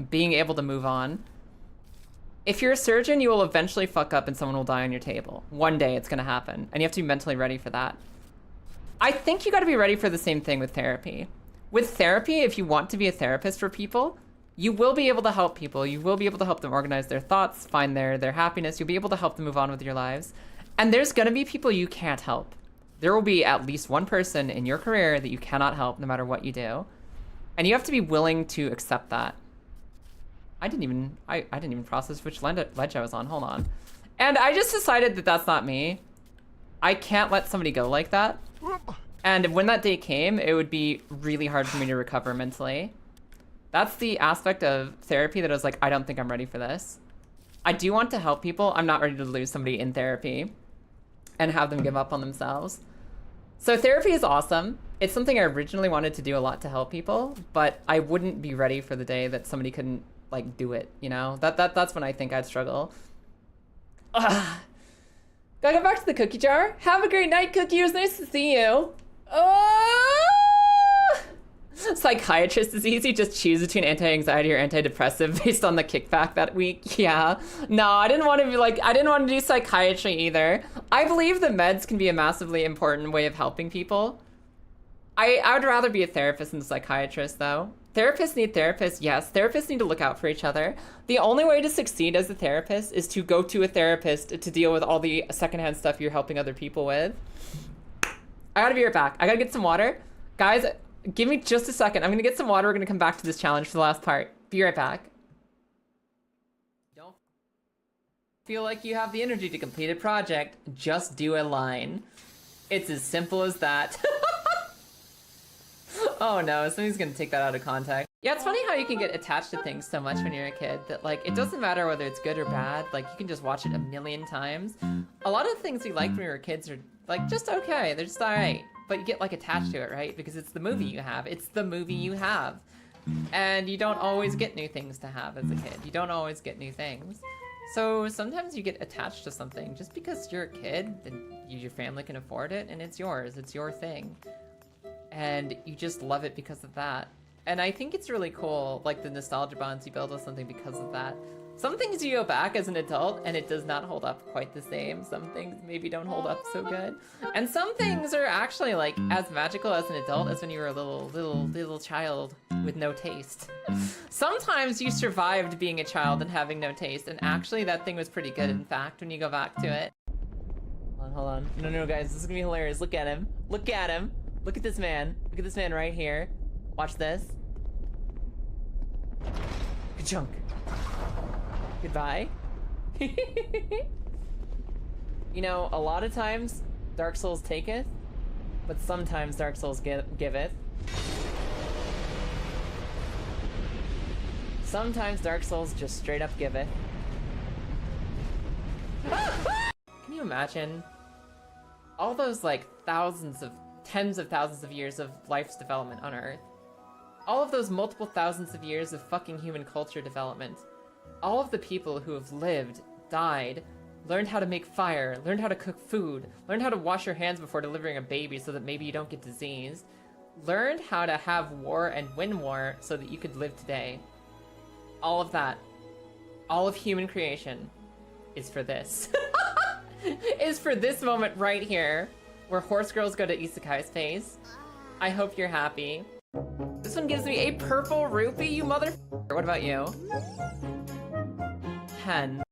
being able to move on. If you're a surgeon, you will eventually fuck up and someone will die on your table. One day it's gonna happen, and you have to be mentally ready for that. I think you gotta be ready for the same thing with therapy. With therapy, if you want to be a therapist for people, you will be able to help people. You will be able to help them organize their thoughts, find their happiness. You'll be able to help them move on with your lives. And there's gonna be people you can't help. There will be at least one person in your career that you cannot help no matter what you do. And you have to be willing to accept that. I didn't even process which ledge I was on. Hold on. And I just decided that that's not me. I can't let somebody go like that. And when that day came, it would be really hard for me to recover mentally. That's the aspect of therapy that I was like, I don't think I'm ready for this. I do want to help people. I'm not ready to lose somebody in therapy and have them give up on themselves. So therapy is awesome. It's something I originally wanted to do a lot to help people, but I wouldn't be ready for the day that somebody couldn't like do it, you know? That's when I think I'd struggle. Ugh. Gotta go back to the cookie jar. Have a great night, Cookie. It was nice to see you. Psychiatrist is easy. Just choose between anti-anxiety or antidepressive based on the kickback that week. Yeah. No, I didn't want to be like, I didn't want to do psychiatry either. I believe that meds can be a massively important way of helping people. I would rather be a therapist than a psychiatrist, though. Therapists need therapists, yes. Therapists need to look out for each other. The only way to succeed as a therapist is to go to a therapist to deal with all the secondhand stuff you're helping other people with. I gotta be right back. I gotta get some water. Guys, give me just a second. I'm gonna get some water. We're gonna come back to this challenge for the last part. Be right back. Don't feel like you have the energy to complete a project. Just do a line. It's as simple as that. Oh no, somebody's gonna take that out of context. Yeah, it's funny how you can get attached to things so much when you're a kid that like, it doesn't matter whether it's good or bad, like you can just watch it a million times. A lot of the things we liked when we were kids are like just okay, they're just alright. But you get like attached to it, right? Because it's the movie you have. It's the movie you have. And you don't always get new things to have as a kid. You don't always get new things. So sometimes you get attached to something just because you're a kid and your family can afford it and it's yours, it's your thing. And you just love it because of that. And I think it's really cool, like the nostalgia bonds you build with something because of that. Some things you go back as an adult and it does not hold up quite the same. Some things maybe don't hold up so good. And some things are actually like as magical as an adult as when you were a little child with no taste. Sometimes you survived being a child and having no taste, and actually that thing was pretty good, in fact, when you go back to it. Hold on. No, guys, this is gonna be hilarious. Look at him. Look at him. Look at this man. Look at this man right here. Watch this. Good chunk. Goodbye. You know, a lot of times Dark Souls taketh, but sometimes Dark Souls giveth. Sometimes Dark Souls just straight up giveth. Can you imagine all those like tens of thousands of years of life's development on Earth? All of those multiple thousands of years of fucking human culture development. All of the people who have lived, died, learned how to make fire, learned how to cook food, learned how to wash your hands before delivering a baby so that maybe you don't get disease, learned how to have war and win war so that you could live today. All of that, all of human creation is for this. Is for this moment right here, where horse girls go to Isekai's face. I hope you're happy. This one gives me a purple rupee, you mother. What about you? 10.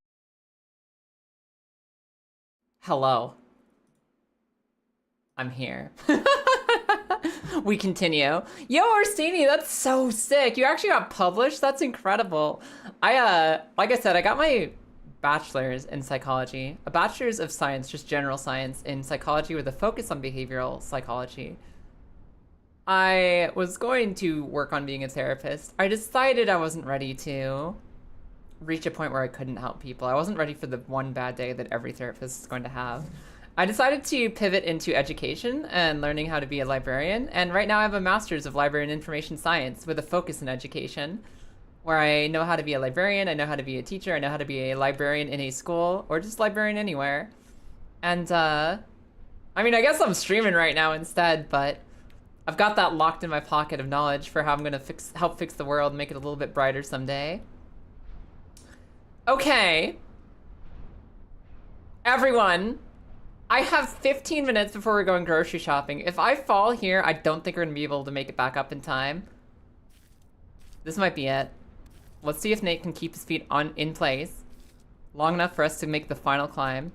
Hello. I'm here. We continue. Yo, Orsini, that's so sick. You actually got published? That's incredible. Like I said, I got my bachelor's in psychology, a bachelor's of science, just general science in psychology with a focus on behavioral psychology. I was going to work on being a therapist. I decided I wasn't ready to reach a point where I couldn't help people. I wasn't ready for the one bad day that every therapist is going to have. I decided to pivot into education and learning how to be a librarian. And right now I have a master's of library and information science with a focus in education, where I know how to be a librarian, I know how to be a teacher, I know how to be a librarian in a school, or just librarian anywhere. And, I mean, I guess I'm streaming right now instead, but I've got that locked in my pocket of knowledge for how I'm gonna help fix the world and make it a little bit brighter someday. Okay. Everyone, I have 15 minutes before we're going grocery shopping. If I fall here, I don't think we're gonna be able to make it back up in time. This might be it. Let's see if Nate can keep his feet in place long enough for us to make the final climb.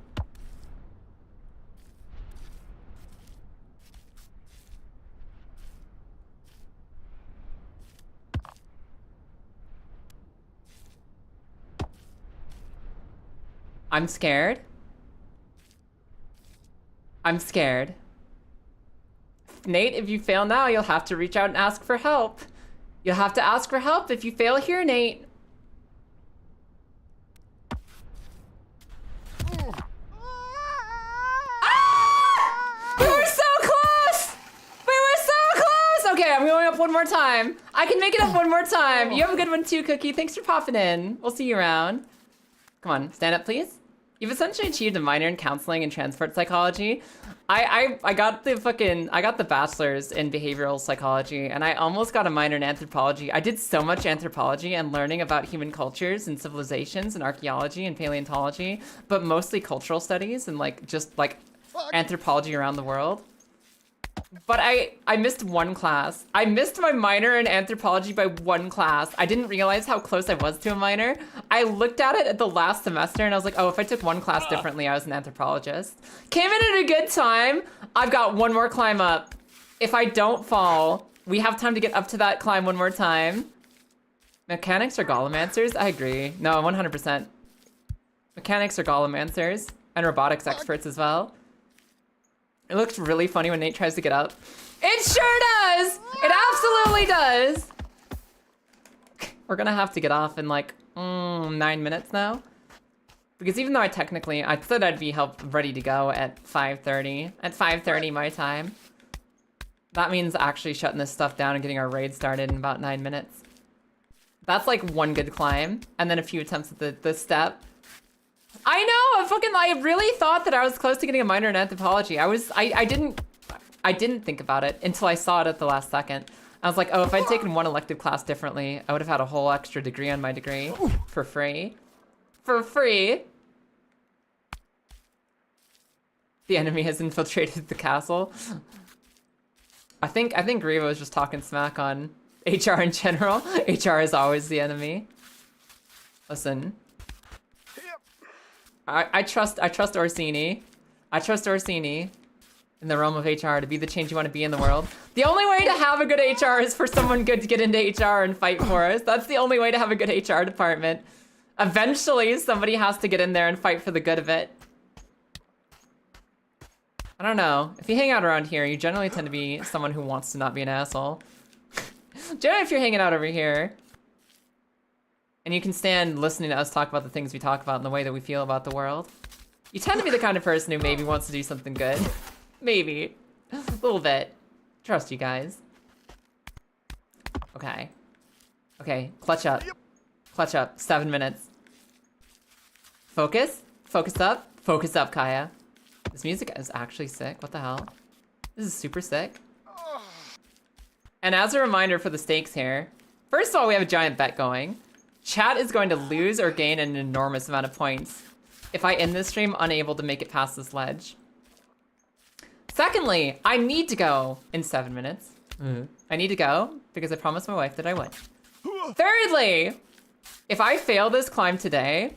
I'm scared. I'm scared. Nate, if you fail now, you'll have to reach out and ask for help. You'll have to ask for help if you fail here, Nate. Ah! We were so close! We were so close! Okay, I'm going up one more time. I can make it up one more time. You have a good one too, Cookie. Thanks for popping in. We'll see you around. Come on, stand up, please. You've essentially achieved a minor in counseling and transport psychology. I got the bachelor's in behavioral psychology, and I almost got a minor in anthropology. I did so much anthropology and learning about human cultures and civilizations and archaeology and paleontology, but mostly cultural studies and just anthropology around the world. But I missed one class. I missed my minor in anthropology by one class. I didn't realize how close I was to a minor. I looked at it at the last semester and I was like, oh, if I took one class differently, I was an anthropologist. Came in at a good time. I've got one more climb up. If I don't fall, we have time to get up to that climb one more time. Mechanics are golemancers? I agree. No, 100%. Mechanics are golemancers and robotics experts as well. It looks really funny when Nate tries to get up. It sure does! It absolutely does! We're gonna have to get off in 9 minutes now. Because even though I said I'd be ready to go at 5:30. At 5:30 my time. That means actually shutting this stuff down and getting our raid started in about 9 minutes. That's one good climb, and then a few attempts at the step. I know, I really thought that I was close to getting a minor in anthropology. I didn't think about it until I saw it at the last second. I was like, oh, if I'd taken one elective class differently, I would have had a whole extra degree on my degree for free. For free. The enemy has infiltrated the castle. I think Riva was just talking smack on HR in general. HR is always the enemy. Listen. I trust Orsini. I trust Orsini in the realm of HR to be the change you want to be in the world. The only way to have a good HR is for someone good to get into HR and fight for us. That's the only way to have a good HR department. Eventually, somebody has to get in there and fight for the good of it. I don't know. If you hang out around here, you generally tend to be someone who wants to not be an asshole. Generally, if you're hanging out over here, and you can stand listening to us talk about the things we talk about and the way that we feel about the world, you tend to be the kind of person who maybe wants to do something good. Maybe. A little bit. Trust you guys. Okay. Okay, clutch up. Clutch up. 7 minutes. Focus. Focus up. Focus up, Kaya. This music is actually sick. What the hell? This is super sick. And as a reminder for the stakes here, first of all, we have a giant bet going. Chat is going to lose or gain an enormous amount of points if I end this stream unable to make it past this ledge. Secondly, I need to go in 7 minutes. I need to go because I promised my wife that I would. Thirdly, if I fail this climb today,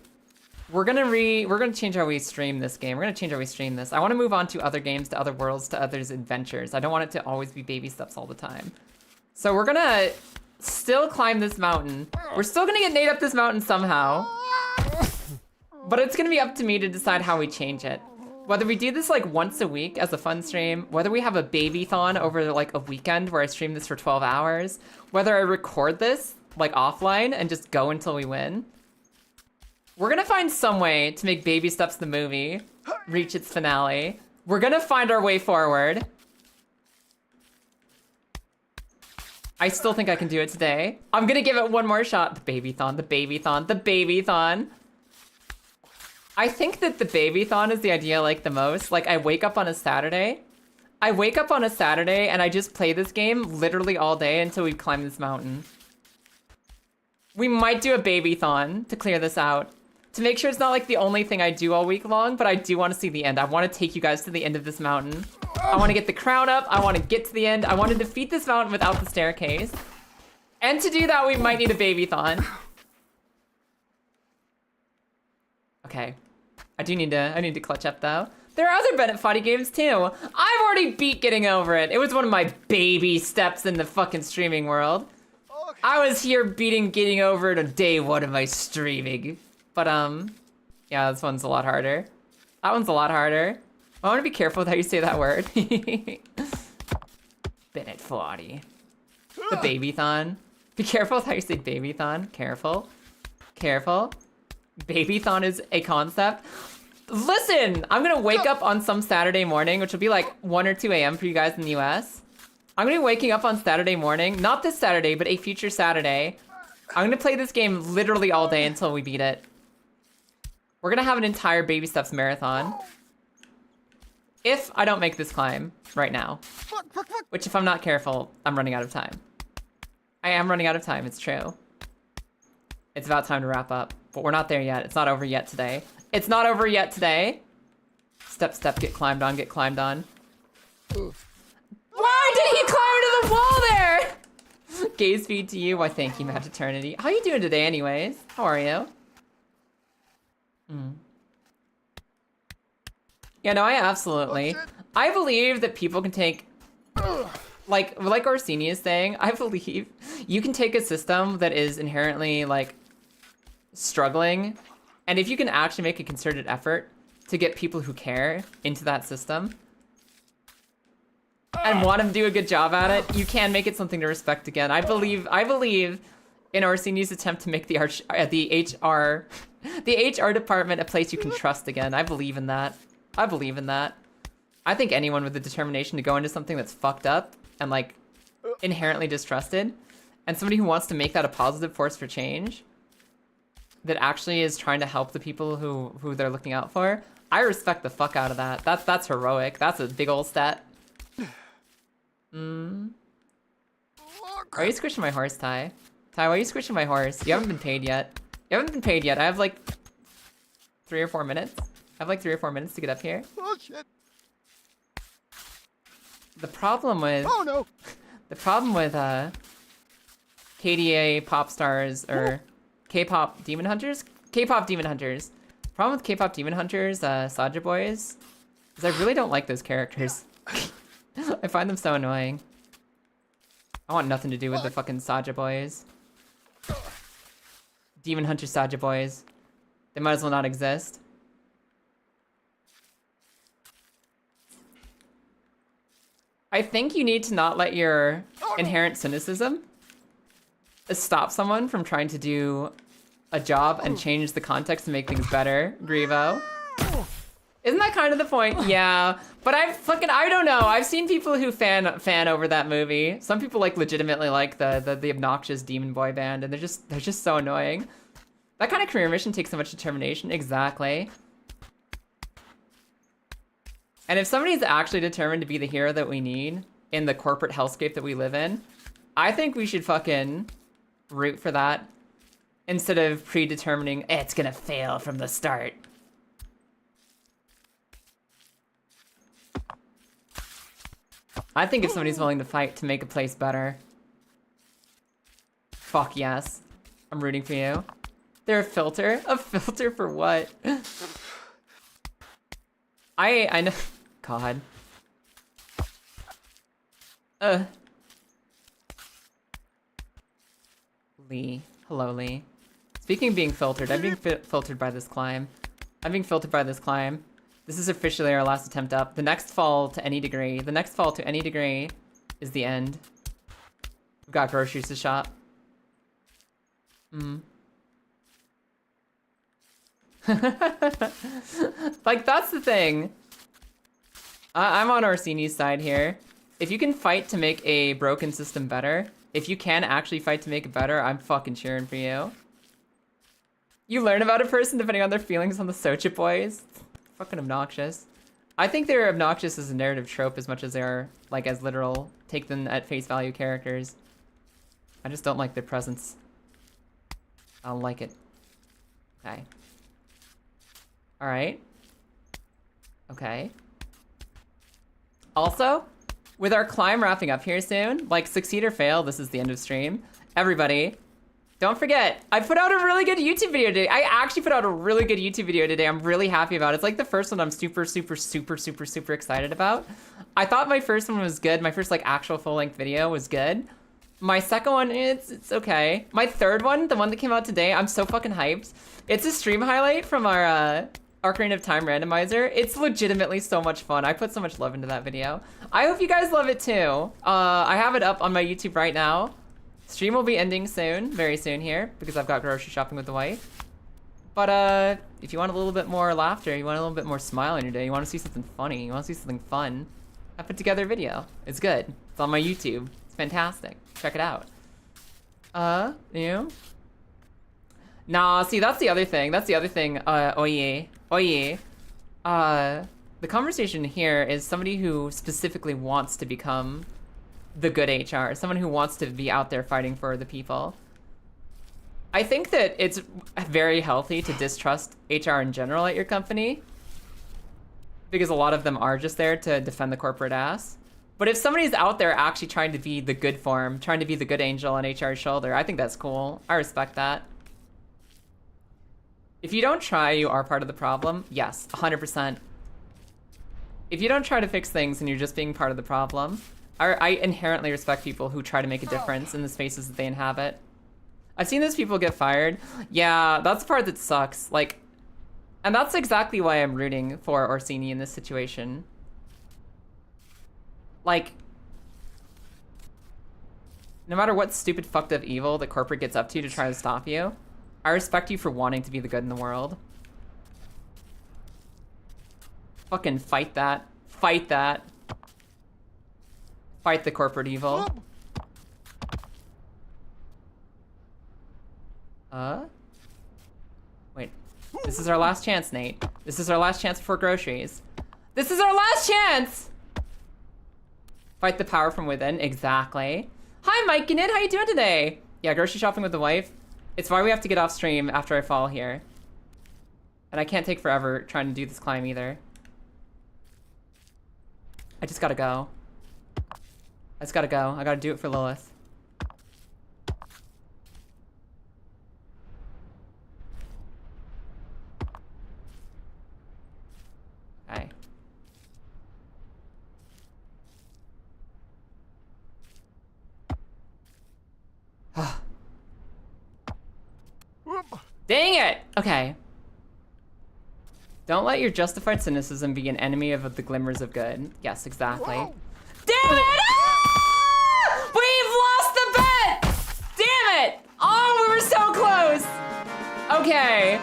we're gonna change how we stream this game. We're gonna change how we stream this. I want to move on to other games, to other worlds, to others' adventures. I don't want it to always be baby steps all the time. So we're gonna still climb this mountain. We're still gonna get Nate up this mountain somehow. But it's gonna be up to me to decide how we change it. Whether we do this like once a week as a fun stream, whether we have a baby-thon over like a weekend where I stream this for 12 hours, whether I record this like offline and just go until we win. We're gonna find some way to make Baby Steps the movie reach its finale. We're gonna find our way forward. I still think I can do it today. I'm gonna give it one more shot. The baby-thon, the baby-thon, the baby-thon. I think that the baby-thon is the idea I like the most. Like, I wake up on a Saturday. And I just play this game literally all day until we climb this mountain. We might do a baby-thon to clear this out. To make sure it's not like the only thing I do all week long, but I do want to see the end. I want to take you guys to the end of this mountain. I want to get the crown up. I want to get to the end. I want to defeat this mountain without the staircase. And to do that, we might need a baby-thon. Okay. I need to clutch up though. There are other Bennett Foddy games too. I've already beat Getting Over It. It was one of my baby steps in the fucking streaming world. I was here beating Getting Over It on day 1 of my streaming. But yeah, this one's a lot harder. That one's a lot harder. I want to be careful with how you say that word. Bennett Foddy. The baby-thon. Be careful with how you say baby-thon. Careful. Careful. Baby-thon is a concept. Listen, I'm gonna wake up on some Saturday morning, which will be like 1 or 2 a.m. for you guys in the US. I'm gonna be waking up on Saturday morning, not this Saturday, but a future Saturday. I'm gonna play this game literally all day until we beat it. We're gonna have an entire Baby Steps marathon. If I don't make this climb right now. Which if I'm not careful, I'm running out of time. I am running out of time, it's true. It's about time to wrap up. But we're not there yet. It's not over yet today. It's not over yet today. Step, step, get climbed on, get climbed on. Why did he climb into the wall there? Gaze feed to you. Why, thank you, Mad Eternity. How you doing today, anyways? How are you? Yeah, no, I absolutely. I believe that people can take... Like Orsini is saying, I believe you can take a system that is inherently, like, struggling, and if you can actually make a concerted effort to get people who care into that system and want to do a good job at it, you can make it something to respect again. I believe in Orsini's attempt to make the HR department a place you can trust again. I believe in that. I believe in that. I think anyone with the determination to go into something that's fucked up and like inherently distrusted, and somebody who wants to make that a positive force for change, that actually is trying to help the people who they're looking out for, I respect the fuck out of that. That's heroic. That's a big old stat. Why are you squishing my horse, Ty? Ty, why are you squishing my horse? You haven't been paid yet. You haven't been paid yet. I have like 3 or 4 minutes. I have like 3 or 4 minutes to get up here. Oh shit. The problem with... Oh no. The problem with KDA pop stars or K-pop demon hunters? K-pop demon hunters. Problem with K-pop demon hunters, Saja boys, is I really don't like those characters. I find them so annoying. I want nothing to do with the fucking Saja boys. Demon hunter Saja boys. They might as well not exist. I think you need to not let your inherent cynicism stop someone from trying to do a job and change the context to make things better, Grievo. Isn't that kind of the point? Yeah, but I don't know. I've seen people who fan over that movie. Some people like legitimately like the obnoxious demon boy band, and they're just so annoying. That kind of career mission takes so much determination. Exactly. And if somebody's actually determined to be the hero that we need in the corporate hellscape that we live in, I think we should fucking root for that instead of predetermining it's gonna fail from the start. I think if somebody's willing to fight to make a place better, fuck yes. I'm rooting for you. They're a filter? A filter for what? I know. God. Lee. Hello, Lee. Speaking of being filtered, I'm being filtered by this climb. I'm being filtered by this climb. This is officially our last attempt up. The next fall to any degree. The next fall to any degree is the end. We've got groceries to shop. Like, that's the thing. I'm on Orsini's side here. If you can fight to make a broken system better, if you can actually fight to make it better, I'm fucking cheering for you. You learn about a person depending on their feelings on the Socha Boys. Fucking obnoxious. I think they're obnoxious as a narrative trope as much as they are, like, as literal, take them at face value characters. I just don't like their presence. I don't like it. Okay. Alright. Okay. Also, with our climb wrapping up here soon, like, succeed or fail, this is the end of stream. Everybody, don't forget, I put out a really good YouTube video today. I actually put out a really good YouTube video today. I'm really happy about it. It's like the first one I'm super excited about. I thought my first one was good. My first, like, actual full-length video was good. My second one, it's okay. My third one, the one that came out today, I'm so fucking hyped. It's a stream highlight from our Ocarina of Time randomizer. It's legitimately so much fun. I put so much love into that video. I hope you guys love it too. I have it up on my YouTube right now. Stream will be ending soon, very soon here, because I've got grocery shopping with the wife. But if you want a little bit more laughter, you want a little bit more smile in your day, you want to see something funny, you want to see something fun, I put together a video. It's good. It's on my YouTube. It's fantastic. Check it out. You? Nah, see, that's the other thing. That's the other thing. Oye. The conversation here is somebody who specifically wants to become the good HR. Someone who wants to be out there fighting for the people. I think that it's very healthy to distrust HR in general at your company, because a lot of them are just there to defend the corporate ass. But if somebody's out there actually trying to be the good form, trying to be the good angel on HR's shoulder, I think that's cool. I respect that. If you don't try, you are part of the problem. Yes, 100%. If you don't try to fix things and you're just being part of the problem, I inherently respect people who try to make a difference in the spaces that they inhabit. I've seen those people get fired. Yeah, that's the part that sucks. Like, and that's exactly why I'm rooting for Orsini in this situation. Like, no matter what stupid fucked up evil that corporate gets up to try to stop you, I respect you for wanting to be the good in the world. Fucking fight that. Fight that. Fight the corporate evil. Wait. This is our last chance, Nate. This is our last chance before groceries. This is our last chance! Fight the power from within. Exactly. Hi, Mike and It. How you doing today? Yeah, grocery shopping with the wife. It's why we have to get off stream after I fall here. And I can't take forever trying to do this climb either. I just gotta go. I just gotta go. I gotta do it for Lilith. Okay. Dang it! Okay. Don't let your justified cynicism be an enemy of the glimmers of good. Yes, exactly. Whoa. Damn it! Ah! We've lost the bet! Damn it! Oh, we were so close! Okay.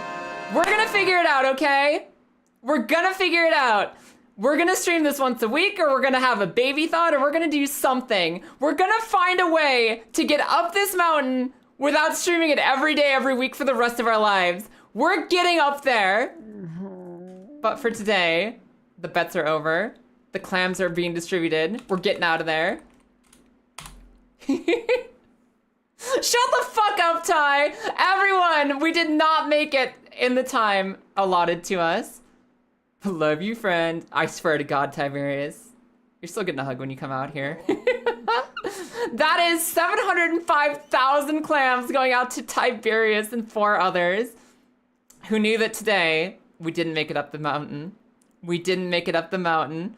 We're gonna figure it out, okay? We're gonna figure it out. We're gonna stream this once a week, or we're gonna have a baby thought, or we're gonna do something. We're gonna find a way to get up this mountain without streaming it every day, every week for the rest of our lives. We're getting up there. But for today, The bets are over. The clams are being distributed. We're getting out of there. Shut the fuck up, Ty! Everyone, we did not make it in the time allotted to us. Love you, friend. I swear to God, Tiberius. You're still getting a hug when you come out here. That is 705,000 clams going out to Tiberius and 4 others who knew that today we didn't make it up the mountain. We didn't make it up the mountain.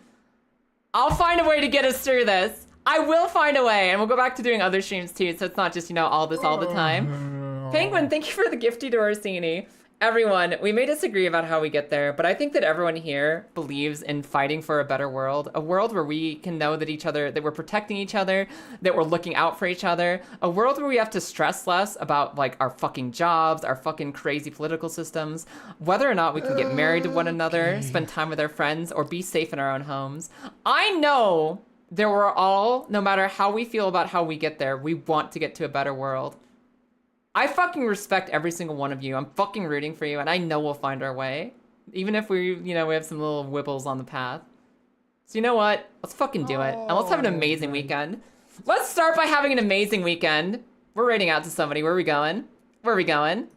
I'll find a way to get us through this. I will find a way, and we'll go back to doing other streams too, so it's not just, you know, all this all the time. Penguin, thank you for the gifty to Orsini. Everyone, we may disagree about how we get there, but I think that everyone here believes in fighting for a better world. A world where we can know that we're protecting each other, that we're looking out for each other. A world where we have to stress less about, like, our fucking jobs, our fucking crazy political systems, whether or not we can get married to one another, spend time with our friends, or be safe in our own homes. I know that we're all, no matter how we feel about how we get there, we want to get to a better world. I fucking respect every single one of you. I'm fucking rooting for you, and I know we'll find our way. Even if we, you know, we have some little wibbles on the path. So you know what? Let's fucking do it. And let's have an amazing weekend. Let's start by having an amazing weekend. We're raiding out to somebody. Where are we going? Where are we going?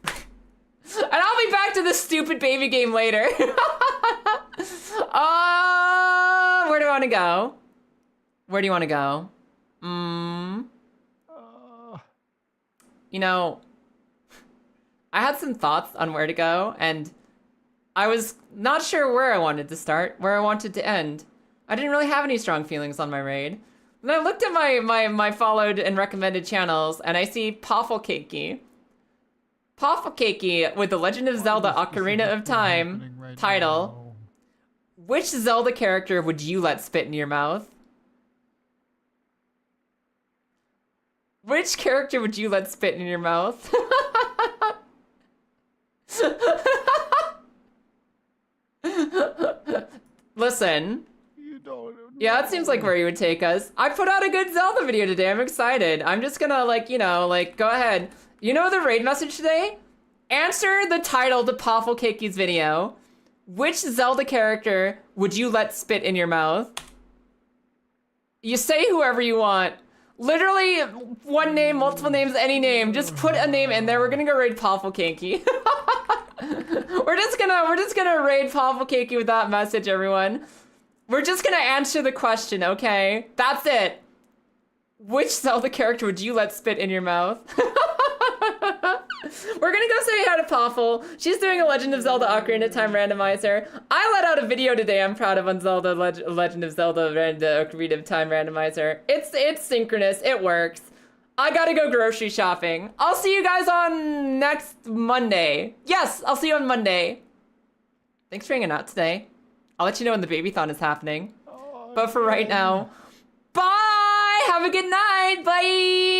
And I'll be back to this stupid baby game later. Where do I want to go? Where do you want to go? You know, I had some thoughts on where to go, and I was not sure where I wanted to start, where I wanted to end. I didn't really have any strong feelings on my raid. And I looked at my followed and recommended channels, and I see Pawfulcakey. Pawfulcakey with the Legend of Zelda Ocarina of Time title. Which Zelda character would you let spit in your mouth? Which character would you let spit in your mouth? Listen. Yeah, it seems like where you would take us. I put out a good Zelda video today. I'm excited. I'm just gonna, like, you know, like, go ahead. You know the raid message today? Answer the title to Pawfulcakey's video. Which Zelda character would you let spit in your mouth? You say whoever you want. Literally, one name, multiple names, any name. Just put a name in there. We're gonna go raid Pawfulcakey. We're just gonna raid Pawfulcakey with that message, everyone. We're just gonna answer the question, okay? That's it. Which Zelda character would you let spit in your mouth? We're gonna go say hi to Pawful. She's doing a Legend of Zelda Ocarina of Time randomizer. I let out a video today I'm proud of on Zelda Legend of Zelda Ocarina of Time randomizer. It's synchronous. It works. I gotta go grocery shopping. I'll see you guys on next Monday. Yes, I'll see you on Monday. Thanks for hanging out today. I'll let you know when the babython is happening. But for right now, bye! Have a good night! Bye!